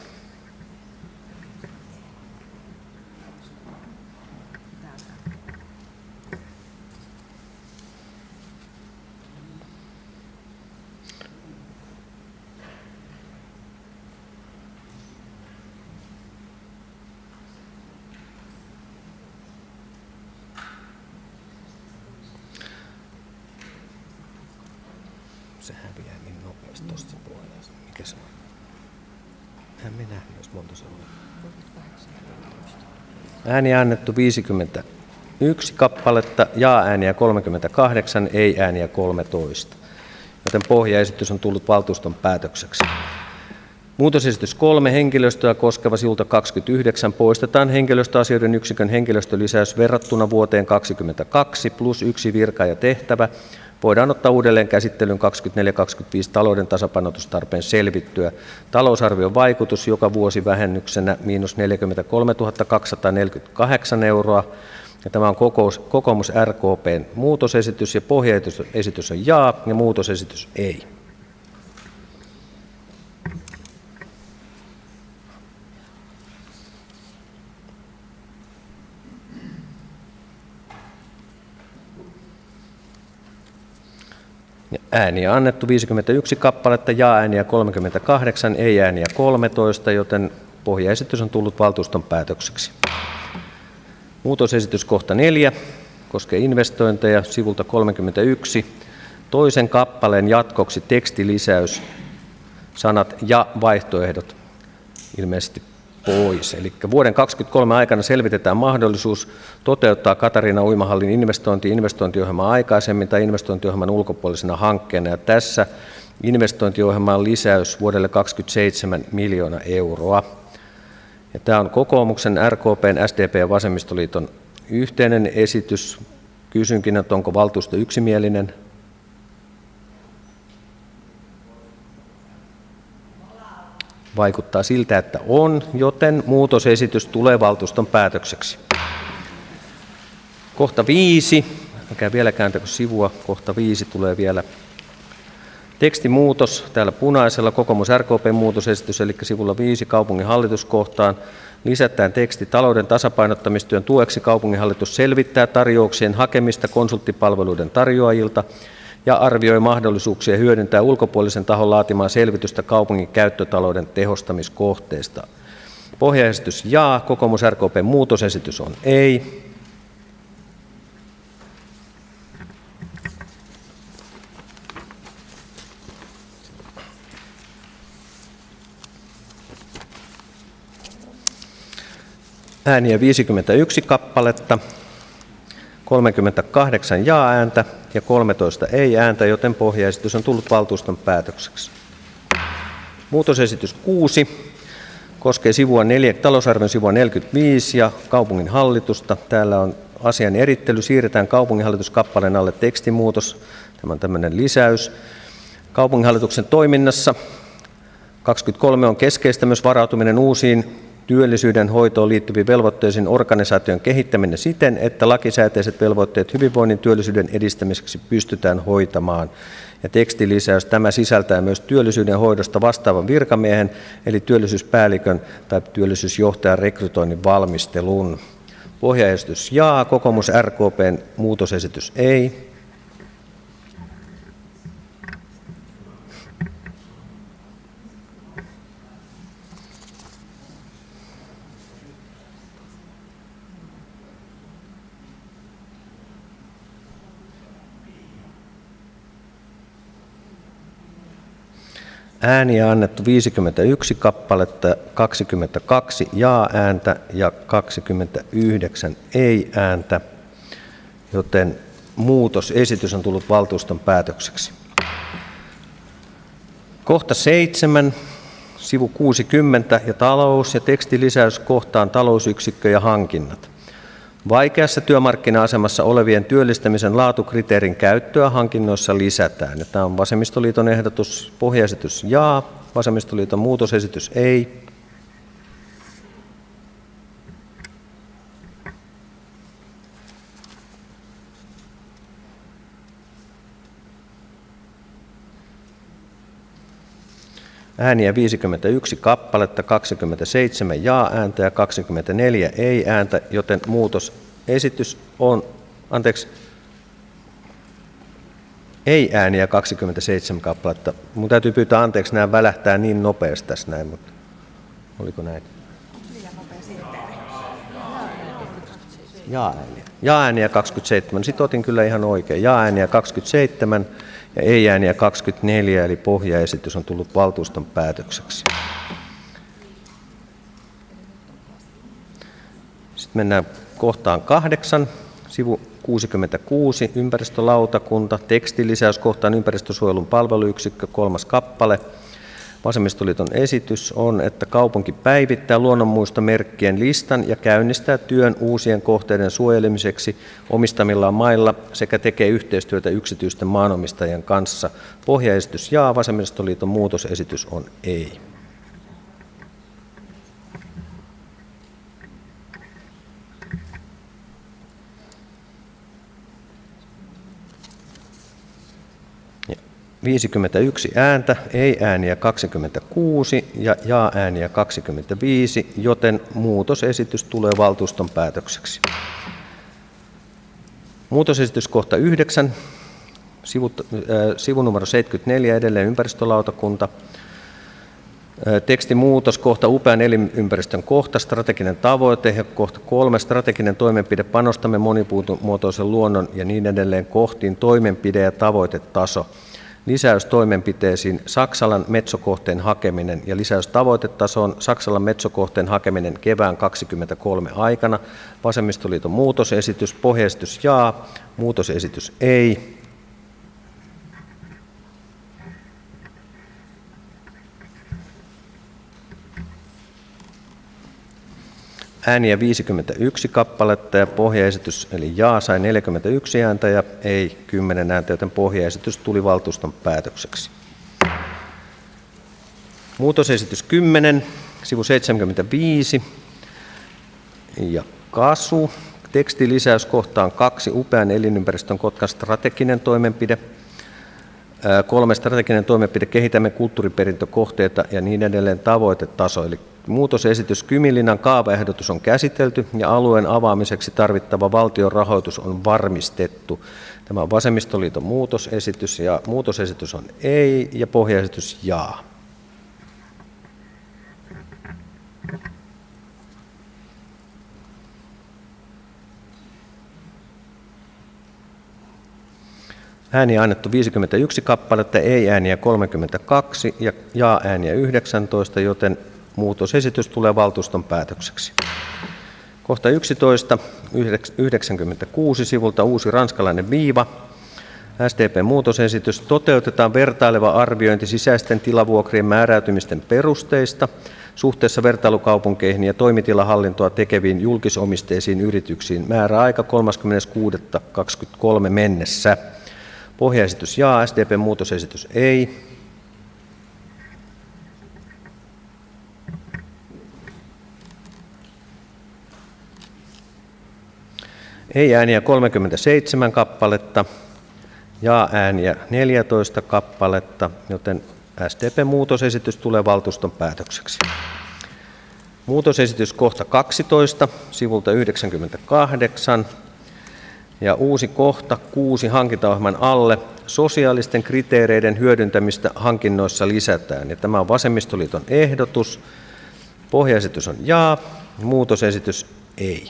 S1: Se häviää niin nopeasti tuosta puolesta. Mikä se on? En minä nähnyt, jos monta se on. Ääni annettu 51 kappaletta, jaa-ääniä 38, ei-ääniä 13. Joten pohjaesitys on tullut valtuuston päätökseksi. Muutosesitys 3, henkilöstöä koskeva sivulta 29, poistetaan henkilöstöasioiden yksikön henkilöstölisäys verrattuna vuoteen 2022 +1 virka ja tehtävä. Voidaan ottaa uudelleen käsittelyyn 24-25 talouden tasapainotustarpeen selvittyä. Talousarvion vaikutus joka vuosi vähennyksenä -43 248 euroa. Ja tämä on kokoomus RKP:n muutosesitys, ja pohjaesitys on jaa ja muutosesitys ei. Ääniä annettu 51 kappaletta, jaa-ääniä 38, ei-ääniä 13, joten pohjaesitys on tullut valtuuston päätökseksi. Muutosesitys kohta 4 koskee investointeja sivulta 31. Toisen kappaleen jatkoksi tekstilisäys, sanat ja vaihtoehdot ilmeisesti pois. Eli vuoden 2023 aikana selvitetään mahdollisuus toteuttaa Katariina uimahallin investointiohjelmaa aikaisemmin tai investointiohjelman ulkopuolisena hankkeena. Ja tässä investointiohjelman lisäys vuodelle 2027 miljoonaa euroa. Ja tämä on kokoomuksen, RKP:n, SDP ja Vasemmistoliiton yhteinen esitys. Kysynkin, että onko valtuusto yksimielinen? Vaikuttaa siltä, että on, joten muutosesitys tulee valtuuston päätökseksi. Kohta 5, älkää vielä kääntäkö sivua, kohta 5 tulee vielä Tekstimuutos täällä punaisella, kokoomus RKP muutosesitys, eli sivulla 5 kaupunginhallituskohtaan. Lisätään teksti talouden tasapainottamistyön tueksi kaupunginhallitus selvittää tarjouksien hakemista konsulttipalveluiden tarjoajilta ja arvioi mahdollisuuksia hyödyntää ulkopuolisen tahon laatimaa selvitystä kaupungin käyttötalouden tehostamiskohteista. Pohjaesitys jaa, kokoomus RKP muutosesitys on ei. Ääniä 51 kappaletta, 38 jaa-ääntä ja 13 ei-ääntä, joten pohjaesitys on tullut valtuuston päätökseksi. Muutosesitys 6 koskee talousarvion sivua 45 ja kaupungin hallitusta. Täällä on asian erittely, siirretään kaupunginhallituskappaleen alle tekstimuutos. Tämä on tämmöinen lisäys. Kaupunginhallituksen toiminnassa 23 on keskeistä myös varautuminen uusiin työllisyyden hoitoon liittyviin velvoitteisiin organisaation kehittäminen siten, että lakisääteiset velvoitteet hyvinvoinnin työllisyyden edistämiseksi pystytään hoitamaan. Ja tekstilisäys, tämä sisältää myös työllisyyden hoidosta vastaavan virkamiehen, eli työllisyyspäällikön tai työllisyysjohtajan rekrytoinnin valmistelun. Pohjaesitys jaa, kokoomus RKP:n muutosesitys ei. Ääniä annettu 51 kappaletta, 22 jaa-ääntä ja 29 ei-ääntä, joten muutosesitys on tullut valtuuston päätökseksi. Kohta 7, sivu 60 ja talous- ja tekstilisäys kohtaan talousyksikkö ja hankinnat. Vaikeassa työmarkkina-asemassa olevien työllistämisen laatukriteerin käyttöä hankinnoissa lisätään. Ja tämä on vasemmistoliiton ehdotus, pohjaesitys jaa, vasemmistoliiton muutosesitys ei. Ääniä 51 kappaletta, 27 jaa-ääntä ja 24 ei-ääntä, joten muutosesitys on, ei-ääniä 27 kappaletta. Mun täytyy pyytää anteeksi, nämä välähtää niin nopeasti tässä näin, mutta oliko näin? Jaa-ääniä 27, sitten otin kyllä ihan oikein. Jaa-ääniä 27 ja ei-ääniä 24, eli pohjaesitys on tullut valtuuston päätökseksi. Sitten mennään kohtaan 8, sivu 66, ympäristölautakunta, tekstilisäys kohtaan ympäristösuojelun palveluyksikkö, 3. kappale. Vasemmistoliiton esitys on, että kaupunki päivittää luonnonmuistomerkkien listan ja käynnistää työn uusien kohteiden suojelemiseksi omistamillaan mailla sekä tekee yhteistyötä yksityisten maanomistajien kanssa. Pohjaesitys jaa, vasemmistoliiton muutosesitys on ei. Ja 51 ääntä, ei-ääniä 26 ja jaa-ääniä 25, joten muutosesitys tulee valtuuston päätökseksi. Muutosesitys kohta 9, sivunumero 74, edelleen ympäristölautakunta. Tekstimuutos kohta upean elinympäristön kohta, strateginen tavoite ja kohta 3, strateginen toimenpide, panostamme monimuotoisen luonnon ja niin edelleen kohtiin toimenpide- ja tavoitetaso. Lisäys toimenpiteisiin Saksalan metsokohteen hakeminen ja lisäys tavoitetasoon Saksalan metsokohteen hakeminen kevään 2023 aikana. Vasemmistoliiton muutosesitys, pohjaesitys jaa, muutosesitys ei. Ääniä 51 kappaletta ja pohjaesitys eli jaa sai 41 ääntä ja ei 10 ääntä, joten pohjaesitys tuli valtuuston päätökseksi. Muutosesitys 10, sivu 75 ja KASU. Tekstilisäys kohtaan 2, upean elinympäristön Kotkan strateginen toimenpide. 3. Strateginen toimenpide, kehitämme kulttuuriperintökohteita ja niin edelleen tavoitetaso. Eli muutosesitys Kyminlinnan kaavaehdotus on käsitelty ja alueen avaamiseksi tarvittava valtion rahoitus on varmistettu. Tämä on Vasemmistoliiton muutosesitys ja muutosesitys on ei ja pohjaesitys jaa. Ääniä annettu 51 kappaletta, ei-ääniä 32 ja jaa-ääniä 19, joten muutosesitys tulee valtuuston päätökseksi. Kohta 11, 96 sivulta uusi ranskalainen viiva. SDP-muutosesitys. Toteutetaan vertaileva arviointi sisäisten tilavuokrien määräytymisten perusteista suhteessa vertailukaupunkeihin ja toimitilahallintoa tekeviin julkisomisteisiin yrityksiin. Määräaika 30.6.23 mennessä. Pohjaesitys jaa, SDP-muutosesitys ei. Ei-ääniä 37 kappaletta, jaa-ääniä 14 kappaletta, joten SDP-muutosesitys tulee valtuuston päätökseksi. Muutosesitys kohta 12, sivulta 98. Ja uusi kohta 6 hankintaohjelman alle. Sosiaalisten kriteereiden hyödyntämistä hankinnoissa lisätään. Ja tämä on Vasemmistoliiton ehdotus. Pohjaesitys on jaa, muutosesitys ei.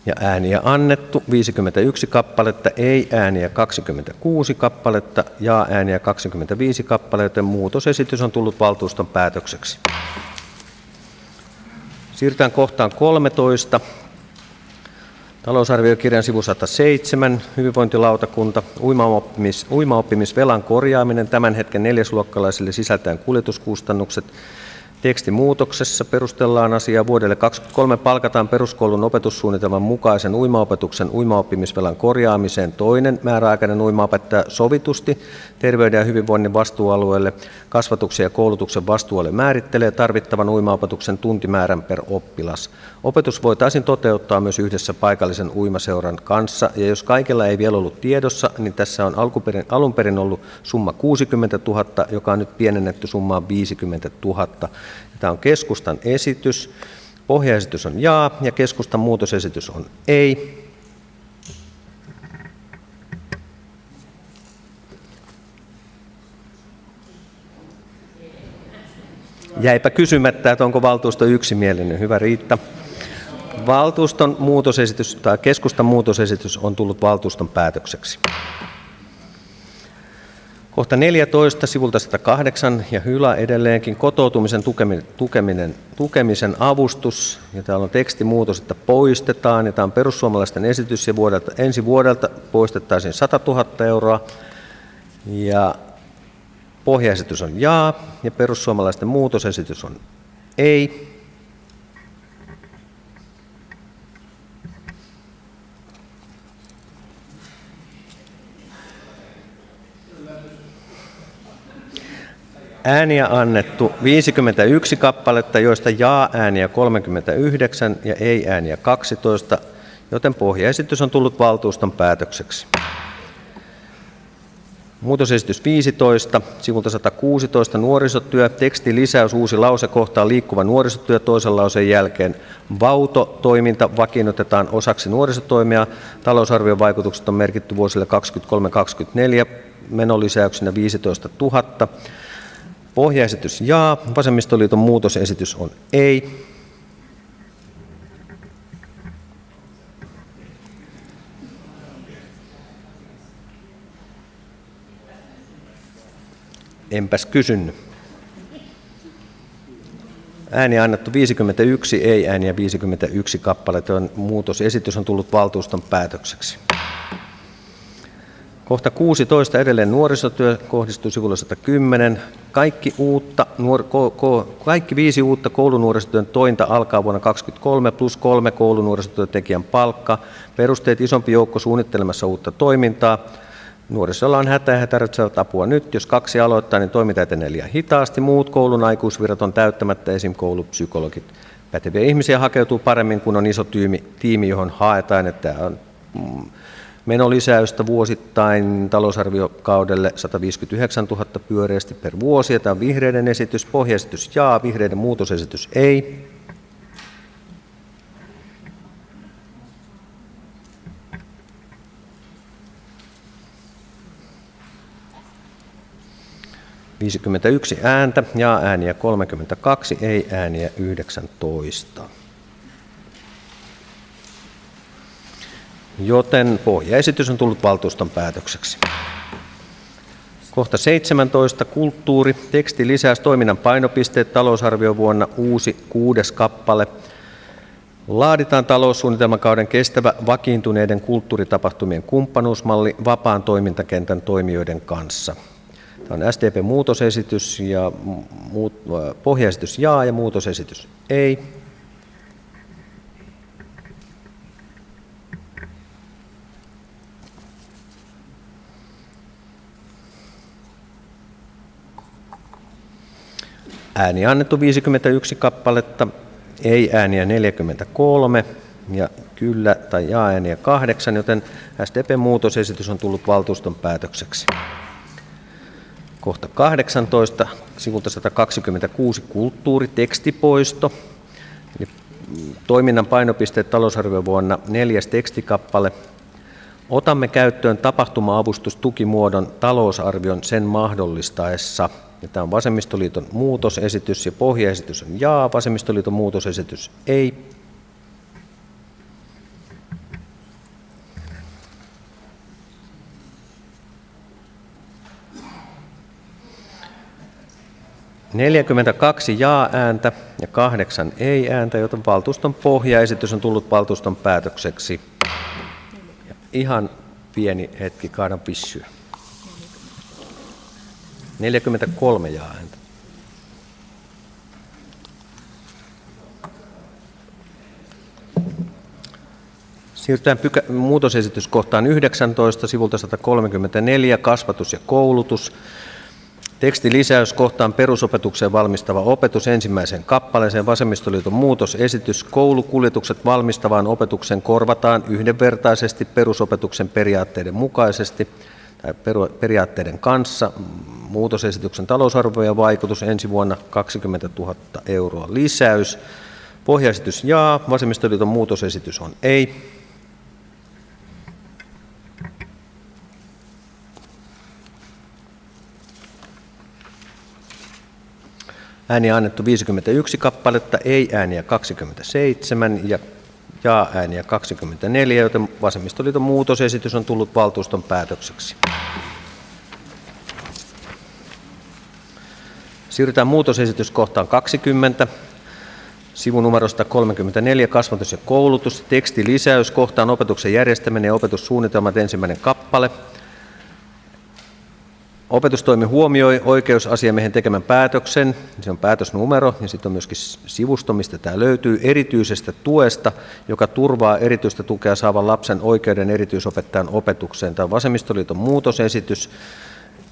S1: Ja ääniä annettu 51 kappaletta, ei-ääniä 26 kappaletta, jaa-ääniä 25 kappaletta, joten muutosesitys on tullut valtuuston päätökseksi. Siirrytään kohtaan 13. Talousarviokirjan sivu 107, hyvinvointilautakunta, uimaoppimisvelan korjaaminen, tämän hetken neljäsluokkalaisille sisältäen kuljetuskustannukset. Tekstimuutoksessa perustellaan asiaa. Vuodelle 2023 palkataan peruskoulun opetussuunnitelman mukaisen uimaopetuksen uimaoppimisvelan korjaamiseen toinen määräaikainen uimaopettaja sovitusti terveyden ja hyvinvoinnin vastuualueelle. Kasvatuksen ja koulutuksen vastuualue määrittelee tarvittavan uimaopetuksen tuntimäärän per oppilas. Opetus voitaisiin toteuttaa myös yhdessä paikallisen uimaseuran kanssa, ja jos kaikilla ei vielä ollut tiedossa, niin tässä on alun perin ollut summa 60 000, joka on nyt pienennetty summaan 50 000. Tämä on keskustan esitys. Pohjaesitys on jaa ja keskustan muutosesitys on ei. Jäipä kysymättä, että onko valtuusto yksimielinen. Hyvä Riitta. Valtuuston muutosesitys tai keskustan muutosesitys on tullut valtuuston päätökseksi. Kohta 14, sivulta 108 ja hylä edelleenkin kotoutumisen tukemisen avustus. Ja täällä on tekstimuutos, että poistetaan. Ja tämä on perussuomalaisten esitys ja ensi vuodelta poistettaisiin 100 000 euroa. Ja pohjaesitys on jaa ja perussuomalaisten muutosesitys on ei. Ääniä annettu 51 kappaletta, joista jaa-ääniä 39 ja ei-ääniä 12, joten pohjaesitys on tullut valtuuston päätökseksi. Muutosesitys 15, sivulta 116, nuorisotyö, tekstilisäys, uusi lause kohtaan liikkuva nuorisotyö toisen lauseen jälkeen. Vauto-toiminta vakiinnutetaan osaksi nuorisotoimia. Talousarvion vaikutukset on merkitty vuosille 2023-2024 menolisäyksinä 15 000. Pohjaesitys jaa, Vasemmistoliiton muutosesitys on ei. Enpäs kysynyt. Ääniä annettu 51, ei ääniä 51 kappaletta. Muutosesitys on tullut valtuuston päätökseksi. Kohta 16 edelleen nuorisotyö kohdistuu sivulla 110. Kaikki 5 uutta koulunuorisotyön tointa alkaa vuonna 2023 plus 3 koulunuorisotyöntekijän palkka. Perusteet isompi joukko suunnittelemassa uutta toimintaa. Nuorisolla on hätä ja he tarvitsevat apua nyt. Jos 2 aloittaa, niin toiminta etenee liian hitaasti. Muut koulun aikuisvirat on täyttämättä, esim. Koulupsykologit. Päteviä ihmisiä hakeutuu paremmin, kun on iso tiimi, johon haetaan. Että on menolisäystä vuosittain talousarviokaudelle 159 000 pyöreästi per vuosi. Tämä on vihreiden esitys, pohjaesitys jaa, vihreiden muutosesitys ei. ...51 ääntä, jaa-ääniä 32, ei-ääniä 19. Joten pohjaesitys on tullut valtuuston päätökseksi. Kohta 17. Kulttuuri. Teksti lisäys toiminnan painopisteet talousarviovuonna uusi 6. kappale. Laaditaan taloussuunnitelmakauden kestävä vakiintuneiden kulttuuritapahtumien kumppanuusmalli vapaan toimintakentän toimijoiden kanssa. Tämä on SDP-muutosesitys ja pohjaesitys jaa ja muutosesitys ei. Ääni annettu 51 kappaletta, ei-ääniä 43 ja kyllä- tai jaa-ääniä 8, joten SDP-muutosesitys on tullut valtuuston päätökseksi. Kohta 18, sivulta 126, kulttuuri, tekstipoisto. Eli toiminnan painopisteet talousarviovuonna 4. tekstikappale. Otamme käyttöön tapahtuma-avustustukimuodon talousarvion sen mahdollistaessa. Ja tämä on Vasemmistoliiton muutosesitys ja pohjaesitys on jaa, Vasemmistoliiton muutosesitys ei. – 42 jaa-ääntä ja 8 ei-ääntä, joten valtuuston pohjaesitys on tullut valtuuston päätökseksi. Ja ihan pieni hetki, kaadan pissyä. 43 jaa-ääntä. Siirrytään muutosesityskohtaan 19, sivulta 134, kasvatus ja koulutus. Tekstilisäys kohtaan perusopetukseen valmistava opetus ensimmäiseen kappaleeseen. Vasemmistoliiton muutosesitys. Koulukuljetukset valmistavaan opetukseen korvataan yhdenvertaisesti perusopetuksen periaatteiden mukaisesti tai periaatteiden kanssa. Muutosesityksen talousarvio ja vaikutus ensi vuonna 20 000 € lisäys. Pohjaesitys jaa, Vasemmistoliiton muutosesitys on ei. Ääni annettu 51 kappaletta, ei-ääniä 27 ja jaa-ääniä 24, joten Vasemmistoliiton muutosesitys on tullut valtuuston päätökseksi. Siirrytään muutosesityskohtaan 20. Sivunumerosta 34, kasvatus ja koulutus. Tekstilisäys kohtaan opetuksen järjestäminen ja opetussuunnitelmat ensimmäinen kappale. Opetustoimi huomioi oikeusasiamiehen tekemän päätöksen, se on päätösnumero ja sitten on myöskin sivusto, mistä tämä löytyy, erityisestä tuesta, joka turvaa erityistä tukea saavan lapsen oikeuden erityisopettajan opetukseen. Tämä on Vasemmistoliiton muutosesitys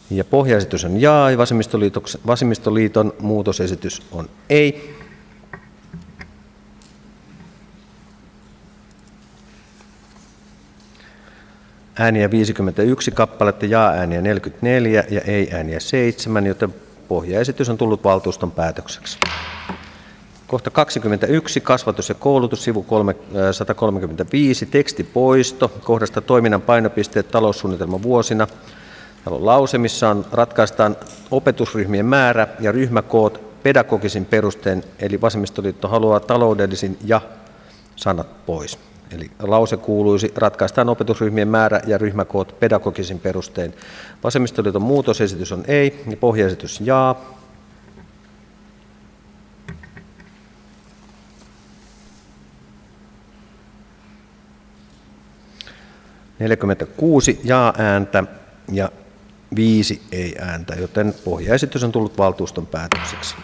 S1: ja pohjaesitys on jaa ja Vasemmistoliiton muutosesitys on ei. Ääniä 51 kappaletta, jaa-ääniä 44 ja ei-ääniä 7, joten pohjaesitys on tullut valtuuston päätökseksi. Kohta 21, kasvatus ja koulutus, sivu 135, tekstipoisto, kohdasta toiminnan painopisteet taloussuunnitelman vuosina. Täällä on lause, missä ratkaistaan opetusryhmien määrä ja ryhmäkoot pedagogisin perusteen, eli Vasemmistoliitto haluaa taloudellisin ja sanat pois. Eli lause kuuluisi, ratkaistaan opetusryhmien määrä ja ryhmäkoot pedagogisin perustein. Vasemmistoliiton muutosesitys on ei ja pohjaesitys jaa. – 46 jaa-ääntä ja 5 ei-ääntä, joten pohjaesitys on tullut valtuuston päätökseksi.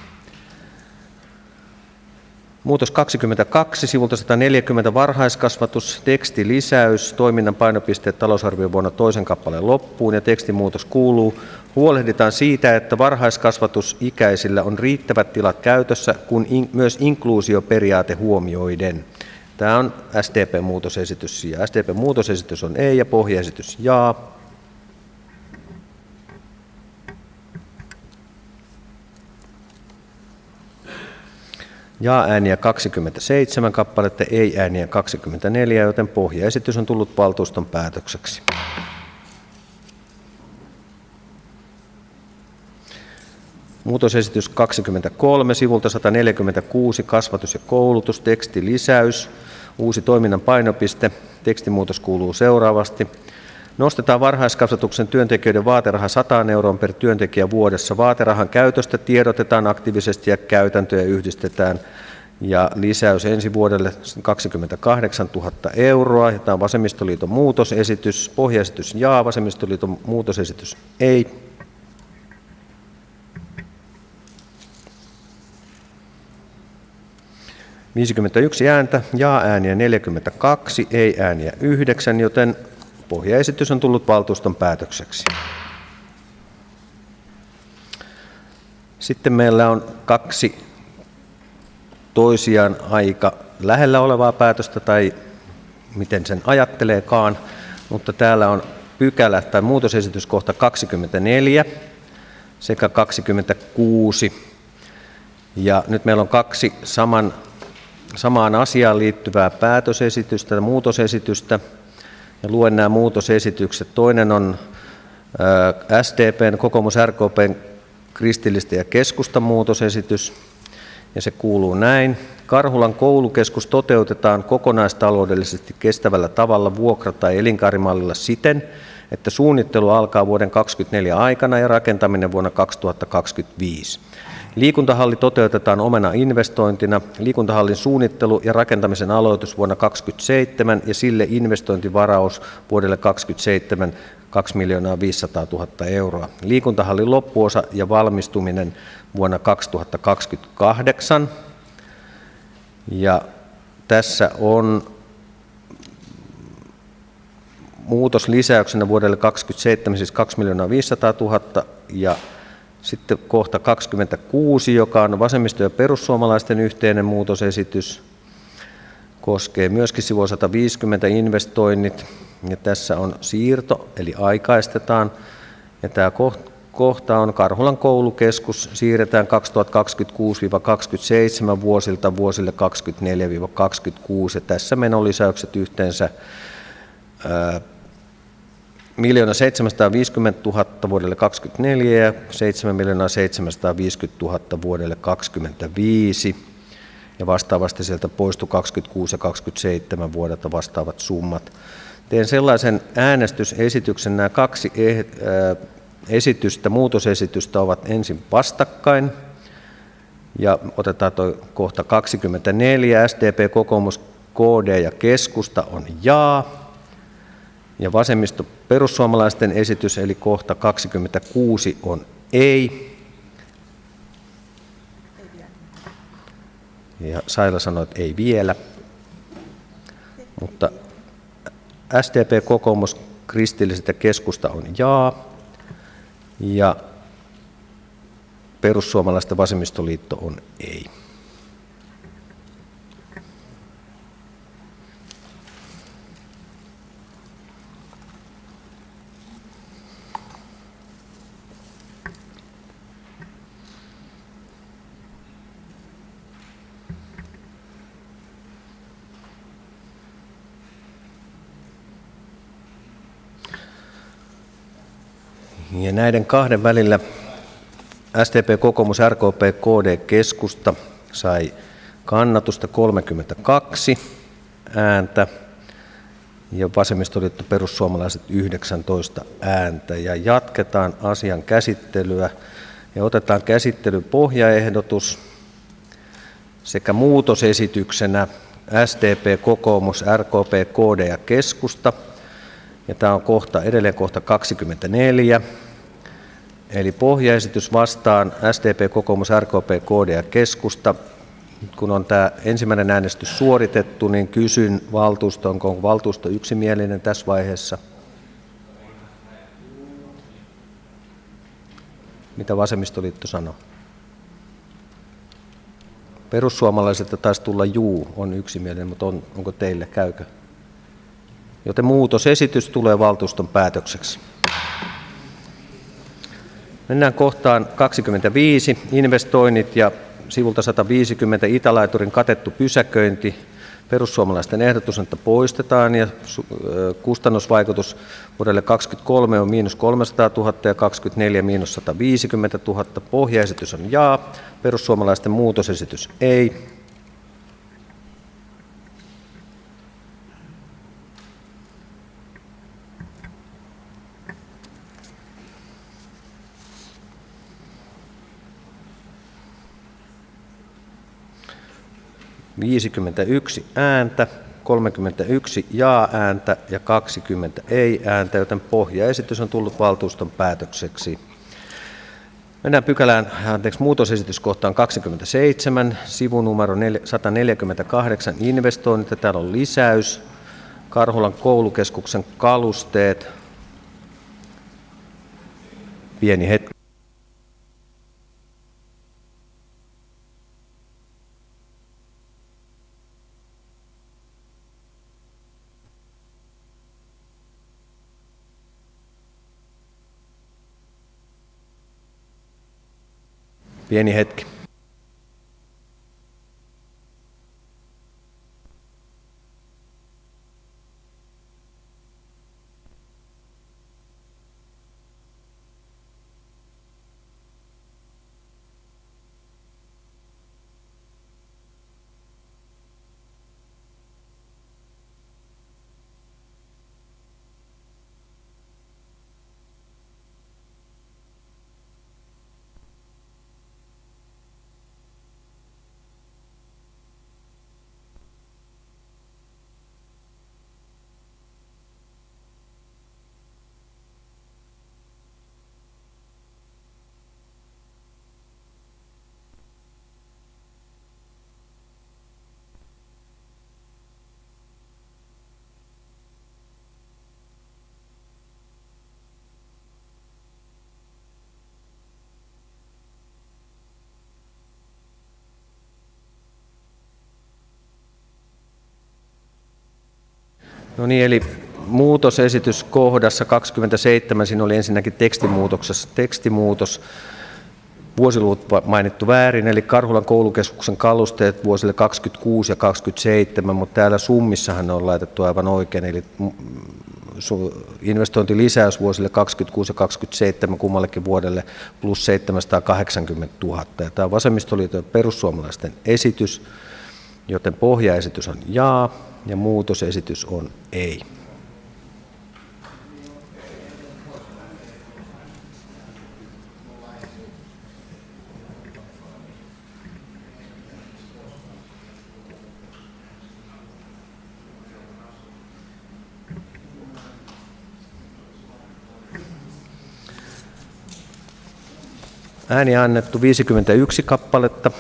S1: Muutos 22, sivulta 140, varhaiskasvatus, tekstilisäys, toiminnan painopisteet talousarvion vuonna toisen kappaleen loppuun ja tekstimuutos kuuluu: huolehditaan siitä, että varhaiskasvatusikäisillä on riittävät tilat käytössä, kun myös inkluusioperiaate huomioiden. Tämä on SDP-muutosesitys ja SDP-muutosesitys on ei ja pohjaesitys jaa. Jaa-ääniä 27 kappaletta, ei-ääniä 24, joten pohjaesitys on tullut valtuuston päätökseksi. Muutosesitys 23, sivulta 146, kasvatus ja koulutus, tekstilisäys, uusi toiminnan painopiste. Tekstimuutos kuuluu seuraavasti: nostetaan varhaiskasvatuksen työntekijöiden vaateraha 100 € per työntekijä vuodessa. Vaaterahan käytöstä tiedotetaan aktiivisesti ja käytäntöjä yhdistetään. Ja lisäys ensi vuodelle 28 000 €. Tämä on vasemmistoliiton muutosesitys. Pohjaesitys jaa, vasemmistoliiton muutosesitys ei. – 51 ääntä, jaa-ääniä 42, ei-ääniä 9, joten pohjaesitys on tullut valtuuston päätökseksi. Sitten meillä on kaksi toisiaan aika lähellä olevaa päätöstä, tai miten sen ajatteleekaan, mutta täällä on pykälä tai muutosesitys kohta 24 sekä 26. Ja nyt meillä on kaksi samaan asiaan liittyvää päätösesitystä ja muutosesitystä. Ja luen nämä muutosesitykset. Toinen on SDP:n, kokoomus, RKP:n, kristillisten ja keskustan muutosesitys. Ja se kuuluu näin: Karhulan koulukeskus toteutetaan kokonaistaloudellisesti kestävällä tavalla vuokra- tai elinkaarimallilla siten, että suunnittelu alkaa vuoden 2024 aikana ja rakentaminen vuonna 2025. Liikuntahalli toteutetaan omena investointina. Liikuntahallin suunnittelu ja rakentamisen aloitus vuonna 2027 ja sille investointivaraus vuodelle 2027 2 500 000 €. Liikuntahallin loppuosa ja valmistuminen vuonna 2028. Ja tässä on muutos lisäyksenä vuodelle 2027 siis 2 500 000 €. Ja sitten kohta 26, joka on vasemmisto- ja perussuomalaisten yhteinen muutosesitys, koskee myöskin sivua 150 investoinnit. Ja tässä on siirto, eli aikaistetaan. Ja tämä kohta on: Karhulan koulukeskus siirretään 2026-27 vuosille 24-26. Ja tässä menolisäykset yhteensä 1 750 000 € vuodelle 2024 ja 7 750 000 € vuodelle 2025. Ja vastaavasti sieltä poistui 26 ja 27 vuodelta vastaavat summat. Teen sellaisen äänestysesityksen. Nämä kaksi muutosesitystä ovat ensin vastakkain. Ja otetaan tuo kohta 24. SDP, kokoomus, KD ja keskusta on jaa. Ja vasemmisto perussuomalaisten esitys eli kohta 26 on ei. Ja Saila sanoi, että ei vielä. Mutta SDP, kokoomus, kristilliset ja keskusta on jaa. Ja perussuomalaiset ja vasemmistoliitto on ei. Ja näiden kahden välillä SDP, kokoomus, RKP, KD, keskusta sai kannatusta 32 ääntä ja vasemmistoliitto, perussuomalaiset 19 ääntä. Ja jatketaan asian käsittelyä ja otetaan käsittelyn pohjaehdotus sekä muutosesityksenä SDP, kokoomus, RKP, KD ja keskusta. Ja tämä on edelleen kohta 24. Eli pohjaesitys vastaan SDP, kokoomus, RKP, KD ja keskusta. Nyt kun on tämä ensimmäinen äänestys suoritettu, niin kysyn valtuusto, onko valtuusto yksimielinen tässä vaiheessa? Mitä vasemmistoliitto sanoo? Perussuomalaisilta taisi tulla on yksimielinen, mutta onko teille, käykö? Joten muutosesitys tulee valtuuston päätökseksi. Mennään kohtaan 25, investoinnit ja sivulta 150 Itälaiturin katettu pysäköinti. Perussuomalaisten ehdotus, että poistetaan ja kustannusvaikutus vuodelle 2023 on miinus 300 000 ja 2024 miinus 150 000. Pohjaesitys on jaa, perussuomalaisten muutosesitys ei. ...51 ääntä, 31 jaa-ääntä ja 20 ei-ääntä, joten pohjaesitys on tullut valtuuston päätökseksi. Mennään muutosesityskohtaan 27, sivunumero 148, investoinnit, ja täällä on lisäys, Karhulan koulukeskuksen kalusteet. Pieni hetki. Pieni hetki. No niin, eli muutosesitys kohdassa 27, siinä oli ensinnäkin tekstimuutos, vuosiluvut mainittu väärin, eli Karhulan koulukeskuksen kalusteet vuosille 26 ja 27, mutta täällä summissahan ne on laitettu aivan oikein, eli investointilisäys vuosille 26 ja 27 kummallekin vuodelle plus 780 000. Ja tämä on vasemmistoliiton ja perussuomalaisten esitys, joten pohjaesitys on jaa ja muutosesitys on ei. Ääniä annettu 51 kappaletta,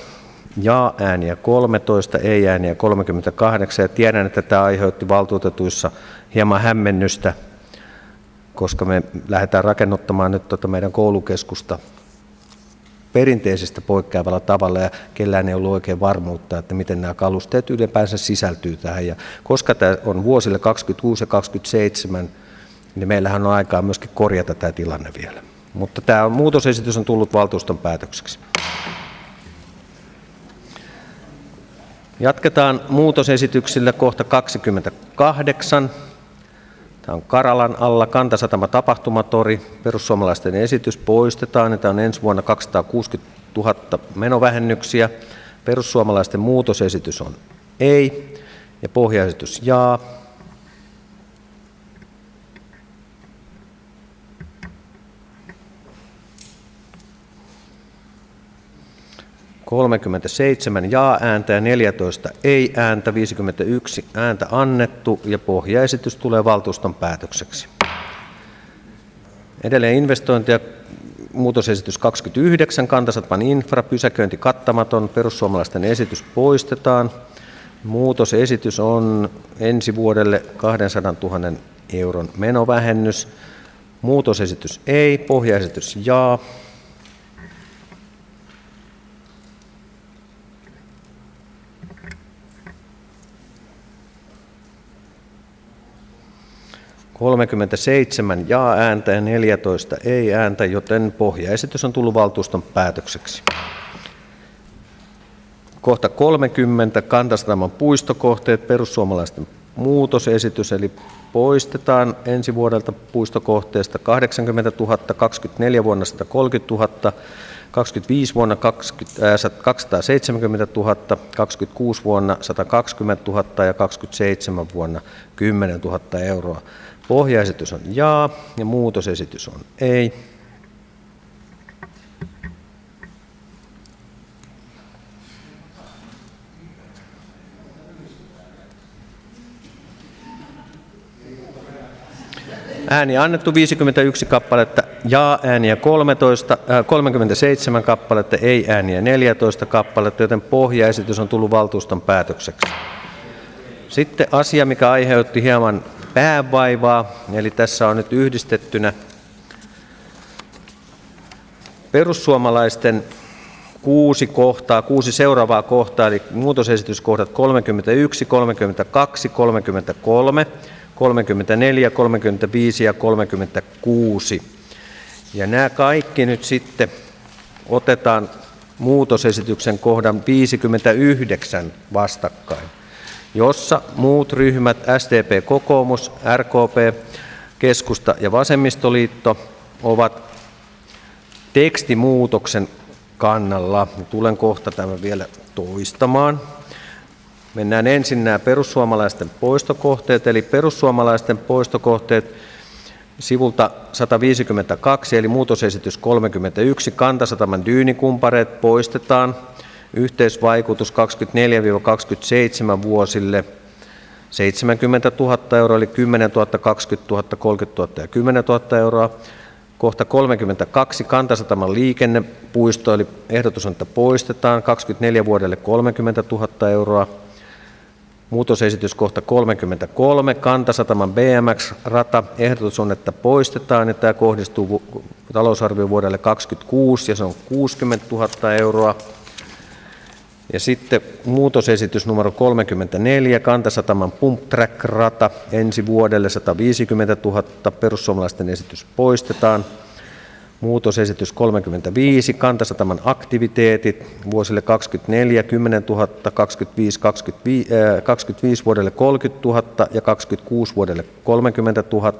S1: jaa-ääniä 13, ei-ääniä 38, ja tiedän, että tämä aiheutti valtuutetuissa hieman hämmennystä, koska me lähdetään rakennuttamaan nyt meidän koulukeskusta perinteisestä poikkeavalla tavalla, ja kellään ei ollut oikein varmuutta, että miten nämä kalusteet ylipäänsä sisältyy tähän. Ja koska tämä on vuosille 26 ja 27, niin meillähän on aikaa myöskin korjata tämä tilanne vielä. Mutta tämä muutosesitys on tullut valtuuston päätökseksi. Jatketaan muutosesityksillä kohta 28. Tämä on Karalan alla Kantasatama tapahtumatori. Perussuomalaisten esitys poistetaan. Tämä on ensi vuonna 260 000 menovähennyksiä. Perussuomalaisten muutosesitys on ei ja pohjaesitys jaa. ...37 jaa-ääntä ja 14 ei-ääntä, 51 ääntä annettu ja pohjaesitys tulee valtuuston päätökseksi. Edelleen investointia muutosesitys 29, Kanta-Sataman infra, pysäköinti kattamaton, perussuomalaisten esitys poistetaan. Muutosesitys on ensi vuodelle 200 000 euron menovähennys. Muutosesitys ei, pohjaesitys jaa. ...37 jaa-ääntä ja 14 ei-ääntä, joten pohjaesitys on tullut valtuuston päätökseksi. Kohta 30, Kanta-Sataman puistokohteet, perussuomalaisten muutosesitys, eli poistetaan ensi vuodelta puistokohteesta 80 000, 24 vuonna 130 000, 25 vuonna 270 000, 26 vuonna 120 000 ja 27 vuonna 10 000 euroa. Pohjaesitys on jaa ja muutosesitys on ei. Ääni annettu 51 kappaletta, jaa-ääniä 37 kappaletta, ei-ääniä 14 kappaletta, joten pohjaesitys on tullut valtuuston päätökseksi. Sitten asia, mikä aiheutti hieman päävaivaa, eli tässä on nyt yhdistettynä perussuomalaisten 6 seuraavaa kohtaa, eli muutosesityskohdat 31, 32, 33, 34, 35 ja 36. Ja nämä kaikki nyt sitten otetaan muutosesityksen kohdan 59 vastakkain, jossa muut ryhmät SDP, kokoomus, RKP, keskusta ja vasemmistoliitto ovat tekstimuutoksen kannalla. Tulen kohta tämän vielä toistamaan. Mennään ensin nämä perussuomalaisten poistokohteet, eli perussuomalaisten poistokohteet sivulta 152, eli muutosesitys 31, Kanta-Sataman dyynikumpareet poistetaan. Yhteisvaikutus 24-27 vuosille 70 000 euroa, eli 10 000, 20 000, 30 000 ja 10 000 euroa. Kohta 32, Kanta-Sataman liikennepuisto, eli ehdotus on, että poistetaan 24 vuodelle 30 000 euroa. Muutosesitys kohta 33, Kanta-Sataman BMX-rata, ehdotus on, että poistetaan, ja tämä kohdistuu talousarvio vuodelle 2026, ja se on 60 000 euroa. Ja sitten muutosesitys numero 34, Kanta-Sataman Pump Track-rata, ensi vuodelle 150 000, perussuomalaisten esitys poistetaan. Muutosesitys 35, Kanta-Sataman aktiviteetit vuosille 24 10 000, 25 vuodelle 30 000 ja 26 vuodelle 30 000.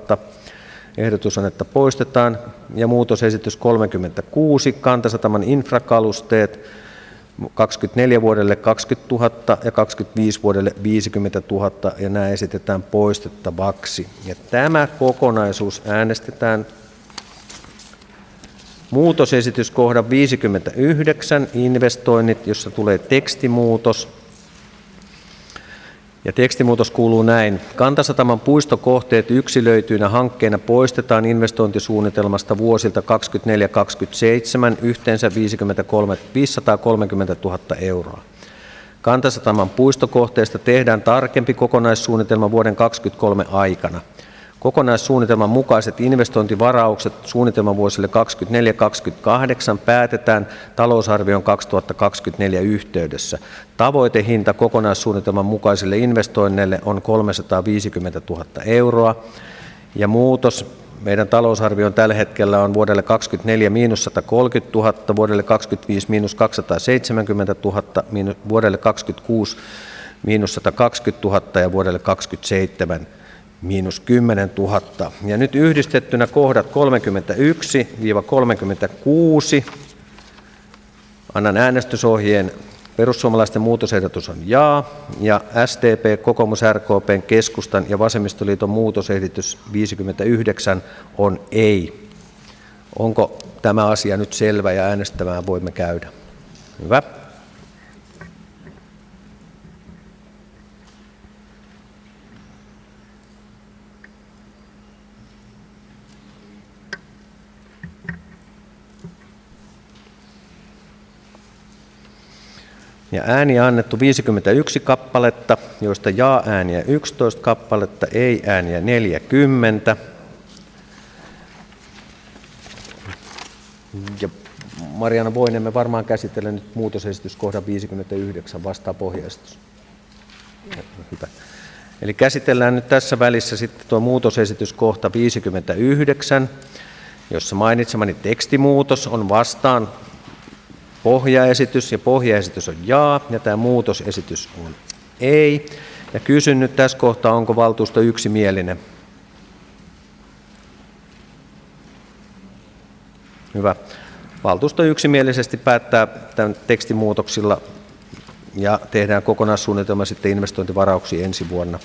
S1: Ehdotus on, että poistetaan. Ja muutosesitys 36, Kanta-Sataman infrakalusteet 24 vuodelle 20 000 ja 25 vuodelle 50 000, ja nämä esitetään poistettavaksi. Ja tämä kokonaisuus äänestetään muutosesityskohdan 59, investoinnit, jossa tulee tekstimuutos. Ja tekstimuutos kuuluu näin. Kanta-Sataman puistokohteet yksilöityinä hankkeina poistetaan investointisuunnitelmasta vuosilta 24-27 yhteensä 530 000 euroa. Kanta-Sataman puistokohteesta tehdään tarkempi kokonaissuunnitelma vuoden 2023 aikana. Kokonaissuunnitelman mukaiset investointivaraukset suunnitelmavuosille 24-28 päätetään talousarvion 2024 yhteydessä. Tavoitehinta kokonaissuunnitelman mukaisille investoinneille on 350 000 euroa. Ja muutos meidän talousarvioon tällä hetkellä on vuodelle 2024 miinus 130 000, vuodelle 2025 miinus 270 000, vuodelle 2026 miinus 120 000 ja vuodelle 2027 miinus 10 000. Ja nyt yhdistettynä kohdat 31-36. Annan äänestysohjeen. Perussuomalaisten muutosehdotus on jaa, ja SDP, kokoomus, RKP:n, keskustan ja vasemmistoliiton muutosehdotus 59 on ei. Onko tämä asia nyt selvä ja äänestämään voimme käydä? Hyvä. Ja ääniä annettu 51 kappaletta, joista jaa-ääniä 11 kappaletta, ei-ääniä 40. Ja Mariana, voinemme varmaan käsitellä nyt muutosesityskohdan 59 vastaan pohjaesitys. Hyvä. Eli käsitellään nyt tässä välissä sitten tuo muutosesityskohta 59, jossa mainitsemani tekstimuutos on vastaan pohjaesitys, ja pohjaesitys on jaa, ja tämä muutosesitys on ei. Ja kysyn nyt tässä kohtaa, onko valtuusto yksimielinen? Hyvä. Valtuusto yksimielisesti päättää tämän tekstimuutoksilla ja tehdään kokonaissuunnitelma sitten investointivarauksiin ensi vuonna.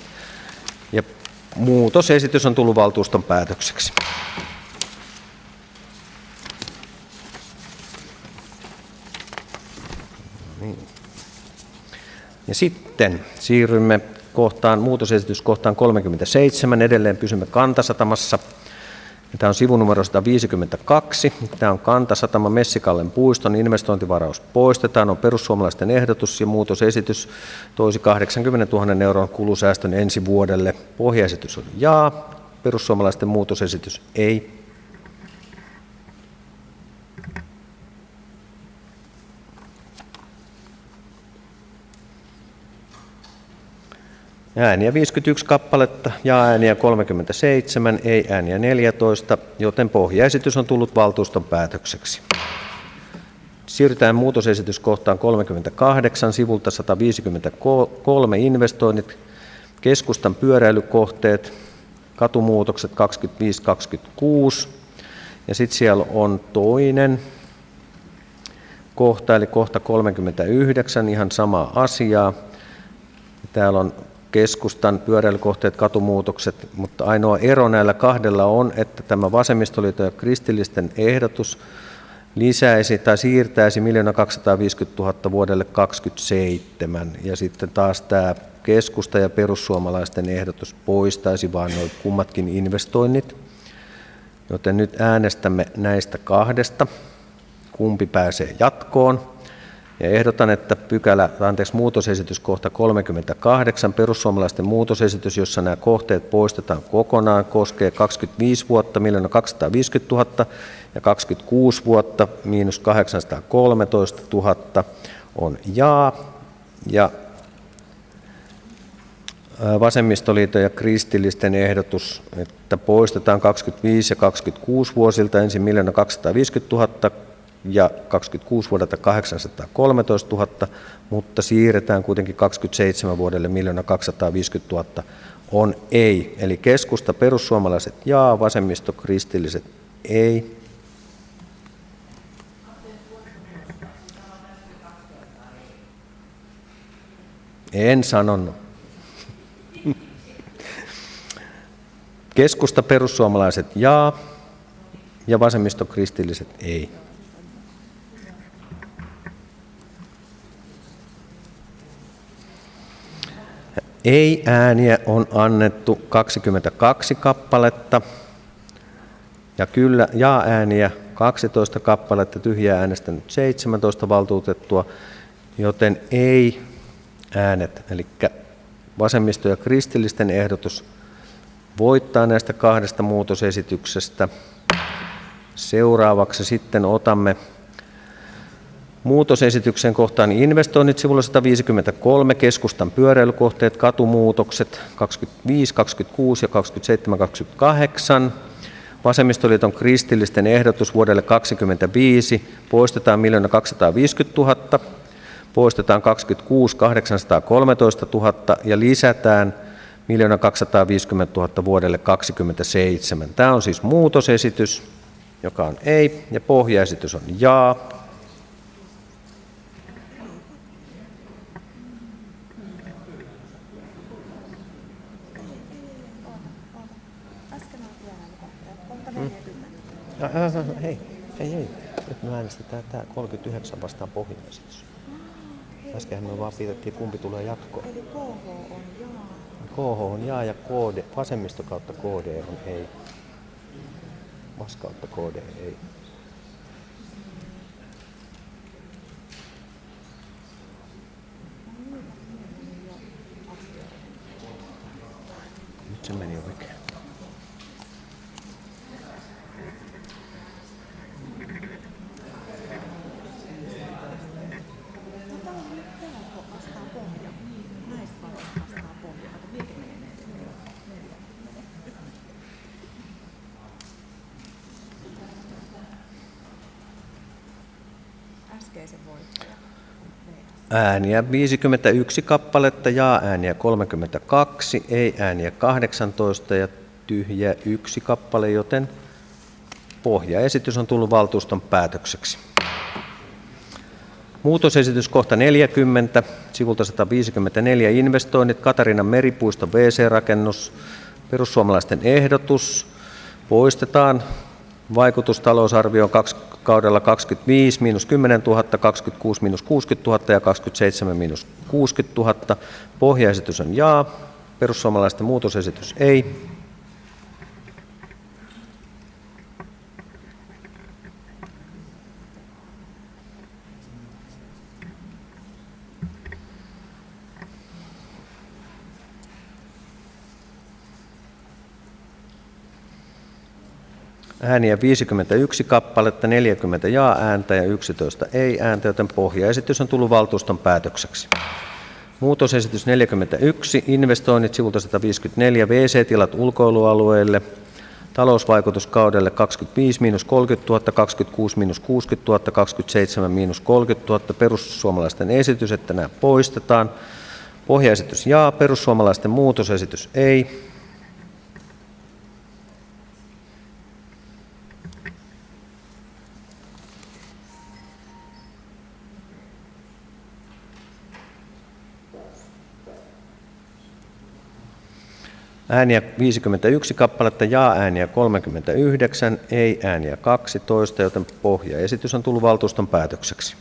S1: Ja muutosesitys on tullut valtuuston päätökseksi. Ja sitten siirrymme muutosesityskohtaan 37. Edelleen pysymme Kantasatamassa. Tämä on sivunumero 152. Tämä on Kantasatama Messikallen puiston investointivaraus poistetaan. On perussuomalaisten ehdotus ja muutosesitys toisi 80 000 euron kulusäästön ensi vuodelle. Pohjaesitys on jaa, perussuomalaisten muutosesitys ei. Ääniä 51 kappaletta, jaa-ääniä 37, ei-ääniä 14, joten pohjaesitys on tullut valtuuston päätökseksi. Siirrytään muutosesityskohtaan 38, sivulta 153, investoinnit, keskustan pyöräilykohteet, katumuutokset 25-26, ja sitten siellä on toinen kohta, eli kohta 39, ihan samaa asiaa. Täällä on keskustan pyöräilykohteet, katumuutokset, mutta ainoa ero näillä kahdella on, että tämä vasemmistoliiton ja kristillisten ehdotus lisäisi tai siirtäisi 1 250 000 vuodelle 2027, ja sitten taas tämä keskusta ja perussuomalaisten ehdotus poistaisi vain nuo kummatkin investoinnit, joten nyt äänestämme näistä kahdesta, kumpi pääsee jatkoon. Ja ehdotan, että muutosesityskohta 38, perussuomalaisten muutosesitys, jossa nämä kohteet poistetaan kokonaan, koskee 25 vuotta 1 250 000 ja 26 vuotta 813 000 on jaa, ja vasemmistoliiton ja kristillisten ehdotus, että poistetaan 25 ja 26 vuosilta ensin 1 250 000 ja 26 vuodelta 813 000, mutta siirretään kuitenkin 27 vuodelle 1 250 000 on ei. Eli keskusta, perussuomalaiset jaa, vasemmisto, kristilliset ei. En sanonut. Keskusta, perussuomalaiset jaa ja vasemmisto, kristilliset ei. Ei-ääniä on annettu 22 kappaletta ja kyllä jaa-ääniä 12 kappaletta, tyhjää äänestänyt 17 valtuutettua, joten ei-äänet, eli vasemmisto- ja kristillisten ehdotus voittaa näistä kahdesta muutosesityksestä. Seuraavaksi sitten otamme muutosesityksen kohtaan investoinnit sivulla 153, keskustan pyöräilykohteet, katumuutokset 25, 26 ja 27, 28. Vasemmistoliiton kristillisten ehdotus vuodelle 2025 poistetaan 1 250 000, poistetaan 26 813 000 ja lisätään 1 250 000 vuodelle 2027. Tämä on siis muutosesitys, joka on ei, ja pohjaesitys on jaa. Ei. Nyt me äänestetään tämä 39 vastaan pohjaesitys. Äskenhän me vaan piirrettiin, kumpi tulee jatkoon. Eli KH on jaa ja KD, vasemmisto kautta KD on ei. Vas kautta KD ei. Se meni oikein. Ääniä 51 kappaletta, jaa-ääniä 32, ei-ääniä 18 ja tyhjä 1 kappale, joten pohjaesitys on tullut valtuuston päätökseksi. Muutosesitys kohta 40, sivulta 154, investoinnit, Katarinan meripuisto WC-rakennus, perussuomalaisten ehdotus, poistetaan vaikutus talousarvioon kaudella 25 -10 000, 26 -60 000 ja 27 -60 000. Pohjaesitys on jaa, perussuomalaisten muutosesitys ei. Ääniä 51 kappaletta, 40 jaa-ääntä ja 11 ei-ääntä, joten pohjaesitys on tullut valtuuston päätökseksi. Muutosesitys 41, investoinnit sivulta 154, WC-tilat ulkoilualueille, talousvaikutus kaudelle 25 -30 000, 26 -60 000, 27 -30 000, perussuomalaisten esitys, että nämä poistetaan. Pohjaesitys jaa, perussuomalaisten muutosesitys ei. Ääniä 51 kappaletta, jaa-ääniä 39, ei-ääniä 12, joten pohjaesitys on tullut valtuuston päätökseksi.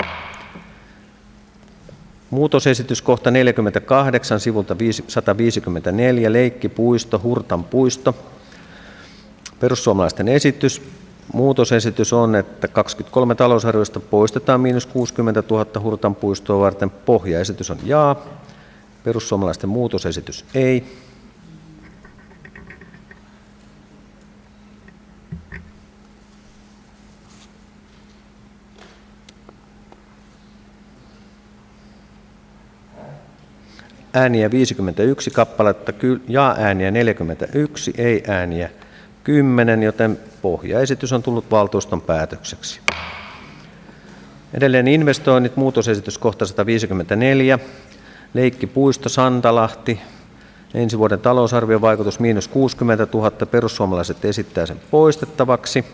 S1: Muutosesitys kohta 48, sivulta 154, leikkipuisto, Hurtan puisto. Perussuomalaisten esitys. Muutosesitys on, että 23 talousarviosta poistetaan -60 000 Hurtan puistoa varten. Pohjaesitys on jaa, perussuomalaisten muutosesitys ei. Ääniä 51 kappaletta, jaa-ääniä 41, ei-ääniä 10, joten pohjaesitys on tullut valtuuston päätökseksi. Edelleen investoinnit, muutosesitys kohta 154, leikkipuisto Santalahti, ensi vuoden talousarvion vaikutus -60 000, perussuomalaiset esittää sen poistettavaksi.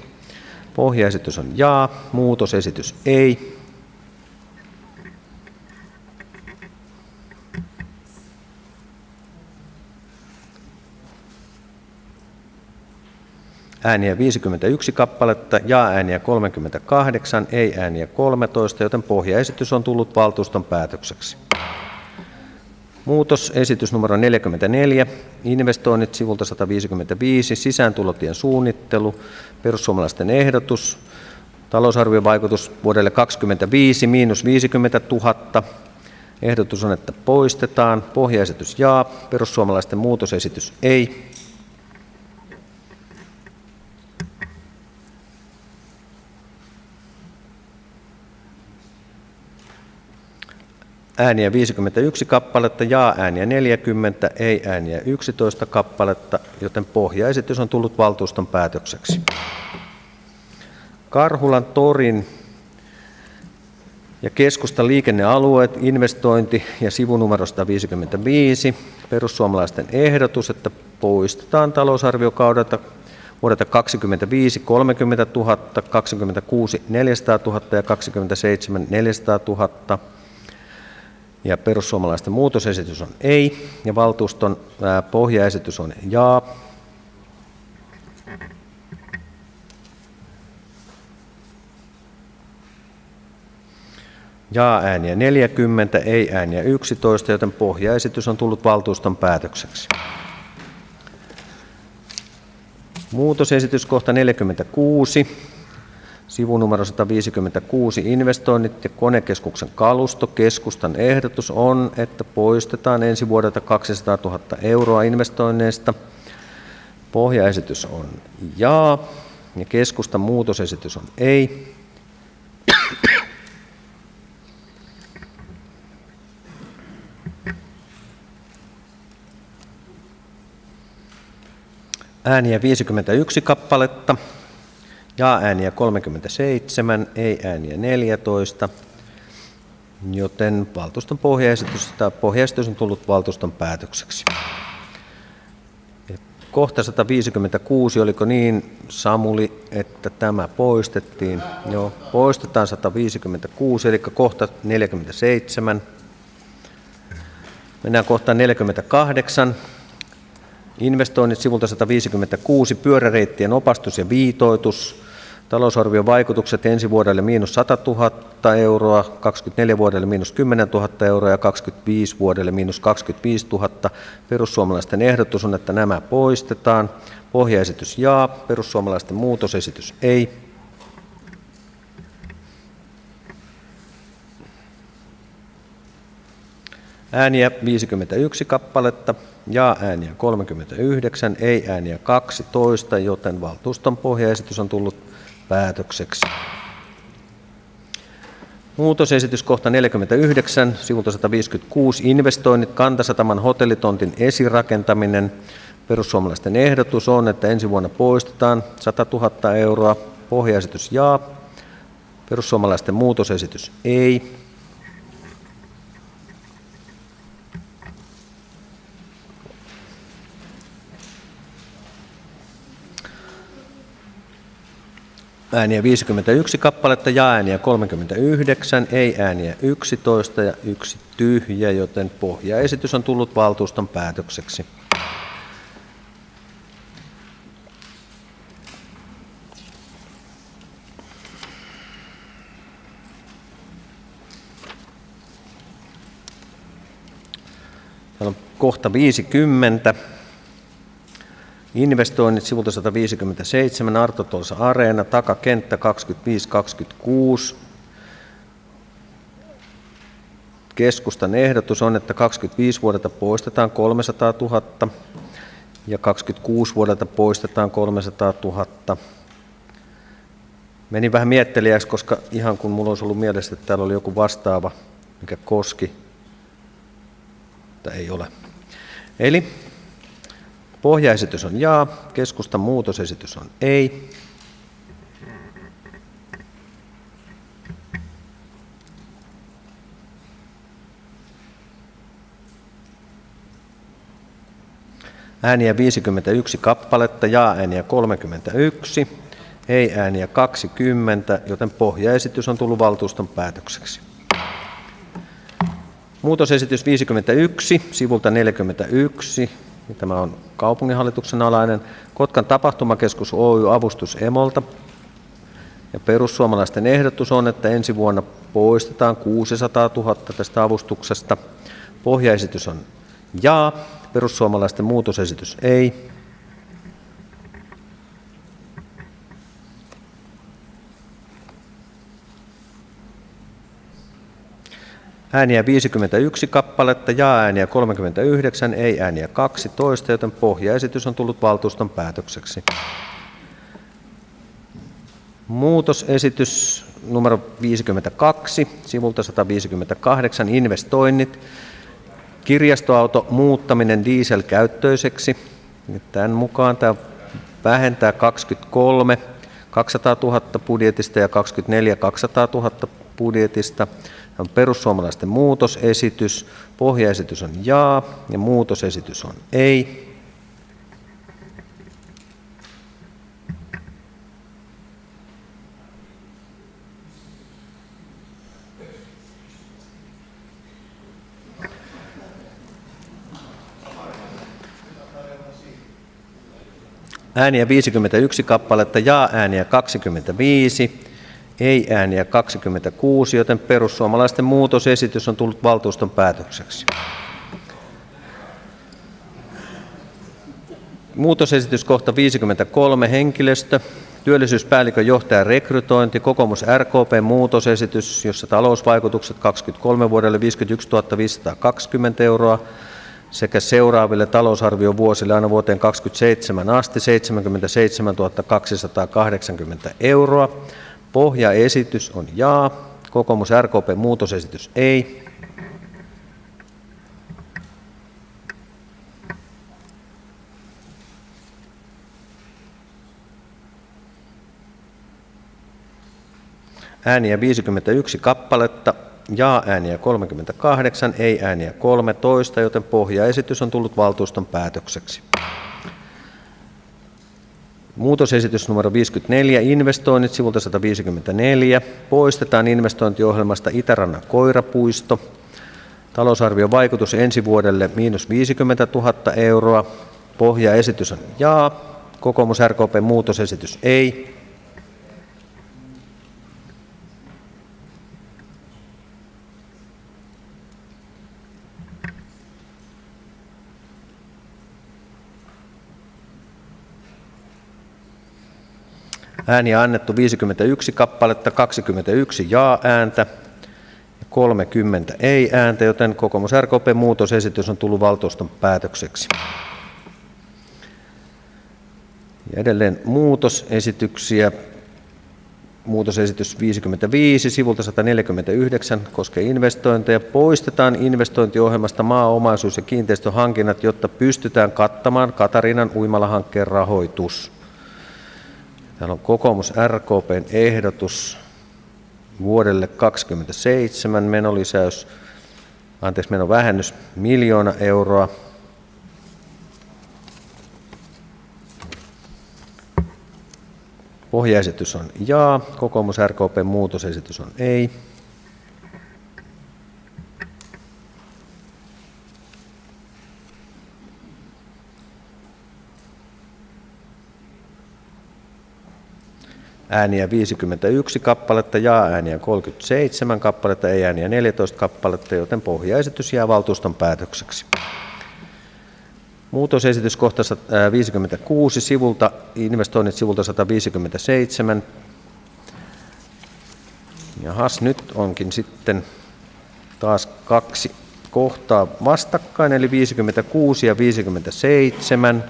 S1: Pohjaesitys on jaa, muutosesitys ei. Ääniä 51 kappaletta, jaa-ääniä 38, ei-ääniä 13, joten pohjaesitys on tullut valtuuston päätökseksi. Muutosesitys numero 44, investoinnit sivulta 155, sisääntulotien suunnittelu, perussuomalaisten ehdotus, talousarviovaikutus vuodelle 2025 -50 000. Ehdotus on, että poistetaan. Pohjaesitys jaa, perussuomalaisten muutosesitys ei. Ääniä 51 kappaletta, jaa-ääniä 40, ei-ääniä 11 kappaletta, joten pohjaesitys on tullut valtuuston päätökseksi. Karhulan torin ja keskustan liikennealueet, investointi ja sivunumero 155, perussuomalaisten ehdotus, että poistetaan talousarviokaudelta vuodelta 2025 30 000, 26 400 000 ja 27 400 000. Ja perussuomalaisten muutosesitys on ei, ja valtuuston pohjaesitys on jaa. Jaa-ääniä 40, ei-ääniä 11, joten pohjaesitys on tullut valtuuston päätökseksi. Muutosesitys kohta 46. Sivunumero 156, investoinnit ja konekeskuksen kalusto. Keskustan ehdotus on, että poistetaan ensi vuodelta 200 000 € investoinneista. Pohjaesitys on jaa ja keskustan muutosesitys on ei. Ääniä 51 kappaletta, jaa-ääniä 37, ei-ääniä 14, joten valtuuston pohjaesitys on tullut valtuuston päätökseksi. Kohta 156, oliko niin Samuli, että tämä poistettiin? Joo, poistetaan 156, eli kohta 47. Mennään kohtaan 48. Investoinnit sivulta 156, pyöräreittien opastus ja viitoitus. Talousarvion vaikutukset ensi vuodelle miinus 100 000 euroa, 24 vuodelle miinus 10 000 euroa ja 25 vuodelle miinus 25 000. Perussuomalaisten ehdotus on, että nämä poistetaan. Pohjaesitys jaa, perussuomalaisten muutosesitys ei. Ääniä 51 kappaletta, jaa-ääniä 39, ei-ääniä 12, joten valtuuston pohjaesitys on tullut päätökseksi. Muutosesitys kohta 49, sivulta 156, investoinnit Kantasataman hotellitontin esirakentaminen. Perussuomalaisten ehdotus on, että ensi vuonna poistetaan 100 000 euroa. Pohjaesitys jaa, perussuomalaisten muutosesitys ei. Ääniä 51 kappaletta, jaa-ääniä 39, ei-ääniä 11 ja 1 tyhjä, joten pohjaesitys on tullut valtuuston päätökseksi. Täällä on kohta 50. Investoinnit sivulta 157, Arto Tolsa Areena, takakenttä 25-26. Keskustan ehdotus on, että 25 vuodelta poistetaan 300 000 ja 26 vuodelta poistetaan 300 000. Menin vähän miettelijäksi, koska ihan kun mulla olisi ollut mielessä, että täällä oli joku vastaava, mikä koski, mutta ei ole. Eli pohjaesitys on jaa, keskustan muutosesitys on ei. Ääniä 51 kappaletta, jaa-ääniä 31, ei-ääniä 20, joten pohjaesitys on tullut valtuuston päätökseksi. Muutosesitys 51, sivulta 41. Tämä on kaupunginhallituksen alainen. Kotkan tapahtumakeskus Oy avustus Emolta. Ja perussuomalaisten ehdotus on, että ensi vuonna poistetaan 600 000 tästä avustuksesta. Pohjaesitys on jaa, perussuomalaisten muutosesitys ei. Ääniä 51 kappaletta, jaa-ääniä 39, ei-ääniä 12, joten pohjaesitys on tullut valtuuston päätökseksi. Muutosesitys numero 52, sivulta 158, investoinnit. Kirjastoauto muuttaminen dieselkäyttöiseksi. Tämän mukaan tämä vähentää 23 200 000 budjetista ja 24 200 000 budjetista. On perussuomalaisten muutosesitys, pohjaesitys on jaa ja muutosesitys on ei. Ääniä 51 kappaletta, jaa-ääniä 25. Ei-ääniä 26, joten perussuomalaisten muutosesitys on tullut valtuuston päätökseksi. Muutosesitys kohta 53, henkilöstö. Työllisyyspäällikön johtajan rekrytointi, kokoomus RKP muutosesitys, jossa talousvaikutukset 23 vuodelle 51 520 euroa. sekä seuraaville talousarviovuosille aina vuoteen 2027 asti 77 280 euroa. Pohjaesitys on jaa. Kokoomus RKP muutosesitys ei. Ääniä 51 kappaletta, jaa-ääniä 38, ei-ääniä 13, joten pohjaesitys on tullut valtuuston päätökseksi. Muutosesitys numero 54, investoinnit sivulta 154. Poistetaan investointiohjelmasta Itärannan koirapuisto. Talousarvion vaikutus ensi vuodelle -50 000 euroa. Pohjaesitys on jaa. Kokoomus RKP muutosesitys ei. Ääniä annettu 51 kappaletta, 21 jaa-ääntä ja 30 ei-ääntä, joten kokoomus RKP muutosesitys on tullut valtuuston päätökseksi. Ja edelleen muutosesityksiä. Muutosesitys 55 sivulta 149 koskee investointeja. Poistetaan investointiohjelmasta maa-omaisuus- ja kiinteistöhankinnat, jotta pystytään kattamaan Katariinan uimalahankkeen rahoitus. Täällä on kokoomus RKP:n ehdotus vuodelle 2027 menovähennys 1 000 000 euroa. Pohjaesitys on jaa, kokoomus RKP:n muutosesitys on ei. Ääniä 51 kappaletta, jaa-ääniä 37 kappaletta, ei-ääniä 14 kappaletta, joten pohjaesitys jää valtuuston päätökseksi. Muutosesitys kohta 56 sivulta, investoinnit sivulta 157. Jahas, nyt onkin sitten taas kaksi kohtaa vastakkain, eli 56 ja 57.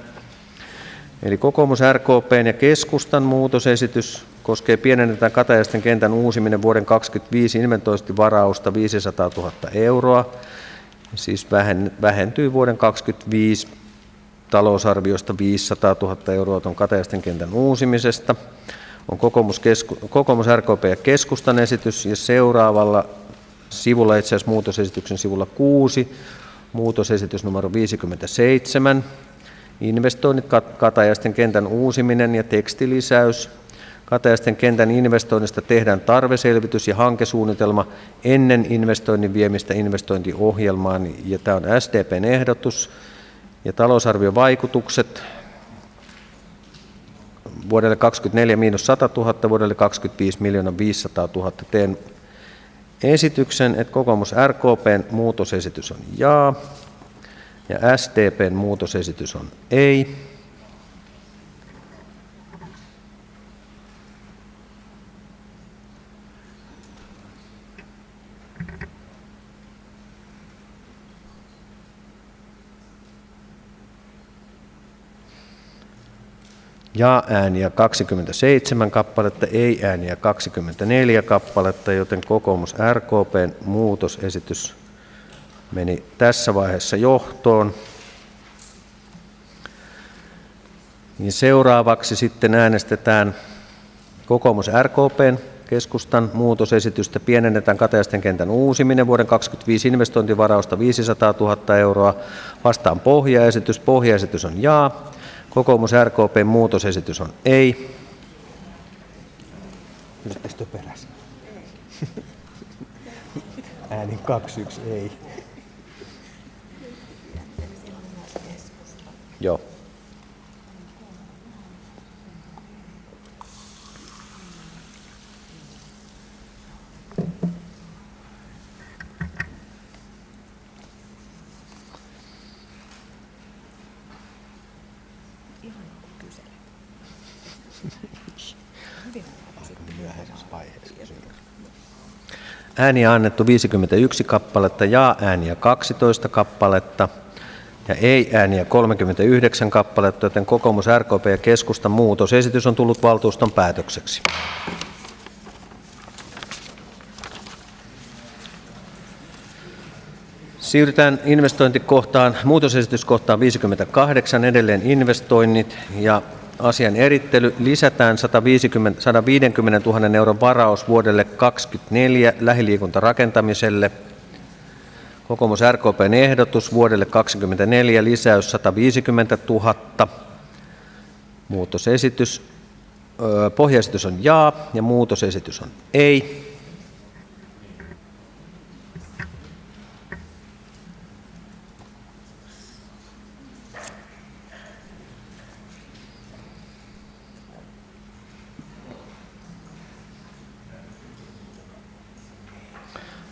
S1: Eli kokoomus RKP:n ja keskustan muutosesitys koskee pienennetään Katajaisten kentän uusiminen vuoden 2025 investointivarausta 500 000 euroa. Siis vähentyy vuoden 2025 talousarviosta 500 000 euroa tuon Katajaisten kentän uusimisesta. On kokoomus RKP ja keskustan esitys ja seuraavalla sivulla, itse asiassa muutosesityksen sivulla 6, muutosesitys numero 57. Investoinnit, Katajaisten kentän uusiminen ja tekstilisäys. Katajaisten kentän investoinnista tehdään tarveselvitys ja hankesuunnitelma ennen investoinnin viemistä investointiohjelmaan. Ja tämä on SDP:n ehdotus. Ja talousarviovaikutukset vuodelle 2024 -100 000, vuodelle 2025 500 000. Teen esityksen, että kokoomus RKP:n muutosesitys on jaa. Ja SDP:n muutosesitys on ei. Ja-ääniä 27 kappaletta, ei-ääniä 24 kappaletta, joten kokoomus RKP:n muutosesitys meni tässä vaiheessa johtoon. Ja seuraavaksi sitten äänestetään kokoomus RKP:n keskustan muutosesitystä. Pienennetään Katajaisten kentän uusiminen vuoden 2025 investointivarausta 500 000 euroa. Vastaan pohjaesitys. Pohjaesitys on jaa. Kokoomus RKP:n muutosesitys on ei. Pysyttekö perässä? Äänin 2-1 ei. Joo. Ääniä annettu 51 kappaletta, jaa-ääniä 12 kappaletta. ja ei-ääniä 39 kappaletta, joten kokoomus, RKP ja keskustan muutosesitys on tullut valtuuston päätökseksi. Siirrytään investointikohtaan, muutosesityskohtaan 58, edelleen investoinnit ja asian erittely. Lisätään 150 000 euron varaus vuodelle 2024 lähiliikuntarakentamiselle. Kokoomus RKP:n ehdotus vuodelle 2024 lisäys 150 000. Muutosesitys, pohjaesitys on jaa ja muutosesitys on ei.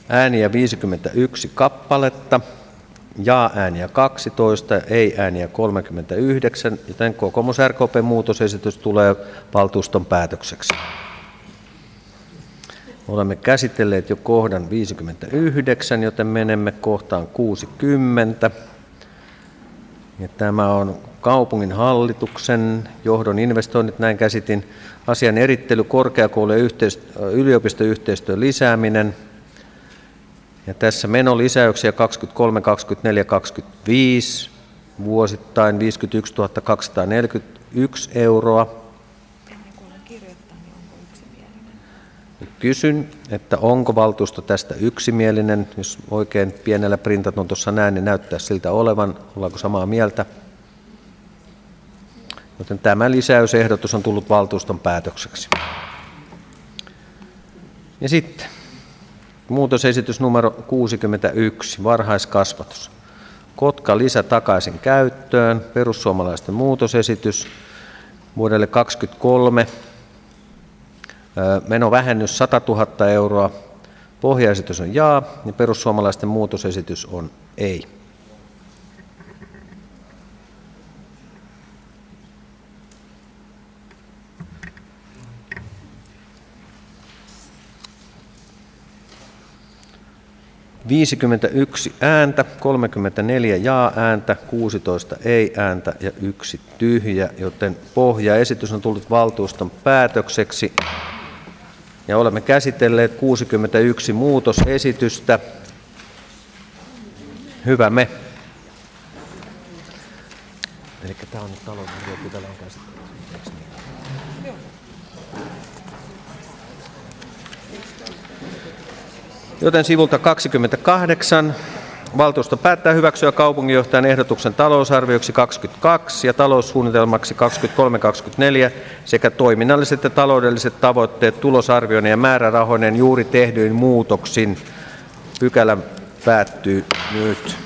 S1: Ääniä 51 kappaletta, jaa-ääniä 12 ja ei-ääniä 39, joten kokoomus RKP:n muutosesitys tulee valtuuston päätökseksi. Olemme käsitelleet jo kohdan 59, joten menemme kohtaan 60. Ja tämä on kaupungin hallituksen johdon investoinnit, näin käsitin. Asian erittely, korkeakoulu- ja yliopistoyhteistyön lisääminen. Ja tässä menolisäyksiä 23, 24, 25, vuosittain 51 241 euroa. Kysyn, että onko valtuusto tästä yksimielinen, jos oikein pienellä printatun tuossa näen, niin näyttää siltä olevan, ollaanko samaa mieltä. Joten tämä lisäysehdotus on tullut valtuuston päätökseksi. Ja sitten muutosesitys numero 61, varhaiskasvatus. Kotka lisä takaisin käyttöön, perussuomalaisten muutosesitys vuodelle 2023. Menovähennys 100 000 euroa, pohjaesitys on jaa ja perussuomalaisten muutosesitys on ei. ...51 ääntä, 34 jaa-ääntä, 16 ei-ääntä ja 1 tyhjä, joten pohjaesitys on tullut valtuuston päätökseksi. Ja olemme käsitelleet 61 muutosesitystä. Hyvä me. Eli tämä on nyt talousarviopykälän käsittely. Joten sivulta 28 valtuusto päättää hyväksyä kaupunginjohtajan ehdotuksen talousarvioksi 22 ja taloussuunnitelmaksi 23-24 sekä toiminnalliset ja taloudelliset tavoitteet tulosarvioineen ja määrärahoineen juuri tehdyin muutoksin. Pykälä päättyy nyt.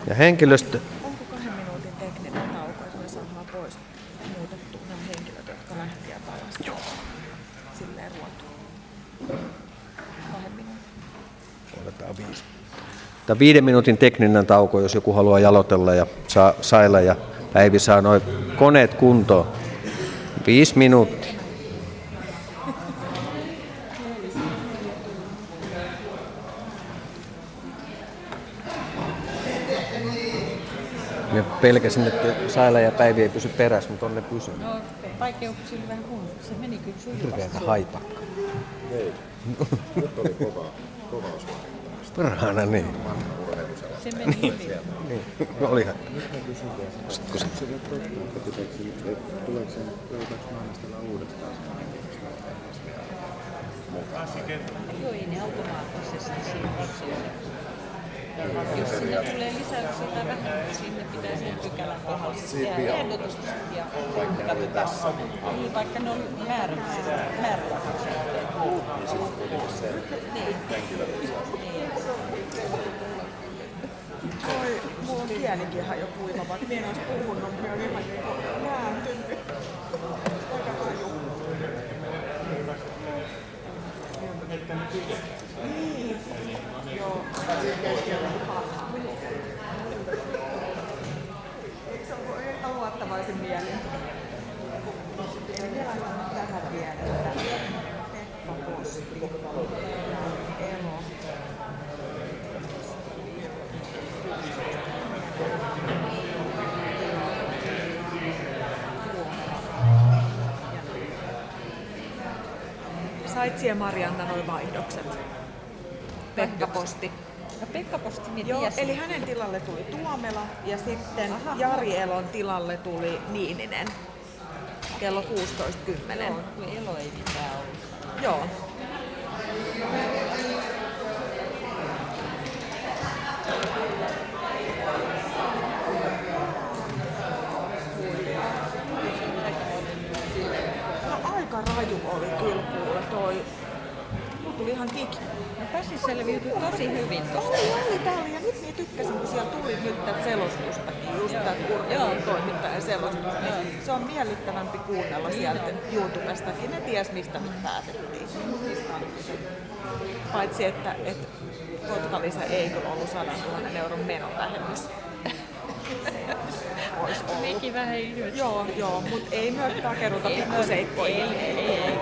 S1: Ja henkilöstö.
S7: Onko 2 minuutin tekninen tauko, että me saadaan pois muutettua nämä henkilöt, jotka lähti ja palasivat? Joo. Silleen ruotuun. 2 minuutin.
S1: Otetaan 5. Tämä 5 minuutin tekninen tauko, jos joku haluaa jalotella ja Saila ja Päivi saa noin koneet kuntoon. 5 minuuttia. Ja pelkäsin, että Saila ja Päivi ei pysy perässä, mutta on ne pysynyt.
S7: No, vaikeuksia oli vähän kun se meni kyllä sujuvasti.
S1: Hirveätä haipakka.
S22: Ei. Nyt oli kovaus.
S1: Parhaana niin.
S7: Se meni
S1: niin. Niin. No olihan.
S22: Nyt mä kysyn vielä. Onko se nyt totta, että tuleeko se maanastella uudestaan?
S7: Joo, ei ne automaattisesti siinä. Jos sinne tulee lisäyksiä tai vähemmän, sinne pitää sen pykälän kohdalla tehdä ehdotus ja katsotaan. Niin, vaikka ne on määrällisiä.
S22: Niin sitten kuitenkin se henkilölisäys.
S7: Oi, mulla on kielikin ihan jo kuiva, vaikka minä en olisi puhunut, minä olen ihan nääntynyt. Aika haju. Niin. Joo. Eikö se ole ihan luottavaisin mielin? Tähän vielä, että Pekka Posti, Elo,
S8: Paitsi ja Marianna noi vaihdokset. Pekka Posti.
S7: No Pekka Posti niin
S8: Joo,
S7: tiesi.
S8: eli hänen tilalle tuli Tuomela ja sitten Jari Elon tilalle tuli Niininen. Kello 16.10.
S7: Joo, kun Elo ei mitään ollut.
S8: Joo. No, aika raju oli kyllä kuule toi. Mulla tuli ihan hiki.
S7: No Pasi selviytyi tosi hyvin tosta.
S8: Oli tää oli, ja nyt niin tykkäsin, kun siellä tuli nyt tätä selostustakin, just tätä urheilun toimittajan selostusta. Niin se on miellyttävämpi kuunnella sieltä YouTubestakin. Ne ties, mistä nyt päätettiin. Paitsi, että Kotka-Liisa ei kyllä ollut 100 000 euron menovähennys. Ois ollut.
S7: Mekin vähän ilmeisesti.
S8: Joo, mutta ei myös takeruta pikkuseikkoihin.
S7: Ei.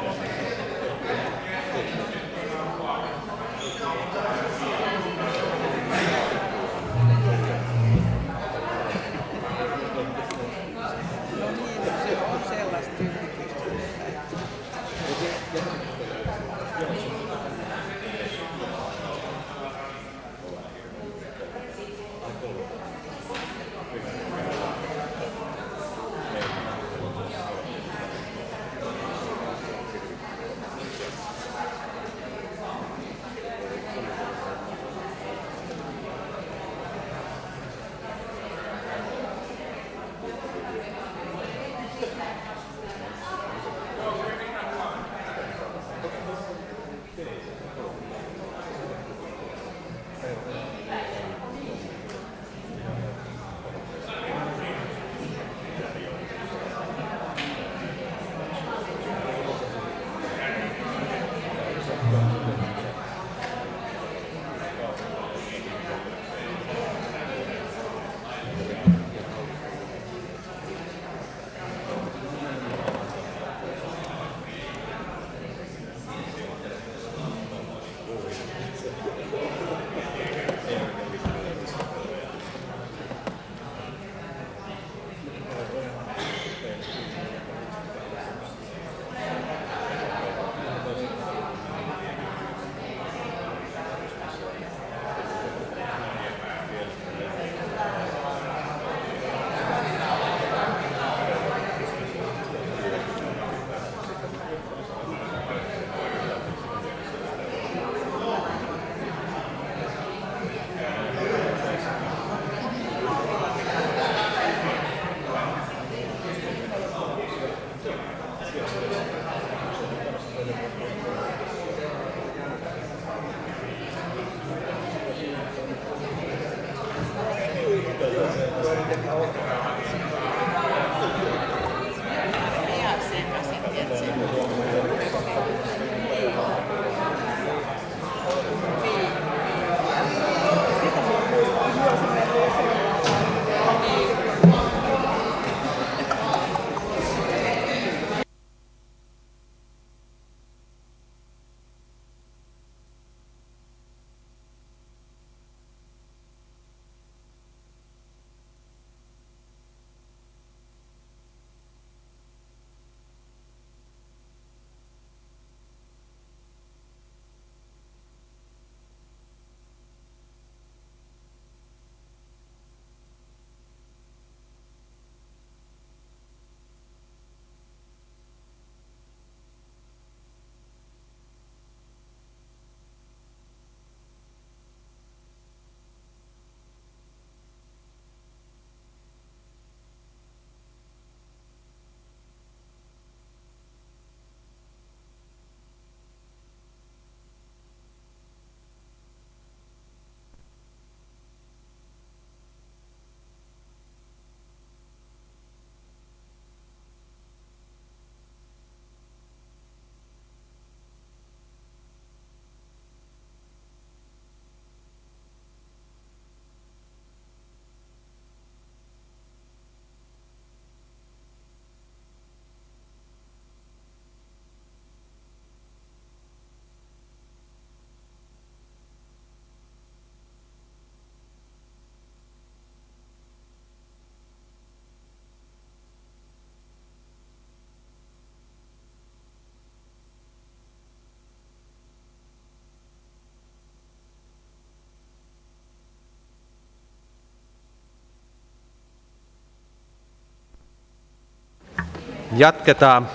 S1: Jatketaan.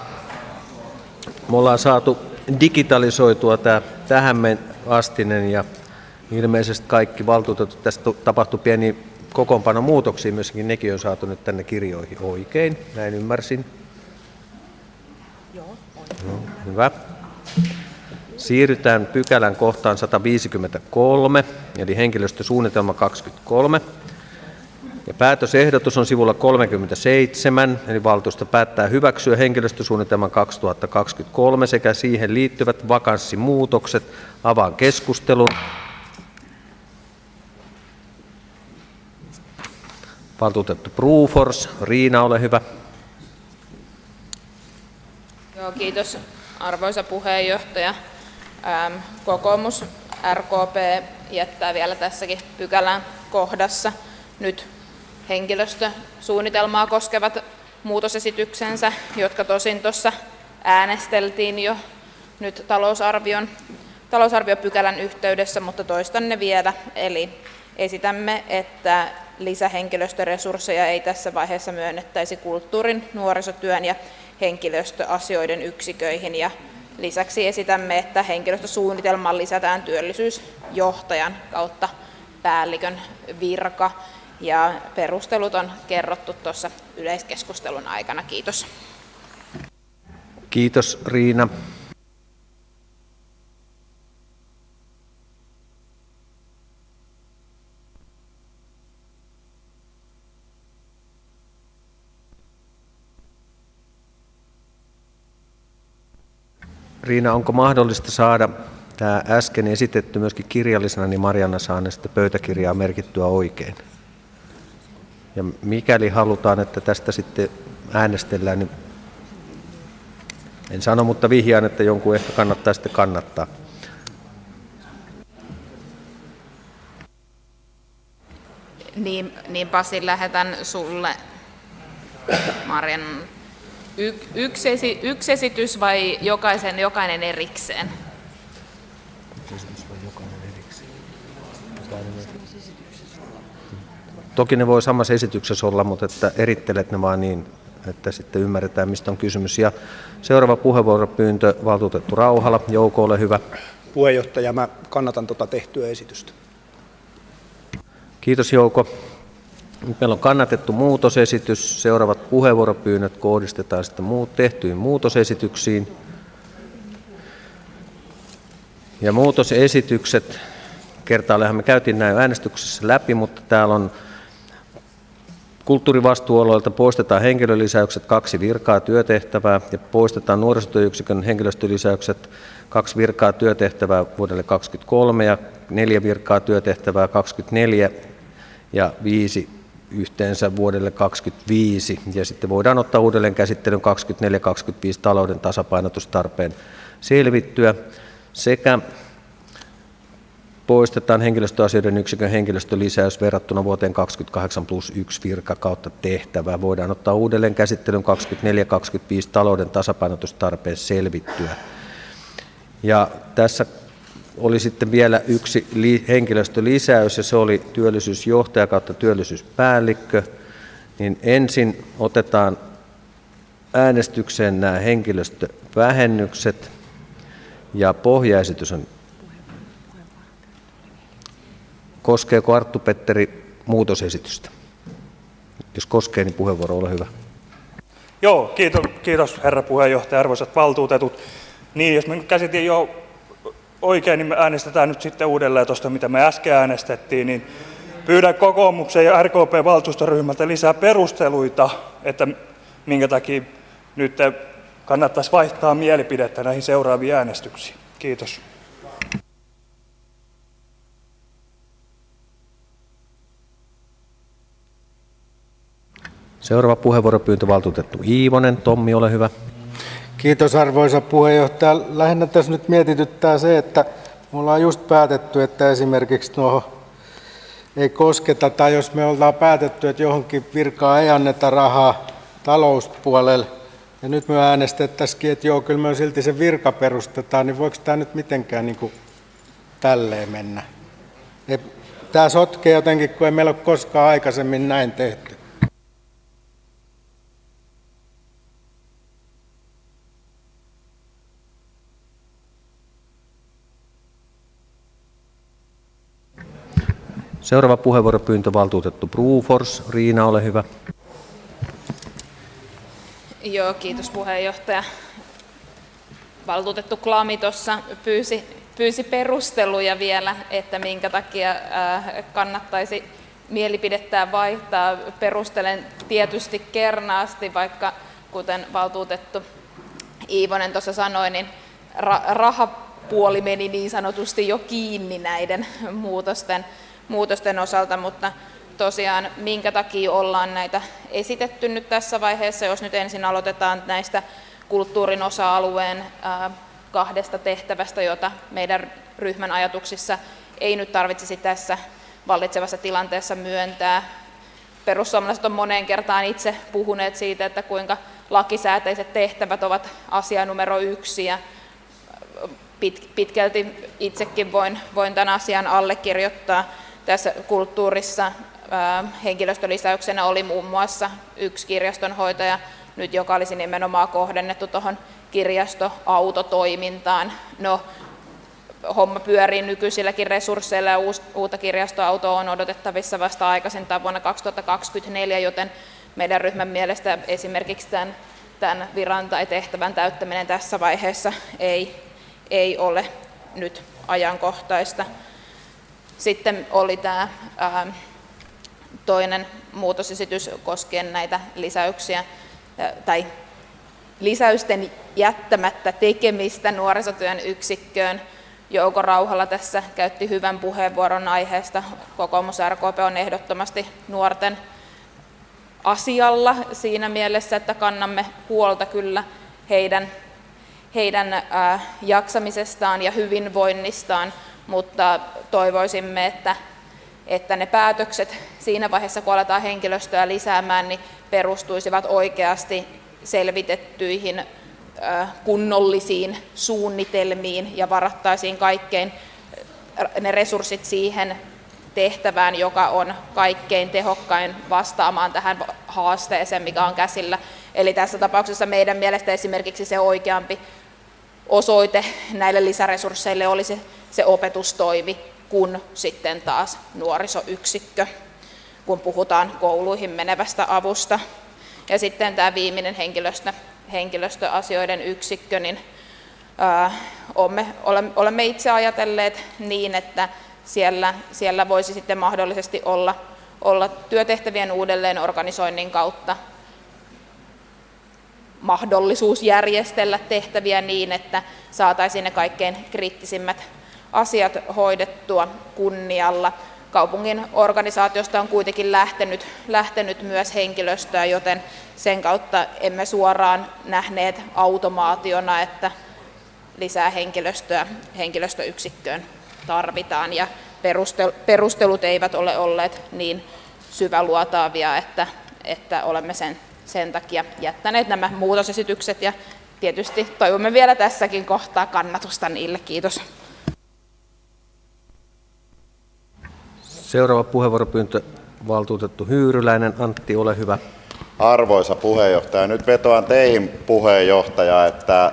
S1: Me ollaan saatu digitalisoitua tämä tähän astinen ja ilmeisesti kaikki valtuutetut, tästä tapahtui pieni kokoonpanomuutoksia, myöskin nekin on saatu nyt tänne kirjoihin oikein, näin ymmärsin.
S8: Joo,
S1: hyvä. Siirrytään pykälän kohtaan 153, eli henkilöstösuunnitelma 23. Ja päätösehdotus on sivulla 37, eli valtuusto päättää hyväksyä henkilöstösuunnitelman 2023 sekä siihen liittyvät vakanssimuutokset. Avaan keskustelun. Valtuutettu Brufors, Riina, ole hyvä.
S4: Joo, kiitos arvoisa puheenjohtaja. Kokoomus RKP jättää vielä tässäkin pykälän kohdassa nyt henkilöstösuunnitelmaa koskevat muutosesityksensä, jotka tosin tuossa äänesteltiin jo nyt talousarviopykälän yhteydessä, mutta toistan ne vielä. Eli esitämme, että lisähenkilöstöresursseja ei tässä vaiheessa myönnettäisi kulttuurin, nuorisotyön ja henkilöstöasioiden yksiköihin. Ja lisäksi esitämme, että henkilöstösuunnitelmaan lisätään työllisyysjohtajan kautta päällikön virka. Ja perustelut on kerrottu tuossa yleiskeskustelun aikana. Kiitos.
S1: Kiitos, Riina. Riina, onko mahdollista saada tämä äsken esitetty myöskin kirjallisena, niin Marianna saa ne sitten pöytäkirjaa merkittyä oikein. Ja mikäli halutaan, että tästä sitten äänestellään, niin en sano, mutta vihjaan, että jonkun ehkä kannattaa sitten kannattaa.
S4: Niin Pasi, lähetän sulle, Marian, yksi esitys vai jokainen erikseen?
S1: Toki ne voi samassa esityksessä olla, mutta että erittelet ne vaan niin, että sitten ymmärretään, mistä on kysymys. Ja seuraava puheenvuoropyyntö, valtuutettu Rauhala. Jouko, ole hyvä.
S18: Puheenjohtaja, mä kannatan tuota tehtyä esitystä.
S1: Kiitos, Jouko. Nyt meillä on kannatettu muutosesitys. Seuraavat puheenvuoropyynnöt kohdistetaan sitten tehtyihin muutosesityksiin. Ja muutosesitykset, kertaalleen me käytiin näin äänestyksessä läpi, mutta täällä on kulttuurivastuualueelta poistetaan henkilölisäykset 2 virkaa työtehtävää ja poistetaan nuorisotyöyksikön henkilöstölisäykset 2 virkaa työtehtävää vuodelle 2023 ja 4 virkaa työtehtävää 2024 ja 5 yhteensä vuodelle 2025. Ja sitten voidaan ottaa uudelleen käsittelyyn 2024-2025 talouden tasapainotustarpeen selvittyä sekä poistetaan henkilöstöasioiden yksikön henkilöstölisäys verrattuna vuoteen 28 plus 1 virka kautta tehtävää. Voidaan ottaa uudelleen käsittelyyn 2024-2025 talouden tasapainotustarpeen selvittyä. Ja tässä oli sitten vielä yksi henkilöstölisäys ja se oli työllisyysjohtaja kautta työllisyyspäällikkö. Niin ensin otetaan äänestykseen nämä henkilöstövähennykset ja pohjaesitys on. Koskeeko Arttu-Petteri muutosesitystä? Jos koskee, niin puheenvuoro, ole hyvä.
S9: Joo, kiitos herra puheenjohtaja, arvoisat valtuutetut. Niin, jos me nyt käsitin jo oikein, niin me äänestetään nyt sitten uudelleen tuosta, mitä me äsken äänestettiin, niin pyydän kokoomuksen ja RKP-valtuustoryhmältä lisää perusteluita, että minkä takia nyt kannattaisi vaihtaa mielipidettä näihin seuraaviin äänestyksiin. Kiitos.
S1: Seuraava puheenvuoropyyntö, valtuutettu Iivonen. Tommi, ole hyvä.
S3: Kiitos arvoisa puheenjohtaja. Lähinnä tässä nyt mietityttää se, että me ollaan just päätetty, että esimerkiksi tuohon ei kosketa, tai jos me ollaan päätetty, että johonkin virkaan ei anneta rahaa talouspuolelle, ja nyt me äänestettäisikin, että joo, kyllä me silti se virka perustetaan, niin voiko tämä nyt mitenkään niin kuin tälleen mennä? Tämä sotkee jotenkin, kun ei meillä ole koskaan aikaisemmin näin tehty.
S1: Seuraava puheenvuoropyyntö valtuutettu Brufors. Riina, ole hyvä.
S4: Joo, kiitos puheenjohtaja. Valtuutettu Klami tuossa pyysi perusteluja vielä, että minkä takia kannattaisi mielipidettään vaihtaa. Perustelen tietysti kernaasti, vaikka kuten valtuutettu Iivonen tuossa sanoi, niin rahapuoli meni niin sanotusti jo kiinni näiden muutosten osalta, mutta tosiaan minkä takia ollaan näitä esitetty nyt tässä vaiheessa, jos nyt ensin aloitetaan näistä kulttuurin osa-alueen 2 tehtävästä, jota meidän ryhmän ajatuksissa ei nyt tarvitsisi tässä vallitsevassa tilanteessa myöntää. Perussuomalaiset on moneen kertaan itse puhuneet siitä, että kuinka lakisääteiset tehtävät ovat asia numero 1, ja pitkälti itsekin voin tämän asian allekirjoittaa. Tässä kulttuurissa henkilöstölisäyksenä oli muun muassa 1 kirjastonhoitaja, nyt joka olisi nimenomaan kohdennettu tuohon kirjastoautotoimintaan. No, homma pyörii nykyisilläkin resursseilla ja uutta kirjastoautoa on odotettavissa vasta aikaisintaan vuonna 2024, joten meidän ryhmän mielestä esimerkiksi tämän viran tai tehtävän täyttäminen tässä vaiheessa ei ole nyt ajankohtaista. Sitten oli tämä toinen muutosesitys koskien näitä lisäyksiä tai lisäysten jättämättä tekemistä nuorisotyön yksikköön. Jouko Rauhala tässä käytti hyvän puheenvuoron aiheesta. Kokoomus RKP on ehdottomasti nuorten asialla siinä mielessä, että kannamme huolta kyllä heidän jaksamisestaan ja hyvinvoinnistaan, mutta toivoisimme, että ne päätökset siinä vaiheessa, kun aletaan henkilöstöä lisäämään, niin perustuisivat oikeasti selvitettyihin kunnollisiin suunnitelmiin ja varattaisiin kaikkein ne resurssit siihen tehtävään, joka on kaikkein tehokkain vastaamaan tähän haasteeseen, mikä on käsillä. Eli tässä tapauksessa meidän mielestä esimerkiksi se oikeampi osoite näille lisäresursseille olisi se opetustoimi, kun sitten taas nuorisoyksikkö, kun puhutaan kouluihin menevästä avusta. Ja sitten tämä viimeinen henkilöstöasioiden yksikkö, niin olemme itse ajatelleet niin, että siellä voisi sitten mahdollisesti olla työtehtävien uudelleenorganisoinnin kautta mahdollisuus järjestellä tehtäviä niin, että saataisiin ne kaikkein kriittisimmät asiat hoidettua kunnialla. Kaupungin organisaatiosta on kuitenkin lähtenyt myös henkilöstöä, joten sen kautta emme suoraan nähneet automaationa, että lisää henkilöstöä henkilöstöyksikköön tarvitaan. Ja perustelut eivät ole olleet niin syväluotaavia, että olemme sen takia jättäneet nämä muutosesitykset. Ja tietysti toivomme vielä tässäkin kohtaa kannatusta niille. Kiitos.
S1: Seuraava puheenvuoropyyntö valtuutettu Hyyryläinen. Antti, ole hyvä.
S15: Arvoisa puheenjohtaja, nyt vetoan teihin puheenjohtaja, että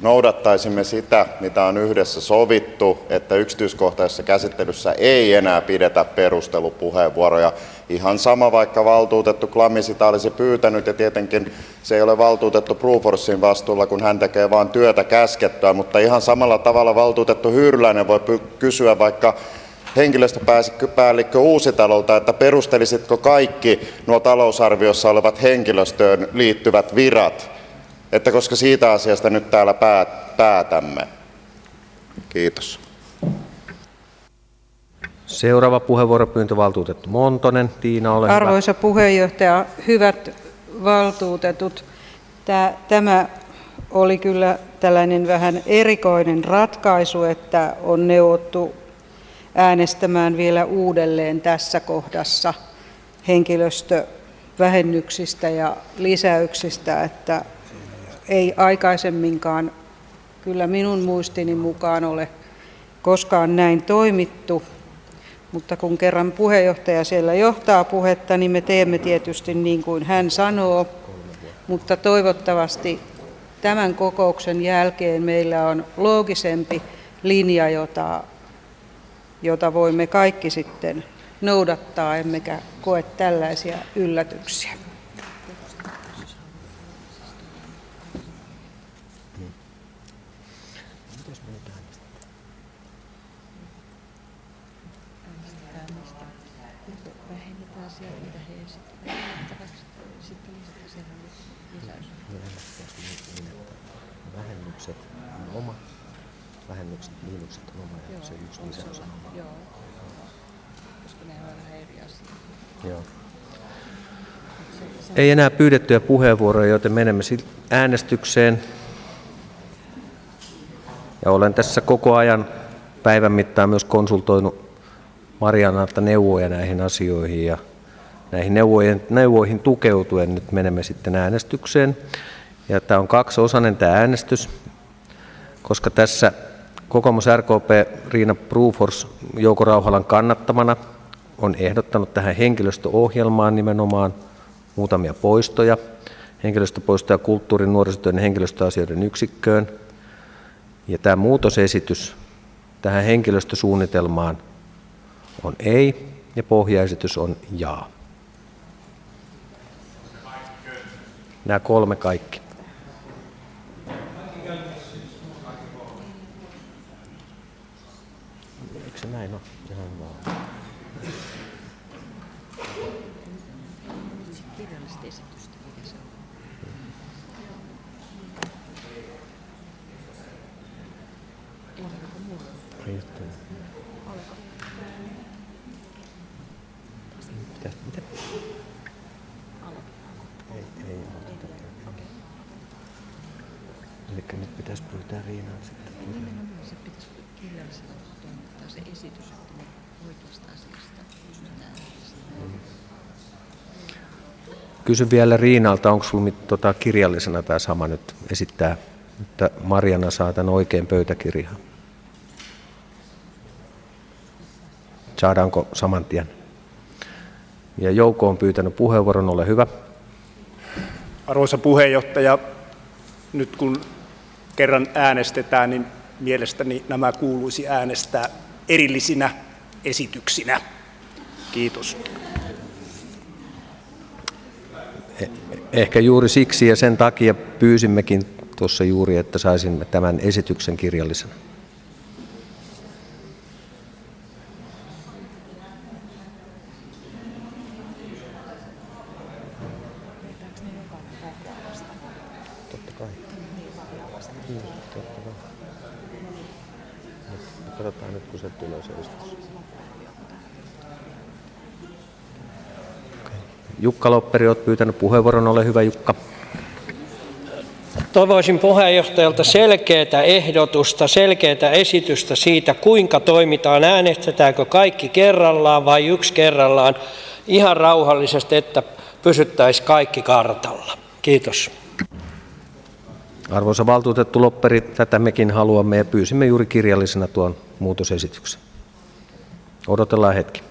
S15: noudattaisimme sitä, mitä on yhdessä sovittu, että yksityiskohtaisessa käsittelyssä ei enää pidetä perustelupuheenvuoroja. Ihan sama, vaikka valtuutettu Klami sitä olisi pyytänyt, ja tietenkin se ei ole valtuutettu Bruforsin vastuulla, kun hän tekee vain työtä käskettyä, mutta ihan samalla tavalla valtuutettu Hyyryläinen voi kysyä vaikka henkilöstöpäällikkö Uusitalolta, että perustelisitko kaikki nuo talousarviossa olevat henkilöstöön liittyvät virat, että koska siitä asiasta nyt täällä päätämme. Kiitos.
S1: Seuraava puheenvuoropyyntö valtuutettu Montonen. Tiina, ole hyvä.
S11: Arvoisa puheenjohtaja, hyvät valtuutetut, tämä oli kyllä tällainen vähän erikoinen ratkaisu, että on neuvottu äänestämään vielä uudelleen tässä kohdassa henkilöstövähennyksistä ja lisäyksistä, että ei aikaisemminkaan kyllä minun muistini mukaan ole koskaan näin toimittu, mutta kun kerran puheenjohtaja siellä johtaa puhetta, niin me teemme tietysti niin kuin hän sanoo, mutta toivottavasti tämän kokouksen jälkeen meillä on loogisempi linja, jota voimme kaikki sitten noudattaa, emmekä koe tällaisia yllätyksiä.
S7: Vähennetään sieltä, mitä he esittävät. Sitten lisätään siihen lisäys.
S1: Vähennykset on oma, vähennykset, miinukset on oma ja se yksi lisäys on oma.
S7: Joo, koska ne on vähän eri asia.
S1: Joo. Ei enää pyydettyjä puheenvuoroja, joten menemme äänestykseen. Ja olen tässä koko ajan päivän mittaan myös konsultoinut Marianalta neuvoja näihin asioihin ja näihin neuvoihin tukeutuen nyt menemme sitten äänestykseen. Ja tämä on kaksiosainen tämä äänestys, koska tässä kokoomus RKP Riina Brufors Jouko Rauhalan kannattamana on ehdottanut tähän henkilöstöohjelmaan nimenomaan muutamia poistoja. Henkilöstöpoistoja kulttuurin, nuorisotyön ja henkilöstöasioiden yksikköön. Ja tämä muutosesitys tähän henkilöstösuunnitelmaan on ei ja pohjaesitys on jaa. Nämä kolme kaikki. Eikö se näin ole? Ihan vaan.
S7: Kirjallista esitystä, mikä se on? Ei ole muuta. Oliko?
S1: Mitä? Ei ole. Eli nyt pitäisi pyytää Riinaa sitten.
S7: Nimenomaan se pitäisi kirjallisella toimittaa se esitys, että me oikeasta asiasta pystytään äänestämään.
S1: Kysyn vielä Riinalta, onko sinulla kirjallisena tämä sama nyt esittää, että Mariana saa tämän oikein pöytäkirjaan? Saadaanko saman tien? Ja Jouko on pyytänyt puheenvuoron, ole hyvä.
S18: Arvoisa puheenjohtaja, nyt kun kerran äänestetään, niin mielestäni nämä kuuluisi äänestää erillisinä esityksinä. Kiitos.
S1: Ehkä juuri siksi ja sen takia pyysimmekin tuossa juuri, että saisimme tämän esityksen kirjallisena. Totta kai. Totta kai. Katsotaan nyt, kun se tulee se esitys. Jukka Lopperi, olet pyytänyt puheenvuoron. Ole hyvä, Jukka.
S12: Toivoisin puheenjohtajalta selkeää ehdotusta, selkeää esitystä siitä, kuinka toimitaan. Äänestetäänkö kaikki kerrallaan vai yksi kerrallaan ihan rauhallisesti, että pysyttäisiin kaikki kartalla. Kiitos.
S1: Arvoisa valtuutettu Lopperi, tätä mekin haluamme ja pyysimme juuri kirjallisena tuon muutosesityksen. Odotellaan hetki.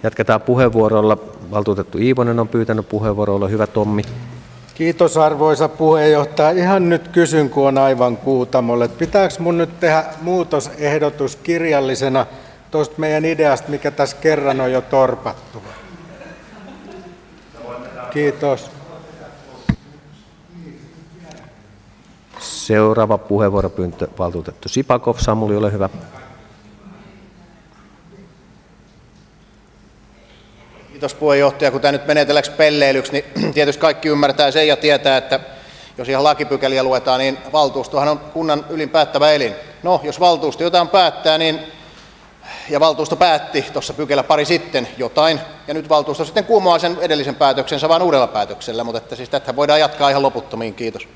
S1: Jatketaan puheenvuorolla. Valtuutettu Iivonen on pyytänyt puheenvuoroa. Hyvä, Tommi.
S3: Kiitos arvoisa puheenjohtaja. Ihan nyt kysyn, kun on aivan kuutamolle. Pitääkö mun nyt tehdä muutosehdotus kirjallisena tuosta meidän ideasta, mikä tässä kerran on jo torpattu? Kiitos.
S1: Seuraava puheenvuoropyyntö, valtuutettu Sipakov. Samuli, ole hyvä.
S16: Kiitos puheenjohtaja. Kun tämä nyt menee tällaksi pelleilyksi, niin tietysti kaikki ymmärtää sen ja tietää, että jos ihan lakipykäliä luetaan, niin valtuustohan on kunnan ylin päättävä elin. No, jos valtuusto jotain päättää, ja valtuusto päätti tuossa pykälä pari sitten jotain, ja nyt valtuusto sitten kumoaa sen edellisen päätöksensä vaan uudella päätöksellä, mutta että siis tätä voidaan jatkaa ihan loputtomiin. Kiitos.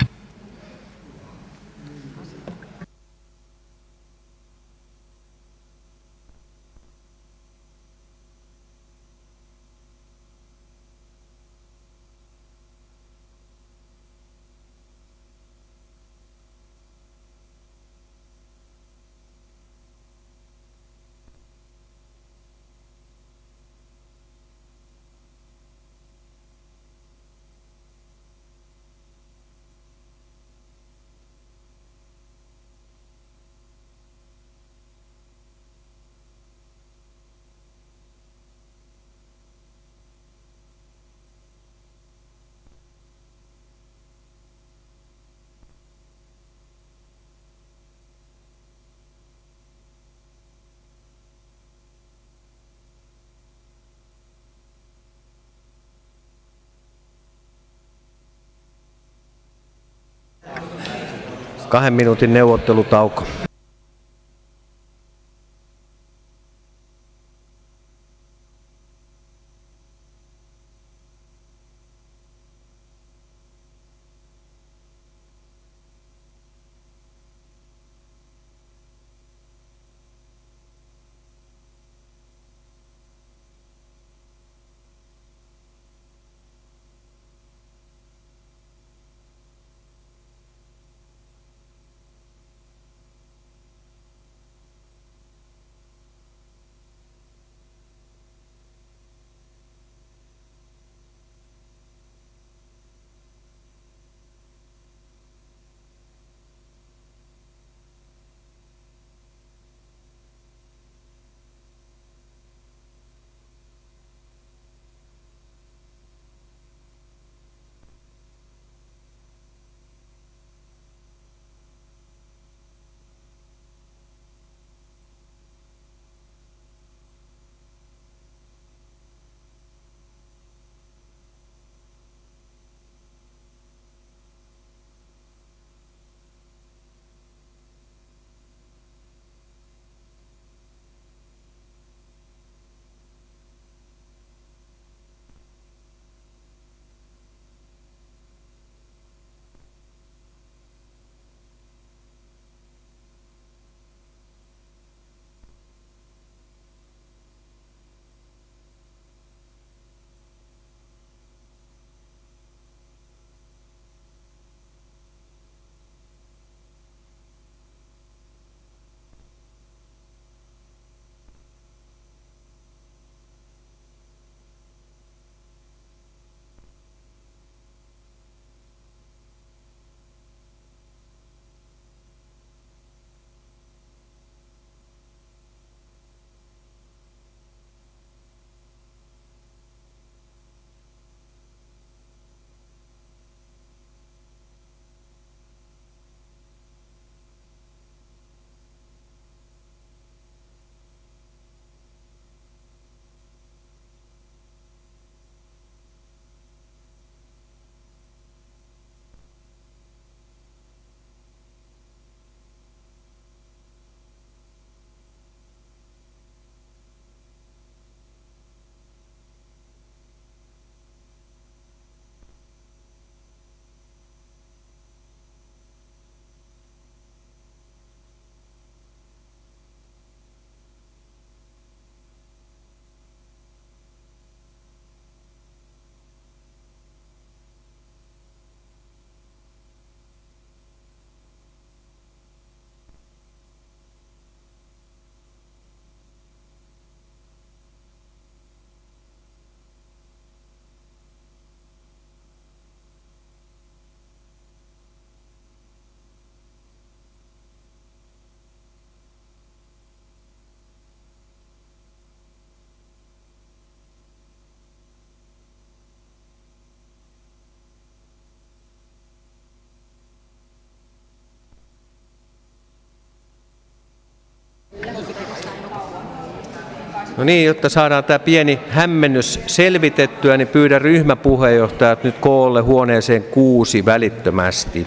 S1: Kahden minuutin neuvottelutauko. No niin, jotta saadaan tämä pieni hämmennys selvitettyä, niin pyydän ryhmäpuheenjohtajat nyt koolle huoneeseen 6 välittömästi.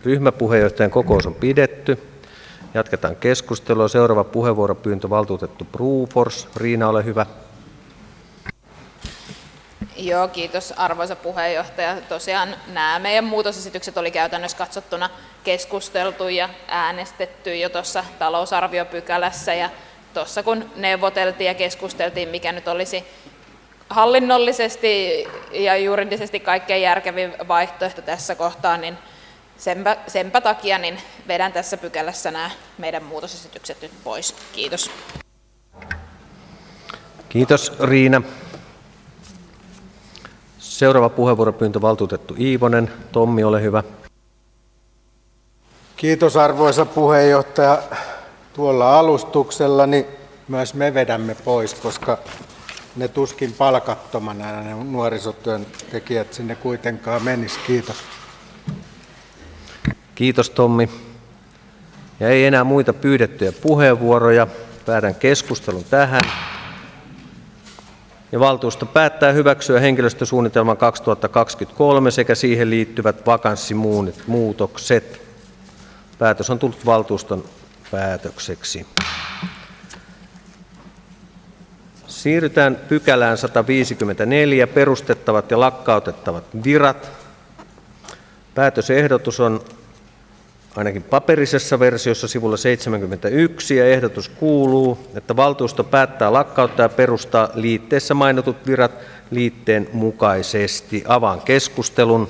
S1: Ryhmäpuheenjohtajan kokous on pidetty. Jatketaan keskustelua. Seuraava puheenvuoropyyntö valtuutettu Brufors. Riina, ole hyvä.
S4: Joo, kiitos arvoisa puheenjohtaja. Tosiaan nämä meidän muutosesitykset oli käytännössä katsottuna keskusteltu ja äänestetty jo tuossa talousarviopykälässä. Ja tuossa kun neuvoteltiin ja keskusteltiin, mikä nyt olisi hallinnollisesti ja juridisesti kaikkein järkevin vaihtoehto tässä kohtaa, niin senpä takia niin vedän tässä pykälässä nämä meidän muutosesitykset nyt pois. Kiitos.
S1: Kiitos Riina. Seuraava puheenvuoropyyntö valtuutettu Iivonen. Tommi, ole hyvä.
S3: Kiitos arvoisa puheenjohtaja. Tuolla alustuksella niin myös me vedämme pois, koska ne tuskin palkattomana ne nuorisotyöntekijät sinne kuitenkaan menis. Kiitos.
S1: Kiitos Tommi. Ja ei enää muita pyydettyjä puheenvuoroja. Päätän keskustelun tähän. Ja valtuusto päättää hyväksyä henkilöstösuunnitelman 2023 sekä siihen liittyvät vakanssimuutokset. Päätös on tullut valtuuston päätökseksi. Siirrytään pykälään 154, perustettavat ja lakkautettavat virat. Päätösehdotus on ainakin paperisessa versiossa sivulla 71 ja ehdotus kuuluu, että valtuusto päättää lakkauttaa ja perustaa liitteessä mainitut virat liitteen mukaisesti. Avaan keskustelun.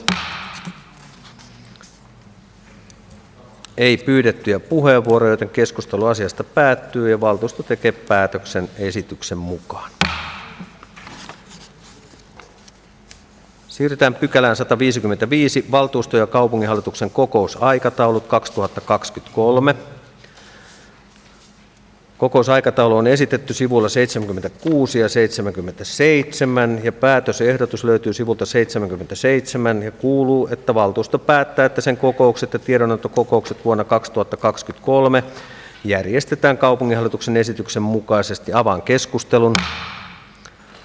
S1: Ei pyydettyjä puheenvuoroja, joten keskustelu asiasta päättyy ja valtuusto tekee päätöksen esityksen mukaan. Siirrytään pykälään 155, valtuusto- ja kaupunginhallituksen kokousaikataulut 2023. Kokousaikataulu on esitetty sivuilla 76 ja 77 ja päätösehdotus löytyy sivulta 77 ja kuuluu, että valtuusto päättää, että sen kokoukset ja tiedonantokokoukset vuonna 2023 järjestetään kaupunginhallituksen esityksen mukaisesti. Avaan keskustelun.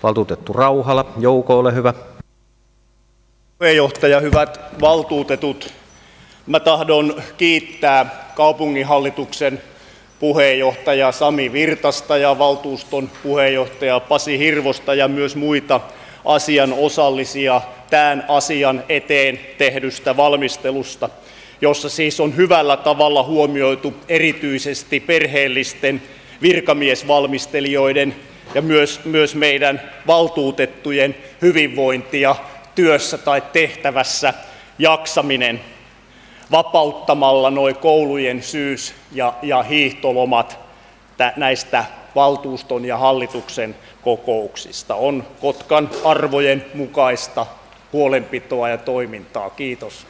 S1: Valtuutettu Rauhala, Jouko, ole hyvä.
S19: Puheenjohtaja, hyvät valtuutetut, mä tahdon kiittää kaupunginhallituksen puheenjohtaja Sami Virtasta ja valtuuston puheenjohtaja Pasi Hirvosta ja myös muita asianosallisia tämän asian eteen tehdystä valmistelusta, jossa siis on hyvällä tavalla huomioitu erityisesti perheellisten virkamiesvalmistelijoiden ja myös meidän valtuutettujen hyvinvointi ja työssä tai tehtävässä jaksaminen vapauttamalla nuo koulujen syys- ja hiihtolomat näistä valtuuston ja hallituksen kokouksista. On Kotkan arvojen mukaista huolenpitoa ja toimintaa. Kiitos.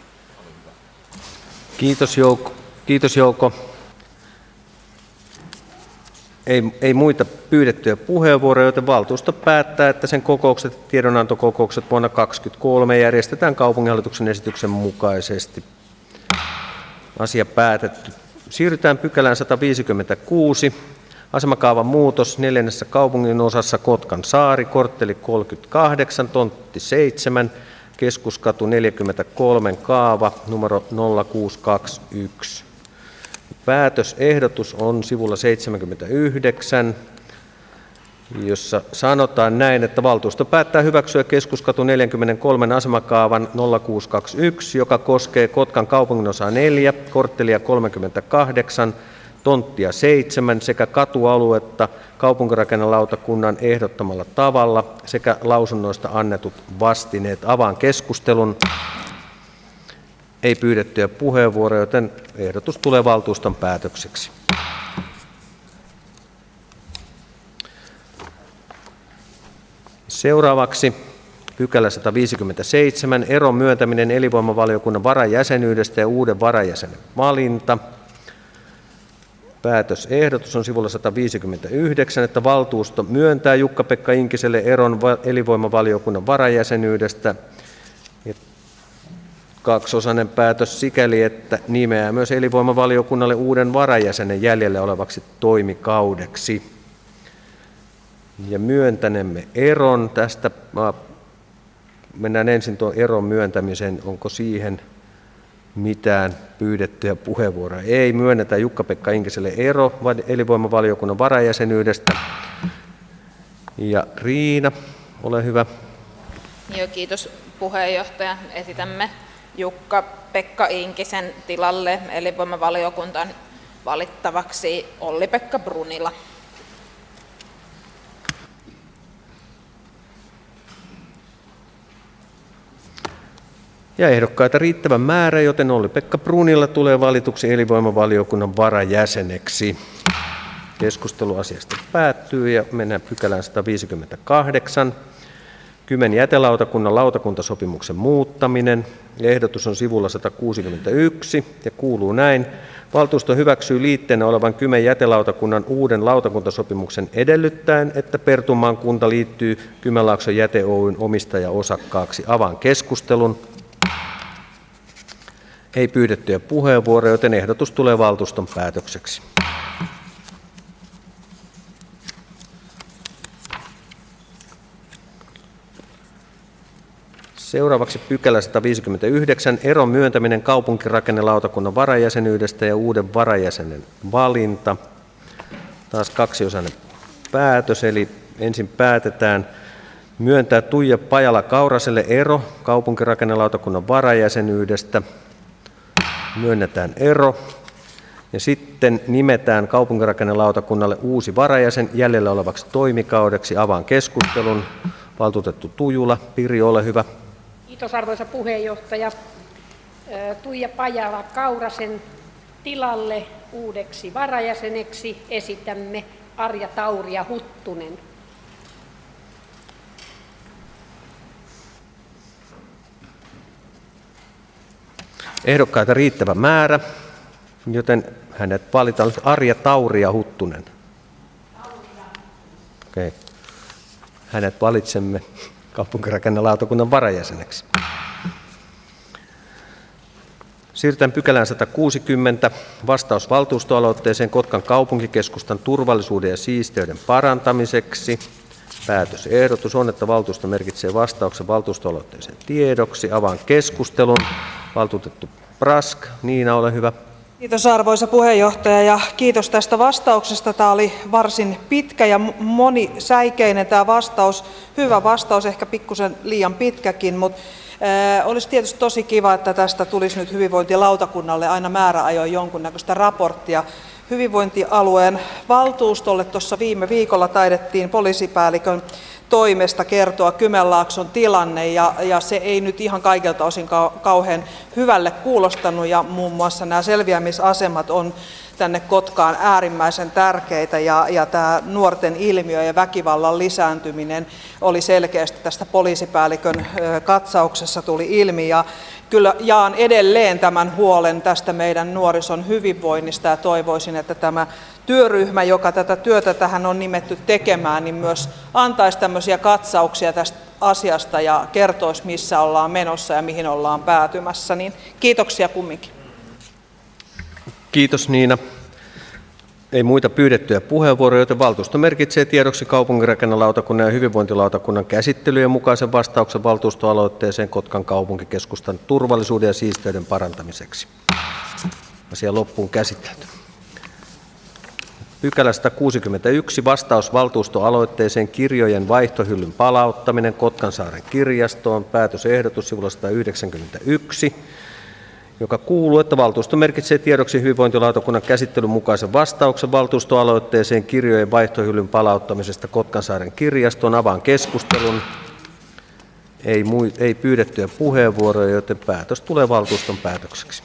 S1: Kiitos Jouko. Ei muita pyydettyjä puheenvuoroja, joten valtuusto päättää, että sen kokoukset ja tiedonantokokoukset vuonna 2023 järjestetään kaupunginhallituksen esityksen mukaisesti. Asia päätetty. Siirrytään pykälään 156. Asemakaavan muutos 4. kaupungin osassa Kotkan saari, kortteli 38, tontti 7, keskuskatu 43, kaava numero 0621. Päätösehdotus on sivulla 79, jossa sanotaan näin, että valtuusto päättää hyväksyä keskuskatu 43 asemakaavan 0621, joka koskee Kotkan kaupunginosaa 4, korttelia 38, tonttia 7 sekä katualuetta kaupunkirakennelautakunnan ehdottamalla tavalla sekä lausunnoista annetut vastineet. Avaan keskustelun. Ei pyydettyjä puheenvuoroja, joten ehdotus tulee valtuuston päätökseksi. Seuraavaksi pykälä 157, eron myöntäminen elinvoimavaliokunnan varajäsenyydestä ja uuden varajäsenen valinta. Päätösehdotus on sivulla 159, että valtuusto myöntää Jukka-Pekka Inkiselle eron elinvoimavaliokunnan varajäsenyydestä. Kaksiosainen päätös sikäli, että nimeää myös elinvoimavaliokunnalle uuden varajäsenen jäljelle olevaksi toimikaudeksi. Ja myöntänemme eron. Tästä mennään ensin tuon eron myöntämiseen. Onko siihen Mitään pyydettyjä puheenvuoroja ei. Myönnetään Jukka-Pekka Inkiselle ero elinvoimavaliokunnan varajäsenyydestä. Ja Riina, ole hyvä.
S4: Joo, kiitos puheenjohtaja. Esitämme Jukka-Pekka Inkisen tilalle elinvoimavaliokuntaan valittavaksi Olli-Pekka Brunila.
S1: Ja ehdokkaita riittävä määrä, joten Olli-Pekka Brunila tulee valituksi elinvoimavaliokunnan varajäseneksi. Keskustelu asiasta päättyy ja mennään pykälään 158. Kymen jätelautakunnan lautakuntasopimuksen muuttaminen. Ehdotus on sivulla 161 ja kuuluu näin. Valtuusto hyväksyy liitteenä olevan Kymen jätelautakunnan uuden lautakuntasopimuksen edellyttäen, että Pertunmaan kunta liittyy Kymenlaakson jäte Oyn omistajaosakkaaksi. Avaan keskustelun. Ei pyydettyjä puheenvuoroja, joten ehdotus tulee valtuuston päätökseksi. Seuraavaksi pykälä 159, eron myöntäminen kaupunkirakennelautakunnan varajäsenyydestä ja uuden varajäsenen valinta. Taas kaksiosainen päätös, eli ensin päätetään myöntää Tuija Pajala-Kauraselle ero kaupunkirakennelautakunnan varajäsenyydestä. Myönnetään ero. Ja sitten nimetään kaupunkirakennelautakunnalle uusi varajäsen jäljellä olevaksi toimikaudeksi. Avaan keskustelun. Valtuutettu Tujula. Pirjo, ole hyvä.
S17: Kiitos arvoisa puheenjohtaja. Tuija Pajala-Kaurasen tilalle uudeksi varajäseneksi esitämme Arja Tauria Huttunen.
S1: Ehdokkaita riittävä määrä, joten hänet valitaan Arja Tauria Huttunen. Okei. Hänet valitsemme kaupunkirakennelautakunnan varajäseneksi. Siirrytään pykälään 160. Vastaus valtuustoaloitteeseen Kotkan kaupunkikeskustan turvallisuuden ja siisteyden parantamiseksi. Päätösehdotus on, että valtuusto merkitsee vastauksen valtuustoaloitteeseen tiedoksi. Avaan keskustelun. Valtuutettu Brask. Niina, ole hyvä.
S21: Kiitos arvoisa puheenjohtaja ja kiitos tästä vastauksesta. Tämä oli varsin pitkä ja monisäikeinen tämä vastaus. Hyvä vastaus, ehkä pikkusen liian pitkäkin, mutta olisi tietysti tosi kiva, että tästä tulisi nyt hyvinvointilautakunnalle aina määräajoin jonkunnäköistä raporttia. Hyvinvointialueen valtuustolle tuossa viime viikolla taidettiin poliisipäällikön toimesta kertoa Kymenlaakson tilanne ja se ei nyt ihan kaikilta osin kauhean hyvälle kuulostanut ja muun muassa nämä selviämisasemat on tänne Kotkaan äärimmäisen tärkeitä ja tämä nuorten ilmiö ja väkivallan lisääntyminen oli selkeästi tästä poliisipäällikön katsauksessa tuli ilmi ja kyllä jaan edelleen tämän huolen tästä meidän nuorison hyvinvoinnista ja toivoisin, että tämä työryhmä, joka tätä työtä tähän on nimetty tekemään, niin myös antaisi tämmöisiä katsauksia tästä asiasta ja kertoisi, missä ollaan menossa ja mihin ollaan päätymässä. Niin kiitoksia kumminkin.
S1: Kiitos Niina. Ei muita pyydettyjä puheenvuoroja, joten valtuusto merkitsee tiedoksi kaupunkirakennelautakunnan ja hyvinvointilautakunnan käsittelyjen mukaisen vastauksen valtuustoaloitteeseen Kotkan kaupunkikeskustan turvallisuuden ja siisteyden parantamiseksi. Asia loppuun käsitelty. Pykälä 161, vastaus valtuustoaloitteeseen kirjojen vaihtohyllyn palauttaminen Kotkansaaren kirjastoon, päätösehdotus sivulla 191, joka kuuluu, että valtuusto merkitsee tiedoksi hyvinvointilautakunnan käsittelyn mukaisen vastauksen valtuustoaloitteeseen kirjojen vaihtohyllyn palauttamisesta Kotkansaaren kirjastoon. Avaan keskustelun. Ei pyydettyjä puheenvuoroja, joten päätös tulee valtuuston päätökseksi.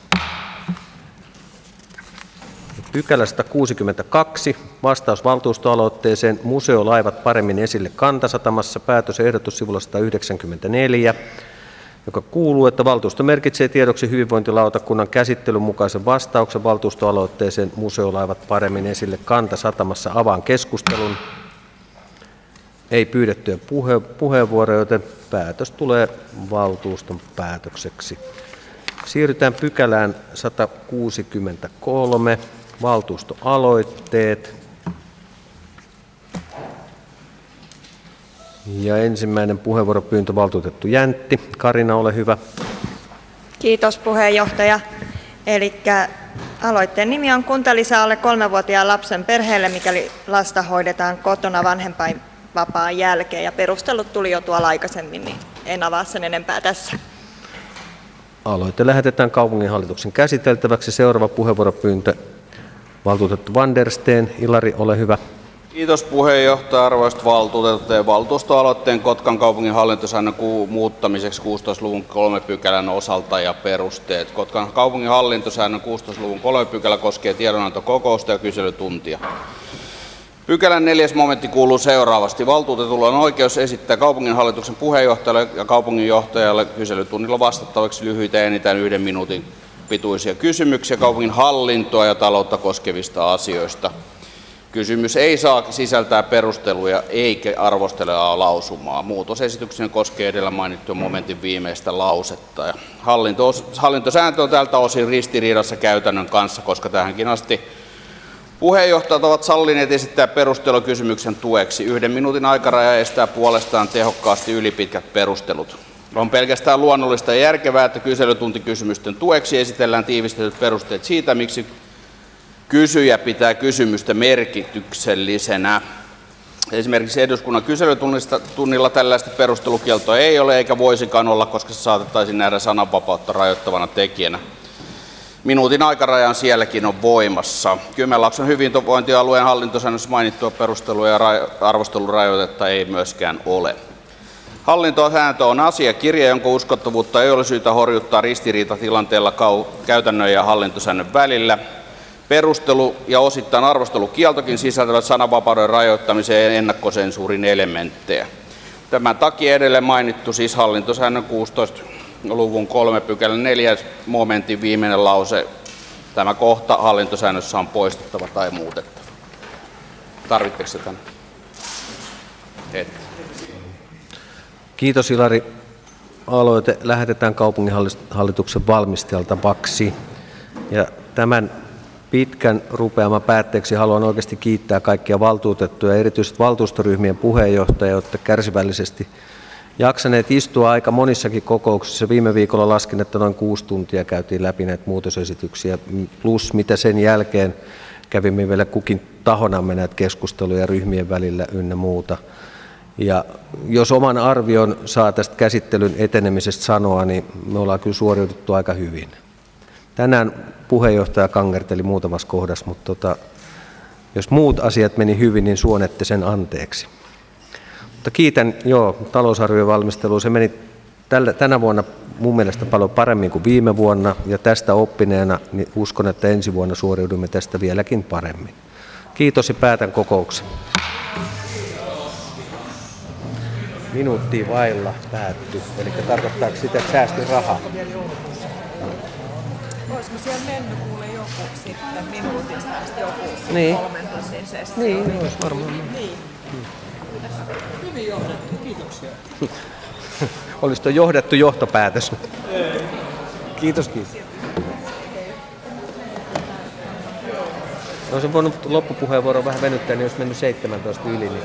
S1: Pykälä 162, vastaus valtuustoaloitteeseen museolaivat paremmin esille Kantasatamassa, päätösehdotus sivulla 194, joka kuuluu, että valtuusto merkitsee tiedoksi hyvinvointilautakunnan käsittelyn mukaisen vastauksen valtuustoaloitteeseen museolaivat paremmin esille Kantasatamassa. Avaan keskustelun. Ei pyydettyjä puheenvuoroja, joten päätös tulee valtuuston päätökseksi. Siirrytään pykälään 163, valtuustoaloitteet. Ja ensimmäinen puheenvuoropyyntö valtuutettu Jäntti. Karina, ole hyvä.
S2: Kiitos puheenjohtaja. Eli aloitteen nimi on Kuntalisä alle 3-vuotiaan lapsen perheelle, mikäli lasta hoidetaan kotona vanhempainvapaan jälkeen. Ja perustelut tuli jo tuolla aikaisemmin, niin en avaa sen enempää tässä.
S1: Aloite lähetetään kaupunginhallituksen käsiteltäväksi. Seuraava puheenvuoropyyntö. Valtuutettu Van der Steen. Ilari, ole hyvä.
S5: Kiitos puheenjohtaja, arvoisat valtuutetut. Valtuustoaloitteen Kotkan kaupungin hallintosäännön muuttamiseksi 16 luvun 3 pykälän osalta ja perusteet. Kotkan kaupungin hallintosäännön 16 luvun 3 pykälä koskee tiedonantokokousta ja kyselytuntia. Pykälän 4. momentti kuuluu seuraavasti. Valtuutetulla on oikeus esittää kaupunginhallituksen puheenjohtajalle ja kaupunginjohtajalle kyselytunnilla vastattavaksi lyhyitä enintään 1 minuutin pituisia kysymyksiä kaupungin hallintoa ja taloutta koskevista asioista. Kysymys ei saa sisältää perusteluja eikä arvostelevaa lausumaa. Muutosesityksen koskee edellä mainittua momentin viimeistä lausetta. Hallintosääntö on tältä osin ristiriidassa käytännön kanssa, koska tähänkin asti puheenjohtajat ovat sallineet esittää perustelukysymyksen tueksi. 1 minuutin aikaraja estää puolestaan tehokkaasti ylipitkät perustelut. On pelkästään luonnollista ja järkevää, että kyselytuntikysymysten tueksi esitellään tiivistetyt perusteet siitä, miksi kysyjä pitää kysymystä merkityksellisenä. Esimerkiksi eduskunnan kyselytunnilla tällaista perustelukieltoa ei ole eikä voisikaan olla, koska se saatettaisiin nähdä sananvapautta rajoittavana tekijänä. Minuutin aikaraja sielläkin on voimassa. Kymenlaakson hyvinvointialueen hallintosäännössä mainittua perustelua ja arvostelurajoitetta ei myöskään ole. Hallintosääntö on asiakirja, jonka uskottavuutta ei ole syytä horjuttaa ristiriitatilanteella käytännön ja hallintosäännön välillä. Perustelu ja osittain arvostelukieltokin sisältävät sananvapauden rajoittamiseen ja ennakkosensuurin elementtejä. Tämän takia edelleen mainittu siis hallintosäännön 16 luvun 3 pykälän 4 momentin viimeinen lause. Tämä kohta hallintosäännössä on poistettava tai muutettava. Tarvitseeko se tämän?
S1: Kiitos Ilari. Aloite lähetetään kaupunginhallituksen valmisteltavaksi. Ja tämän pitkän rupeaman päätteeksi haluan oikeasti kiittää kaikkia valtuutettuja ja erityisesti valtuustoryhmien puheenjohtajia, jotka kärsivällisesti jaksaneet istua aika monissakin kokouksissa. Viime viikolla laskin, että noin 6 tuntia käytiin läpi näitä muutosesityksiä, plus mitä sen jälkeen kävimme vielä kukin tahonamme näitä keskusteluja ryhmien välillä ynnä muuta. Ja jos oman arvion saa tästä käsittelyn etenemisestä sanoa, niin me ollaan kyllä suoriuduttu aika hyvin. Tänään puheenjohtaja kangerteli muutamassa kohdassa, mutta jos muut asiat meni hyvin, niin suonette sen anteeksi. Mutta kiitän talousarvion valmisteluun. Se meni tänä vuonna mun mielestä paljon paremmin kuin viime vuonna, ja tästä oppineena niin uskon, että ensi vuonna suoriudumme tästä vieläkin paremmin. Kiitos ja päätän kokouksen. Minuuttia vailla päättyi, eli tarkoittaako sitä, että säästi rahaa?
S8: Olisiko siellä mennyt kuule joku sitten minuutin säästä joku 3 tunnin sessio?
S1: Niin, olisi varmaan.
S8: Niin.
S14: Hyvin johdettu, kiitoksia.
S1: Olisi tuo johdettu johtopäätös. Kiitos. Olisin voinut loppupuheenvuoron vähän venyttää, niin olisi mennyt 17 yli. Niin